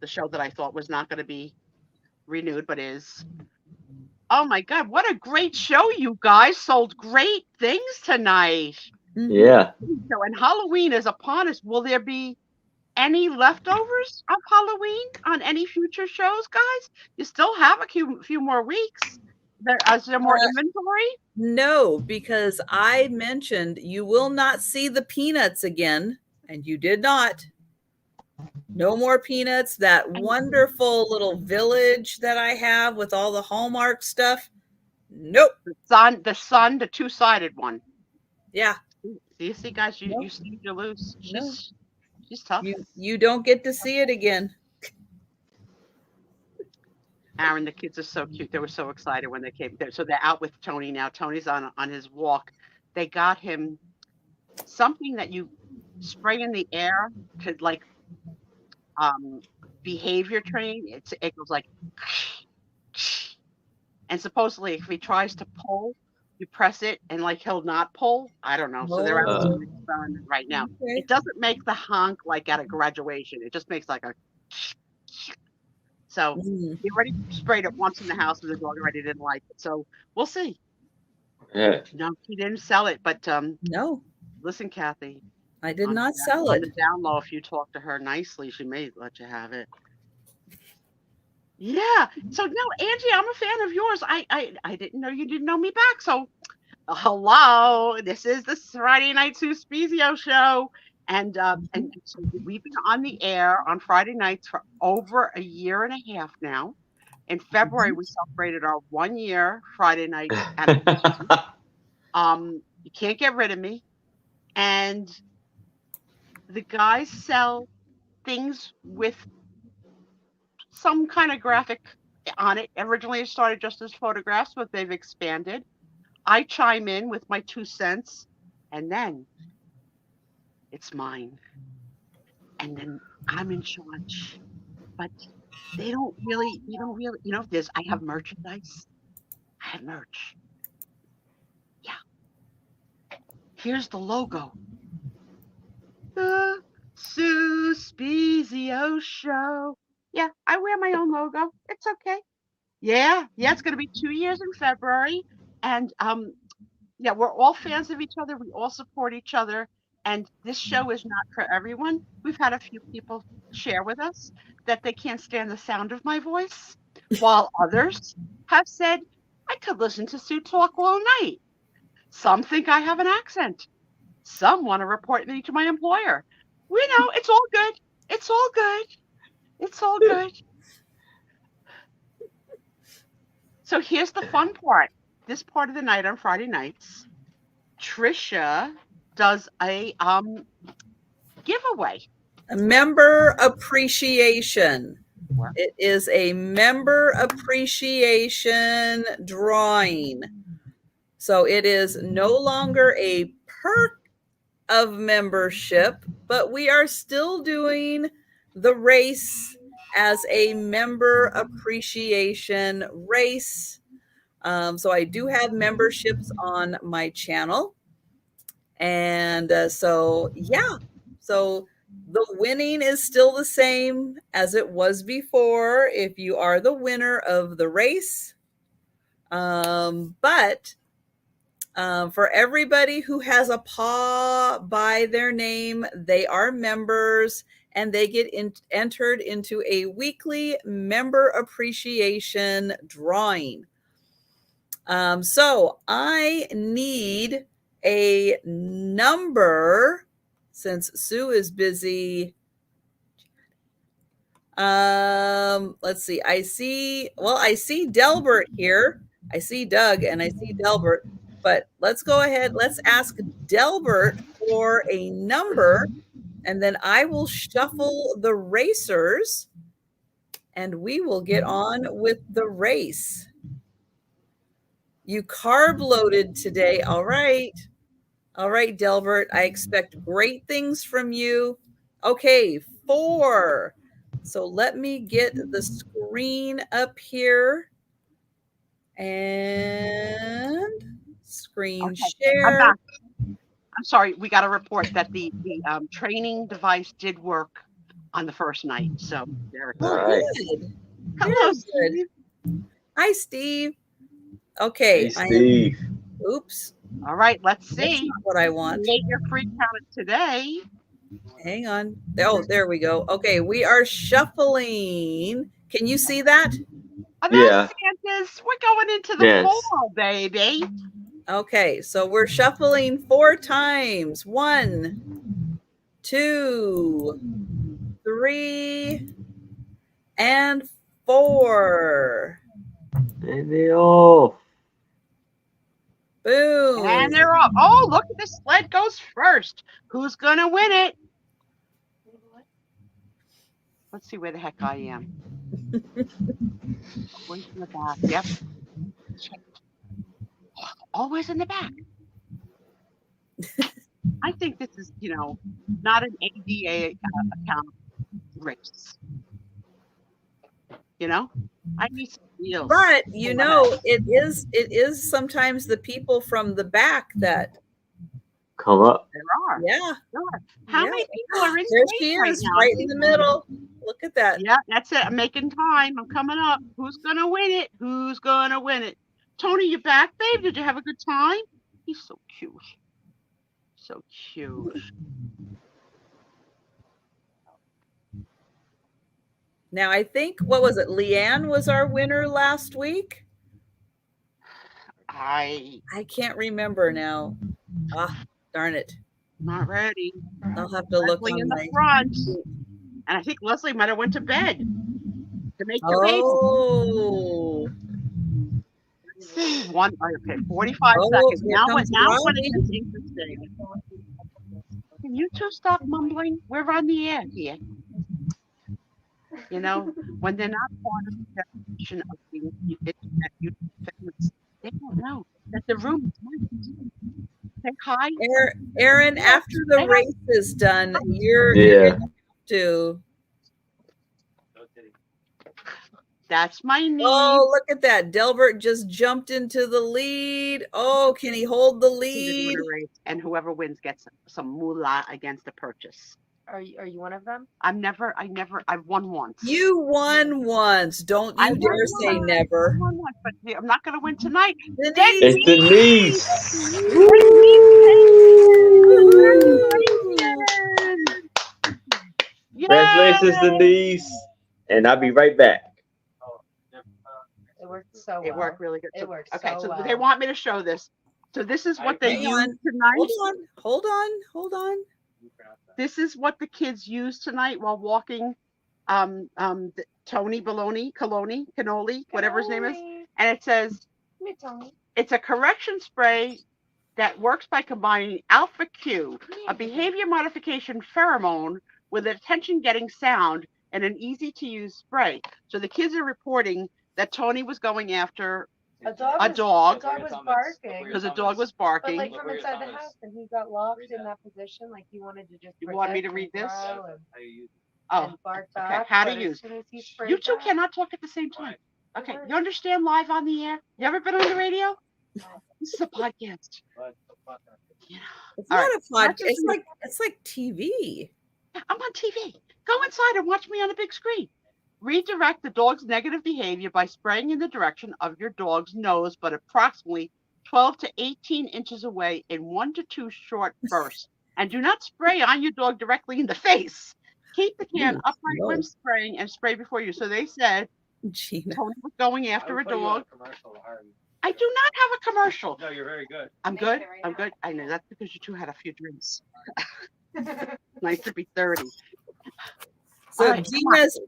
show that I thought was not going to be renewed, but is. Oh my God, what a great show! You guys sold great things tonight. Mhm. Yeah. So, and Halloween is upon us. Will there be any leftovers of Halloween on any future shows, guys? You still have a few more weeks. Is there more inventory? No, because I mentioned you will not see the peanuts again, and you did not. No more peanuts. That wonderful little village that I have with all the Hallmark stuff. Nope. The two-sided one. Yeah. See, guys, you Nope. see, you lose. No. She's tough. You don't get to see it again. Aaron, the kids are so cute. They were so excited when they came. So they're out with Tony now. Tony's on his walk. They got him something that you spray in the air to like behavior train. It goes like, and supposedly if he tries to pull, you press it and like he'll not pull. I don't know. So they're out Oh, doing an experiment right now. okay. It doesn't make the honk like at a graduation. It just makes like a. So he already sprayed it once in the house, and the dog already didn't like it. So we'll see. Yeah. No, he didn't sell it, but No, listen, Kathy, I did on not sell on it. the down low, if you talk to her nicely, she may let you have it. Yeah. So no, Angie, I'm a fan of yours. I didn't know you didn't know me back. So hello, this is the Friday Night Sue Spiezio show. And so we've been on the air on Friday nights for over a year and a half now. In February, we celebrated our 1 year Friday night anniversary. You can't get rid of me. And the guys sell things with some kind of graphic on it. Originally, it started just as photographs, but they've expanded. I chime in with my 2 cents, and then it's mine. And then I'm in charge. But they don't really, I have merchandise. I have merch. Yeah. Here's the logo. The Sue Spiezio Show. Yeah, I wear my own logo. It's okay. Yeah, it's going to be 2 years in February. And yeah, we're all fans of each other. We all support each other. And this show is not for everyone. We've had a few people share with us that they can't stand the sound of my voice, while others have said, I could listen to Sue talk all night. Some think I have an accent. Some want to report me to my employer. We know it's all good. It's all good. It's all good. So here's the fun part. This part of the night on Friday nights, Trisha does a giveaway. A member appreciation. It is a member appreciation drawing. So it is no longer a perk of membership, but we are still doing the race as a member appreciation race. So I do have memberships on my channel. And so, yeah. So the winning is still the same as it was before if you are the winner of the race. But for everybody who has a paw by their name, they are members and they get entered into a weekly member appreciation drawing. So I need a number since Sue is busy. Let's see. I see Delbert here. I see Doug and I see Delbert, but let's go ahead. Let's ask Delbert for a number, and then I will shuffle the racers, and we will get on with the race. You carb loaded today. All right. All right, Delbert. I expect great things from you. Okay, 4. So let me get the screen up here and screen Okay, I'm share. back. I'm sorry, we got a report that the training device did work on the first night. So there it Oh, All right. good. Hello, Very good. Steve. Hi, Steve. Okay, Hey, Steve. oops, All right, let's that's see. not what I want. Create your free count today. Hang on. Oh, there we go. Okay, we are shuffling. Can you see that? Yeah. Santas, we're going into the Yes. fall, baby. Okay, so we're shuffling 4 times. 1, 2, 3, and 4. And they all. Boom. And they're all, oh, look at this sled goes first. Who's going to win it? Let's see where the heck I am. Always in the back. Yep. Always in the back. I think this is, not an ADA account race. I need some deals. But it is sometimes the people from the back that Come up. There are. yeah. How Yeah. many people are in There space she right is, now? right in the middle. Look at that. Yeah, that's it. I'm making time. I'm coming up. Who's gonna win it? Who's gonna win it? Tony, you back, babe? Did you have a good time? He's so cute. So cute. Now I think, what was it? Leanne was our winner last week. I can't remember now. Ah, darn it. not ready. I'll have to look Leslie on in my the front. And I think Leslie might have went to bed to make the baby. Oh. Let's see. 45 Oh, seconds. here Now comes what Robbie. is interesting? Can you two stop mumbling? We're on the air here. When they're not part of the definition of the internet famous, they don't know that the room is mine. Say hi. Aaron, after the race is done, you're Yeah. gonna have to. That's my knee. Oh, look at that. Delbert just jumped into the lead. Oh, can he hold the lead? And whoever wins gets some moolah against the purchase. Are you one of them? I've won once. You won once. Don't you dare say never. I won once, but I'm not going to win tonight. Denise. It's Denise. Congratulations, Denise. And I'll be right back. It worked so well. It worked really good. It worked okay, so well. They want me to show this. So this is what they use tonight. Hold on. This is what the kids use tonight while walking. Tony Cannoli, whatever his name is, and it says it's a correction spray that works by combining alpha Q, a behavior modification pheromone, with an attention-getting sound and an easy-to-use spray. So the kids are reporting that Tony was going after a dog. The dog was barking. Because the dog was barking. But like from inside the house, and he got locked in that position. Like he wanted to just. You want me to read this? And barked okay. back, How to use? You two cannot talk at the same time. Okay, you understand live on the air? You ever been on the radio? This is a podcast. It's not a podcast. It's like TV. I'm on TV. Go inside and watch me on the big screen. Redirect the dog's negative behavior by spraying in the direction of your dog's nose, but approximately 12 to 18 inches away in 1 to 2 short bursts. And do not spray on your dog directly in the face. Keep the can upright when spraying and spray before you. So they said Tony was going after a dog. I do not have a commercial. No, you're very good. I'm good. I'm good. I know that's because you two had a few drinks. Nice to be 30. So right,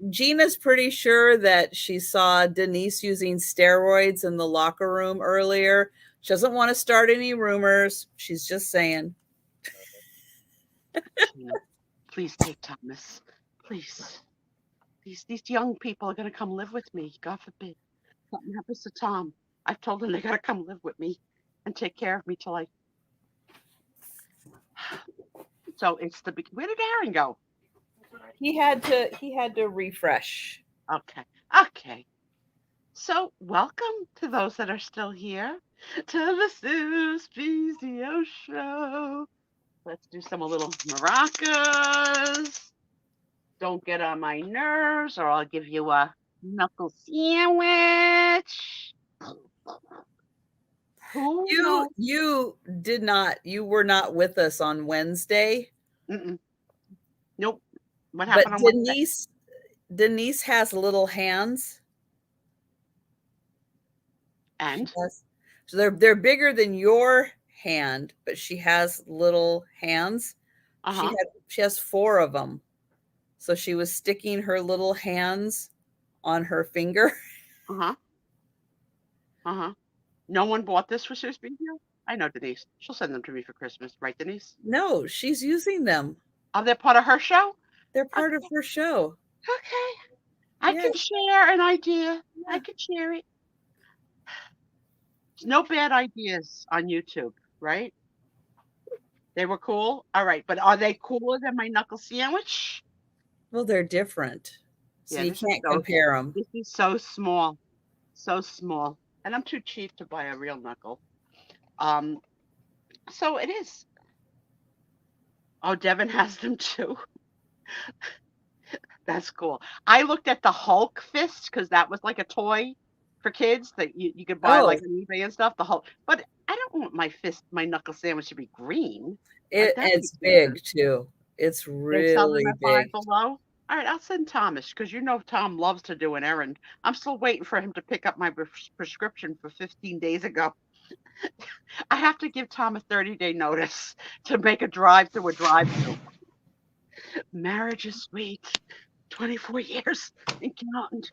Gina's pretty sure that she saw Denise using steroids in the locker room earlier. She doesn't want to start any rumors. She's just saying. Tina, please take Thomas. Please. These young people are going to come live with me. God forbid something happens to Tom. I've told them they got to come live with me and take care of me till I. So it's the big. Where did Aaron go? He had to refresh. Okay. Okay. So welcome to those that are still here to the Sue Spiezio show. Let's do some a little maracas. Don't get on my nerves, or I'll give you a knuckle sandwich. Who knows? You were not with us on Wednesday. Mm-mm. Nope. What But happened on Wednesday? Denise has little hands. And so they're bigger than your hand, but she has little hands. She has 4 of them. So she was sticking her little hands on her finger. No one bought this for Sue Spiezio? I know Denise. She'll send them to me for Christmas, right, Denise? No, she's using them. Are they part of her show? They're part of her show. Okay. I can share an idea. Yeah. I can share it. There's no bad ideas on YouTube, right? They were cool? All right. But are they cooler than my knuckle sandwich? Well, they're different. So you can't compare them. This is so small. So small. And I'm too cheap to buy a real knuckle. So it is. Oh, Devin has them too. That's cool. I looked at the Hulk fist because that was like a toy for kids that you could buy like on eBay and stuff. The Hulk, but I don't want my knuckle sandwich to be green. It's big too. It's really big. Below. All right, I'll send Thomas because you know Tom loves to do an errand. I'm still waiting for him to pick up my prescription for 15 days ago. I have to give Tom a 30-day notice to make a drive through a drive-through. Marriage is sweet. 24 years and counting.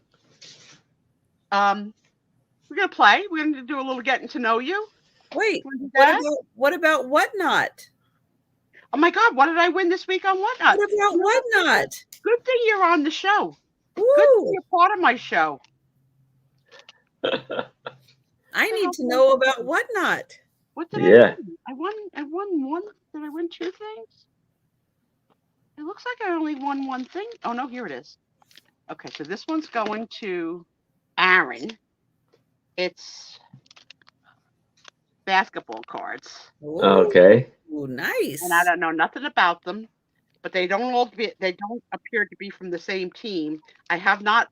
We're gonna play. We're gonna do a little getting to know you. Wait, what about Whatnot? Oh my God, what did I win this week on Whatnot? What about Whatnot? Good thing you're on the show. Woo. Good thing you're part of my show. I need to know about Whatnot. What did I win? I won one. Did I win 2 things? It looks like I only won 1 thing. Oh no, here it is. Okay, so this one's going to Aaron. It's basketball cards. Ooh. Okay. Ooh, nice. And I don't know nothing about them, but they don't appear to be from the same team. I have not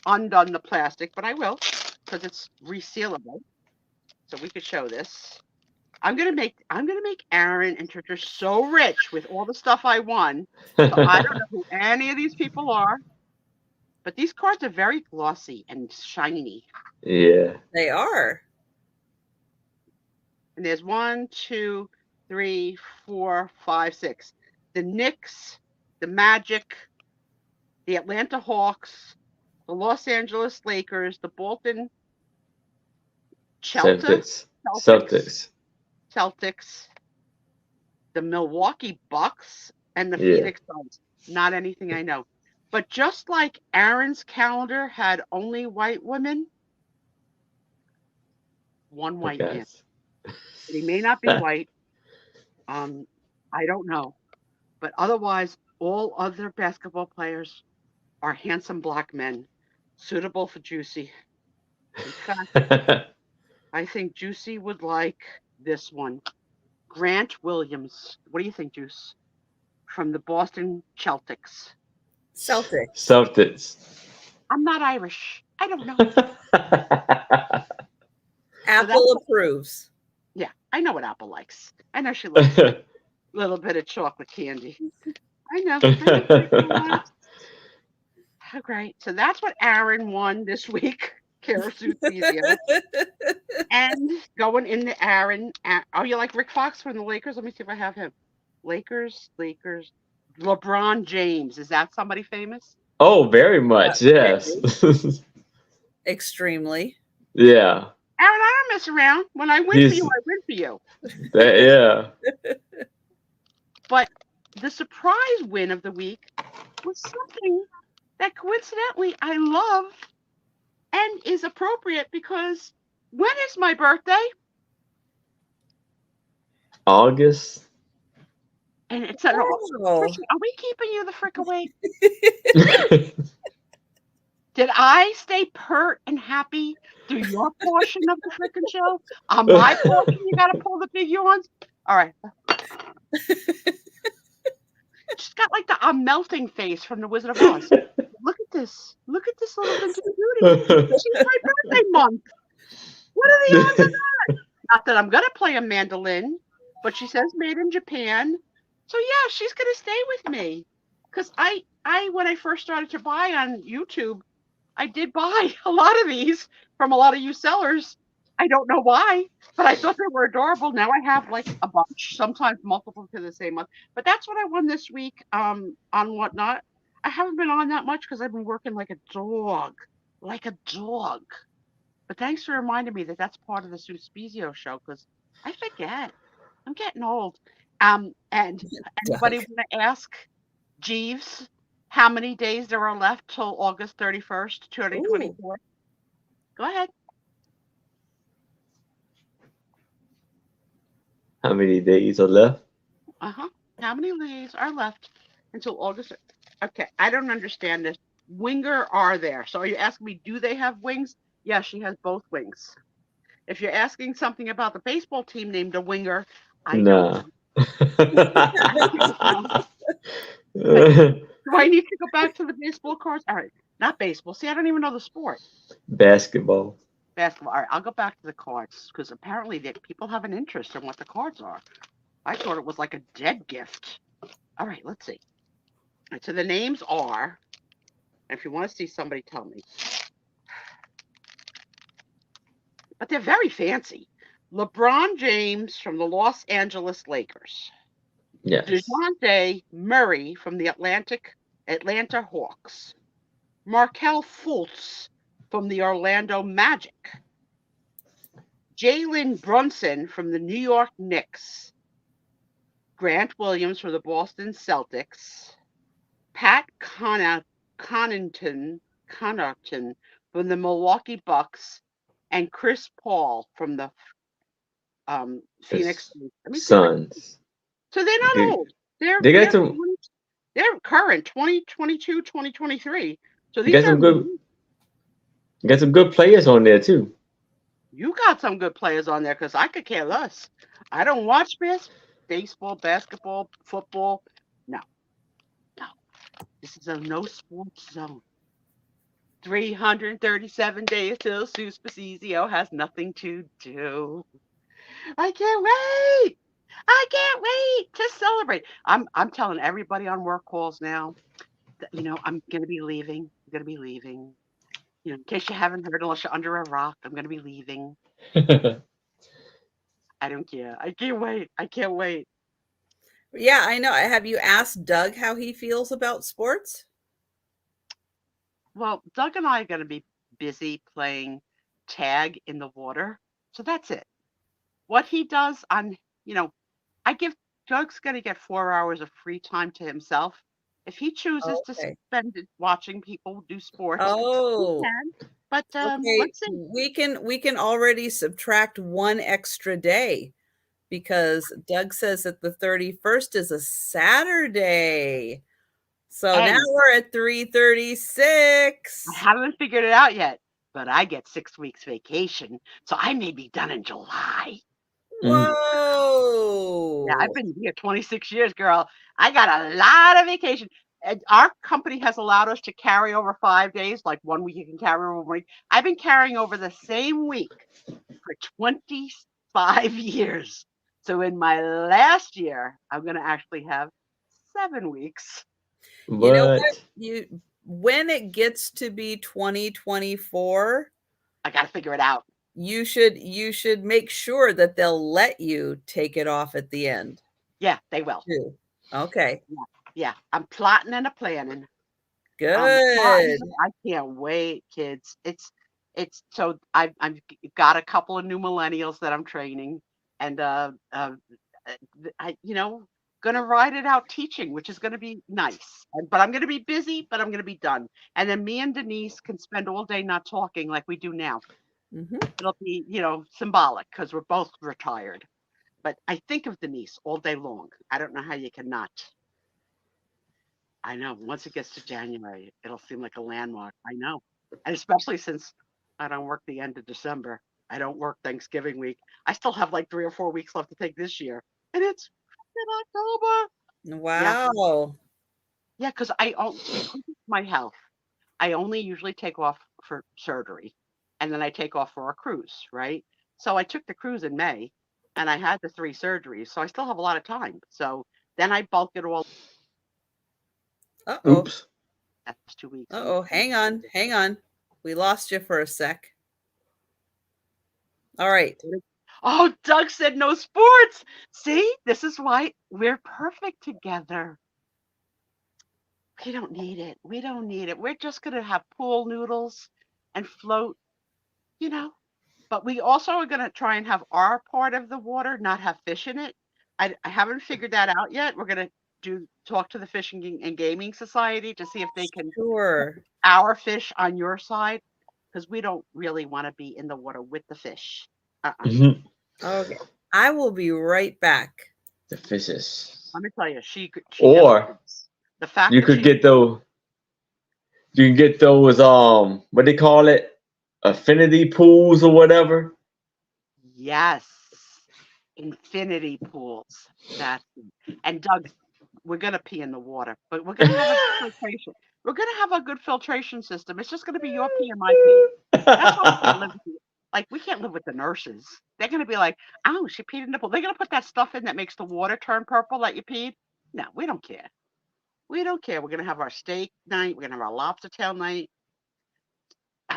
undone the plastic, but I will because it's resealable. So we could show this. I'm gonna make Aaron and Trisha so rich with all the stuff I won. So I don't know who any of these people are, but these cards are very glossy and shiny. Yeah, they are. And there's 1, 2, 3, 4, 5, 6. The Knicks, the Magic, the Atlanta Hawks, the Los Angeles Lakers, the Bolton Celtics, the Milwaukee Bucks, and the Phoenix Suns. Not anything I know. But just like Aaron's calendar had only white women, 1 white man. He may not be white. I don't know. But otherwise, all other basketball players are handsome black men, suitable for Juicy. In fact, I think Juicy would like this one. Grant Williams. What do you think, Juice? From the Boston Celtics. Celtics. I'm not Irish. I don't know. Apple approves. Yeah, I know what Apple likes. I know she likes a little bit of chocolate candy. I know. Oh, great. So that's what Aaron won this week. Kara Sue Spiezio. And going into Aaron. Oh, you like Rick Fox from the Lakers? Let me see if I have him. Lakers. LeBron James. Is that somebody famous? Oh, very much. Yes. Extremely. Yeah. Aaron, I don't mess around. When I win for you, I win for you. Yeah. But the surprise win of the week was something that coincidentally I love and is appropriate because when is my birthday? August. And it's an Oh. Trisha, are we keeping you the frick awake? Did I stay pert and happy through your portion of the frickin' show? On my portion, you gotta pull the big yawns? All right. She's got like the I'm melting face from the Wizard of Oz. Look at this. Look at this little vintage beauty. She's my birthday month. What are the odds of that? Not that I'm gonna play a mandolin, but she says made in Japan. So yeah, she's gonna stay with me. Cause I when I first started to buy on YouTube, I did buy a lot of these from a lot of you sellers. I don't know why, but I thought they were adorable. Now I have like a bunch, sometimes multiple to the same month. But that's what I won this week on Whatnot. I haven't been on that much because I've been working like a dog, like a dog. But thanks for reminding me that that's part of the Sue Spiezio show because I forget. I'm getting old. And anybody Doug. want to ask Jeeves how many days there are left till August 31st, Ooh. 2024? Go ahead. How many days are left? Uh-huh. How many days are left until August? Okay, I don't understand this. Winger are there. So are you asking me, do they have wings? Yes, she has both wings. If you're asking something about the baseball team named a winger, I don't Nah. know. I don't know. Do I need to go back to the baseball cards? All right, not baseball. See, I don't even know the sport. Basketball. Basketball. All right, I'll go back to the cards because apparently people have an interest in what the cards are. I thought it was like a dead gift. All right, let's see. All right, so the names are, if you want to see somebody, tell me. But they're very fancy. LeBron James from the Los Angeles Lakers. Yes. DeJounte Murray from the Atlanta Hawks. Markel Fultz from the Orlando Magic. Jalen Brunson from the New York Knicks. Grant Williams from the Boston Celtics. Pat Connaughton from the Milwaukee Bucks. And Chris Paul from the Phoenix. It's Let me see if I can. Suns. So they're not They, old. They're they got they're some. they're current 2022, 2023. So They these got are some good. Got some good players on there too. you got some good players on there because I could care less. I don't watch baseball, basketball, football. No, no. This is a no sports zone. 337 days till Sue Spiezio has nothing to do. I can't wait. I can't wait to celebrate. I'm telling everybody on work calls now that, I'm gonna be leaving. I'm gonna be leaving. In case you haven't heard, unless you're under a rock, I'm gonna be leaving. I don't care. I can't wait. I can't wait. Yeah, I know. Have you asked Doug how he feels about sports? Well, Doug and I are gonna be busy playing tag in the water. So that's it. What he does I give Doug's gonna get 4 hours of free time to himself. If he chooses to Okay. spend it watching people do sports, he Oh, can. But okay. let's see. We can already subtract one extra day because Doug says that the 31st is a Saturday. So now And we're at I 336. haven't figured it out yet, but I get 6 weeks vacation, so I may be done in July. Mm. Yeah, I've Whoa. been here 26 years, girl. I got a lot of vacation. And our company has allowed us to carry over 5 days, like 1 week you can carry over 1 week. I've been carrying over the same week for 25 years. So in my last year, I'm going to actually have 7 weeks. You know what? What? When it gets to be 2024, I got to figure it out. you should make sure that they'll let you take it off at the end Yeah, they will. too. Okay. Yeah, yeah. I'm plotting and a planning. Good. I can't wait, kids. It's so I've got a couple of new millennials that I'm training, and I Gonna ride it out teaching, which is gonna be nice. But I'm gonna be busy, but I'm gonna be done. And then me and Denise can spend all day not talking like we do now. Mhm. It'll be, symbolic because we're both retired. But I think of Denise all day long. I don't know how you cannot. I know. Once it gets to January, it'll seem like a landmark. I know. And especially since I don't work the end of December. I don't work Thanksgiving week. I still have like 3 or 4 weeks left to take this year. And it's in October. Yeah. Wow. Yeah, because because of my health, I only usually take off for surgery and then I take off for a cruise, right? So I took the cruise in May and I had the 3 surgeries. So I still have a lot of time. So then I bulk it all Uh-oh. Oops. that's 2 weeks. Uh-oh. Hang on. Hang on. We lost you for a sec. All right. Oh, Doug said no sports. See, this is why we're perfect together. We don't need it. We don't need it. We're just going to have pool noodles and float, you know. But we also are going to try and have our part of the water not have fish in it. I haven't figured that out yet. We're going to talk to the Fishing and Gaming Society to see if they can Sure. our fish on your side because we don't really want to be in the water with the fish. Mhm. Okay. I will be right back. The fishes. Let me tell you, she Or never thinks. The fact you that could get those. You can get those. What they call it? Affinity pools or whatever. yes, infinity pools. That's and Doug, we're gonna pee in the water, but we're gonna have a good filtration. We're gonna have a good filtration system. It's just gonna be your pee and my pee. That's why we can't live with you. Like we can't live with the nurses. They're gonna be like, "Oh, she peed in the pool." They're gonna put that stuff in that makes the water turn purple that you peed. No, we don't care. We don't care. We're gonna have our steak night. We're gonna have our lobster tail night.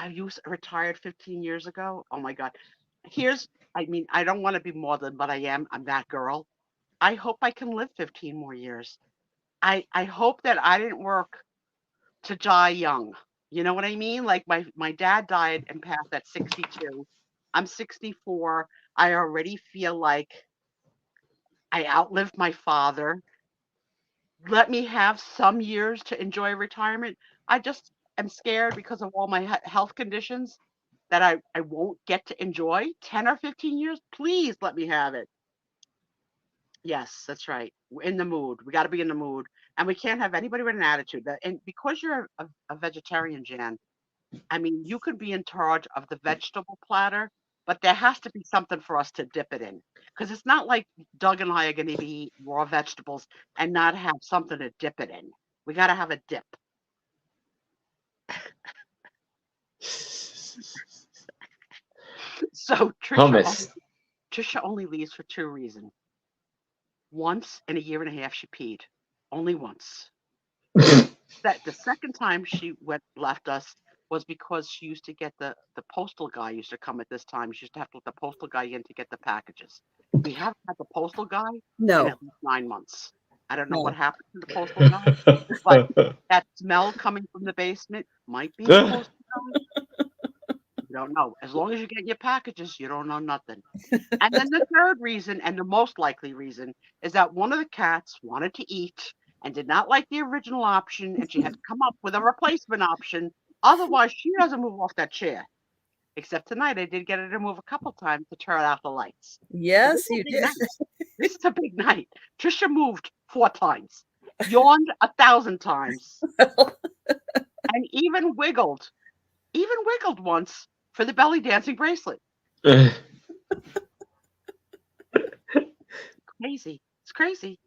You retired 15 years ago. Oh my God. I mean, I don't want to be more than, but I am. I'm that girl. I hope I can live 15 more years. I hope that I didn't work to die young. You know what I mean? Like my dad died and passed at 62. I'm 64. I already feel like I outlived my father. Let me have some years to enjoy retirement. I just am scared because of all my health conditions that I won't get to enjoy 10 or 15 years. Please let me have it. Yes, that's right. We're in the mood. We got to be in the mood. And we can't have anybody with an attitude. And because you're a vegetarian, Jan, I mean, you could be in charge of the vegetable platter, but there has to be something for us to dip it in. Because it's not like Doug and I are going to be eating raw vegetables and not have something to dip it in. We got to have a dip. So Hummus. Trisha only leaves for 2 reasons. Once in a year and a half, she peed. Only once. That the second time she left us was because she used to get the postal guy used to come at this time. She used to have to let the postal guy in to get the packages. We haven't had the postal guy in No. at least 9 months. I don't know No. what happened to the postal guy, but that smell coming from the basement might be the postal guy. You don't know. As long as you get your packages, you don't know nothing. And then the third reason, and the most likely reason, is that one of the cats wanted to eat and did not like the original option, and she had to come up with a replacement option. Otherwise, she doesn't move off that chair. Except tonight, I did get her to move a couple times to turn out the lights. So this Yes, is a you big did. night. This is a big night. Trisha moved 4 times, yawned 1,000 times, and even wiggled once for the belly dancing bracelet. Crazy. It's crazy.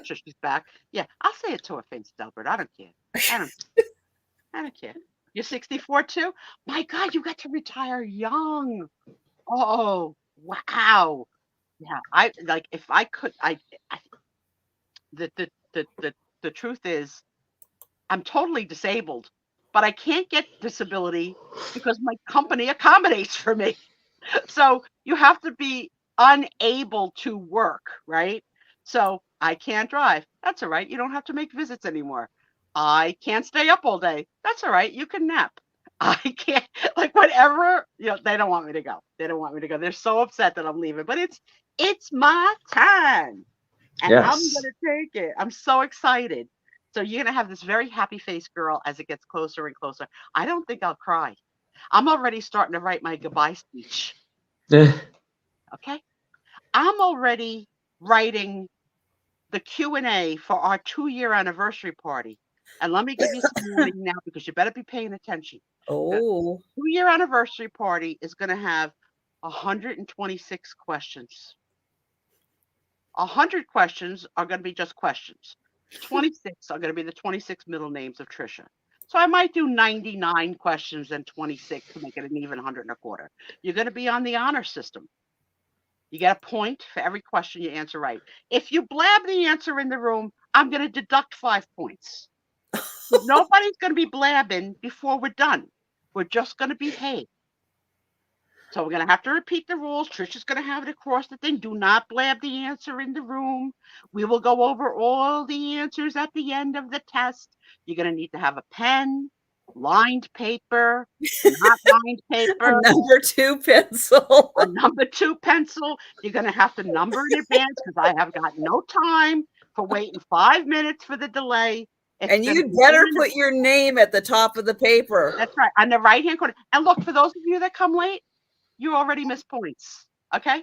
Trisha's back. Yeah, I'll say it to her face, Delbert. I don't care. I don't care. You're 64 too? My God, you got to retire young. Oh, wow. Yeah, I like if I could I the the the the, the truth is I'm totally disabled, but I can't get disability because my company accommodates for me. So you have to be unable to work, right? So I can't drive. That's all right. You don't have to make visits anymore. I can't stay up all day. That's all right. You can nap. I can't like whatever, they don't want me to go. They don't want me to go. They're so upset that I'm leaving, but it's It's my time. And I'm Yes. going to take it. I'm so excited. So you're going to have this very happy face girl as it gets closer and closer. I don't think I'll cry. I'm already starting to write my goodbye speech. Okay. I'm already writing the Q&A for our 2-year anniversary party. And let me give you some warning now because you better be paying attention. The Oh, 2-year anniversary party is going to have 126 questions. 100 questions are going to be just questions. 26 are going to be the 26 middle names of Trisha. So I might do 99 questions and 26 to make it an even 125. You're going to be on the honor system. You get a point for every question you answer right. If you blab the answer in the room, I'm going to deduct 5 points. Nobody's going to be blabbing before we're done. We're just going to behave. So we're going to have to repeat the rules. Trisha's going to have it across the thing. Do not blab the answer in the room. We will go over all the answers at the end of the test. You're going to need to have a pen, lined paper, not lined a paper, number 2 pencil. a number 2 pencil. You're going to have to number in advance because I have got no time for waiting 5 minutes for the delay. It's And going to you be better put your name at the top of the paper. That's right, on the right-hand corner. And look, for those of you that come late, you already missed points. Okay?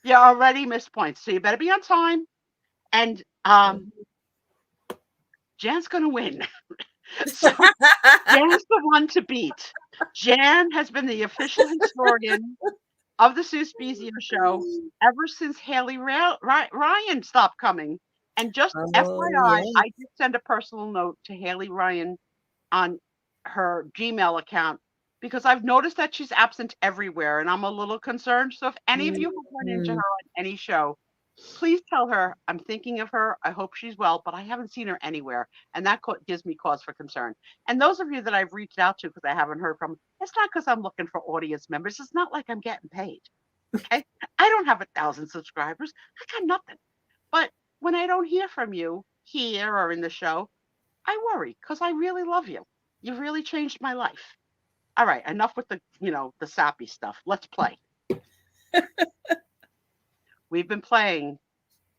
You already missed points. So you better be on time. And Jan's gonna win. So Jan's the one to beat. Jan has been the official historian of the Sue Spiezio show ever since Haley Ryan stopped coming. And just Oh, FYI, yeah. I did send a personal note to Haley Ryan on her Gmail account because I've noticed that she's absent everywhere and I'm a little concerned. So if any of you have run into her on any show, please tell her I'm thinking of her. I hope she's well, but I haven't seen her anywhere. And that gives me cause for concern. And those of you that I've reached out to because I haven't heard from, it's not because I'm looking for audience members. It's not like I'm getting paid. Okay. I don't have 1,000 subscribers. I got nothing. But when I don't hear from you here or in the show, I worry because I really love you. You've really changed my life. All right, enough with the sappy stuff. Let's play. We've been playing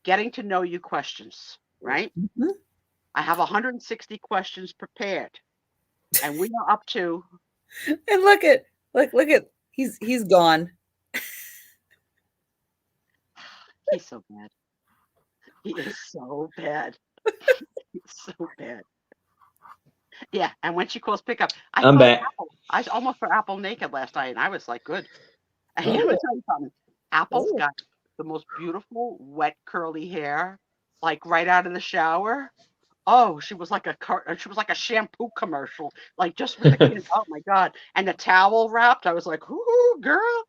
getting to know you questions, right? Mhm. I have 160 questions prepared. And we are up to And look at he's gone. he's so bad. He is so bad. He's so bad. Yeah, and when she calls pickup, I'm back. Apple. I almost saw Apple naked last night, and I was like, good. And I'm Oh. gonna tell you something. Apple's Oh. got the most beautiful, wet, curly hair, like right out of the shower. Oh, she was like a shampoo commercial, like just with the kid. Oh my God. And the towel wrapped. I was like, ooh, girl.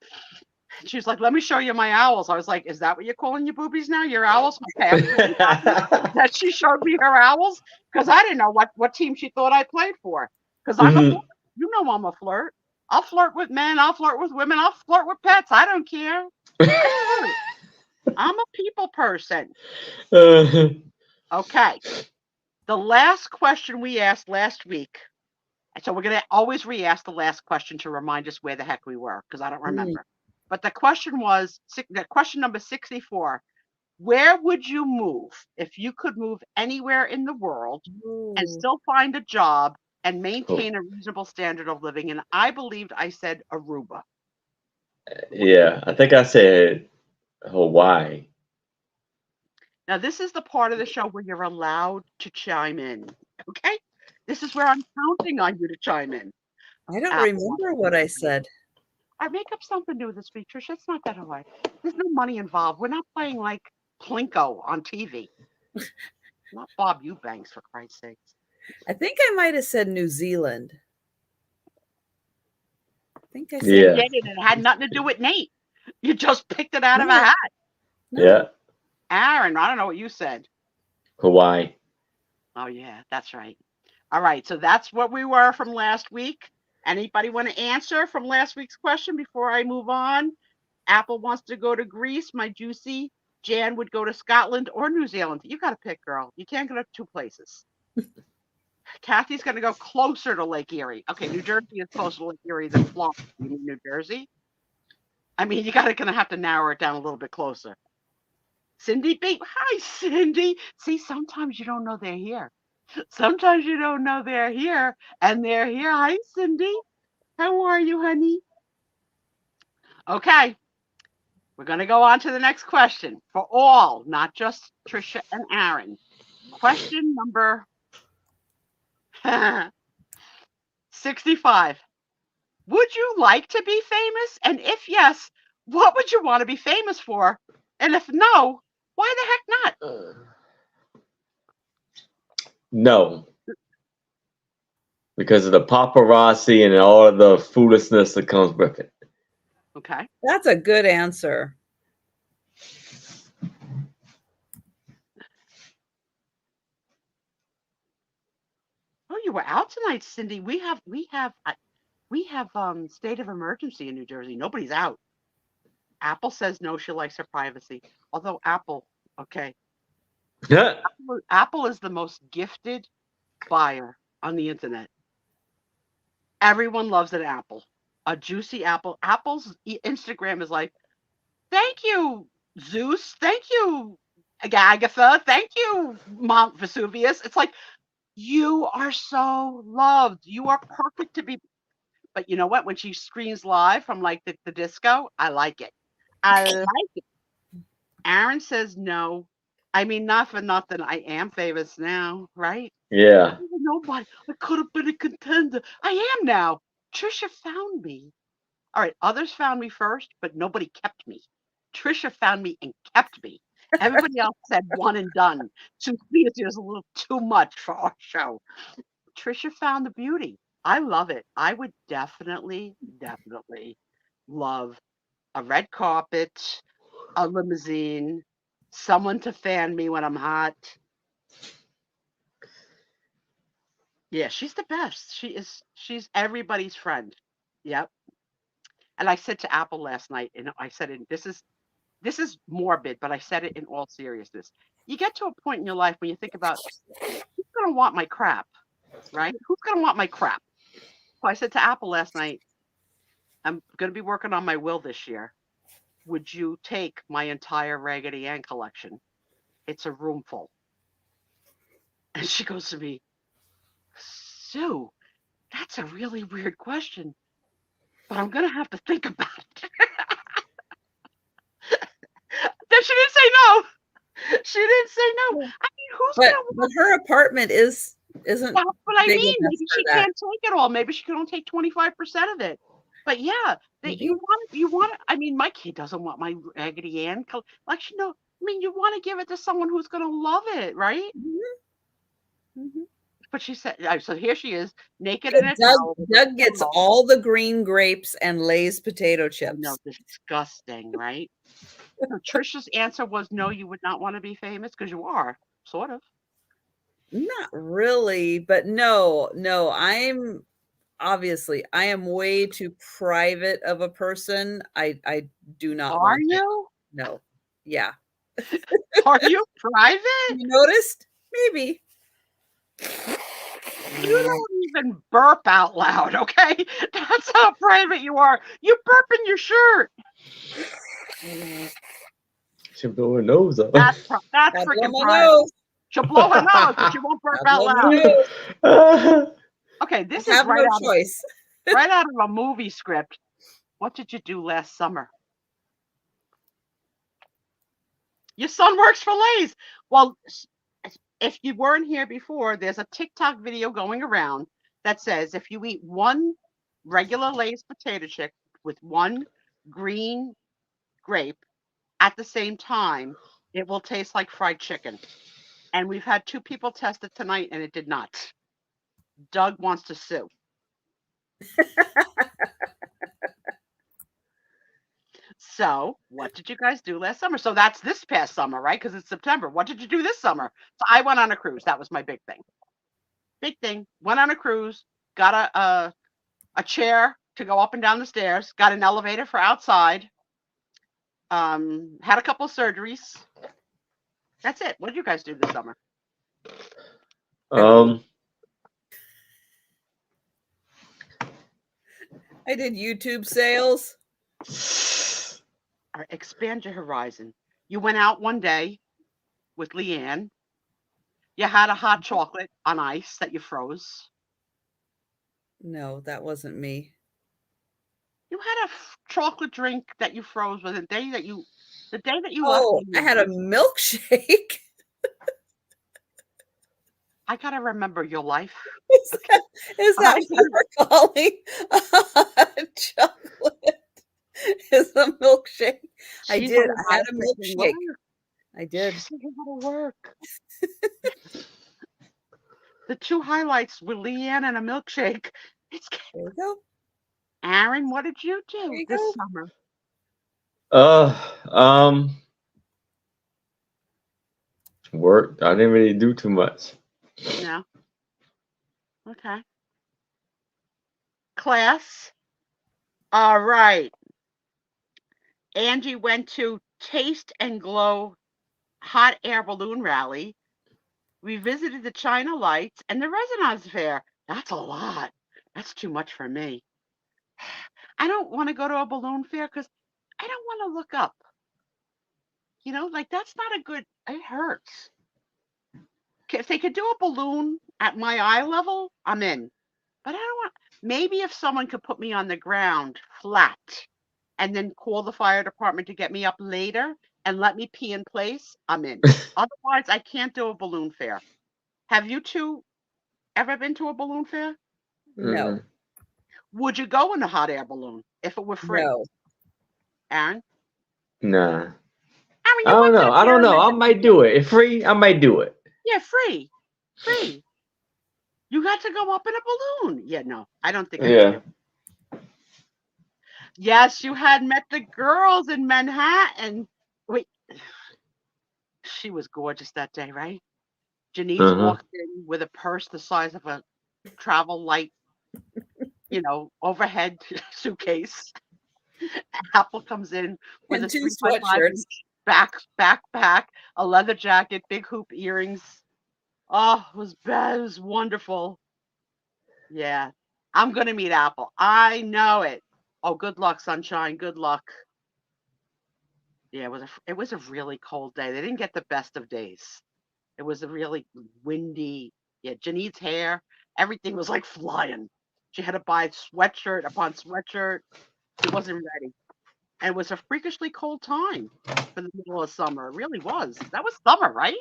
And she was like, let me show you my owls. I was like, is that what you're calling your boobies now? Your owls? Okay, I'm really happy that she showed me her owls because I didn't know what team she thought I played for. Because I'm a flirt. You know I'm a flirt. I'll flirt with men. I'll flirt with women. I'll flirt with pets. I don't care. I'm a people person. Okay. The last question we asked last week. So we're going to always re-ask the last question to remind us where the heck we were because I don't remember. But the question was, question number 64, where would you move if you could move anywhere in the world and still find a job and maintain a reasonable standard of living? And I believed I said Aruba. Yeah, I think I said Hawaii. Now, this is the part of the show where you're allowed to chime in, okay? This is where I'm counting on you to chime in. I don't remember what I said. I make up something new this week, Trisha. It's not that hard. There's no money involved. We're not playing like Plinko on TV. Not Bob Eubanks, for Christ's sakes. I think I might have said New Zealand. I think I said You did it. It had nothing to do with Nate. You just picked it out of a hat. No. Yeah, Aaron, I don't know what you said. Hawaii. Oh, yeah, that's right. All right, so that's what we were from last week. Anybody want to answer from last week's question before I move on? Apple wants to go to Greece. My juicy Jan would go to Scotland or New Zealand. You got to pick, girl. You can't go to 2 places. Kathy's going to go closer to Lake Erie. Okay, New Jersey is closer to Lake Erie than Florida. You mean New Jersey? I mean, you're going to have to narrow it down a little bit closer. Cindy B. Hi, Cindy. See, sometimes you don't know they're here. Sometimes you don't know they're here, and they're here. Hi, Cindy. How are you, honey? Okay, we're going to go on to the next question for all, not just Trisha and Aaron. Question number 65. Would you like to be famous? And if yes, what would you want to be famous for? And if no, why the heck not? No, because of the paparazzi and all of the foolishness that comes with it. Okay. That's a good answer. Oh, you were out tonight, Cindy. We have state of emergency in New Jersey. Nobody's out. Apple says no, she likes her privacy. Although Apple, okay, Yeah. Apple is the most gifted buyer on the internet. Everyone loves an apple, a juicy apple. Apple's Instagram is like, thank you, Zeus. Thank you, Agatha. Thank you, Mount Vesuvius. It's like, you are so loved. You are perfect to be. But you know what? When she screams live from like the disco, I like it. I like it. Aaron says no. I mean, not for nothing. I am famous now, right? Yeah. Nobody. I could have been a contender. I am now. Trisha found me. All right, others found me first, but nobody kept me. Trisha found me and kept me. Everybody else said one and done. Sue Spiezio is a little too much for our show. Trisha found the beauty. I love it. I would definitely love a red carpet, a limousine, someone to fan me when I'm hot. Yeah, she's the best. She's everybody's friend. Yep. And I said to Apple last night, and I said, this is morbid, but I said it in all seriousness. You get to a point in your life when you think about who's gonna want my crap, right? Who's gonna want my crap? So I said to Apple last night, I'm gonna be working on my will this year. Would you take my entire Raggedy Ann collection? It's a room full. And she goes to me, Sue, that's a really weird question, but I'm gonna have to think about it. Then she didn't say no. She didn't say no. I mean, who's gonna But her apartment isn't That's what I big mean. enough Maybe for she that. can't take it all. Maybe she can only take 25% of it. But yeah, that Maybe. you want I mean, my kid doesn't want my Raggedy Ann. Like, you know, I mean, you want to give it to someone who's going to love it, right? Mhm. But she said, so here she is, naked in a towel. Doug gets all the green grapes and Lay's potato I chips. know, disgusting, right? So Trisha's answer was no, you would not want to be famous because you are, sort of. Not really, but no, I'm obviously I am way too private of a person. I do not Are want that. you? No. Yeah. Are you private? You noticed? Maybe. You don't even burp out loud, okay? That's how private you are. You burp in your shirt. She'll blow her nose up. That's I'll blow freaking my private. nose. She'll blow her nose, but she won't burp I'll out blow my loud. nose. Okay, this I is have no choice. right out of a movie script. What did you do last summer? Your son works for Lay's. Well, if you weren't here before, there's a TikTok video going around that says if you eat one regular Lay's potato chip with one green grape at the same time, it will taste like fried chicken. And we've had 2 people test it tonight and it did not. Doug wants to sue. So, what did you guys do last summer? So that's this past summer, right? Because it's September. What did you do this summer? So I went on a cruise. That was my big thing. Big thing. Went on a cruise. Got a chair to go up and down the stairs. Got an elevator for outside. Had a couple of surgeries. That's it. What did you guys do this summer? I did YouTube sales. Expand your horizon. You went out one day with Leanne. You had a hot chocolate on ice that you froze. No, that wasn't me. You had a chocolate drink that you froze was the day that you left Oh, I had a Leanne. milkshake. I gotta remember your life. Is Okay. that what you're calling a hot chocolate? Is a milkshake. I She's did. on I had live a freaking milkshake. work. I did. She's thinking how to work. The two highlights were Leanne and a milkshake. It's There you go. Aaron, what did you There do you this go. summer? Work. I didn't really do too much. No. Okay. Class. All right. Angie went to Taste and Glow hot air balloon rally. We visited the China Lights and the Resonance Fair. That's a lot. That's too much for me. I don't want to go to a balloon fair because I don't want to look up. Like that's not a good, it hurts. If they could do a balloon at my eye level, I'm in. But I don't want, maybe if someone could put me on the ground flat and then call the fire department to get me up later and let me pee in place, I'm in. Otherwise, I can't do a balloon fair. Have you two ever been to a balloon fair? No. Mm, Would you go in a hot air balloon if it were free? No. Aaron? nah. Aaron, I you don't went to know. the I don't know. pyramid. I might do it. If free, I might do it. Yeah, free. Free. You got to go up in a balloon. Yeah, no, I don't think I could Yeah. do it. Yes, you had met the girls in Manhattan. Wait, she was gorgeous that day, right? Janice Uh-huh. walked in with a purse the size of a travel light, overhead suitcase. Apple comes in with And a 2 3 by 5 inch sweatshirts. backpack, a leather jacket, big hoop earrings. Oh, it was bad. It was wonderful. Yeah, I'm gonna meet Apple. I know it. Oh, good luck, sunshine. Good luck. Yeah, it was a really cold day. They didn't get the best of days. It was a really windy. Yeah, Janine's hair, everything was like flying. She had to buy sweatshirt upon sweatshirt. She wasn't ready. And it was a freakishly cold time for the middle of summer. It really was. That was summer, right?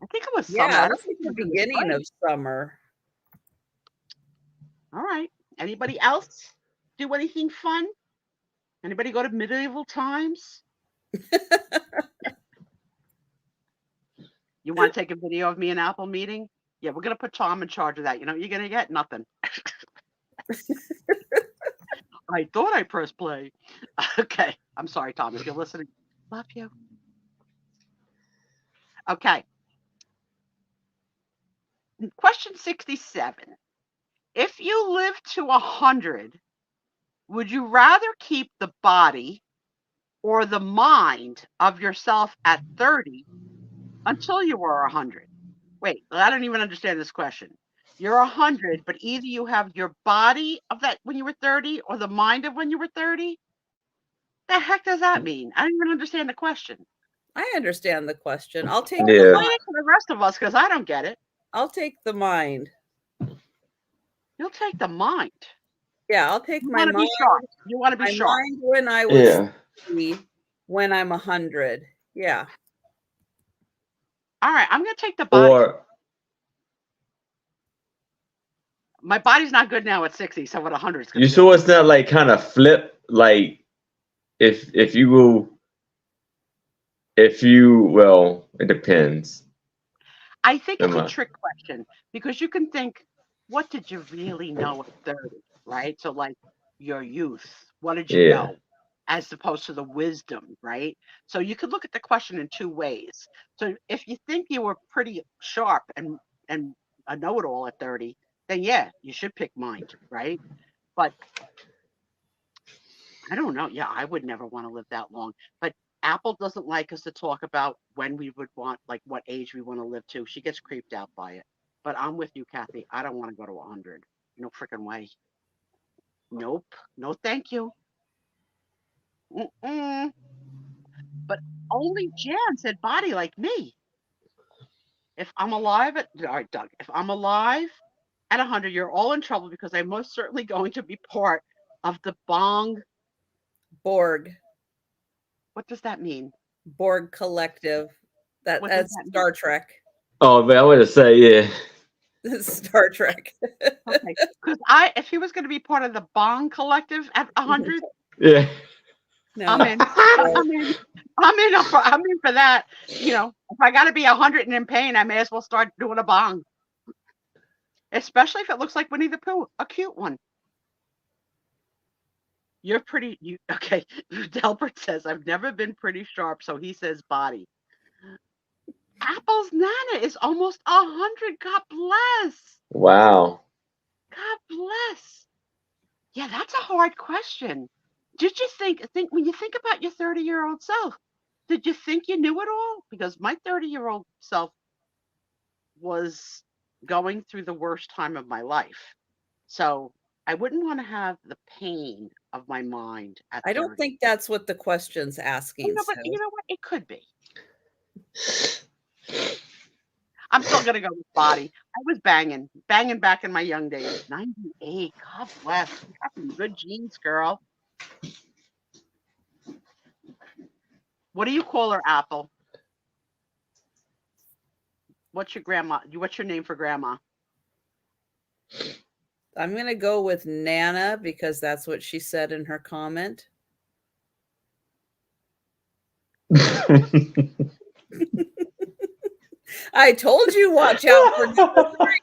I think it was summer. Yeah, I it don't was think like it the was in the beginning spring. of summer. All right. Anybody else do anything fun? Anybody go to medieval times? You want to take a video of me and Apple meeting? Yeah, we're gonna put Tom in charge of that. You know what you're gonna get? Nothing. I thought I pressed play. Okay. I'm sorry, Tom, if you're listening. Love you. Okay. Question 67. If you live to 100, would you rather keep the body or the mind of yourself at 30 until you were 100? Wait, I don't even understand this question. You're 100, but either you have your body of that when you were 30 or the mind of when you were 30? The heck does that mean? I don't even understand the question. I understand the question. I'll take Well, the Yeah. explain mind. it to the rest of us because I don't get it. I'll take the mind. You'll take the mind. Yeah, I'll take You want to be sharp. You want to be my sharp. mind when I was Yeah. 30, when I'm 100. Yeah. All right, I'm going to take the body. Or My body's not good now at 60, so at 100 it's going you to be sure okay. it's not like kind of flip? Like if you go well, it depends. I think it's Am a I? trick question because you can think, what did you really know at 30, right? So, like your youth, what did you Yeah. know? As opposed to the wisdom, right? So, you could look at the question in two ways. So, if you think you were pretty sharp and a know it all at 30, then yeah, you should pick mind, right? But I don't know. Yeah, I would never want to live that long. But Apple doesn't like us to talk about when we would want, like what age we want to live to. She gets creeped out by it. But I'm with you, Kathy. I don't want to go to 100. No freaking way. Nope. No, thank you. Mm-mm. But only Jan said body like me. If I'm alive all right, Doug, if I'm alive at 100, you're all in trouble because I'm most certainly going to be part of the Bong. Borg. What does that mean? Borg Collective. What does That's that mean? Star Trek. Oh man, I want to say yeah. Star Trek. Okay, because if he was going to be part of the Bong Collective at 100, Yeah. No. I'm in. I'm in. I'm in for that. You know, if I got to be 100 and in pain, I may as well start doing a bong. Especially if it looks like Winnie the Pooh, a cute one. You're pretty. Okay? Delbert says I've never been pretty sharp, so he says body. Apple's Nana is almost 100. God bless. Wow. God bless. Yeah, that's a hard question. Did you think when you think about your 30-year-old self, did you think you knew it all? Because my 30-year-old self was going through the worst time of my life. So I wouldn't want to have the pain of my mind at I 30. don't think that's what the question's asking. But Sue. you know what? It could be. I'm still gonna go with body. I was banging back in my young days. 98. God bless. You got some good genes, girl. What do you call her, Apple? What's your grandma? What's your name for grandma? I'm going to go with Nana because that's what she said in her comment. I told you, watch out for number 3.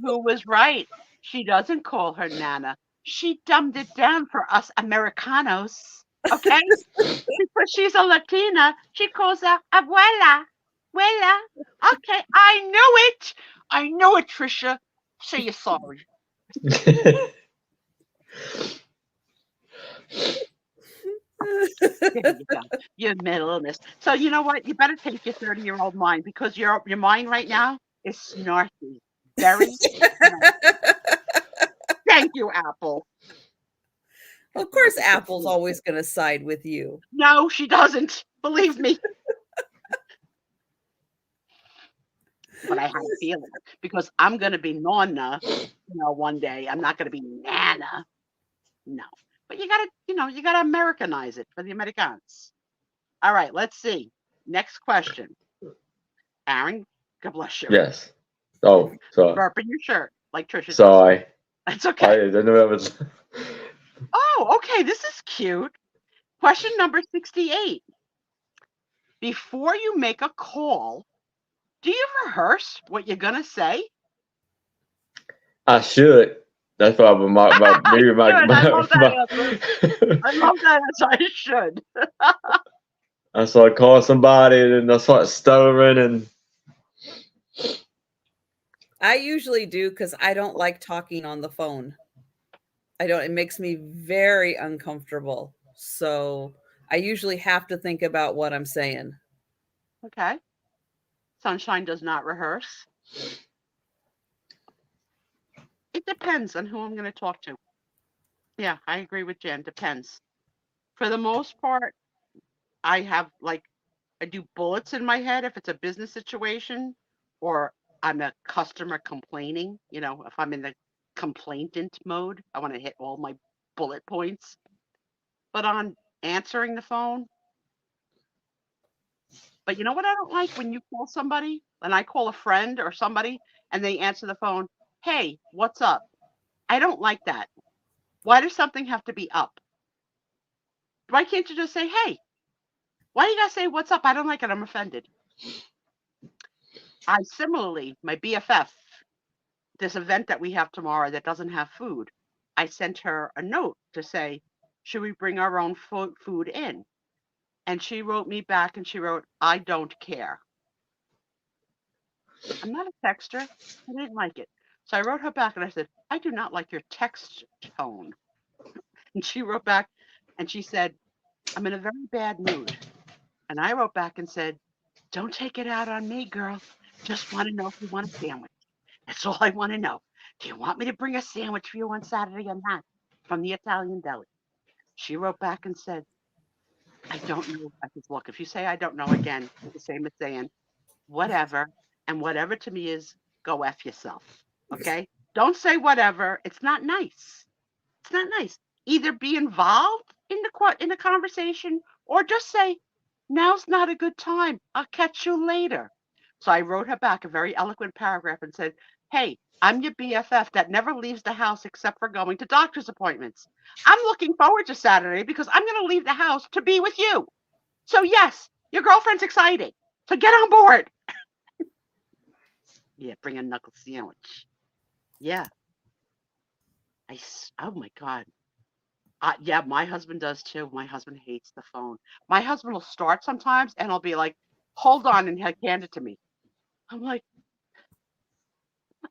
Who was right? She doesn't call her Nana. She dumbed it down for us Americanos. Okay? Because she's a Latina, she calls her abuela. Abuela. Okay, I knew it, Trisha. Say you're sorry. There you go. Your mental illness. So you know what? You better take your 30-year-old mind because your mind right now is snarky. Very snarky. Thank you, Apple. Of course, Apple's always going to side with you. No, she doesn't. Believe me. But I have a feeling because I'm going to be Nonna, one day. I'm not going to be Nana. No. But you got to Americanize it for the Americans. All right, let's see. Next question. Aaron, God bless you. Yes. Oh, sorry. Burp in your shirt, like Trisha. Sorry. That's okay. I didn't know that was. Oh, okay. This is cute. Question number 68. Before you make a call, do you rehearse what you're going to say? I should. That's probably maybe my. I love that answer. I love that answer. I should. I start calling somebody and I start stuttering and. I usually do because I don't like talking on the phone. It makes me very uncomfortable. So I usually have to think about what I'm saying. Okay. Sunshine does not rehearse. It depends on who I'm going to talk to. Yeah, I agree with Jen. Depends. For the most part, I have I do bullets in my head if it's a business situation or I'm a customer complaining. If I'm in the complainant mode, I want to hit all my bullet points. But on answering the phone, but you know what I don't like when you call somebody and I call a friend or somebody and they answer the phone, hey, what's up? I don't like that. Why does something have to be up? Why can't you just say, hey? Why do you gotta say what's up? I don't like it. I'm offended. Similarly, my BFF, this event that we have tomorrow that doesn't have food, I sent her a note to say, should we bring our own food in? And she wrote me back and she wrote, I don't care. I'm not a texter. I didn't like it. So I wrote her back and I said, I do not like your text tone. And she wrote back and she said, I'm in a very bad mood. And I wrote back and said, don't take it out on me, girl. Just want to know if you want a sandwich. That's all I want to know. Do you want me to bring a sandwich for you on Saturday or not? From the Italian deli. She wrote back and said, I don't know. I said, look, if you say I don't know again, it's the same as saying whatever. And whatever to me is go F yourself. Okay? Don't say whatever. It's not nice. It's not nice. Either be involved in the conversation or just say, now's not a good time. I'll catch you later. So I wrote her back a very eloquent paragraph and said, hey, I'm your BFF that never leaves the house except for going to doctor's appointments. I'm looking forward to Saturday because I'm going to leave the house to be with you. So yes, your girlfriend's exciting. So get on board. Yeah, bring a knuckle sandwich. Yeah. Oh my God. Yeah, my husband does too. My husband hates the phone. My husband will start sometimes and I'll be like, hold on, and he'll hand it to me. I'm like,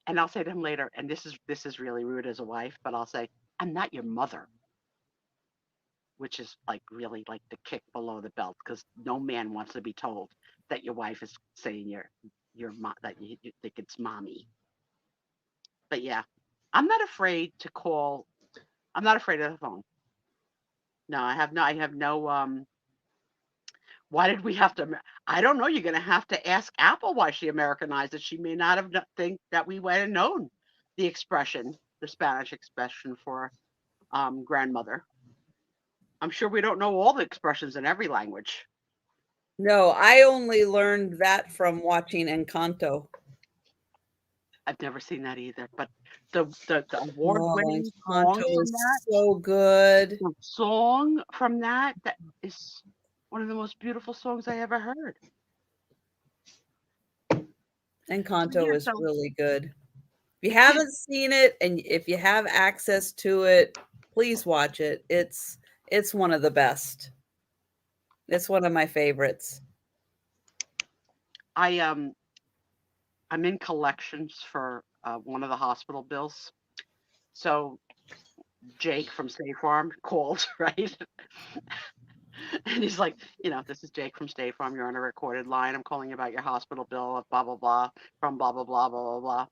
and I'll say to him later, and this is really rude as a wife, but I'll say, I'm not your mother, which is like really like the kick below the belt because no man wants to be told that your wife is saying your mom that you think it's mommy. But yeah, I'm not afraid to call. I'm not afraid of the phone. No, I have no why did we have to? I don't know. You're going to have to ask Apple why she Americanized it. She may not have think that we would have known the expression, the Spanish expression for grandmother. I'm sure we don't know all the expressions in every language. No, I only learned that from watching Encanto. I've never seen that either. But the Oh, award-winning song Encanto from is that, so good. the song from that is one of the most beautiful songs I ever heard. Encanto is So really good. If you haven't seen it and if you have access to it, please watch it. It's one of the best. It's one of my favorites. I'm in collections for one of the hospital bills. So Jake from State Farm called, right? And he's like, this is Jake from State Farm. You're on a recorded line. I'm calling about your hospital bill of blah blah blah from blah blah blah blah blah blah.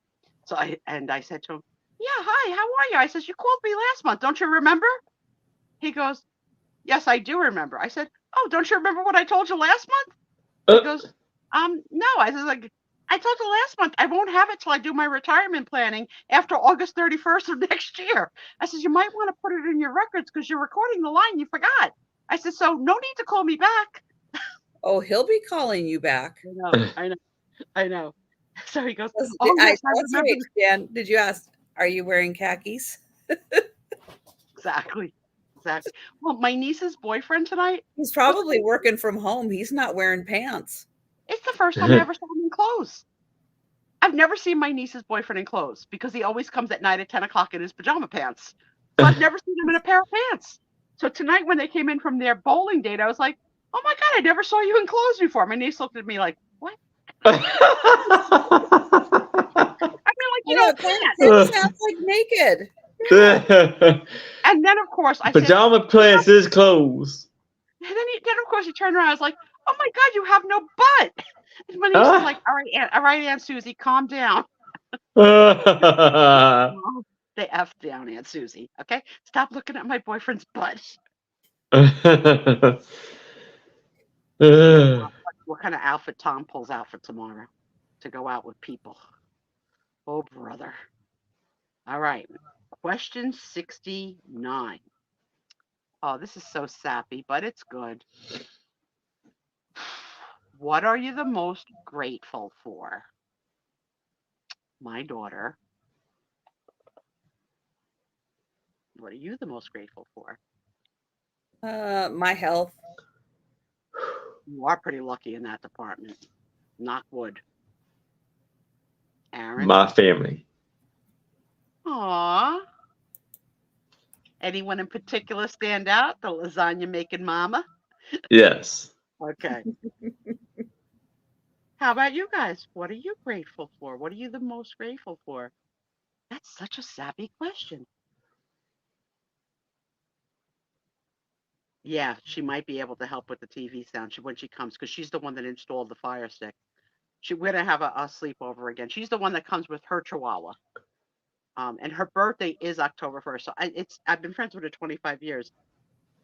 So I said to him, yeah, hi, how are you? I says, you called me last month. Don't you remember? He goes, yes, I do remember. I said, oh, don't you remember what I told you last month? He goes, no. I said, like, I told you last month I won't have it till I do my retirement planning after August 31st of next year. I said, you might want to put it in your records because you're recording the line. You forgot. I said, so no need to call me back. Oh, he'll be calling you back. I know. So he goes, That's oh, yes, I right, remember. Dan. Did you ask, are you wearing khakis? Exactly. Well, my niece's boyfriend tonight, He's probably working from home. He's not wearing pants. it's the first time I ever saw him in clothes. I've never seen my niece's boyfriend in clothes because he always comes at night at 10 o'clock in his pajama pants. So I've never seen him in a pair of pants. So tonight when they came in from their bowling date, I was like, oh my God, I never saw you in clothes before. My niece looked at me like, what? I mean, like, Yeah, pants. pants sounds like naked. Yeah. And then, of course, I said, Pajama pants is clothes. and then of course he turned around. I was like, "Oh my God, you have no butt!" And my niece was like, all right, Aunt Susie, calm down." Well, they f down, Aunt Susie. Okay, stop looking at my boyfriend's butt. What kind of outfit Tom pulls out for tomorrow to go out with people? Oh brother! All right, question 69. Oh, this is so sappy, but it's good. What are you the most grateful for? My daughter. What are you the most grateful for? My health. You are pretty lucky in that department. Knock wood. Aaron? My family. Aw. Anyone in particular stand out? The lasagna making mama? Yes. Okay. How about you guys? What are you grateful for? What are you the most grateful for? That's such a sappy question. Yeah, she might be able to help with the TV sound when she comes because she's the one that installed the Fire Stick. We're going to have a sleepover again. She's the one that comes with her chihuahua. And her birthday is October 1st. So I've been friends with her 25 years.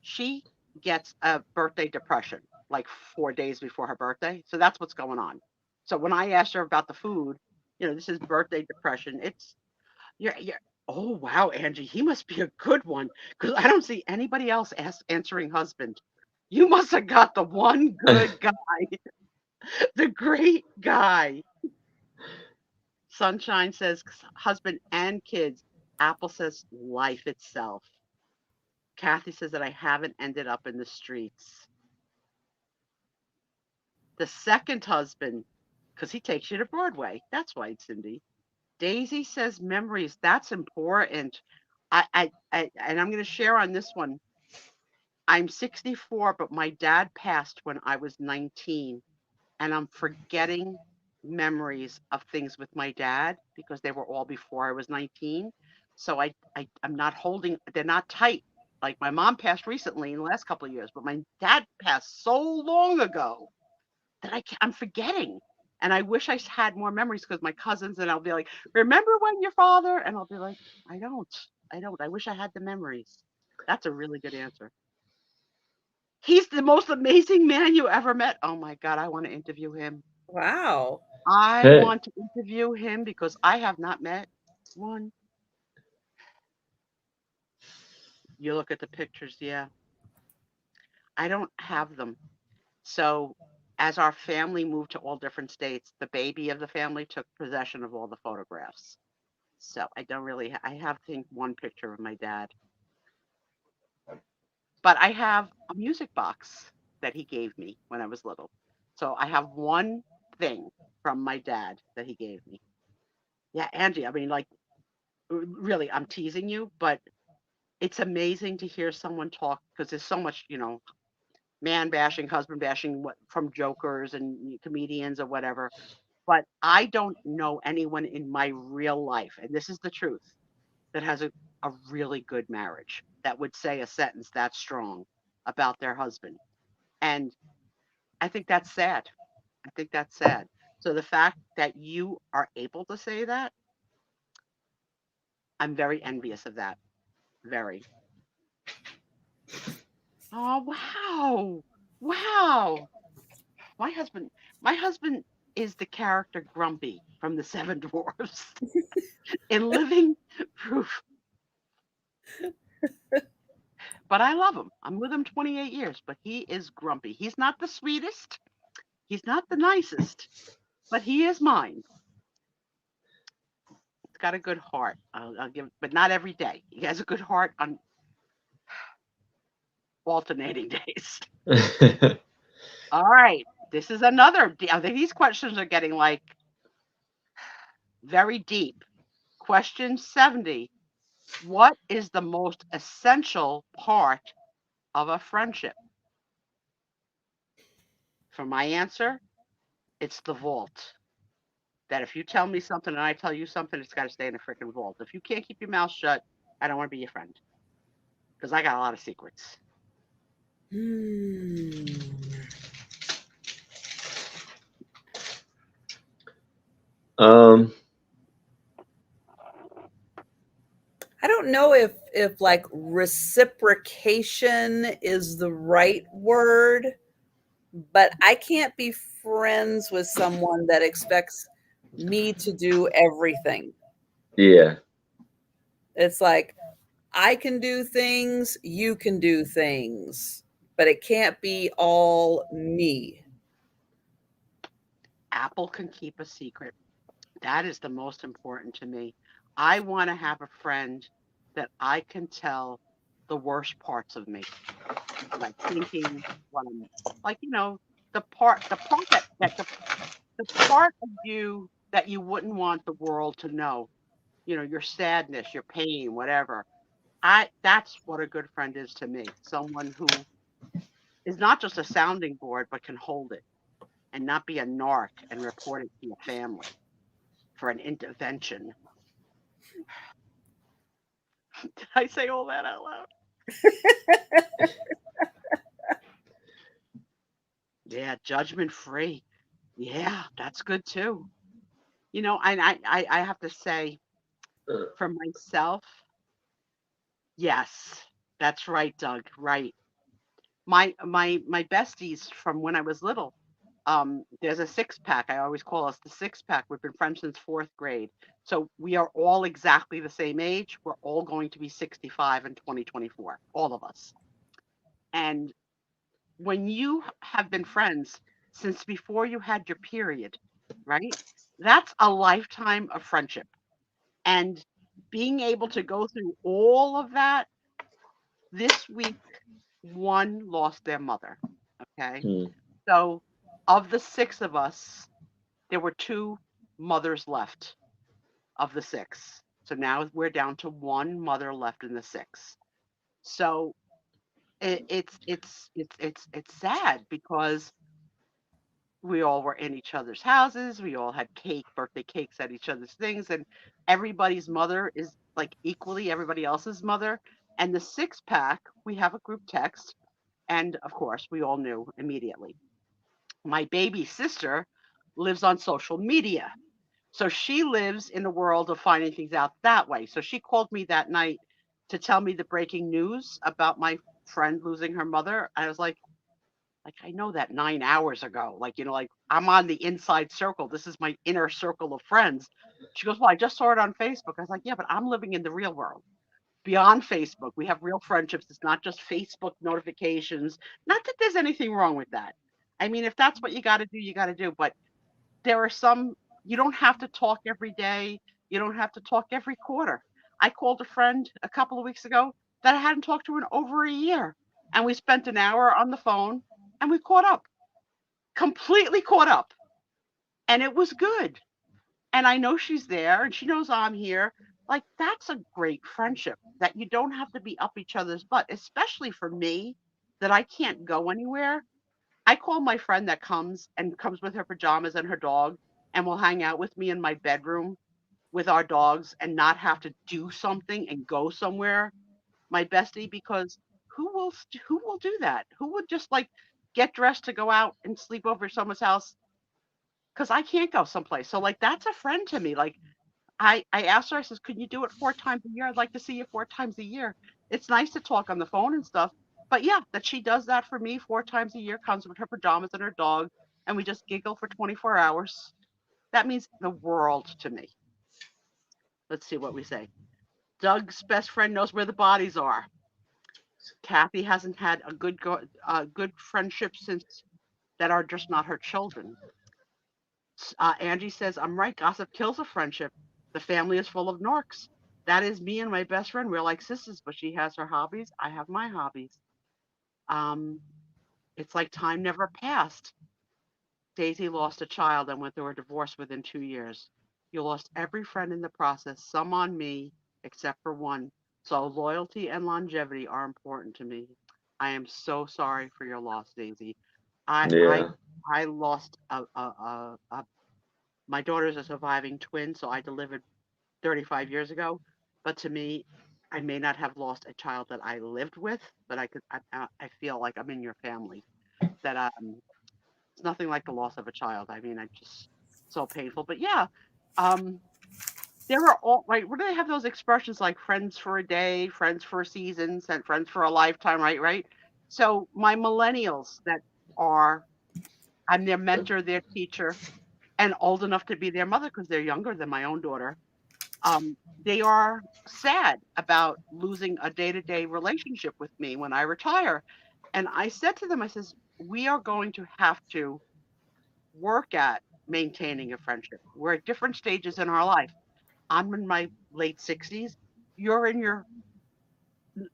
She gets a birthday depression like 4 days before her birthday. So that's what's going on. So when I asked her about the food, this is birthday depression. You're oh wow, Angie, he must be a good one because I don't see anybody else answering husband. You must have got the one good guy, the great guy. Sunshine says husband and kids. Apple says life itself. Kathy says that I haven't ended up in the streets. The second husband, because he takes you to Broadway. That's why, Cindy. Daisy says memories. That's important. And I'm going to share on this one. I'm 64, but my dad passed when I was 19, and I'm forgetting memories of things with my dad because they were all before I was 19. So I'm not holding. They're not tight. Like my mom passed recently in the last couple of years, but my dad passed so long ago that I'm forgetting. And I wish I had more memories because my cousins and I'll be like, remember when your father? And I'll be like, I don't. I wish I had the memories. That's a really good answer. He's the most amazing man you ever met. Oh my God, I want to interview him. Wow. I Hey, want to interview him because I have not met one. You look at the pictures, yeah. I don't have them. So as our family moved to all different states, the baby of the family took possession of all the photographs. So I don't really, I have, I think, one picture of my dad, but I have a music box that he gave me when I was little. So I have one thing from my dad that he gave me. Yeah, Angie, I mean, like, really, I'm teasing you, but it's amazing to hear someone talk because there's so much, man bashing, husband bashing from jokers and comedians or whatever. But I don't know anyone in my real life, and this is the truth, that has a really good marriage that would say a sentence that strong about their husband. And I think that's sad. I think that's sad. So the fact that you are able to say that, I'm very envious of that. Very. Oh, wow. Wow. My husband, my husband is the character Grumpy from the Seven Dwarfs in living proof. But I love him. I'm with him 28 years, but he is grumpy. He's not the sweetest. He's not the nicest, but he is mine. He's got a good heart. I'll give, but not every day. He has a good heart on alternating days. All right. This is another. I think these questions are getting like very deep. Question 70. What is the most essential part of a friendship? For my answer, it's the vault. That if you tell me something and I tell you something, it's got to stay in the freaking vault. If you can't keep your mouth shut, I don't want to be your friend because I got a lot of secrets. Hmm. um, I don't know if like reciprocation is the right word, but I can't be friends with someone that expects me to do everything. yeah. It's like I can do things, you can do things, but it can't be all me. Apple can keep a secret. That is the most important to me. I want to have a friend that I can tell the worst parts of me, what I'm thinking, what I'm like, the part of you that you wouldn't want the world to know, your sadness, your pain, whatever. That's what a good friend is to me. Someone who is not just a sounding board, but can hold it and not be a narc and report it to your family for an intervention. Did I say all that out loud? Yeah, judgment free. Yeah, that's good too. And I have to say, For myself, yes, that's right, Doug. Right. My besties from when I was little. There's a six pack. I always call us the six pack. We've been friends since fourth grade. So we are all exactly the same age. We're all going to be 65 in 2024, all of us. And when you have been friends since before you had your period, right? That's a lifetime of friendship. And being able to go through all of that this week, one lost their mother. Okay. Hmm. So of the six of us, there were two mothers left of the six. So now we're down to one mother left in the six. So it's sad because we all were in each other's houses. We all had birthday cakes at each other's things, and everybody's mother is like equally everybody else's mother. And the six pack, we have a group text, and of course, we all knew immediately. My baby sister lives on social media. So she lives in the world of finding things out that way. So she called me that night to tell me the breaking news about my friend losing her mother. I was like I know that 9 hours ago. Like, like I'm on the inside circle. This is my inner circle of friends. She goes, well, I just saw it on Facebook. I was like, yeah, but I'm living in the real world beyond Facebook. We have real friendships. It's not just Facebook notifications. Not that there's anything wrong with that. I mean, if that's what you got to do, you got to do. But there are some, you don't have to talk every day. You don't have to talk every quarter. I called a friend a couple of weeks ago that I hadn't talked to in over a year. And we spent an hour on the phone and we caught up, completely caught up. And it was good. And I know she's there and she knows I'm here. Like, that's a great friendship that you don't have to be up each other's butt, especially for me that I can't go anywhere. I call my friend that comes with her pajamas and her dog and will hang out with me in my bedroom with our dogs and not have to do something and go somewhere. My bestie, because who will do that? Who would just like get dressed to go out and sleep over at someone's house? Because I can't go someplace. So like that's a friend to me. Like I asked her, I says, "Could you do it 4 times a year? I'd like to see you 4 times a year." It's nice to talk on the phone and stuff, but yeah, that she does that for me 4 times a year, comes with her pajamas and her dog, and we just giggle for 24 hours. That means the world to me. Let's see what we say. Doug's best friend knows where the bodies are. Kathy hasn't had a good friendship since that are just not her children. Angie says, I'm right. Gossip kills a friendship. The family is full of norks. That is me and my best friend. We're like sisters, but she has her hobbies. I have my hobbies. Um, it's like time never passed. Daisy lost a child and went through a divorce within 2 years. You lost every friend in the process, some on me, except for one. So loyalty and longevity are important to me. I am so sorry for your loss, Daisy. I I Yeah. I lost my daughter's a surviving twin, so I delivered 35 years ago. But to me, I may not have lost a child that I lived with, but I feel like I'm in your family. That it's nothing like the loss of a child. I mean, I just so painful. But yeah, um, there are all right. Where do they have those expressions like friends for a day, friends for a season, and friends for a lifetime? Right, right. So my millennials that are, I'm their mentor, their teacher, and old enough to be their mother because they're younger than my own daughter. They are sad about losing a day-to-day relationship with me when I retire. And I said to them, I says, we are going to have to work at maintaining a friendship. We're at different stages in our life. I'm in my late 60s. You're in your,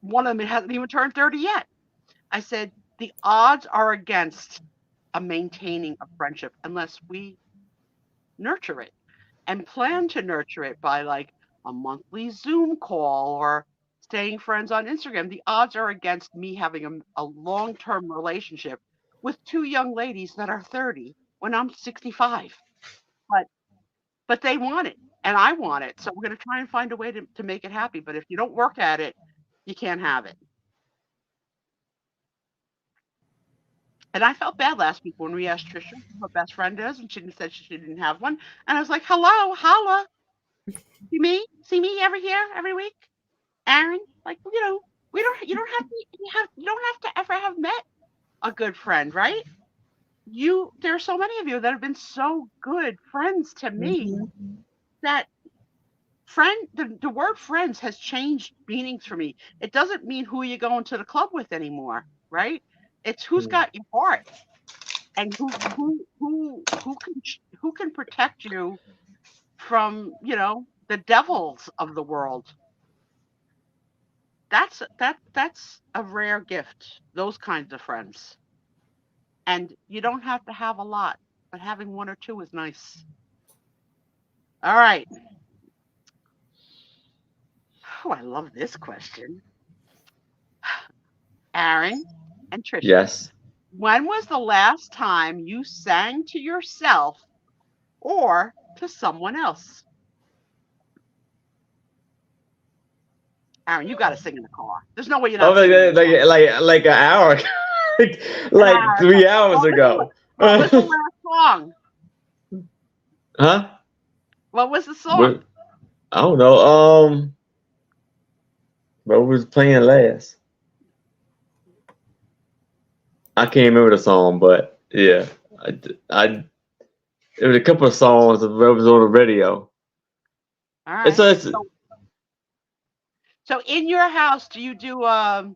one of them hasn't even turned 30 yet. I said, the odds are against a maintaining a friendship unless we nurture it and plan to nurture it by like a monthly Zoom call or staying friends on Instagram. The odds are against me having a long term relationship with two young ladies that are 30 when I'm 65. But they want it and I want it. So we're going to try and find a way to make it happy. But if you don't work at it, you can't have it. And I felt bad last week when we asked Trisha who her best friend is, and she said she didn't have one. And I was like, hello, holla. See me every here, every week. Aaron, like, you don't have to you don't have to ever have met a good friend, right? There are so many of you that have been so good friends to me Mhm. that the word friends has changed meanings for me. It doesn't mean who you going to the club with anymore, right? It's who's got your heart and who can protect you from, the devils of the world. That's a rare gift, those kinds of friends. And you don't have to have a lot, but having one or two is nice. All right. Oh, I love this question. Aaron and Trisha, Yes. when was the last time you sang to yourself or to someone else? Aaron, you got to sing in the car. There's no way you're Oh, not singing in the car. like an hour, An like hour ago. 3 hours ago. What was the last song? Huh? What was the song? What? I don't know. What was playing last? I can't remember the song, but yeah, I it was a couple of songs that was on the radio. All It's right. it's So in your house, do you do a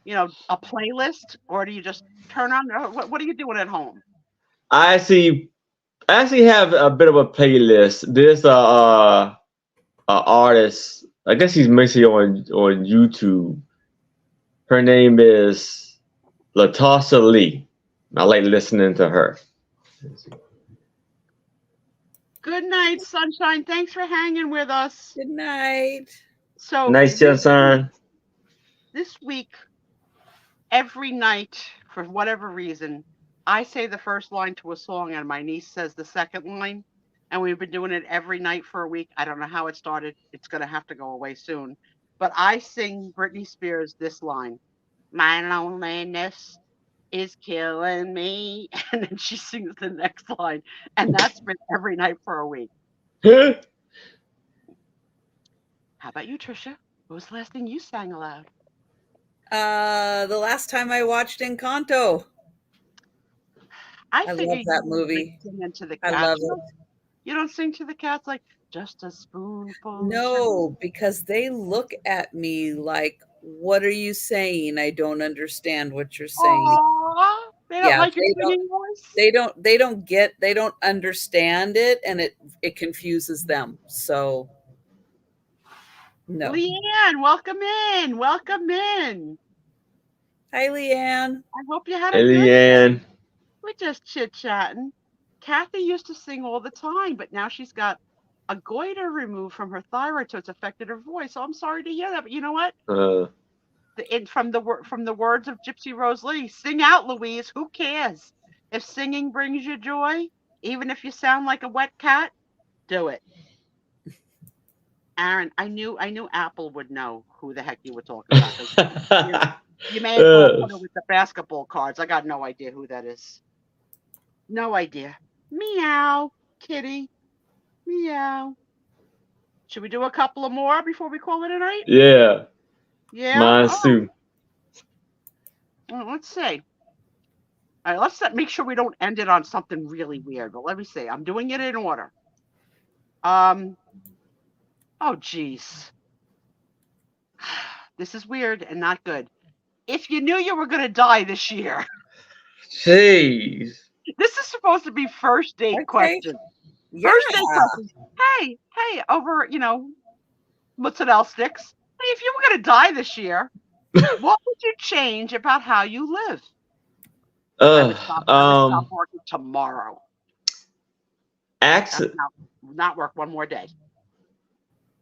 playlist, or do you just turn on? What are you doing at home? I actually have a bit of a playlist. There's a artist. I guess he's mostly on YouTube. Her name is Latasha Lee. I like listening to her. Good night, sunshine. Thanks for hanging with us. Good night. So Nice sunshine. this week, every night, for whatever reason, I say the first line to a song, and my niece says the second line. And we've been doing it every night for a week. I don't know how it started. It's going to have to go away soon. But I sing Britney Spears this line: My loneliness is killing me. And then she sings the next line. And that's been every night for a week. How about you, Trisha? What was the last thing you sang aloud? The last time I watched Encanto. I I figure love you that don't like movie. singing to the I cats. love it. You don't sing to the cats like just a spoonful of sugar. No, because they look at me like, what are you saying? I don't understand what you're saying. Aww, they don't Yeah, like your singing voice. they don't understand it, and it confuses them. So no. Leanne, welcome in. Welcome in. Hi, Leanne. I hope you had a good day. Eliane. We're just chit chatting. Kathy used to sing all the time, but now she's got a goiter removed from her thyroid, so it's affected her voice. So I'm sorry to hear that, but you know what? From the words of Gypsy Rose Lee, sing out, Louise. Who cares? If singing brings you joy, even if you sound like a wet cat, do it. Aaron, I knew Apple would know who the heck you were talking about. 'Cause you may as well put it with the basketball cards. I got no idea who that is. No idea. Meow, kitty. Meow. Should we do a couple of more before we call it a night? Yeah, Yeah. mine Oh, too. well, let's see. All right, let's make sure we don't end it on something really weird. But let me see. I'm doing it in order. Oh, geez. This is weird and not good. If you knew you were going to die this year, Jeez. this is supposed to be first date Okay. questions. Yeah. First date questions. Hey, over, mozzarella sticks. Hey, if you were going to die this year, what would you change about how you live? I would stop working tomorrow. Actually, Not work one more day.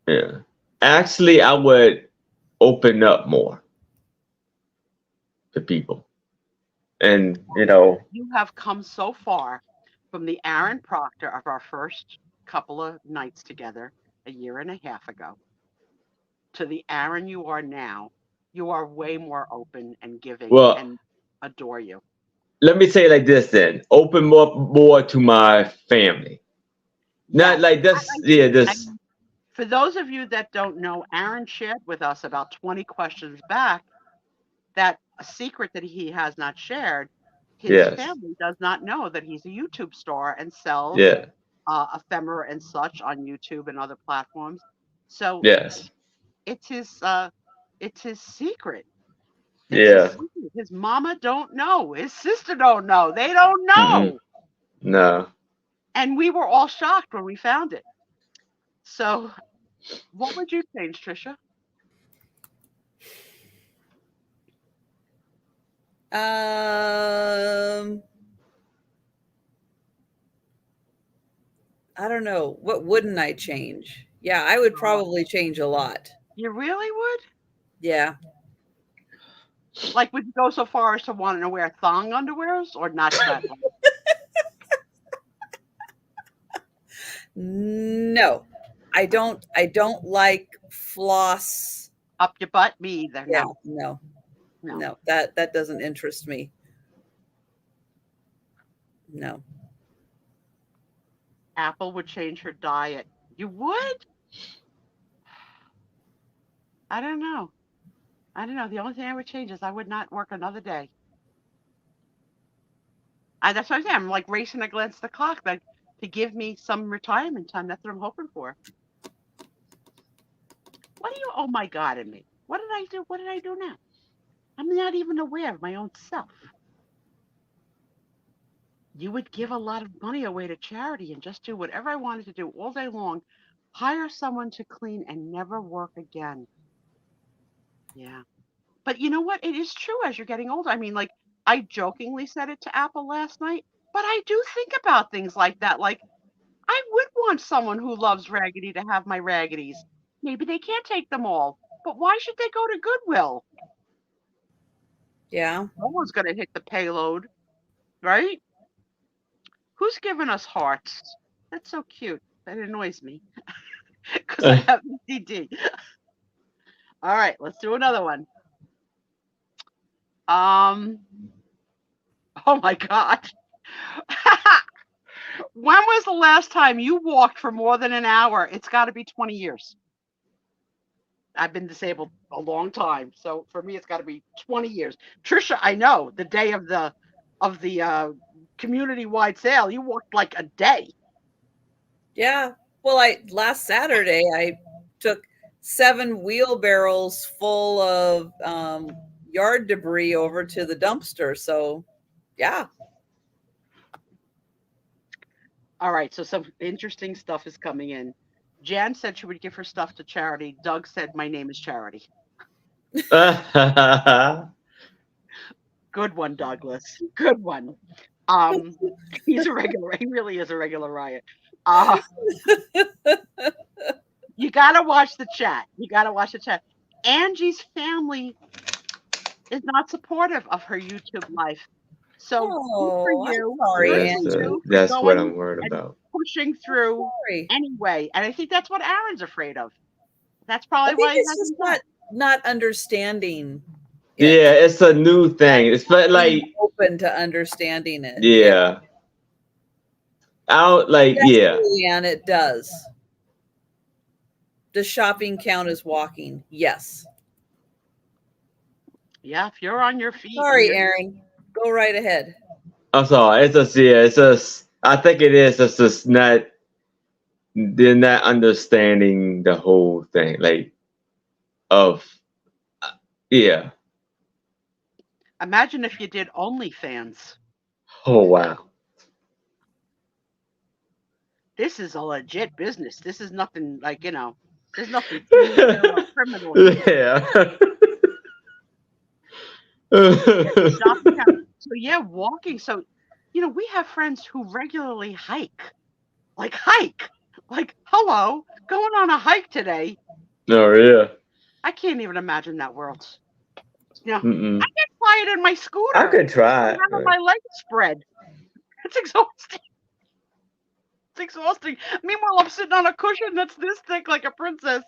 yeah. Actually, I would open up more to people, and You have come so far from the Aaron Proctor of our first couple of nights together a year and a half ago to the Aaron you are now. You are way more open and giving, well, and adore you. let me say it like this then: open up more to my family. Not Yes, like this. Yeah, this. For those of you that don't know, Aaron shared with us about 20 questions back that a secret that he has not shared. His Yes. family does not know that he's a YouTube star and sells Yeah. ephemera and such on YouTube and other platforms. So Yes. it's his secret. It's his Yeah. secret. His mama don't know. His sister don't know. They don't Mm-mm. know. No. And we were all shocked when we found it. So what would you change, Trisha? Um, I don't know. What wouldn't I change? Yeah, I would Uh, probably change a lot. you really would? Yeah. Like, would you go so far as to want to wear thong underwears or not that? No. I don't like floss. Up your butt? Me either. Yeah, No, no. no. No. That doesn't interest me. No. Apple would change her diet. You would? I don't know. I don't know. The only thing I would change is I would not work another day. That's what I'm saying. I'm like racing against the clock, like to give me some retirement time. That's what I'm hoping for. What do you? Oh my God! In me. What did I do? What did I do now? I'm not even aware of my own self. You would give a lot of money away to charity and just do whatever I wanted to do all day long. Hire someone to clean and never work again. Yeah. But you know what? It is true as you're getting older. I mean, like, I jokingly said it to Apple last night, but I do think about things like that. Like, I would want someone who loves Raggedy to have my Raggities. Maybe they can't take them all, but why should they go to Goodwill? Yeah. Someone's going to hit the payload, right? Who's giving us hearts? That's so cute. That annoys me because I have ADD. All right, let's do another one. Um, oh my God. When was the last time you walked for more than an hour? It's got to be 20 years. I've been disabled a long time, so for me, it's got to be 20 years. Trisha, I know the day of the community-wide sale, you walked like a day. Yeah. Well, last Saturday I took 7 wheelbarrows full of yard debris over to the dumpster. So, yeah. All right, so some interesting stuff is coming in. Jan said she would give her stuff to charity. Doug said, "My name is Charity." Good one, Douglas. Good one. Um, he's a regular. He really is a regular riot. Uh, you gotta watch the chat. You gotta watch the chat. Angie's family is not supportive of her YouTube life. So good for Oh, I'm you. sorry, Good That's for Angie. you for that's what going I'm worried and about. pushing I'm through sorry. anyway. And I think that's what Aaron's afraid of. That's I probably think why he it's just hasn't done it. not understanding it. Yeah, it's a new thing. It's Being like open to understanding it. Yeah. yeah. Out like Yes, yeah. Leanne, it does. Does shopping count as walking? Yes. Yeah, if you're on your feet and Sorry, you're Aaron. Go right ahead. I'm sorry. It's just yeah. It's just I think it is. It's just not they're not understanding the whole thing. Like of yeah. imagine if you did OnlyFans. Oh wow. This is a legit business. This is nothing like, there's nothing or criminal here. Yeah. Shopping out. So yeah, walking. So, we have friends who regularly hike. Like hike. Like, hello, going on a hike today. Oh yeah. I can't even imagine that world. I Mm-mm. can't fly it in my scooter. I could try I'm it. having my legs spread. It's exhausting. It's exhausting. Meanwhile, I'm sitting on a cushion that's this thick like a princess.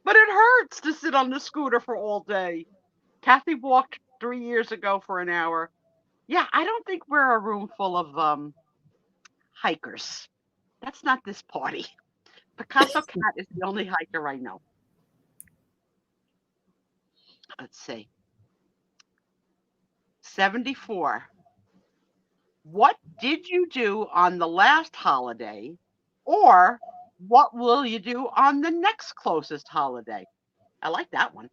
But it hurts to sit on the scooter for all day. Kathy walked 3 years ago for an hour. Yeah, I don't think we're a room full of hikers. That's not this party. Picasso cat is the only hiker I know. Let's see. 74. What did you do on the last holiday, or what will you do on the next closest holiday? I like that one.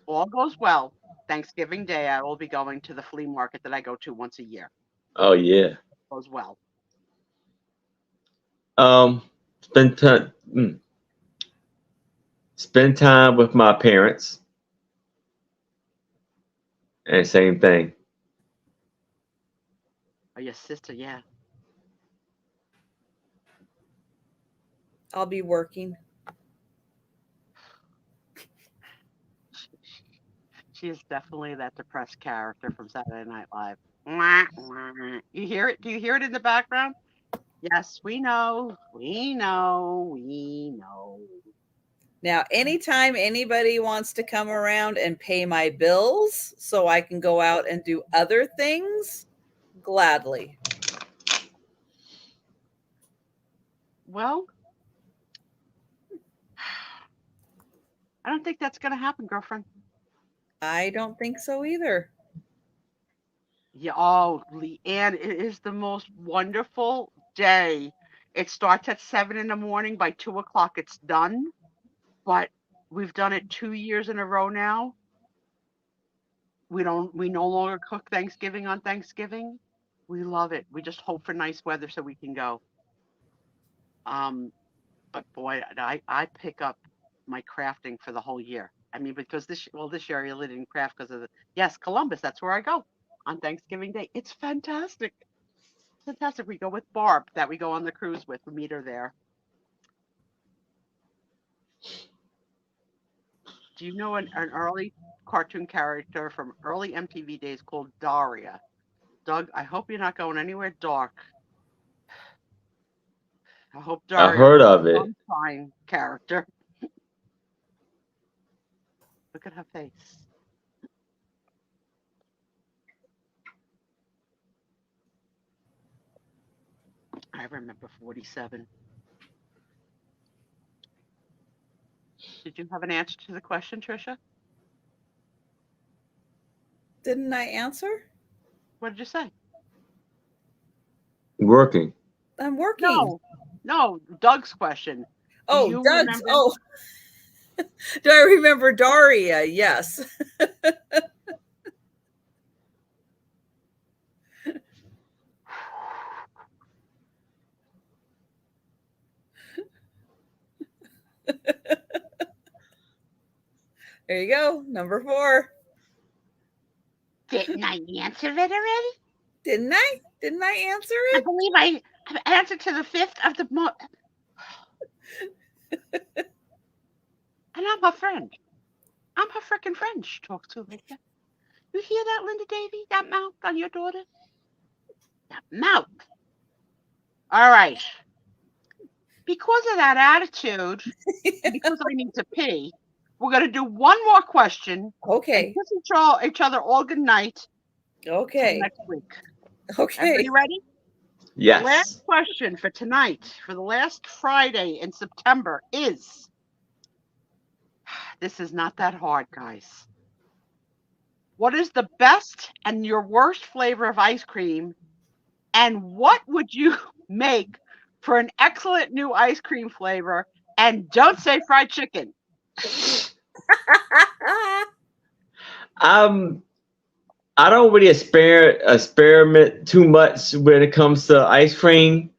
All goes well. Thanksgiving Day, I will be going to the flea market that I go to once a year. Oh yeah. Goes well. Spend time. Spend time with my parents. And same thing. Oh, your sister, yeah. I'll be working. She is definitely that depressed character from Saturday Night Live. You hear it? Do you hear it in the background? Yes, we know. We know. We know. Now, anytime anybody wants to come around and pay my bills so I can go out and do other things, gladly. Well, I don't think that's going to happen, girlfriend. I don't think so either. Yeah, oh, Leanne, it is the most wonderful day. It starts at 7 in the morning. By 2 o'clock, it's done. But we've done it 2 years in a row now. We no longer cook Thanksgiving on Thanksgiving. We love it. We just hope for nice weather so we can go. But boy, I pick up my crafting for the whole year. I mean, because this year I really didn't craft because of Columbus. That's where I go on Thanksgiving Day. It's fantastic. Fantastic. We go with Barb that we go on the cruise with. We meet her there. Do you know an early cartoon character from early MTV days called Daria? Doug, I hope you're not going anywhere dark. I hope Daria. I heard of it. Fine character. Look at her face. I remember 47. Did you have an answer to the question, Trisha? Didn't I answer? What did you say? Working. I'm working. No, Doug's question. Oh, Doug's. Remember? Oh, do I remember Daria? Yes. There you go. Number 4. Didn't I answer it already? Didn't I? Didn't I answer it? I believe I answered to the 5th of the month. And I'm her friend. I'm her freaking friend. She talks to like that. You hear that, Linda Davy? That mouth on your daughter? That mouth. All right. Because of that attitude, because I need to pee, we're going to do one more question. Okay. And kiss each other all good night. Okay. Next week. Okay. Everybody ready? Yes. The last question for tonight, for the last Friday in September is, this is not that hard, guys. What is the best and your worst flavor of ice cream? And what would you make for an excellent new ice cream flavor? And don't say fried chicken. I don't really experiment too much when it comes to ice cream.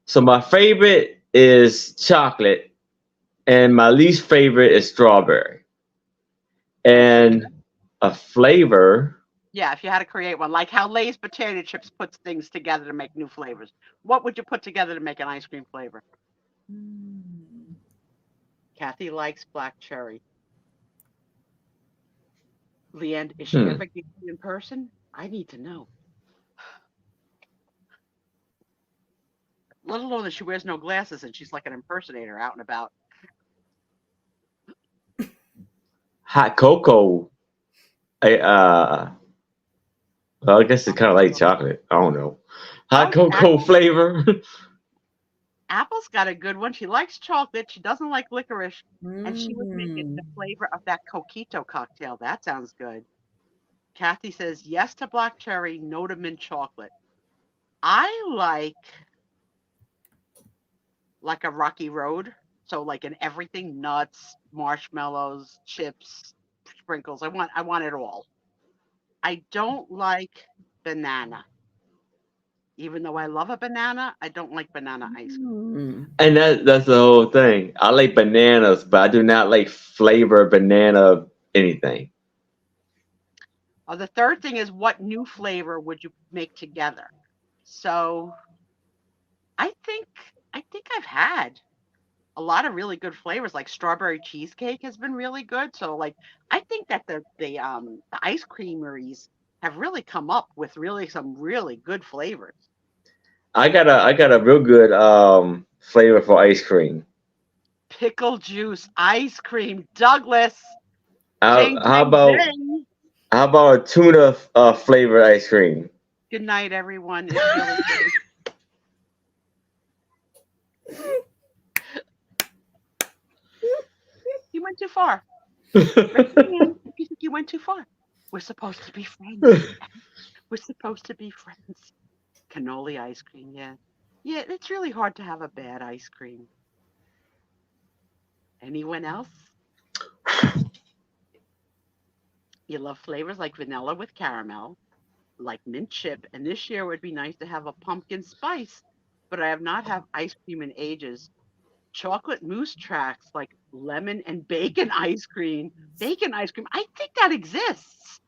So my favorite is chocolate, and my least favorite is strawberry. And a flavor. Yeah, if you had to create one, like how Lay's potato chips puts things together to make new flavors. What would you put together to make an ice cream flavor? Kathy likes black cherry. Leanne, is she ever getting in person? I need to know. Let alone that she wears no glasses and she's like an impersonator out and about. Hot cocoa. Well, I guess it's kind of like chocolate. I don't know. Hot cocoa flavor. Apple's got a good one. She likes chocolate. She doesn't like licorice. And she would make it the flavor of that coquito cocktail. That sounds good. Kathy says yes to black cherry, no to mint chocolate. I like a rocky road. So like in everything, nuts, marshmallows, chips, sprinkles. I want it all. I don't like banana. Even though I love a banana, I don't like banana ice cream. And that's the whole thing. I like bananas, but I do not like flavor banana anything. The third thing is what new flavor would you make together? So I think I've had a lot of really good flavors. Like strawberry cheesecake has been really good. So like I think that the ice creameries have really come up with really some really good flavors. I got a real good flavor for ice cream. Pickle juice ice cream, Douglas. How, Ding how ding about ding. how about a tuna flavored ice cream? Good night, everyone. It's really good. You went too far. Raise your hand if you think you went too far. We're supposed to be friends. We're supposed to be friends. Cannoli ice cream, yeah. Yeah, it's really hard to have a bad ice cream. Anyone else? You love flavors like vanilla with caramel, like mint chip, and this year would be nice to have a pumpkin spice, but I have not had ice cream in ages. Chocolate mousse tracks like lemon and bacon ice cream. Bacon ice cream, I think that exists.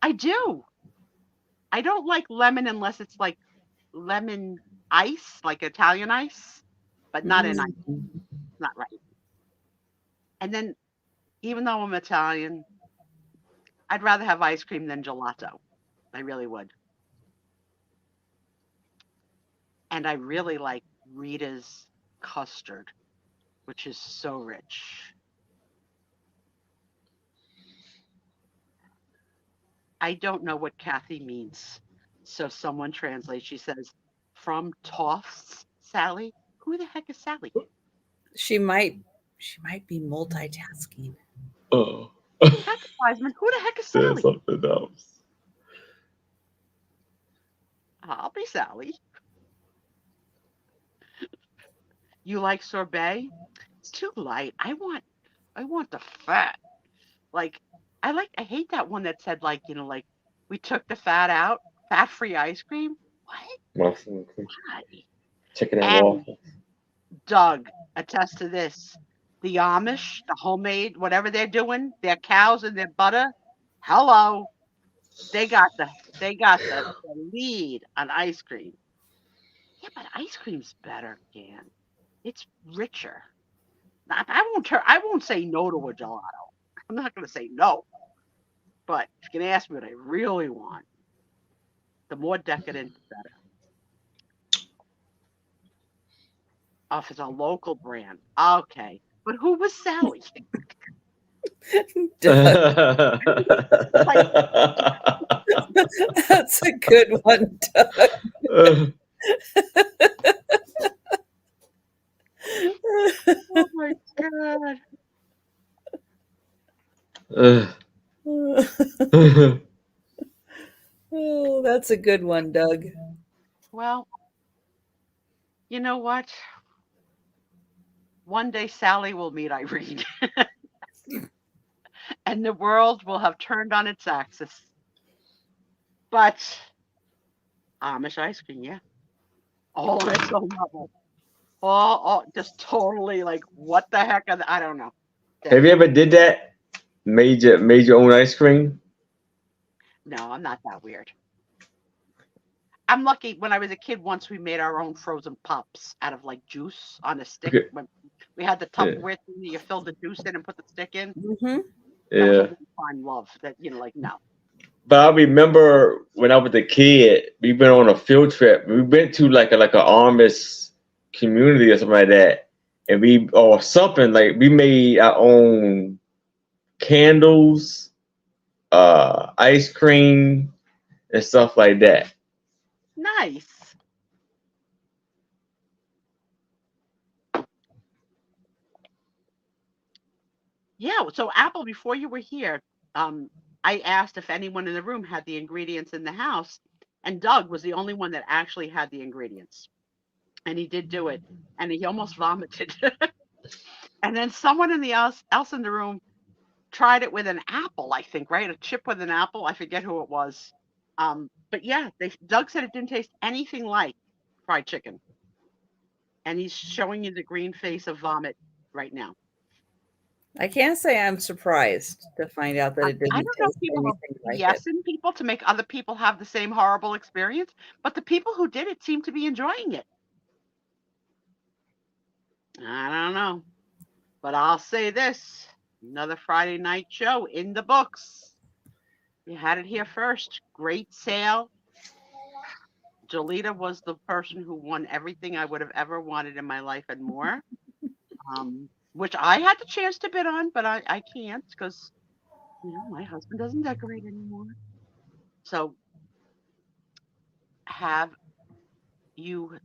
I do. I don't like lemon unless it's like lemon ice, like Italian ice, but not in ice. Not right. And then, even though I'm Italian, I'd rather have ice cream than gelato. I really would. And I really like Rita's custard, which is so rich. I don't know what Kathy means. So someone translates. She says, from Toffs, Sally. Who the heck is Sally? She might be multitasking. Oh, Kathy Wiseman, who the heck is there's Sally? something else. I'll be Sally. You like sorbet? It's too light. I want the fat. Like I hate that one that said like, like we took the fat out, fat-free ice cream. What? Muffin, Why? chicken and And waffle. Doug attests to this. The Amish, the homemade, whatever they're doing, their cows and their butter. Hello. They got the lead on ice cream. Yeah, but ice cream's better, Dan. It's richer. I won't say no to a gelato. I'm not gonna say no. But if you can ask me what I really want, the more decadent, the better. If it's a local brand, okay. But who was Sally? Like, That's a good one, Doug. oh my god. Oh, that's a good one, Doug. Well, you know what? One day Sally will meet Irene, and the world will have turned on its axis. But Amish ice cream, yeah. All on its own level. Oh, just totally like what the heck? I don't know. Have you ever did that? Made your own ice cream? No, I'm not that weird. I'm lucky. When I was a kid, once we made our own frozen pops out of like juice on a stick. Okay. When we had the Tupperware thing that you filled the juice in and put the stick in. Mm-hmm. That was a Yeah. one-time love. That like no. But I remember when I was a kid, we went on a field trip. We went to like a Amish community or something like that, and we made our own candles, ice cream, and stuff like that. Nice. Yeah. So Apple, before you were here, I asked if anyone in the room had the ingredients in the house, and Doug was the only one that actually had the ingredients, and he did do it, and he almost vomited. And then someone else in the room tried it with an apple, I think, right? A chip with an apple. I forget who it was. But yeah, Doug said it didn't taste anything like fried chicken, and he's showing you the green face of vomit right now. I can't say I'm surprised to find out that I it didn't don't know if taste people are anything like it. BSing people to make other people have the same horrible experience, but the people who did it seem to be enjoying it. I don't know, but I'll say this: another Friday night show in the books. You had it here first. Great sale. Jolita was the person who won everything I would have ever wanted in my life and more, which I had the chance to bid on, but I can't because, my husband doesn't decorate anymore. So have you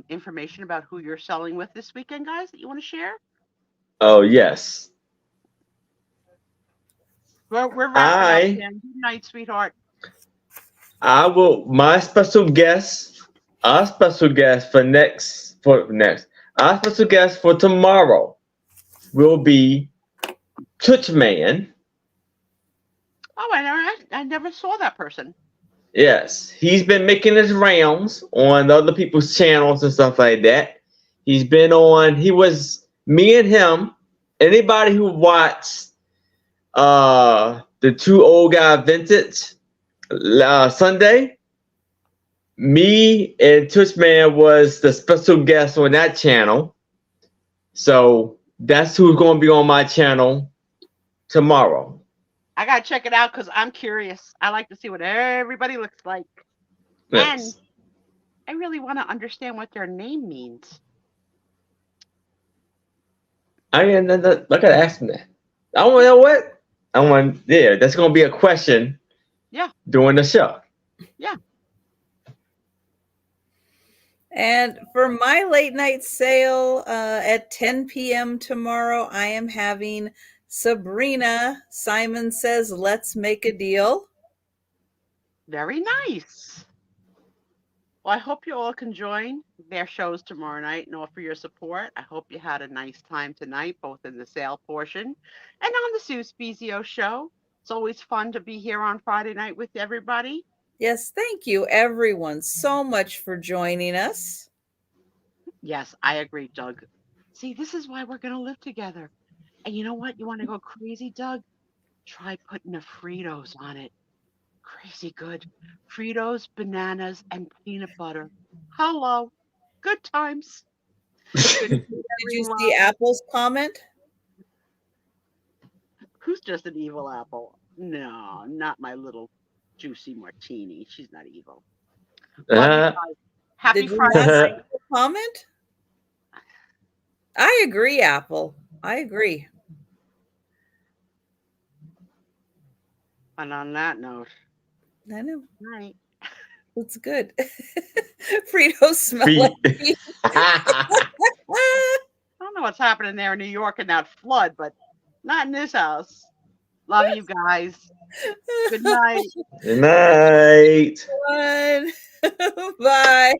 information about who you're selling with this weekend, guys, that you want to share? Oh yes. We're wrapping up, I Dan. Good night, sweetheart. I will my special guest, our special guest our special guest for tomorrow will be Touchman. Oh, I never saw that person. Yes, he's been making his rounds on other people's channels and stuff like that. He was me and him. Anybody who watched the two old guy vintage Sunday, me and Touchman was the special guest on that channel. So that's who's going to be on my channel tomorrow. I gotta check it out because I'm curious. I like to see what everybody looks like. Yes. And I really want to understand what their name means. I gotta ask him that. I want to know what. That's gonna be a question. Yeah. During the show. Yeah. And for my late night sale at 10 p.m. tomorrow, I am having Sabrina. Simon Says, Let's Make a Deal. Very nice. Well, I hope you all can join their shows tomorrow night and offer your support. I hope you had a nice time tonight, both in the sale portion and on the Sue Spiezio show. It's always fun to be here on Friday night with everybody. Yes, thank you, everyone, so much for joining us. Yes, I agree, Doug. See, this is why we're going to live together. And you know what? You want to go crazy, Doug? Try putting a Fritos on it. Crazy good. Fritos, bananas, and peanut butter. Hello. Good times. Did you see Apple's comment? Who's just an evil apple? No, not my little juicy martini. She's not evil. Love you guys. Happy Did you Friday not night. see the comment? I agree, Apple. I agree. And on that note, I know. night. It's good. Fritos smell like feet. I don't know what's happening there in New York in that flood, but not in this house. Love you guys. Good night. Good night. Bye.